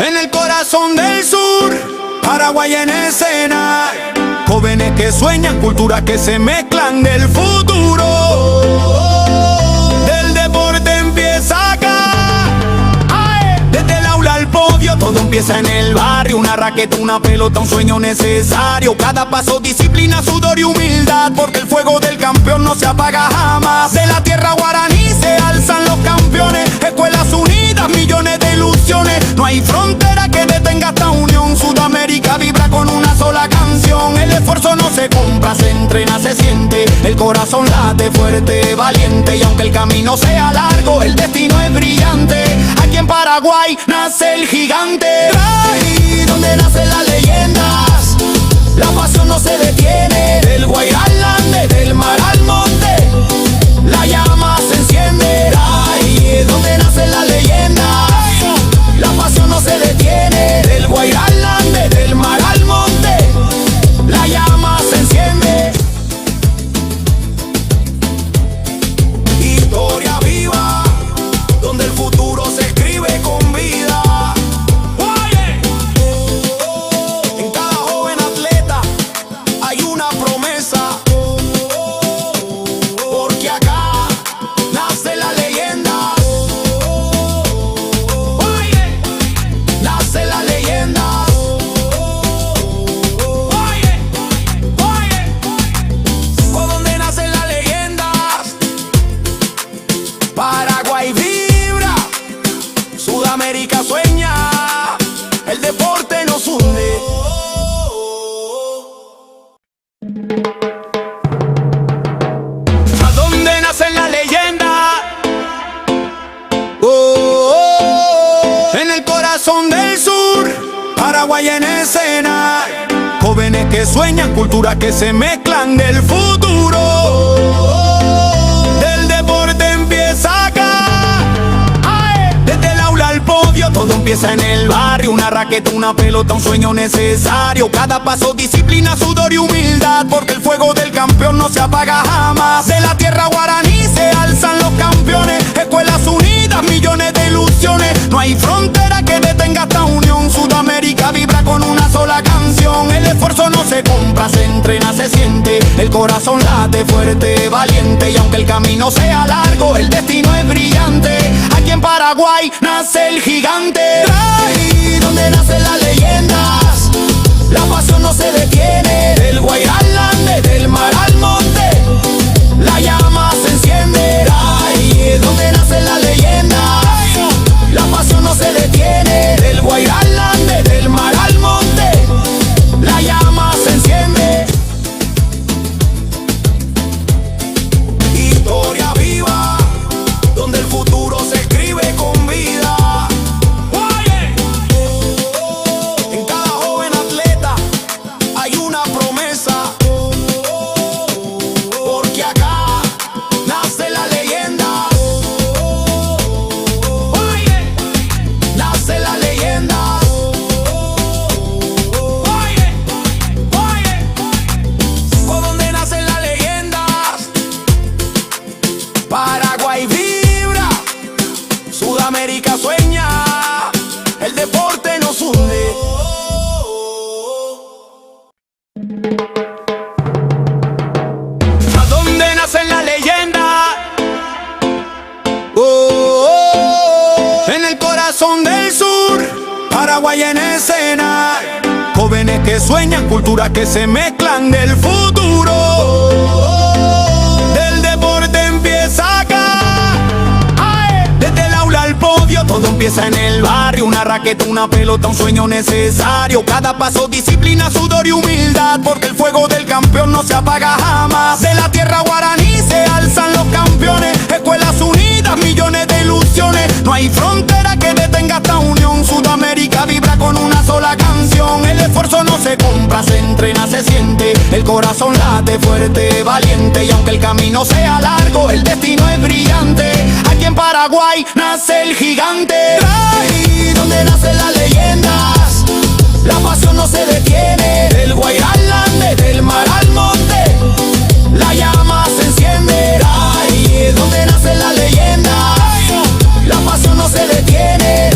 Speaker 1: En el corazón del sur, Paraguay en escena. Jóvenes que sueñan, culturas que se mezclan del futuro. Del deporte empieza acá. Desde el aula al podio, todo empieza en el barrio. Una raqueta, una pelota, un sueño necesario. Cada paso, disciplina, sudor y humildad, porque el fuego del campeón no se apaga jamás. De la tierra guaraní se alzan los campeones. Escuelas unidas, millones de ilusiones. No hay frontera que detenga esta unión. Sudamérica vibra con una sola canción. El esfuerzo no se compra, se entrena, se siente. El corazón late fuerte, valiente. Y aunque el camino sea largo, el destino es brillante. Aquí en Paraguay nace el gigante. Ahí donde nacen las leyendas, la pasión no se detiene. Del Guairá al Ande, del mar al monte, la llama se enciende. Ahí donde nacen las leyendas, la pasión no se detiene. Del Guairá al Ande, del mar al monte, la llama se enciende. Historia viva, donde el futuro se escribe con vida. En cada joven atleta hay una promesa, porque acá nace la leyenda. Nace la leyenda. ¿Por dónde nacen las leyendas? Paraguay vibra, Sudamérica sueña, el deporte nos hunde. ¿A dónde nacen las leyendas? En el corazón del sur, Paraguay en escena. Jóvenes que sueñan, culturas que se mezclan del futuro. Del deporte empieza acá. Desde el aula al podio, todo empieza en el barrio. Una raqueta, una pelota, un sueño necesario. Cada paso, disciplina, sudor y humildad, porque el fuego del campeón no se apaga jamás. De la tierra guaraní se alzan los campeones. Escuelas unidas, millones de ilusiones. No hay frontera que detenga esta unión. Sudamérica vibra con una sola canción. El esfuerzo no se compra, se entrena, se siente. El corazón late fuerte, valiente. Y aunque el camino sea largo, el destino es brillante. Aquí en Paraguay nace el gigante. Ahí donde nacen las leyendas, la pasión no se detiene. Del Guairá al Ande, del mar al monte, la llama se enciende. Ahí donde nacen las leyendas, la pasión no se detiene. Del Guairá al Ande, del mar al monte, la llama se enciende. Historia viva, donde el futuro se escribe con vida. En cada joven atleta hay una promesa, porque acá nace la leyenda. Nace la leyenda. ¿Por dónde nacen las leyendas? Paraguay vibra, Sudamérica sueña, el deporte nos hunde. ¿A dónde nacen las leyendas? En el corazón del sur, Paraguay en escena. Jóvenes que sueñan, culturas que se mezclan del futuro. Del deporte empieza acá. Desde el aula al podio, todo empieza en el barrio. Una raqueta, una pelota, un sueño necesario. Cada paso, disciplina, sudor y humildad, porque el fuego del campeón no se apaga jamás. De la tierra guaraní se alzan los campeones. Escuelas unidas, millones de ilusiones. No hay frontera que detenga esta unión. Sudamérica vibra con una sola canción. El esfuerzo no se compra, se entrena, se siente. El corazón late fuerte, valiente. Y aunque el camino sea largo, el destino es brillante. Aquí en Paraguay nace el gigante. Ahí donde nacen las leyendas, la pasión no se detiene. Del Guairá al Ande, del mar al monte, la llama se enciende. Ahí donde nacen las leyendas, la pasión no se detiene.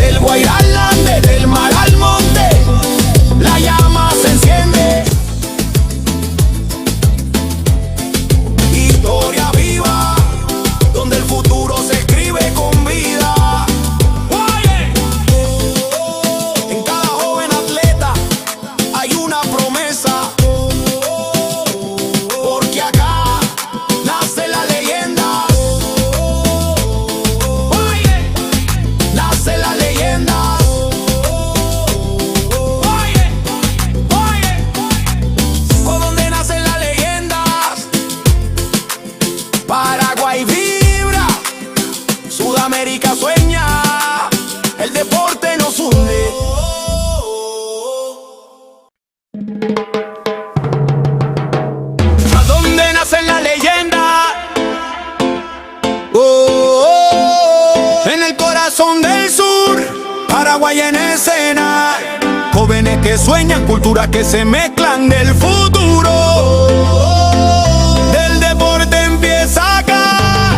Speaker 1: Paraguay en escena, jóvenes que sueñan, culturas que se mezclan del futuro. Del deporte empieza acá.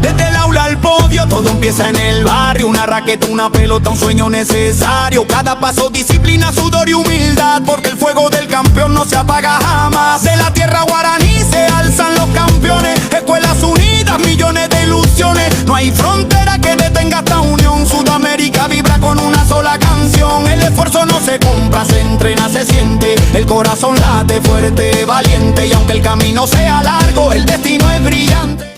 Speaker 1: Desde el aula al podio, todo empieza en el barrio. Una raqueta, una pelota, un sueño necesario. Cada paso, disciplina, sudor y humildad, porque el fuego del campeón no se apaga jamás. De la tierra guaraní se alzan los campeones. Escuelas unidas, millones de ilusiones. No hay frontera que detenga esta unión. Sudamérica vibra con una sola canción. El esfuerzo no se compra, se entrena, se siente. El corazón late fuerte, valiente. Y aunque el camino sea largo, el destino es brillante.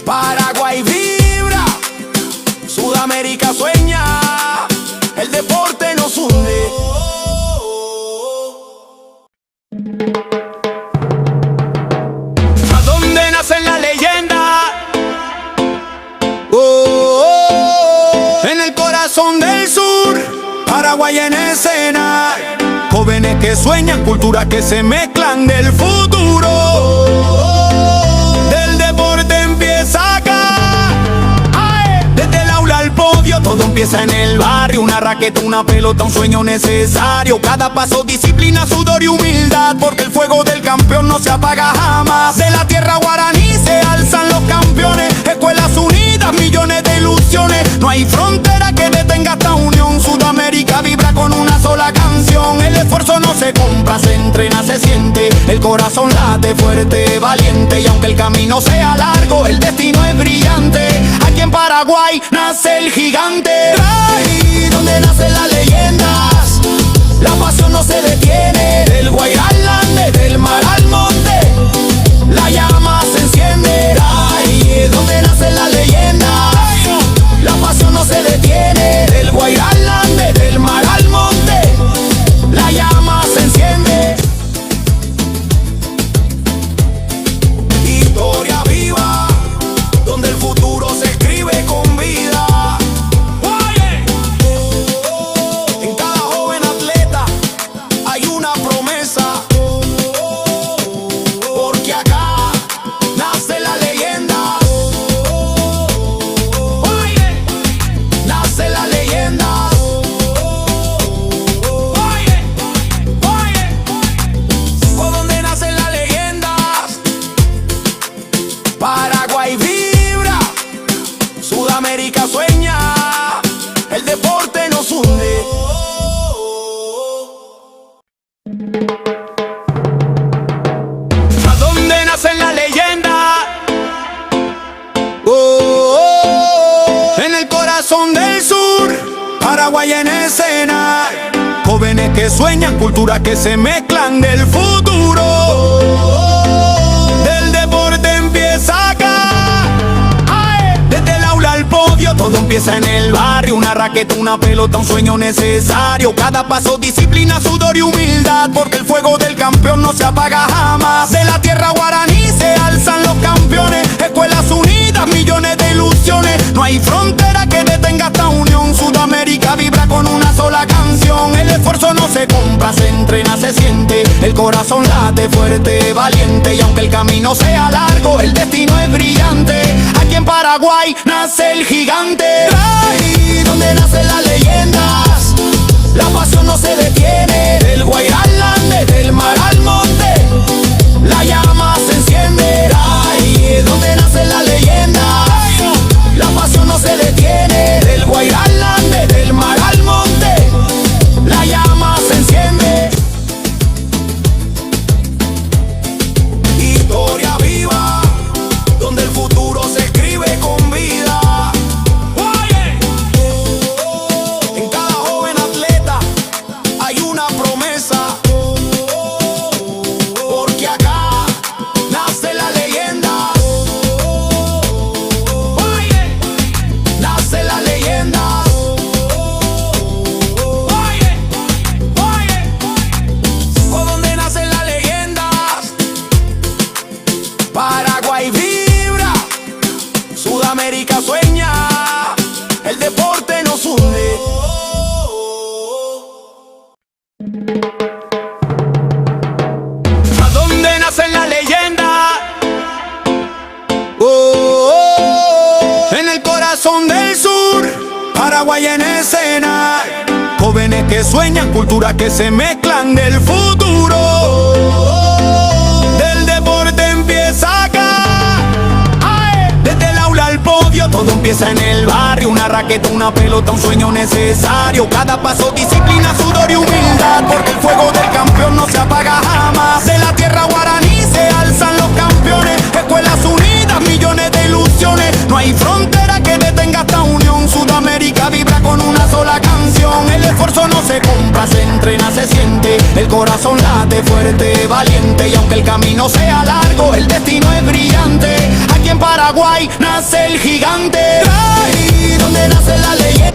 Speaker 1: Paraguay vibra, Sudamérica sueña, el deporte nos hunde. ¿A dónde nace la leyenda? En el corazón del sur, Paraguay en escena. Jóvenes que sueñan, culturas que se mezclan del futuro. Del deporte empieza acá. Desde el aula al podio, todo empieza en el barrio. Una raqueta, una pelota, un sueño necesario. Cada paso, disciplina, sudor y humildad, porque el fuego del campeón no se apaga jamás. De la tierra guaraní se alzan los campeones. Escuelas unidas, millones de ilusiones. No hay frontera que detenga esta unión. Sudamérica vibra con una sola canción. El esfuerzo no se compra, se entrena, se siente. El corazón late fuerte, valiente. Y aunque el camino sea largo, el destino es brillante. Aquí en Paraguay nace el gigante. Ahí donde nacen las leyendas, la pasión no se detiene. Del Guairá al Ande, del mar al monte, la llama se enciende. Ahí es donde nacen las leyendas, la pasión no se detiene. Del Guairá al Ande, del mar al monte, la llama se enciende. Historia viva, donde el futuro se escribe con vida. En cada joven atleta hay una promesa, porque acá nace la leyenda. Nace la leyenda. ¿Por dónde nacen las leyendas? Paraguay vibra, Sudamérica sueña, el deporte nos hunde. ¿A dónde nacen las leyendas? En el corazón del sur, Paraguay en escena. Jóvenes que sueñan, culturas que se mezclan del futuro. Del deporte empieza acá. Desde el aula al podio, todo empieza en el barrio. Una raqueta, una pelota, un sueño necesario. Cada paso, disciplina, sudor y humildad, porque el fuego del campeón no se apaga jamás. De la tierra guaraní se alzan los campeones. Escuelas unidas, millones de ilusiones. No hay frontera que detenga esta unión. Sudamérica vibra con una sola canción. El esfuerzo no se compra, se entrena, se siente. El corazón late fuerte, valiente. Y aunque el camino sea largo, el destino es brillante. Aquí en Paraguay nace el gigante. Ahí donde nacen las leyendas, la pasión no se detiene. Del Guairá al Ande, del mar al monte, la llama se enciende. Ahí es donde nacen las leyendas, la pasión no se detiene. Del Guairá al Ande, del mar al monte, la llama se enciende. Historia viva, donde el futuro se escribe con vida. corazón del sur, Paraguay en escena. Jóvenes que sueñan, culturas que se mezclan del futuro. Del deporte empieza acá. Desde el aula al podio, todo empieza en el barrio. Una raqueta, una pelota, un sueño necesario. Cada paso, disciplina, sudor y humildad, porque el fuego del campeón no se apaga jamás. De la tierra guaraní se alzan los campeones. Escuelas unidas, millones de ilusiones. No hay frontera que detenga esta unión. Sudamérica vibra con una sola canción. El esfuerzo no se compra, se entrena, se siente. El corazón late fuerte, valiente. Y aunque el camino sea largo, el destino es brillante. Aquí en Paraguay nace el gigante. Ahí donde nace la leyenda.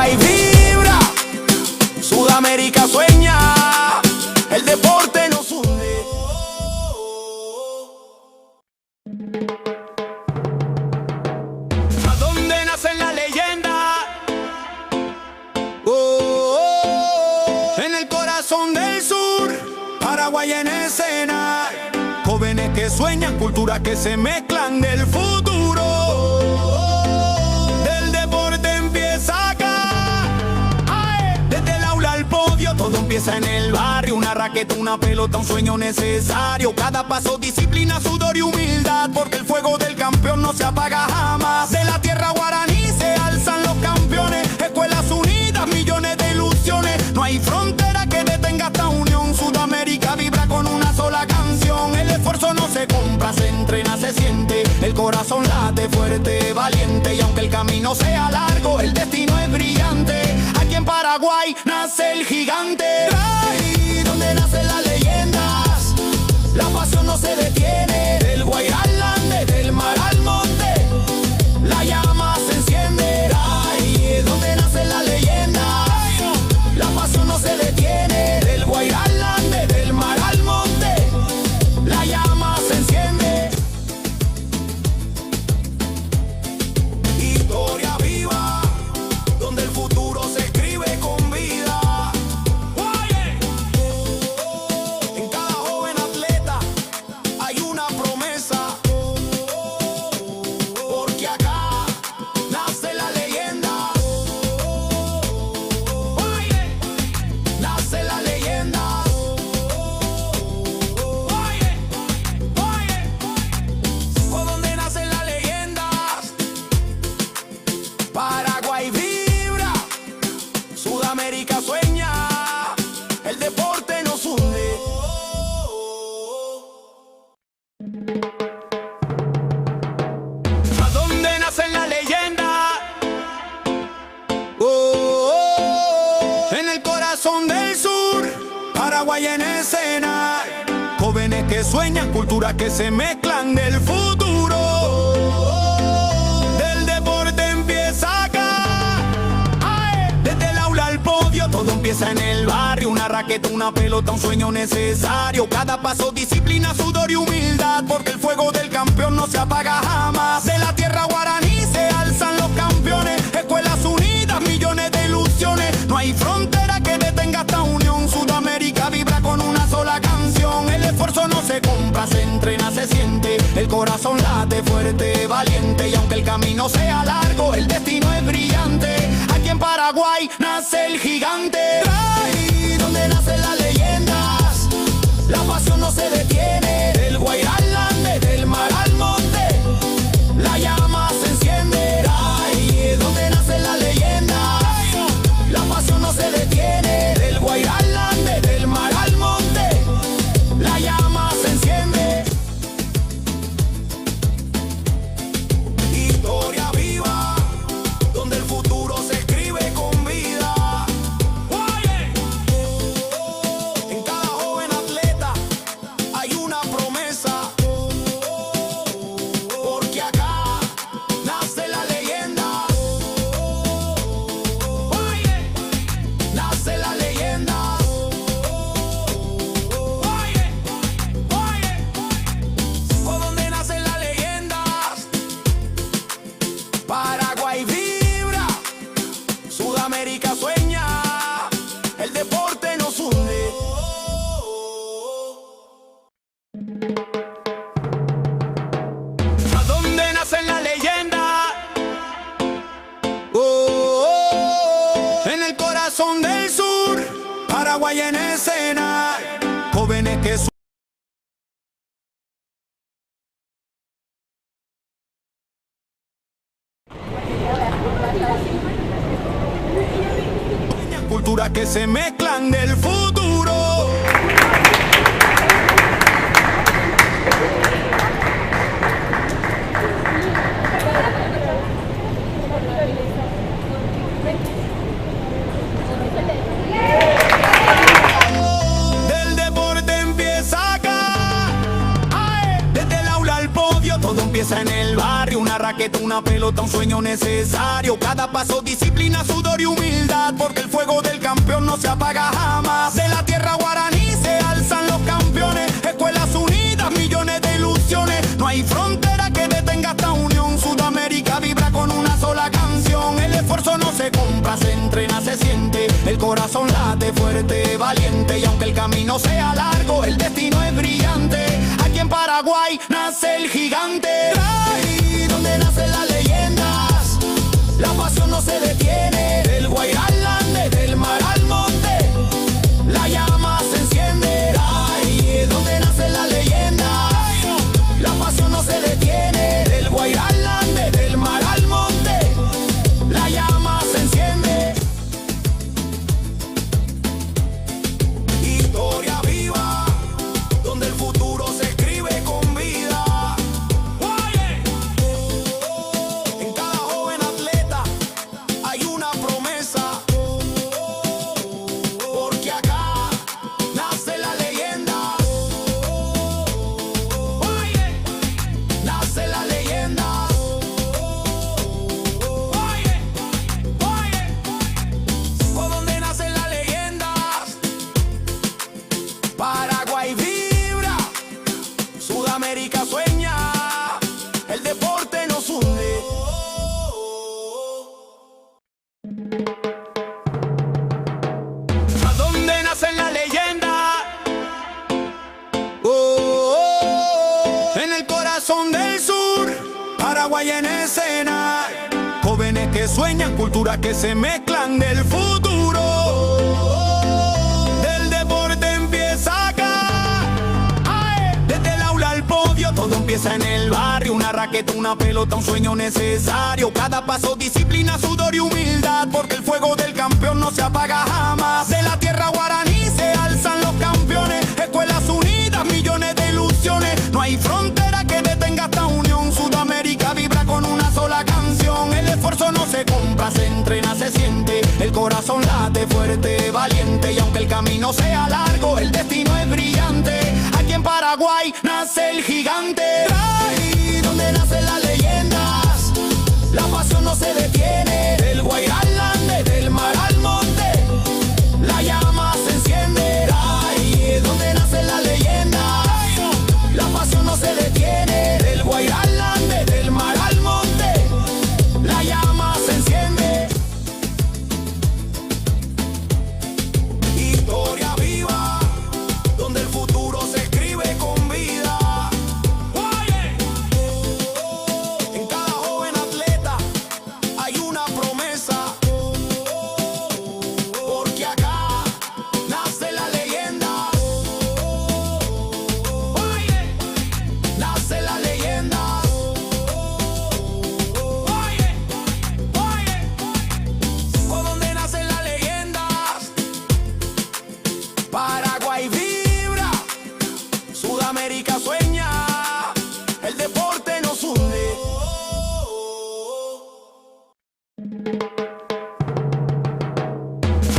Speaker 1: Paraguay vibra, Sudamérica sueña, el deporte nos une. ¿A dónde nacen las leyendas? En el corazón del sur, Paraguay en escena. Jóvenes que sueñan, culturas que se mezclan del futuro. Del deporte empieza acá. Desde el aula al podio, todo empieza en el barrio. Una raqueta, una pelota, un sueño necesario. Cada paso, disciplina, sudor y humildad, porque el fuego del campeón no se apaga jamás. De la tierra guaraní se alzan los campeones. Escuelas unidas, millones de ilusiones. No hay frontera que detenga esta unión. Sudamérica vibra con una sola canción. El esfuerzo no se compra, se entrena, se siente. El corazón late fuerte, valiente. Y aunque el camino sea largo, el destino es brillante. Aquí en Paraguay nace el gigante. Ahí donde nacen las leyendas, la pasión no se detiene. Del Guairá al Ande, del mar al monte, la llama se enciende. Ahí es donde nacen las leyendas, la pasión no se detiene. Del Guairá al Ande, del mar al monte, la llama se enciende. Historia viva, donde el futuro se escribe con vida. En cada joven atleta hay una promesa, porque acá nace la leyenda. Nace la leyenda. ¿Por dónde nacen las leyendas? Paraguay vibra, Sudamérica sueña, el deporte nos une. ¿A dónde nacen las leyendas? En el corazón del sur, Paraguay en escena. Jóvenes que sueñan, culturas que se mezclan del futuro. Del deporte empieza acá. Desde el aula al podio, todo empieza en el barrio. Una raqueta, una pelota, un sueño necesario. Cada paso, disciplina, sudor y humildad, porque el fuego del campeón no se apaga jamás. De la tierra guaraní se alzan los campeones. Escuelas unidas, millones de ilusiones. No hay frontera que detenga esta unión. Sudamérica vibra con una sola canción. El esfuerzo no se compra, se entrena, se siente. El corazón late fuerte, valiente. Y aunque el camino sea largo, el destino es brillante. Aquí en Paraguay nace el gigante. Ahí donde nacen las leyendas, la pasión no se detiene. Del Guairá al Ande, del mar al monte, la llama se enciende. Ahí es donde nacen las leyendas, la pasión no se detiene. Del Guairá al Ande, del mar al monte, la llama se enciende. Historia viva, donde el futuro se escribe con vida. En cada joven atleta hay una promesa, porque acá nace la leyenda. Nace la leyenda. ¿Por dónde nacen las leyendas? Paraguay vibra, Sudamérica sueña, el deporte nos une. ¿A dónde nacen las leyendas? En el corazón del sur, Paraguay en escena. Jóvenes que culturas que se mezclan del futuro. Del deporte empieza acá. Desde el aula al podio, todo empieza en el barrio. Una raqueta, una pelota, un sueño necesario. Cada paso, disciplina, sudor y humildad, porque el fuego del campeón no se apaga jamás. De la tierra guaraní se alzan los campeones, escuelas unidas, millones de ilusiones. No hay frontera que detenga esta unión. Sudamérica vibra con una sola canción. El esfuerzo no se compra, se entrena, se siente. El corazón late fuerte, valiente. Y aunque el camino sea largo, el destino es brillante. Aquí en Paraguay nace el gigante. Ahí donde nacen las leyendas, la pasión no se detiene. Del Guairá al Ande, del mar al monte, la llama se enciende. Ahí donde nacen las leyendas, la pasión no se detiene. Del Guairá al Ande, del mar al monte, la llama se enciende. Historia viva, donde el futuro se escribe con vida. En cada joven atleta hay una promesa, porque acá nace la leyenda. Nace la leyenda. ¿Por dónde nacen las leyendas? Paraguay vibra, Sudamérica sueña, el deporte nos hunde. ¿A dónde nacen las leyendas? En el corazón del sur, Paraguay en escena. Jóvenes que sueñan, culturas que se mezclan del futuro. Del deporte empieza acá. Desde el aula al podio, todo empieza en el barrio. Una raqueta, una pelota, un sueño necesario. Cada paso, disciplina, sudor y humildad, porque el fuego del campeón no se apaga jamás. De la tierra guaraní se alzan los campeones, escuelas unidas, millones de ilusiones. No hay frontera que detenga esta unión. Sudamérica vibra con una sola canción. El esfuerzo no se compra, se entrena, se siente. El corazón late fuerte, valiente. Y aunque el camino sea largo, el destino es brillante. Aquí en Paraguay nace el gigante. Ahí donde nacen las leyendas, la pasión no se detiene. Del Guairá al Ande, del mar al monte, la llama se enciende. Ahí donde nacen las leyendas, la pasión no se detiene. Del Guairá al Ande, del mar al monte, la llama se enciende. Historia viva, donde el futuro se escribe con vida. En cada joven atleta hay una promesa, porque acá nace la leyenda. Nace la leyenda. ¿Por dónde nacen las leyendas? Paraguay vibra, Sudamérica sueña, el deporte nos hunde.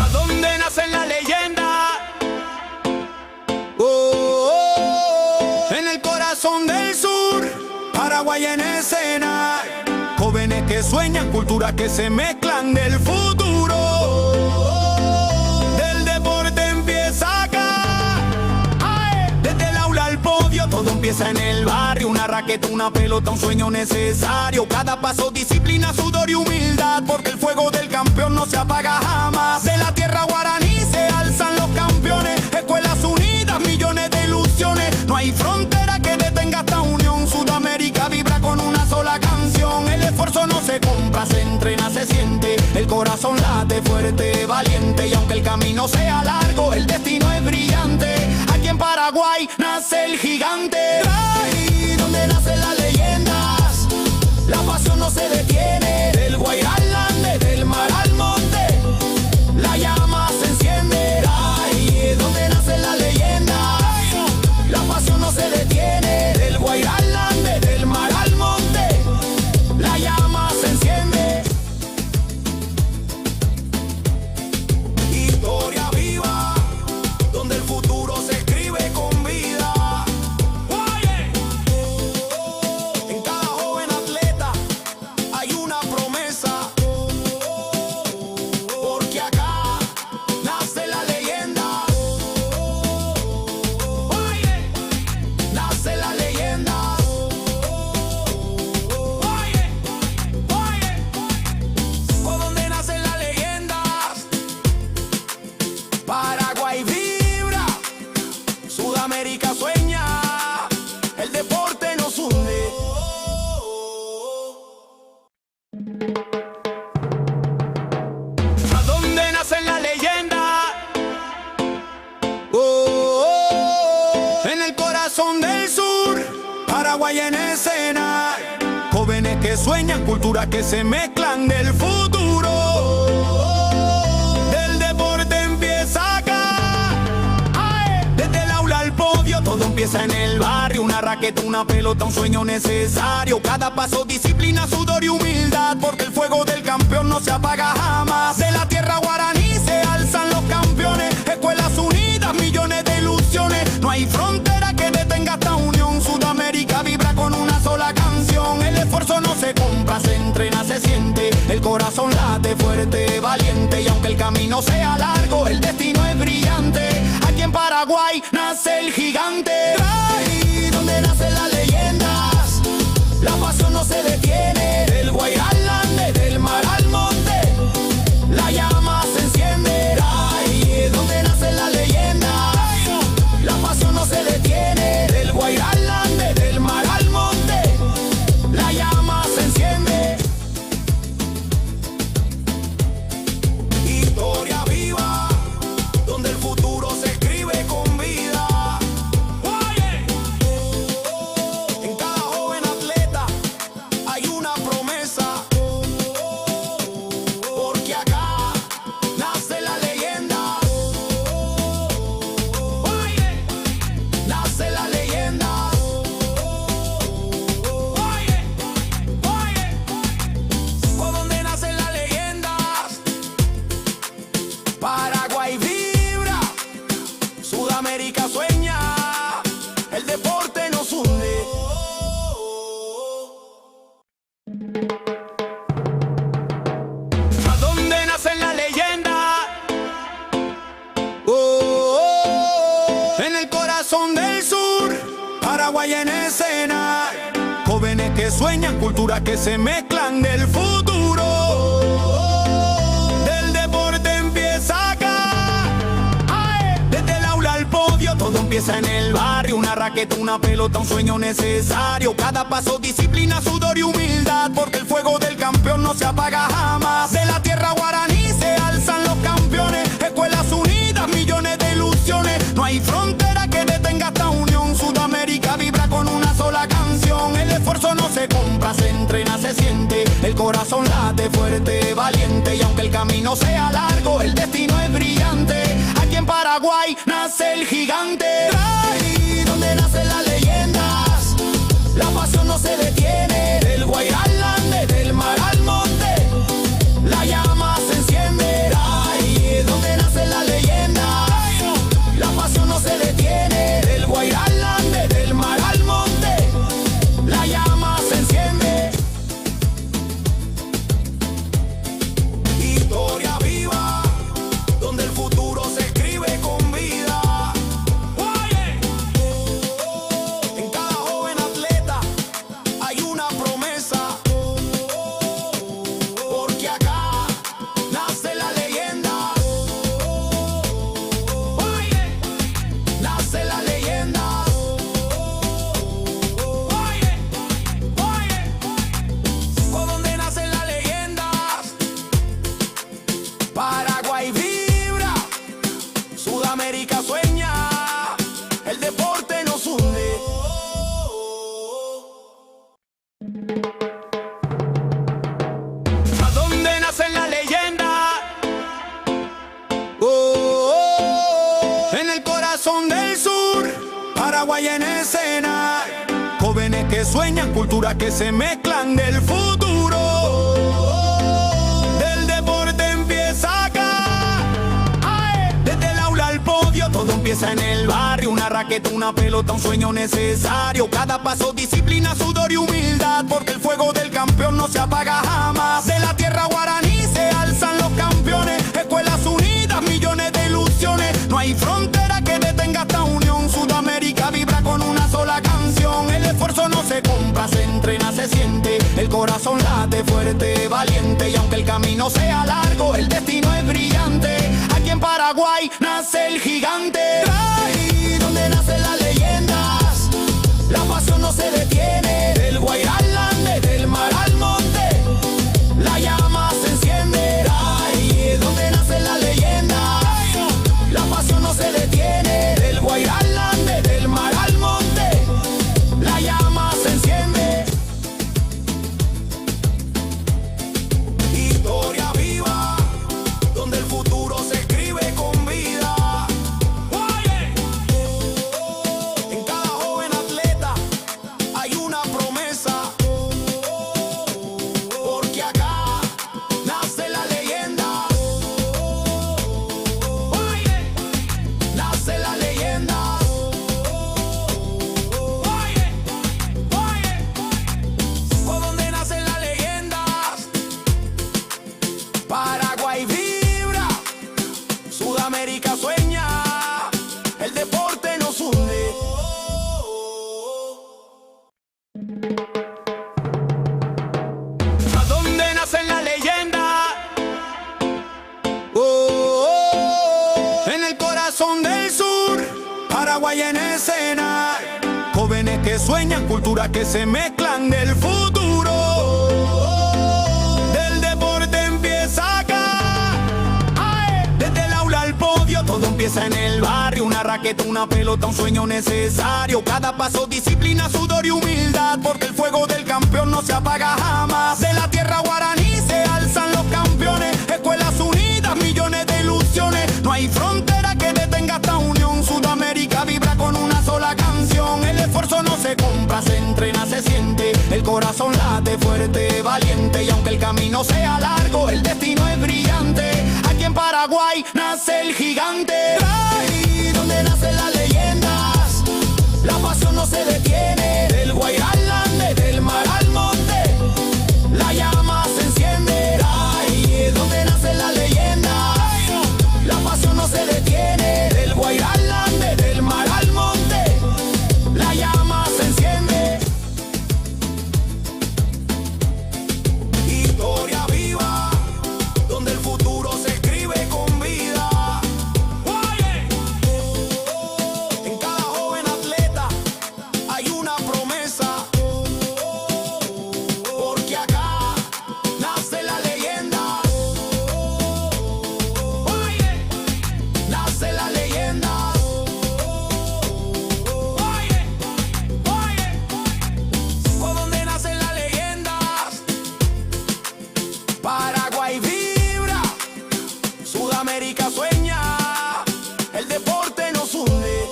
Speaker 1: ¿A dónde nacen las leyendas? En el corazón del sur, Paraguay en escena. Jóvenes que sueñan, culturas que se mezclan del futuro. Del deporte empieza acá. Desde el aula al podio, todo empieza en el barrio. Una raqueta, una pelota, un sueño necesario. Cada paso, disciplina, sudor y humildad, porque el fuego del campeón no se apaga jamás. De la tierra guaraní se alzan los campeones, escuelas unidas, millones de ilusiones. No hay frontera que detenga esta unión. Sudamérica vibra con una sola canción. El esfuerzo no se compra, se entrena, se siente. El corazón late fuerte, valiente. Y aunque el camino sea largo, el destino es brillante. Aquí en Paraguay nace el gigante. Ahí donde nacen las leyendas, la pasión no se detiene. Del Guairá al Ande, del mar al monte, la llama se enciende. Ahí donde nacen las leyendas, la pasión no se detiene. Del Guairá al Ande, del mar al monte, la llama se enciende. Historia viva, donde el futuro se escribe con vida. En cada joven atleta ¿A dónde nace la leyenda? Oh, oh, en el corazón del sur, Paraguay en escena. Jóvenes que sueñan, culturas que se mezclan del futuro. Del deporte empieza acá. Desde el aula al podio, todo empieza en el barrio. Una raqueta, una pelota, un sueño necesario. Cada paso, disciplina, sudor y humildad, porque el fuego del campeón no se apaga jamás. De la tierra guaraní se alzan los campeones. Escuelas unidas, millones de ilusiones. No hay frontera que detenga esta unión. Sudamérica vibra con una sola canción. El esfuerzo no se compra, se entrena, se siente. El corazón late fuerte, valiente. Y aunque el camino sea largo, el destino es brillante. Aquí en Paraguay nace el gigante. Ahí donde nacen las leyendas, la pasión no se detiene. Del Guairá al Ande, del mar al monte, la llama se enciende. Ahí donde nacen las leyendas, la pasión no se detiene. Del Guairá al Ande, del mar al monte, la llama se enciende. Historia viva, donde el futuro se escribe con vida. En cada joven atleta hay una promesa, porque acá nace la leyenda. Nace la leyenda. ¿Por dónde nacen las leyendas? Paraguay vibra, Sudamérica sueña, el deporte nos hunde. ¿A dónde nacen las leyendas? Oh, oh, en el corazón del sur, Paraguay en escena. Jóvenes que sueñan, culturas que se mezclan del futuro. Del deporte empieza acá. Desde el aula al podio, todo empieza en el barrio. Una raqueta, una pelota, un sueño necesario. Cada paso, disciplina, sudor y humildad, porque el fuego del campeón no se apaga jamás. De la tierra guaraní se alzan los campeones. Escuelas unidas, millones de ilusiones. No hay frontera que detenga esta unión. Sudamérica vibra con una sola canción. El esfuerzo no se compra, se entrena, se siente. El corazón late fuerte, valiente. Y aunque el camino sea largo, el destino es brillante. Aquí en Paraguay nace el gigante. Ahí donde nacen las leyendas, la pasión no se detiene. Del Guairá al Ande, del mar al monte, la llama se enciende. Ahí donde nacen las leyendas, la pasión no se detiene. Del Guairá al Ande, del mar al monte, la llama se enciende. Historia viva, donde el futuro se escribe con vida. En cada joven atleta hay una promesa, porque acá nace la leyenda. Nace la leyenda. ¿Por dónde nacen las leyendas? Paraguay vibra, Sudamérica sueña, el deporte nos hunde. ¿A dónde nacen las leyendas? Oh, oh, en el corazón del sur, Paraguay en escena. Jóvenes que sueñan, culturas que se mezclan del futuro. Del deporte empieza acá. Desde el aula al podio, todo empieza en el barrio. Una raqueta, una pelota, un sueño necesario. Cada paso, disciplina, sudor y humildad, porque el fuego del campeón no se apaga jamás. De la tierra guaraní se alzan los campeones. Escuelas unidas, millones de ilusiones. No hay frontera que detenga esta unión. Sudamérica vibra con una sola canción. El esfuerzo no se compra, se entrena, se siente. El corazón late fuerte, valiente. Y aunque el camino sea largo, el destino es brillante. Aquí en Paraguay nace el gigante. Ahí donde nacen las leyendas, la pasión no se detiene. Del Guairá al Ande, del mar al monte, la que sueñan, culturas que se mezclan del futuro. Del deporte empieza acá. Desde el aula al podio, todo empieza en el barrio. Una raqueta, una pelota, un sueño necesario. Cada paso, disciplina, sudor y humildad, porque el fuego del campeón no se apaga jamás. De la tierra guaraní se alzan los campeones. Escuelas unidas, millones de ilusiones. No hay frontera que detenga esta unión. Sudamérica vibra con una sola canción. El esfuerzo no se compra, se entrena, se siente. El corazón late fuerte, valiente. Y aunque el camino sea largo, el destino es brillante. Aquí en Paraguay nace el gigante. Ahí donde nacen las leyendas, la pasión no se detiene. Del Guairá al Ande, del mar al monte, la llama se enciende. Ahí es donde nacen las leyendas, la pasión no se detiene. Del Guairá al Ande, del mar al monte, la llama se enciende. Historia viva, donde el futuro se escribe con vida. En cada joven atleta hay una promesa, porque acá nace la leyenda. Nace la leyenda. Por donde nacen las leyendas, Paraguay vibra, Sudamérica sueña, el deporte nos hunde.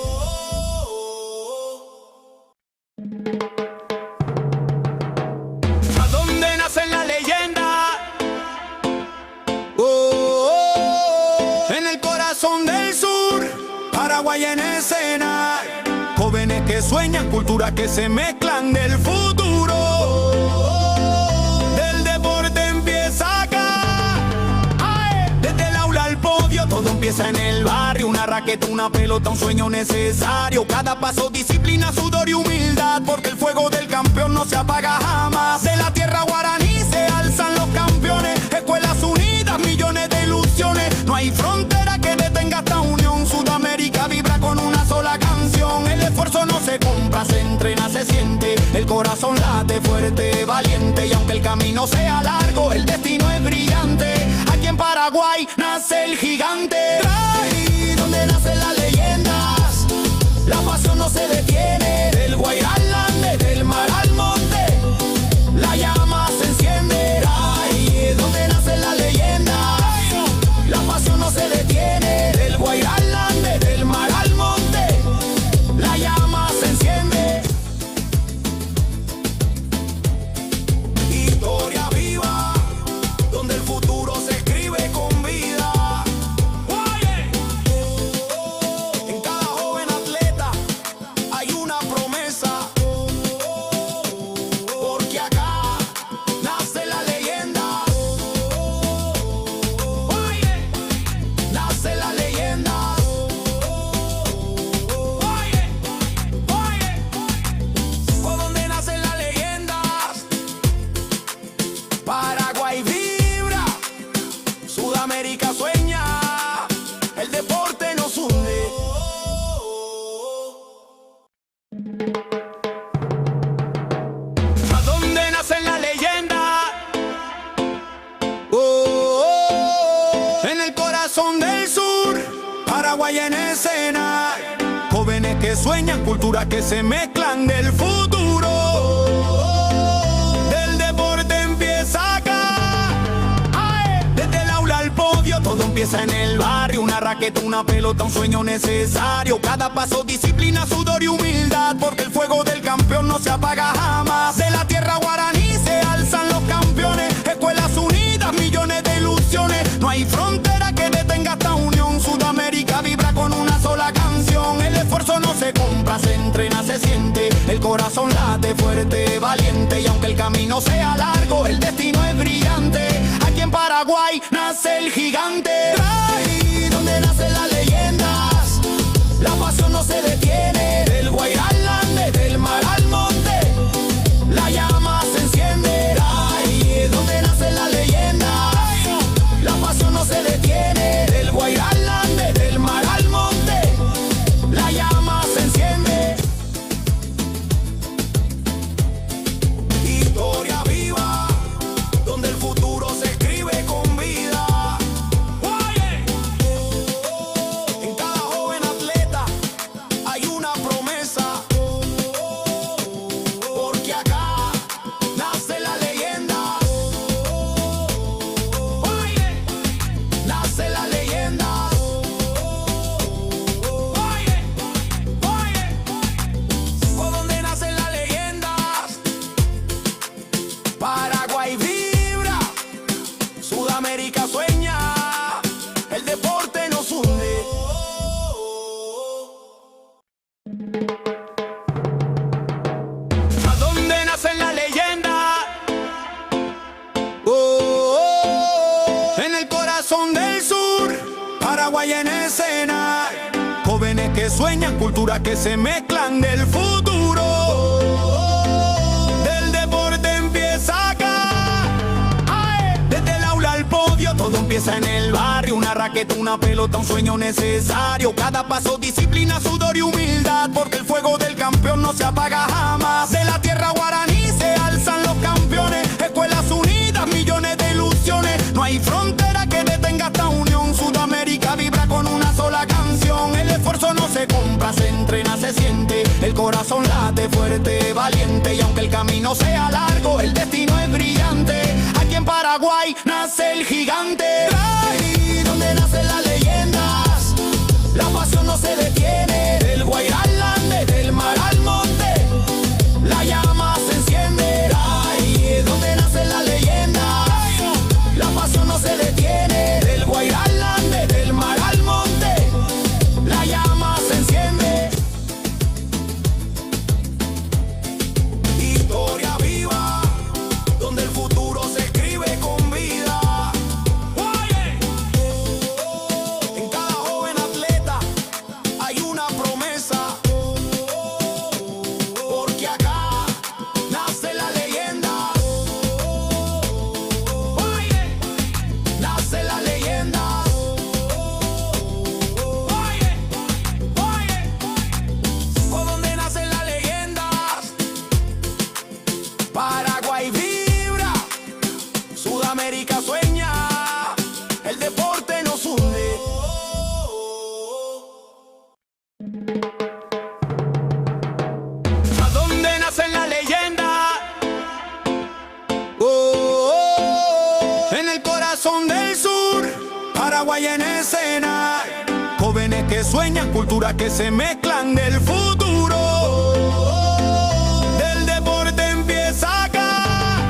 Speaker 1: ¿A dónde nacen las leyendas? En el corazón del sur, Paraguay en escena. Jóvenes que sueñan, culturas que se mezclan del futuro. Del deporte empieza acá. Desde el aula al podio, todo empieza en el barrio. Una raqueta, una pelota, un sueño necesario. Cada paso, disciplina, sudor y humildad, porque el fuego del campeón no se apaga jamás. De la tierra guaraní se alzan los campeones. Escuelas unidas, millones de ilusiones. No hay frontera que detenga esta unión. Sudamérica vibra con una sola canción. El esfuerzo no se compra, se entrena, se siente. El corazón late fuerte, valiente. Y aunque el camino sea largo, el destino es brillante. Aquí en Paraguay nace el gigante. Ahí donde nacen las leyendas, la pasión no se detiene. Del Guairá al Ande, del mar al monte, la llama se enciende. Ahí es donde nacen las leyendas, la pasión no se detiene. Del Guairá al Ande, del mar al monte, la llama se enciende. Historia viva, donde el futuro se escribe con vida. En cada joven atleta hay una promesa, porque acá nace la leyenda. Nace la leyenda. Por donde nacen las leyendas, Paraguay vibra, Sudamérica sueña, el deporte nos hunde. ¿A dónde nacen las leyendas? En el corazón del sur, Paraguay en escena. Jóvenes que sueñan, culturas que se mezclan del futuro. Del deporte empieza acá. Desde el aula al podio, todo empieza en el barrio. Una raqueta, una pelota, un sueño necesario. Cada paso, disciplina, sudor y humildad, porque el fuego del campeón no se apaga jamás. De la tierra guaraní se alzan los campeones. Escuelas unidas, millones de ilusiones. No hay frontera que detenga esta unión. Sudamérica vibra con una sola canción. El esfuerzo no se compra, se entrena, se siente. El corazón late fuerte, valiente. Y aunque el camino sea largo, el destino es brillante. Aquí en Paraguay nace el gigante. Ahí donde nacen las leyendas, la pasión no se detiene. Del Guairá al Ande, del mar al monte, la llama se enciende. Ahí es donde nacen las leyendas, la pasión no se detiene. Del Guairá al Ande, del mar al monte, la llama se enciende. Sudamérica sueña, el deporte nos hunde. ¿A dónde nace la leyenda? En el corazón del sur, Paraguay en escena. Jóvenes que sueñan, culturas que se mezclan del futuro. Del deporte empieza acá. Desde el aula al podio, todo empieza en el barrio. Una raqueta, una pelota, un sueño necesario. Cada paso, disciplina, sudor y humildad, porque el fuego del campeón no se apaga jamás. De la tierra guaraní se alzan los campeones. Escuelas unidas, millones de ilusiones. No hay frontera que detenga esta unión. Sudamérica vibra con una sola canción. El esfuerzo no se compra, se entrena, se siente. El corazón late fuerte, valiente. Y aunque el camino sea largo, el destino es brillante. Aquí en Paraguay nace el gigante. Ahí donde nacen las leyendas, la pasión no se detiene. Del Guairá al Ande, del mar al monte, la llama se enciende. Ahí es donde nacen las leyendas, la pasión no se detiene. Del Guairá al Ande, del mar al monte, la llama se enciende. Historia viva, donde el futuro se escribe con vida. En cada joven atleta hay una promesa, porque acá nace la leyenda. Nace la leyenda. ¿Por dónde nacen las leyendas? Paraguay vibra, Sudamérica sueña, el deporte nos hunde. ¿A dónde nacen las leyendas? En el corazón del sur, Paraguay en escena. Jóvenes que sueñan, culturas que se mezclan del futuro. Del deporte empieza acá.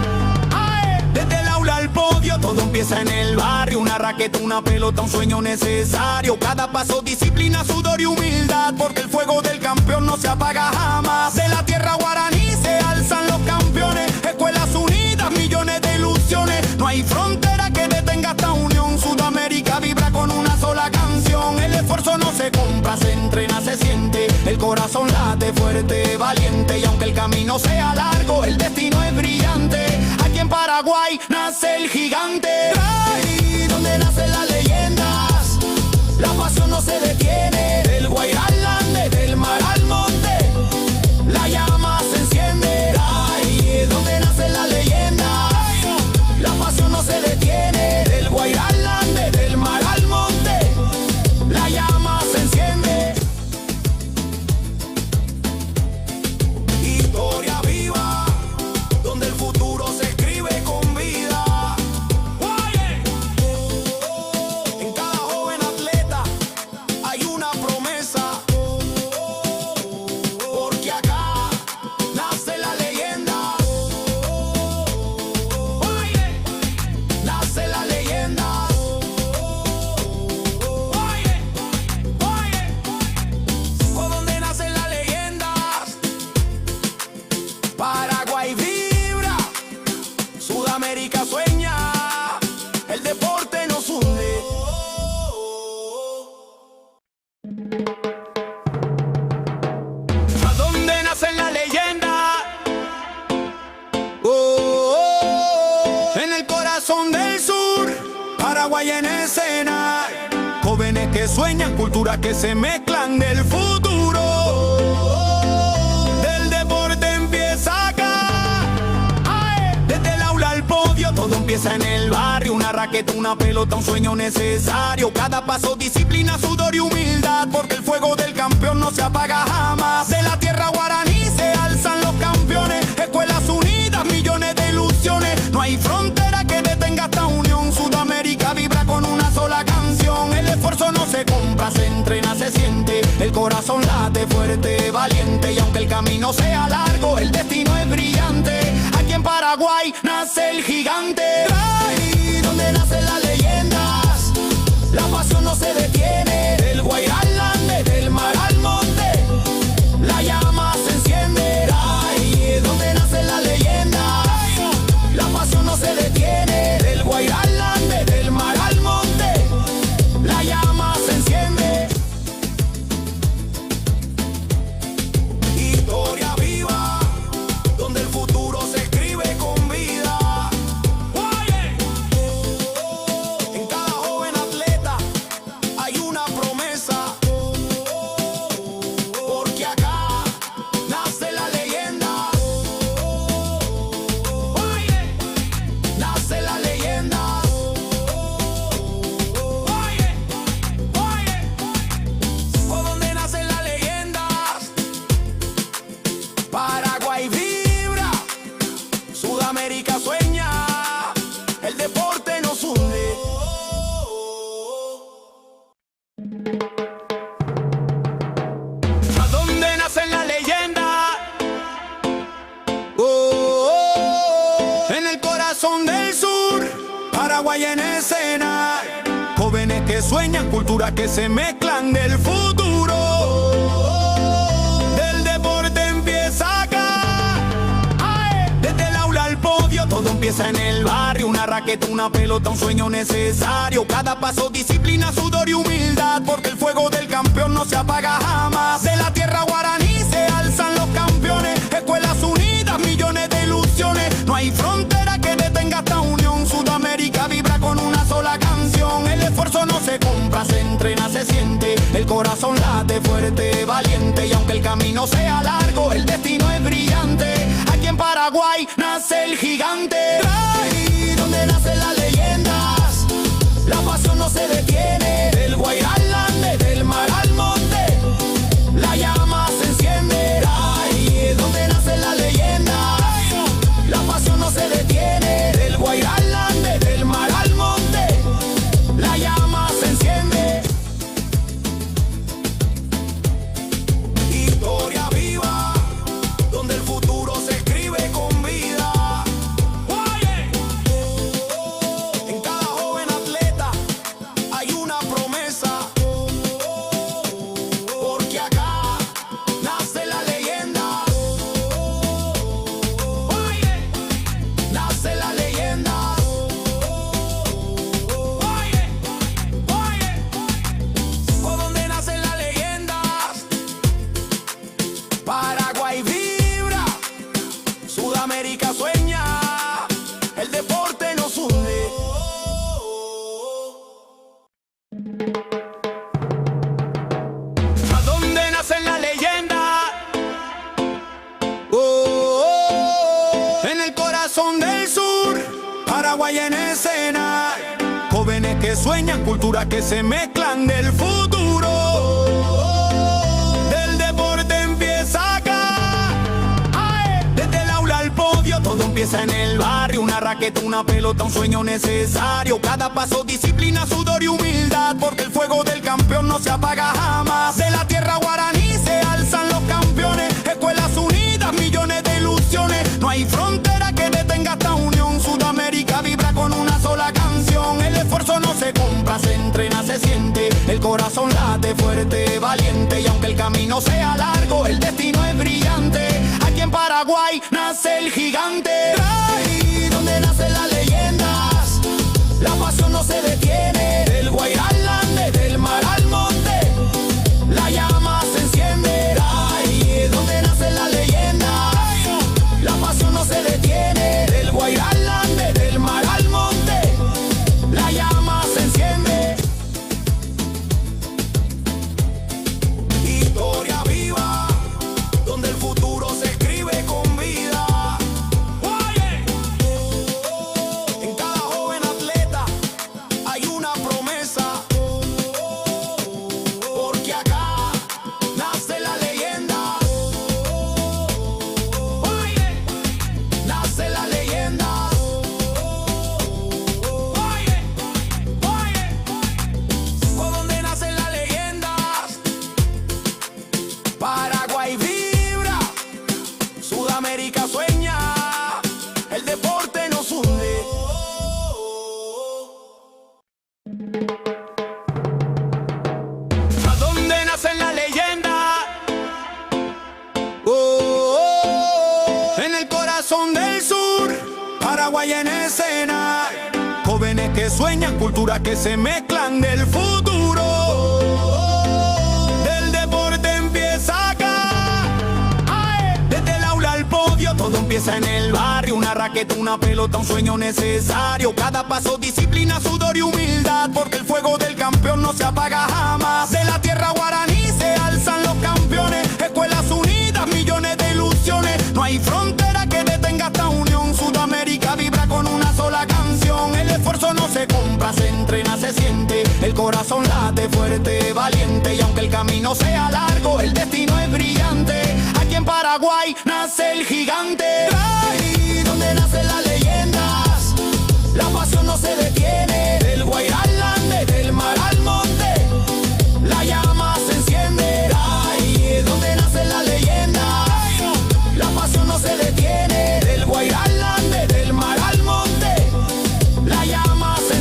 Speaker 1: Desde el aula al podio, todo empieza en el barrio. Una raqueta, una pelota, un sueño necesario. Cada paso, disciplina, sudor y humildad, porque el fuego del campeón no se apaga jamás. De la tierra guaraní se alzan los campeones. Escuelas unidas, millones de ilusiones. No hay frontera que detenga esta unión. Sudamérica vibra con una sola canción. El esfuerzo no se compra, se entrena, se siente. El corazón late fuerte, valiente. Y aunque el camino sea largo, el destino es brillante. Aquí en Paraguay nace el gigante. Ahí donde nacen las leyendas, la pasión no se detiene. Del Guairá al Ande, del mar al monte, la llama se enciende. Ahí es donde nacen las leyendas, la pasión no se detiene. Del Guairá al Ande, del mar al monte, la llama se enciende. Historia viva, donde el futuro se escribe con vida. En cada joven atleta hay una promesa, porque acá nace la leyenda. Nace la leyenda. ¿Por dónde nacen las leyendas? Paraguay vibra, Sudamérica sueña, el deporte nos hunde. ¿A dónde nacen las leyendas? En el corazón del sur, Paraguay en escena. Jóvenes que sueñan, culturas que se mezclan del futuro. Del deporte empieza acá. Desde el aula al podio, todo empieza en el barrio. Una raqueta, una pelota, un sueño necesario. Cada paso, disciplina, sudor y humildad, porque el fuego del campeón no se apaga jamás. De la tierra guaraní se alzan los campeones. Escuelas unidas, millones de ilusiones. No hay frontera que detenga esta unión. Sudamérica vibra con una sola canción. El esfuerzo no se compra, se entrena, se siente. El corazón late fuerte, valiente. Y aunque el camino sea largo, el destino es brillante. Aquí en Paraguay nace el gigante. Ahí donde nace la leyenda. Paraguay en escena, jóvenes que sueñan, culturas que se mezclan del futuro. Del deporte empieza acá. Desde el aula al podio, todo empieza en el barrio. Una raqueta, una pelota, un sueño necesario. Cada paso, disciplina, sudor y humildad, porque el fuego del campeón no se apaga jamás. De la tierra guaraní se alzan los campeones, escuelas unidas, millones de ilusiones. No hay frontera que detenga esta unión. Sudamérica vibra con una sola canción. El esfuerzo no se compra, se entrena, se siente. El corazón late fuerte, valiente. Y aunque el camino sea largo, el destino es brillante. Aquí en Paraguay nace el gigante. Ahí donde nacen las leyendas, la pasión no se detiene. Del Guairá al Ande, del mar al monte, la llama se enciende. Ahí donde nacen las leyendas, la pasión no se detiene. Del Guairá al Ande, del mar al monte, la llama se enciende. Historia viva, donde el futuro se escribe con vida. En cada joven atleta hay una promesa, porque acá nace la leyenda. Nace la leyenda. Por donde nacen las leyendas, Paraguay vibra, Sudamérica sueña, el deporte nos une. ¿A dónde nacen las leyendas? En el corazón del sur, Paraguay en escena, jóvenes que sueñan, culturas que se mezclan del futuro. Del deporte empieza acá. Desde el aula al podio, todo empieza en el barrio. Una raqueta, una pelota, un sueño necesario. Cada paso, disciplina, sudor y humildad, porque el fuego del campeón no se apaga jamás. De la tierra guaraní se alzan los campeones, escuelas unidas, millones de ilusiones. No hay frontera que detenga esta unión. Sudamérica vibra con una sola canción. El esfuerzo no se compra, se entrena, se siente. El corazón late fuerte, valiente. Y aunque el camino sea largo, el destino es brillante. Aquí en Paraguay nace el gigante. Ahí donde nacen las leyendas, la pasión no se detiene. Del Guairá al Ande, del mar al monte, la llama se enciende. Ahí donde nacen las leyendas, la pasión no se detiene. Del Guairá al Ande, del mar al monte, la llama se enciende. Historia viva, donde el futuro se escribe con vida. En cada joven atleta hay una promesa, porque acá nace la leyenda. Nace la leyenda. Por donde nacen las leyendas, Paraguay vibra, Sudamérica sueña, el deporte nos une. ¿A dónde nacen las leyendas? En el corazón del sur, Paraguay en escena, jóvenes que sueñan, culturas que se mezclan del futuro. Del deporte empieza acá. Desde el aula al podio, todo empieza en el barrio. Una raqueta, una pelota, un sueño necesario. Cada paso, disciplina, sudor y humildad, porque el fuego del campeón no se apaga jamás. De la tierra guaraní se alzan los campeones, escuelas unidas, millones de ilusiones. No hay frontera que detenga esta unión. Sudamérica vibra con una sola canción. El esfuerzo no se compra, se entrena, se siente. El corazón late fuerte, valiente. Y aunque el camino sea largo, el destino es brillante. Aquí en Paraguay nace el gigante. Ahí donde nacen las leyendas, la pasión no se detiene. Del Guairá al Ande, del mar al monte, la llama se enciende. Ahí donde nacen las leyendas, la pasión no se detiene. Del Guairá al Ande, del mar al monte, la llama se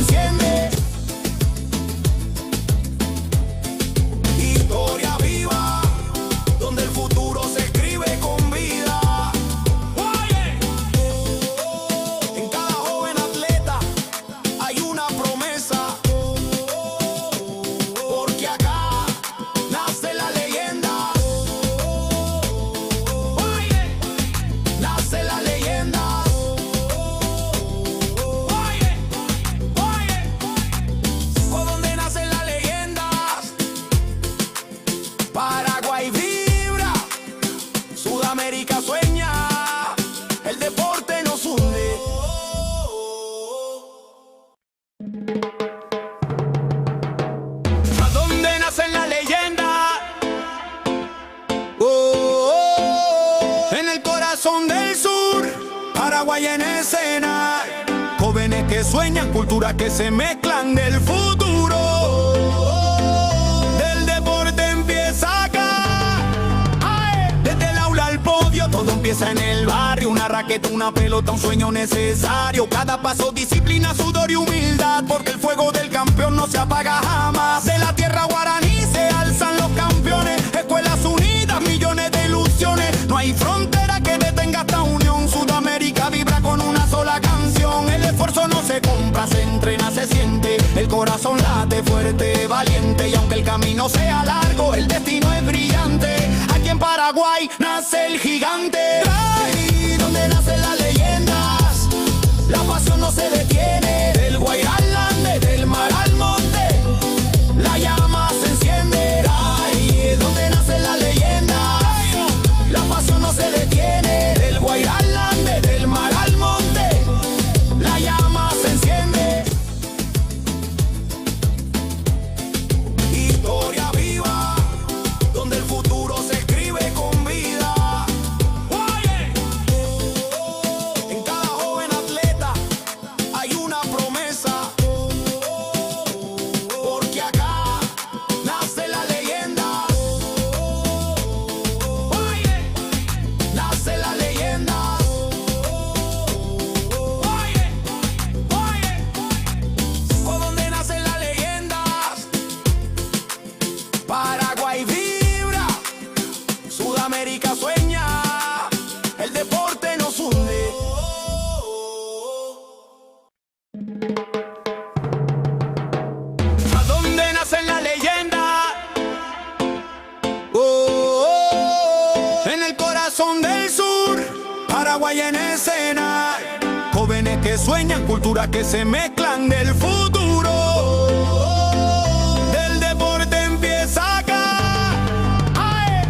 Speaker 1: ¿A dónde nace la leyenda? En el corazón del sur, Paraguay en escena. Jóvenes que sueñan, culturas que se mezclan del futuro. Del deporte empieza acá. Desde el aula al podio, todo empieza en el barrio. Una raqueta, una pelota, un sueño necesario. Cada paso, disciplina, sudor y humildad, porque el fuego del campeón no se apaga jamás. De la tierra guaraní se alzan los campeones. Escuelas unidas, millones de ilusiones. No hay frontera que detenga esta unión. Sudamérica vibra con una sola canción. El esfuerzo no se compra, se entrena, se siente. El corazón late fuerte, valiente. Y aunque el camino sea largo, el destino es brillante. Aquí en Paraguay nace el gigante. Ahí donde nacen las leyendas, la pasión no se detiene. Del Guairá al Ande, del mar al monte, la llama se enciende. Ahí donde nacen las leyendas, la pasión no se detiene. Del Guairá al Ande, del mar al monte, la llama se enciende. Historia viva, donde el futuro se escribe con vida. En cada joven atleta hay una promesa, porque acá nace la leyenda. Nace la leyenda. ¿Por dónde nacen las leyendas? Paraguay vibra, Sudamérica sueña, el deporte nos hunde. ¿A dónde nacen las leyendas? En el corazón del sur, Paraguay en escena. Jóvenes que sueñan, culturas que se mezclan del futuro. Del deporte empieza acá.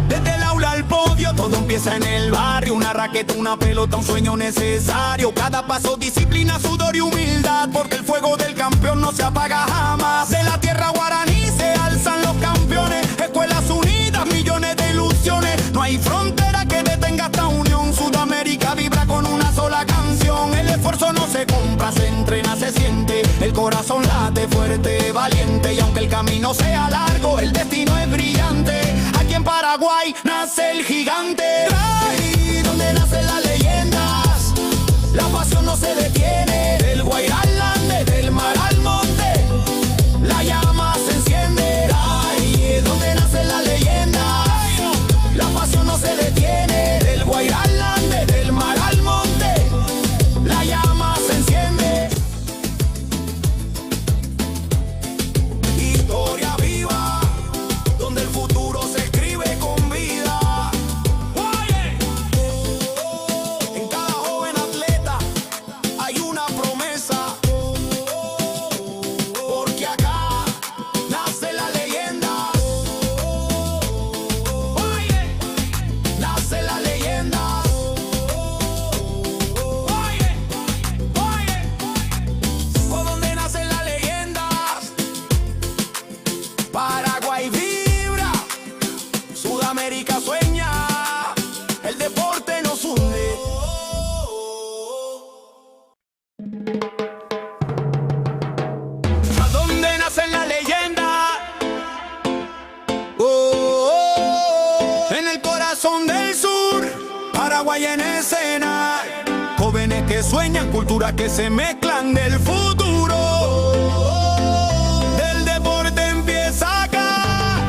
Speaker 1: Desde el aula al podio, todo empieza en el barrio. Una raqueta, una pelota, un sueño necesario. Cada paso, disciplina, sudor y humildad, porque el fuego del campeón no se apaga jamás. De la tierra guaraní se alzan los campeones. Escuelas unidas, millones de ilusiones. No hay frontera que detenga esta unión. Sudamérica vibra con una sola canción. El esfuerzo no se compra, se entrena, se siente. El corazón late fuerte, valiente. Y aunque el camino sea largo, el destino es brillante. Aquí en Paraguay nace el gigante. Ahí donde nacen las leyendas, la pasión no se detiene. Del Guairá al Ande, del mar al monte, la llama se enciende. Ahí donde nacen las leyendas, la pasión no se detiene. Del Guairá al Ande, del mar al monte, la llama se enciende. Historia viva, donde el futuro se escribe con vida. En cada joven atleta hay una promesa, porque acá nace la leyenda. Nace la leyenda. ¿Por dónde nacen las leyendas? Paraguay vibra, Sudamérica sueña, el deporte nos hunde. ¿A dónde nacen las leyendas? En el corazón del sur, Paraguay en escena. Jóvenes que sueñan, culturas que se mezclan del futuro. Del deporte empieza acá.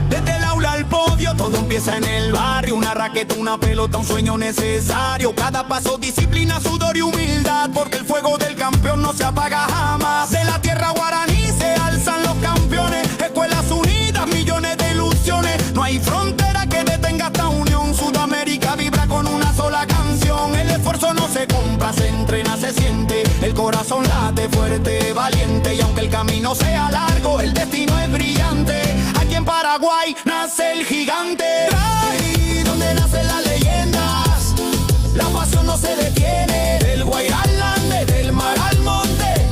Speaker 1: Desde el aula al podio, todo empieza en el barrio. Una raqueta, una pelota, un sueño necesario. Cada paso, disciplina, sudor y humildad, porque el fuego del campeón no se apaga jamás. De la tierra guaraní se alzan los campeones. Escuelas unidas, millones de ilusiones. No hay frontera que detenga esta unión. Sudamérica vibra con una sola canción. El esfuerzo no se compra, se entrena, se siente. El corazón late fuerte, valiente. Y aunque el camino sea largo, el destino es brillante. Aquí en Paraguay nace el gigante. Ahí donde nacen las leyendas, la pasión no se detiene. Del Guairá al Ande, del mar al monte,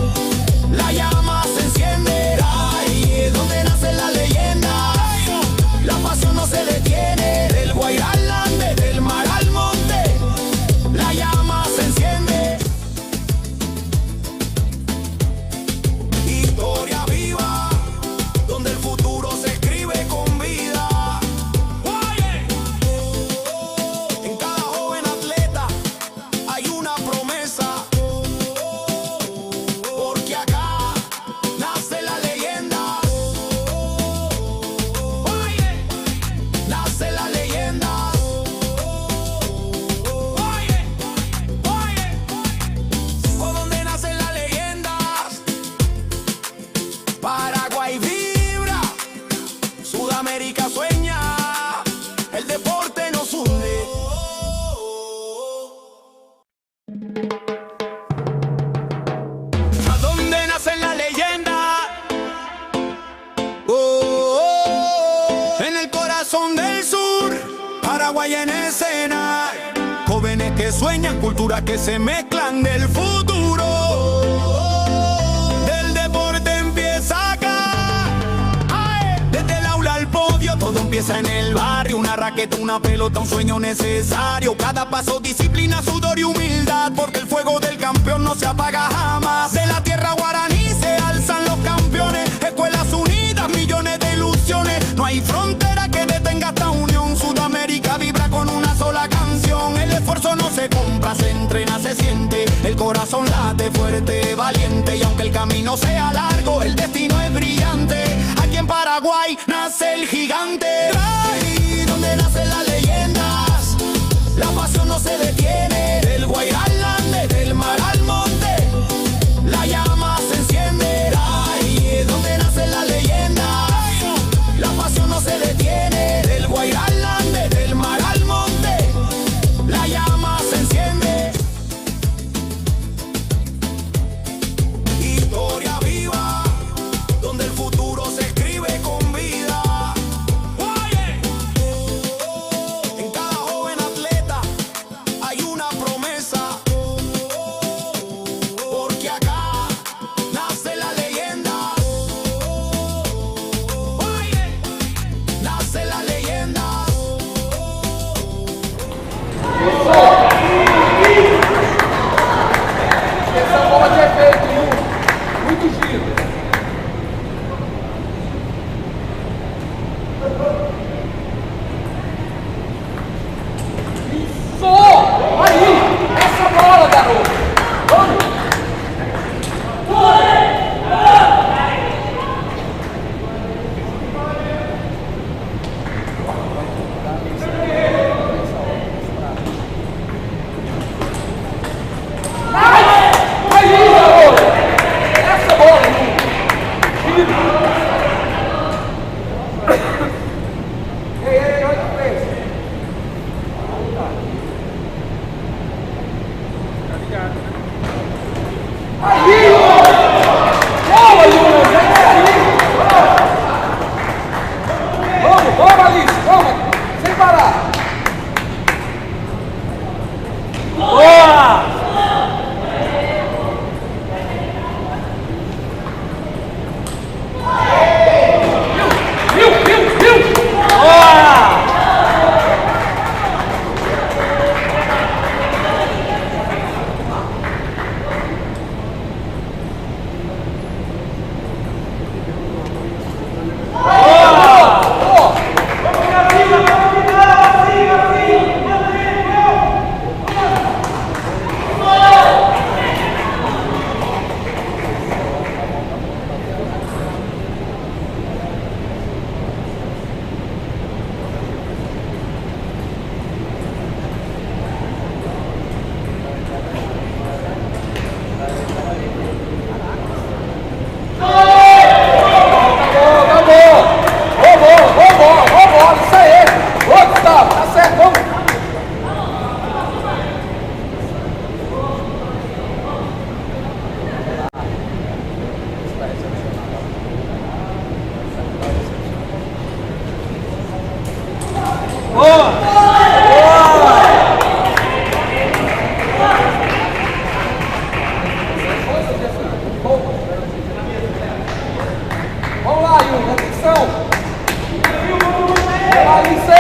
Speaker 1: Paraguay en escena. Jóvenes que sueñan, culturas que se mezclan del futuro. Del deporte empieza acá. Desde el aula al podio, todo empieza en el barrio. Una raqueta, una pelota, un sueño necesario. Cada paso, disciplina, sudor y humildad, porque el fuego del campeón no se apaga jamás. De la tierra guaraní se alzan los campeones. Escuelas unidas, millones de ilusiones. No hay frontera que detenga esta unión. Sudamérica vibra con una sola canción. El esfuerzo no se compra, se entrena, se siente. El corazón late fuerte, valiente. Y aunque el camino sea largo, el destino es brillante. Aquí en Paraguay nace el gigante. Ahí donde nacen las leyendas, la pasión no se detiene. Del Guairá al Ande, del mar al monte, la llama se enciende. Ahí es donde nacen las leyendas, la pasión no se detiene. Del Guairá al Ande, del mar al monte, la llama se enciende. Historia viva, donde el futuro se escribe con vida. En cada joven atleta hay una promesa, porque acá nace la leyenda. Nace la leyenda.
Speaker 4: Essa bola de efeito, muito giro. Isso! Aí! Essa bola, garoto! Vamos! Aí, garoto! Essa bola! Giro! Ei, olha que fez! Aí! Boa, Lucas! É isso aí! Vamos, vamos, Alice! Vamos! Sem parar! Boa! Viu! Boa! Vamos, isso aí! Ô, Gustavo, tá certo, vamos! Vamos lá, Yuri, atenção! Vamos lá, Alice!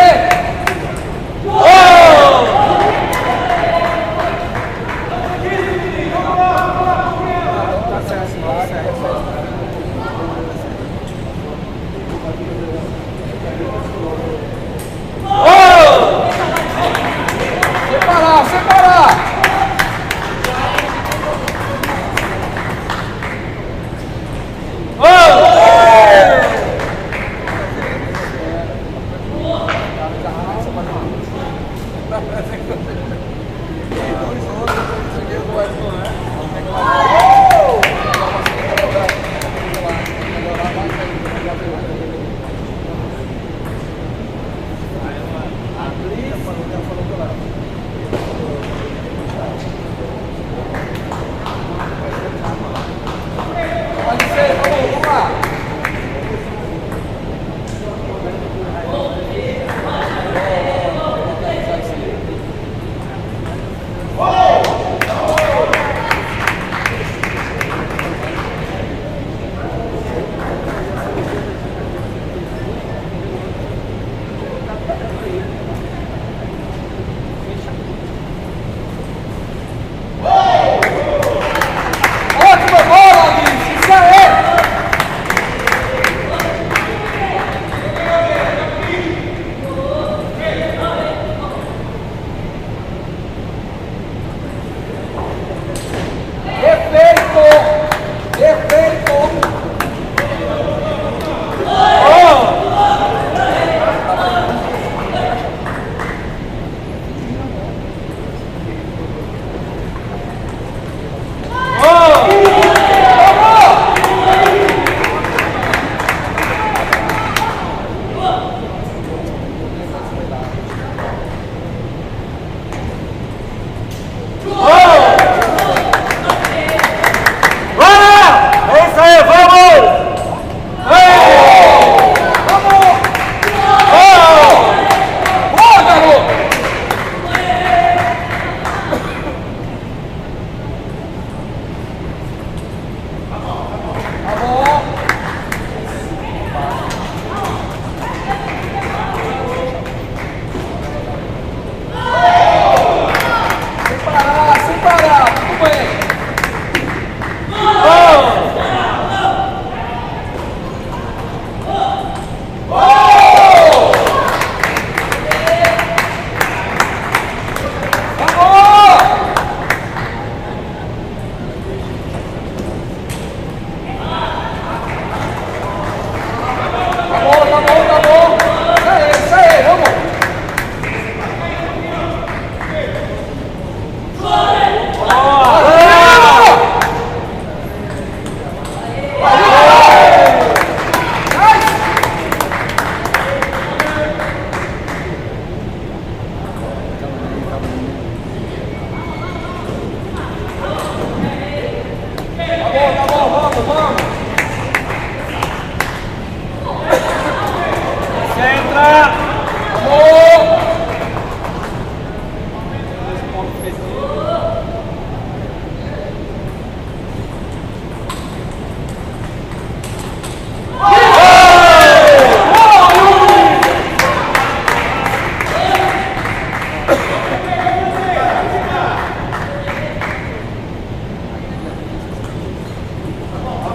Speaker 4: Separar!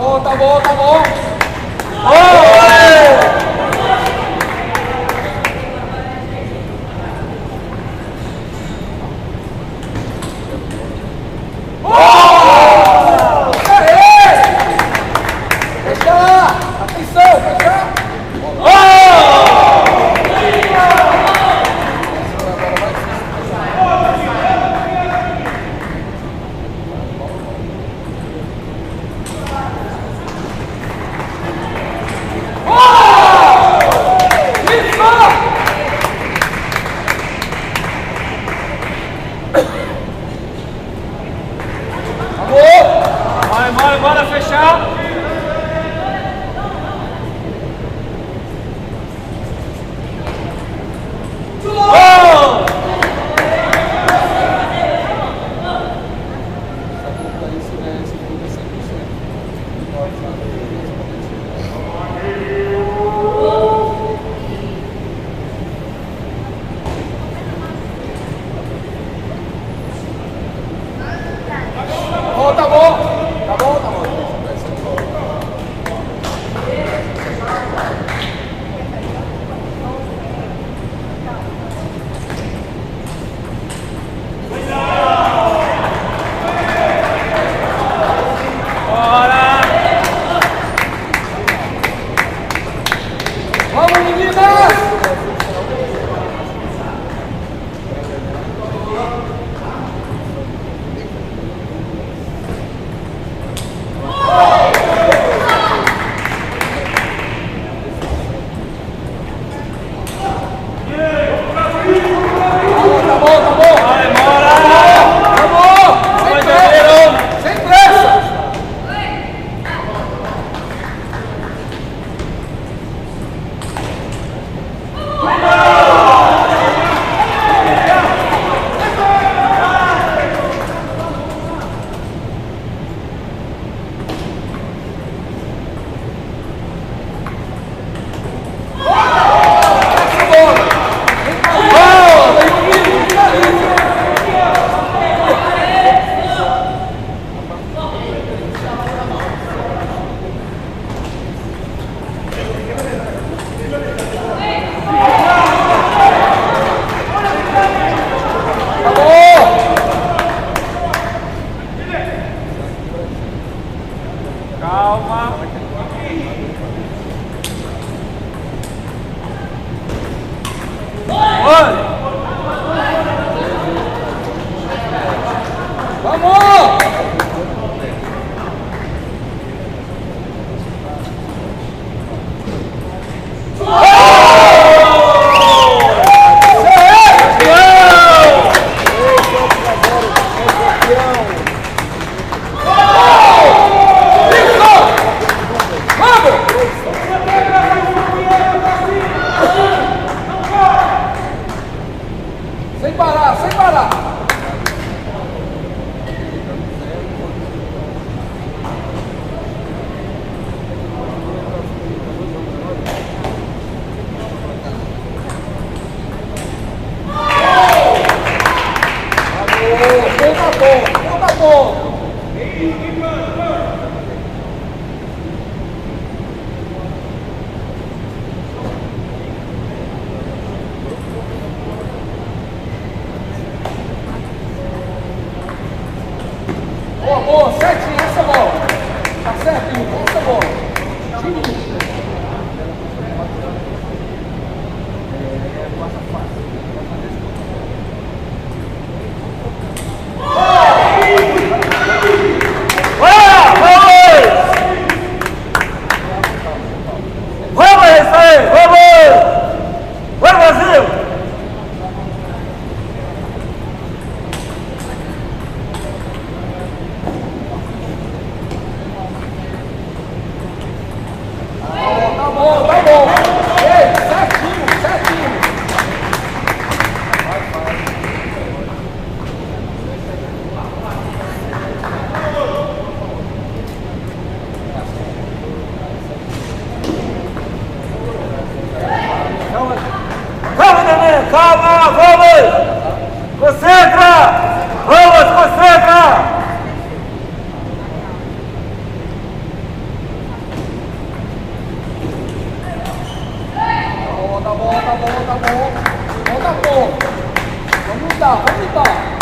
Speaker 4: bom, tá bom, tá bom. Fechar! Atenção, fechar!
Speaker 2: Bora fechar.
Speaker 4: Tá bom, tá bom. Tá bom, tá bom. Vamos, meninas! Tá bom, tá bom!
Speaker 2: Vai, bora!
Speaker 4: Tá bom! Sem pressa! Sem pressa!
Speaker 2: Calma.
Speaker 4: Vamos! Sem parar, sem parar! Tá bom! Boa, certinho, essa bola. Tá certinho, essa bola. Falta pouco. Vamos lutar. Vamos lutar!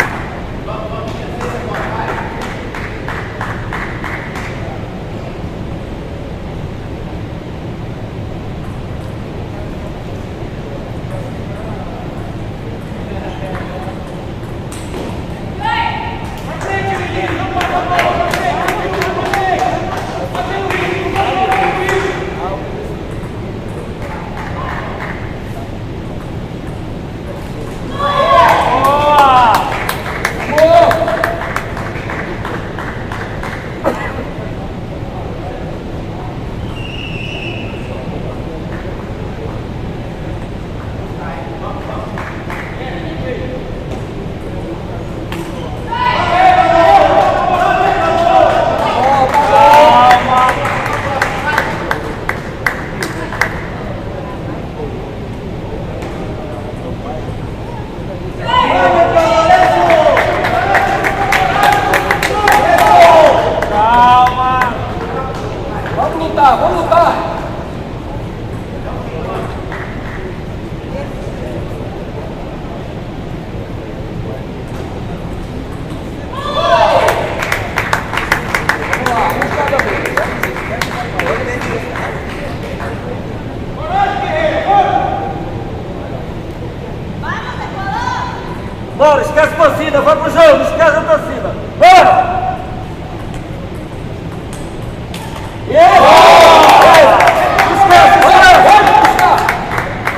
Speaker 5: Bora, esquece a torcida, vai pro jogo, esquece a torcida. Bora!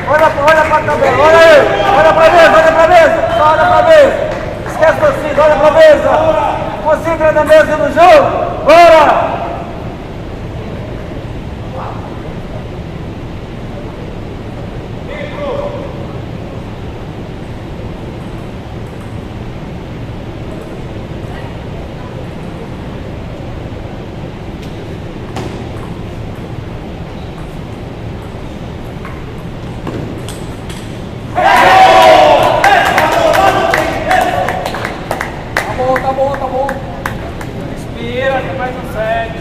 Speaker 5: Olha pra tabela, olha aí, olha pra mesa, só olha pra mesa. Esquece a torcida, olha pra mesa. Concentra na mesa e no jogo, bora!
Speaker 4: Tá bom.
Speaker 2: Respira, tem mais um set.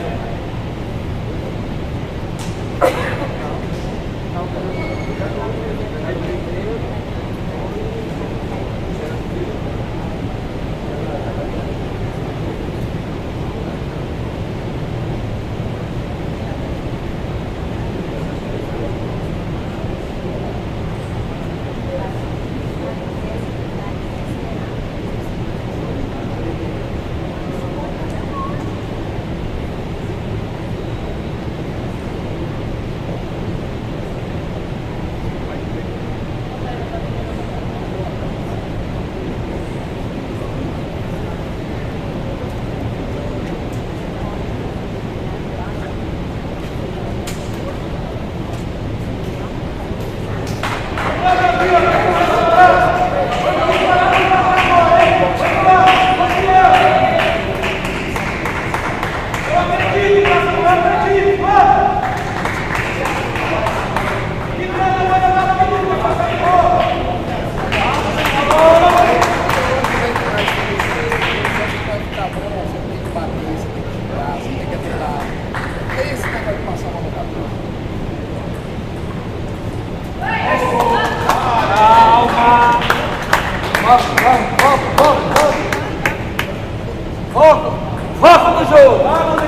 Speaker 5: Foco no jogo!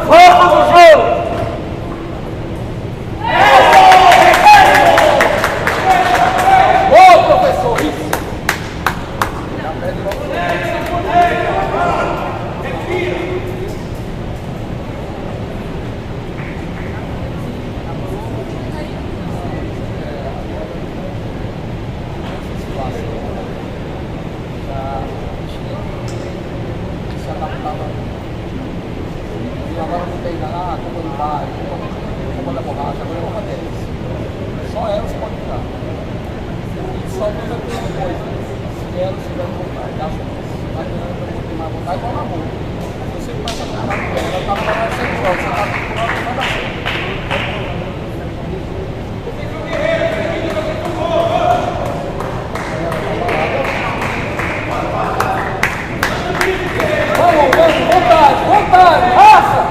Speaker 5: Foco no jogo!
Speaker 4: Boa, professor! Isso! Agora não tem nada, comunidade, comanda borracha, agora é uma deles. Só elas podem tirar. E só Deus é a mesma coisa. Se elas tiverem vontade, acho que vai ter mais vontade, igual na boca. Você começa a trabalhar com ela, ela está trabalhando sempre igual, você está procurando nada assim. Vontade, raça!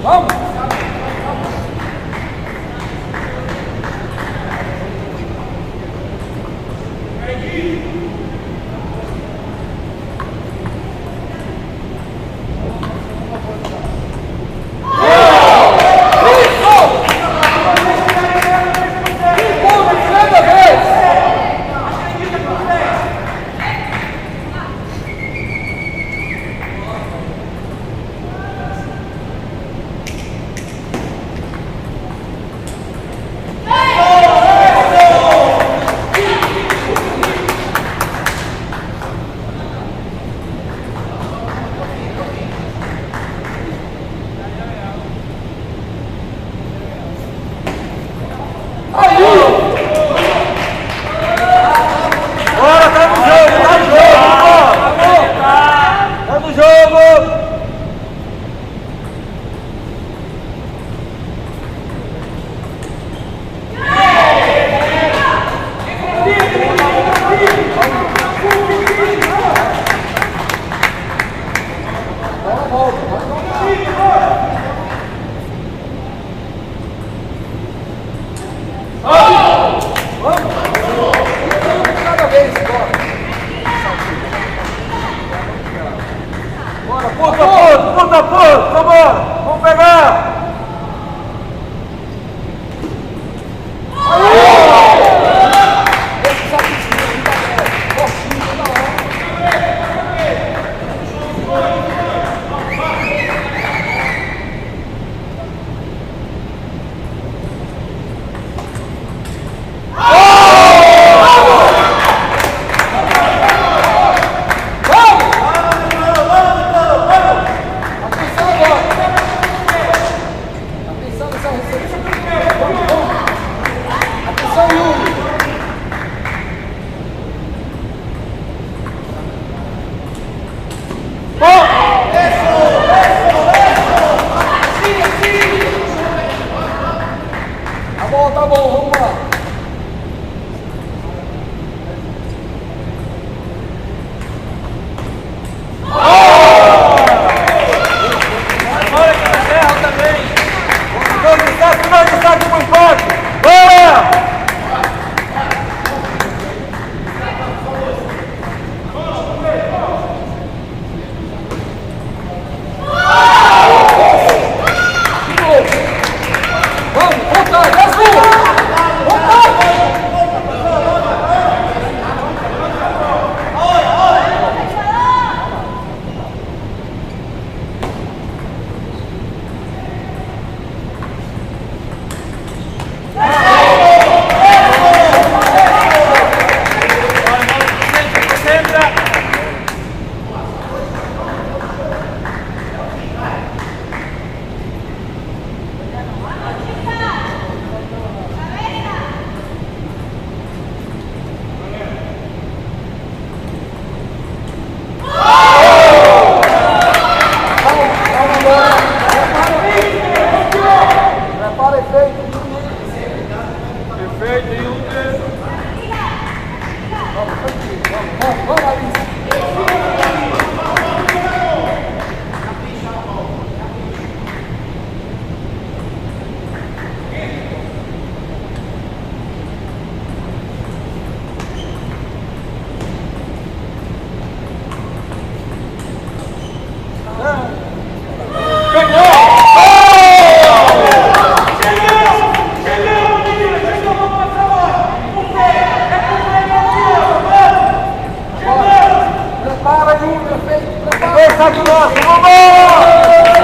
Speaker 4: Vamos!
Speaker 5: Bora, tá no jogo, tá no jogo!
Speaker 4: Cada vez, bora! Bora,
Speaker 5: Puta, vambora! Vamos pegar!
Speaker 4: esse sacrifício aí tá bom. Fortinho toda hora. Atenção agora! Atenção nessa recepção! Vamos! Atenção, Yuri! Tá bom, vamos lá.
Speaker 5: Bora que na terra também! Não destaque pro empate! Bora!
Speaker 4: Vamos, vontade, é sua! Vontade!
Speaker 5: Concentra!
Speaker 4: Prepara efeito.
Speaker 5: Perfeito, Yuri!
Speaker 4: Vamos, Alice. Prepara, Yuri, efeito. Prepara.
Speaker 5: Vem, saque nosso, vambora!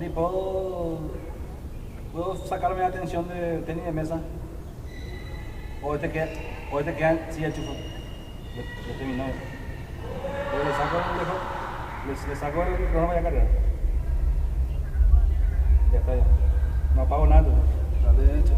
Speaker 4: Andy, ¿puedo sacarme la atención de tenis de mesa? O este queda, sí, el chufo. Le terminó. Le saco el programa de carrera. Ya está ya. No apago nada. Dale derecho.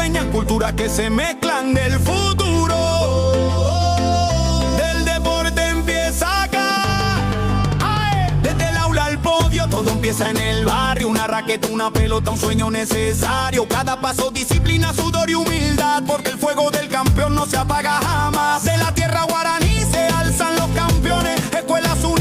Speaker 1: sueñan, culturas que se mezclan del futuro. Del deporte empieza acá. ¡Ay! Desde el aula al podio, todo empieza en el barrio. Una raqueta, una pelota, un sueño necesario. Cada paso, disciplina, sudor y humildad, porque el fuego del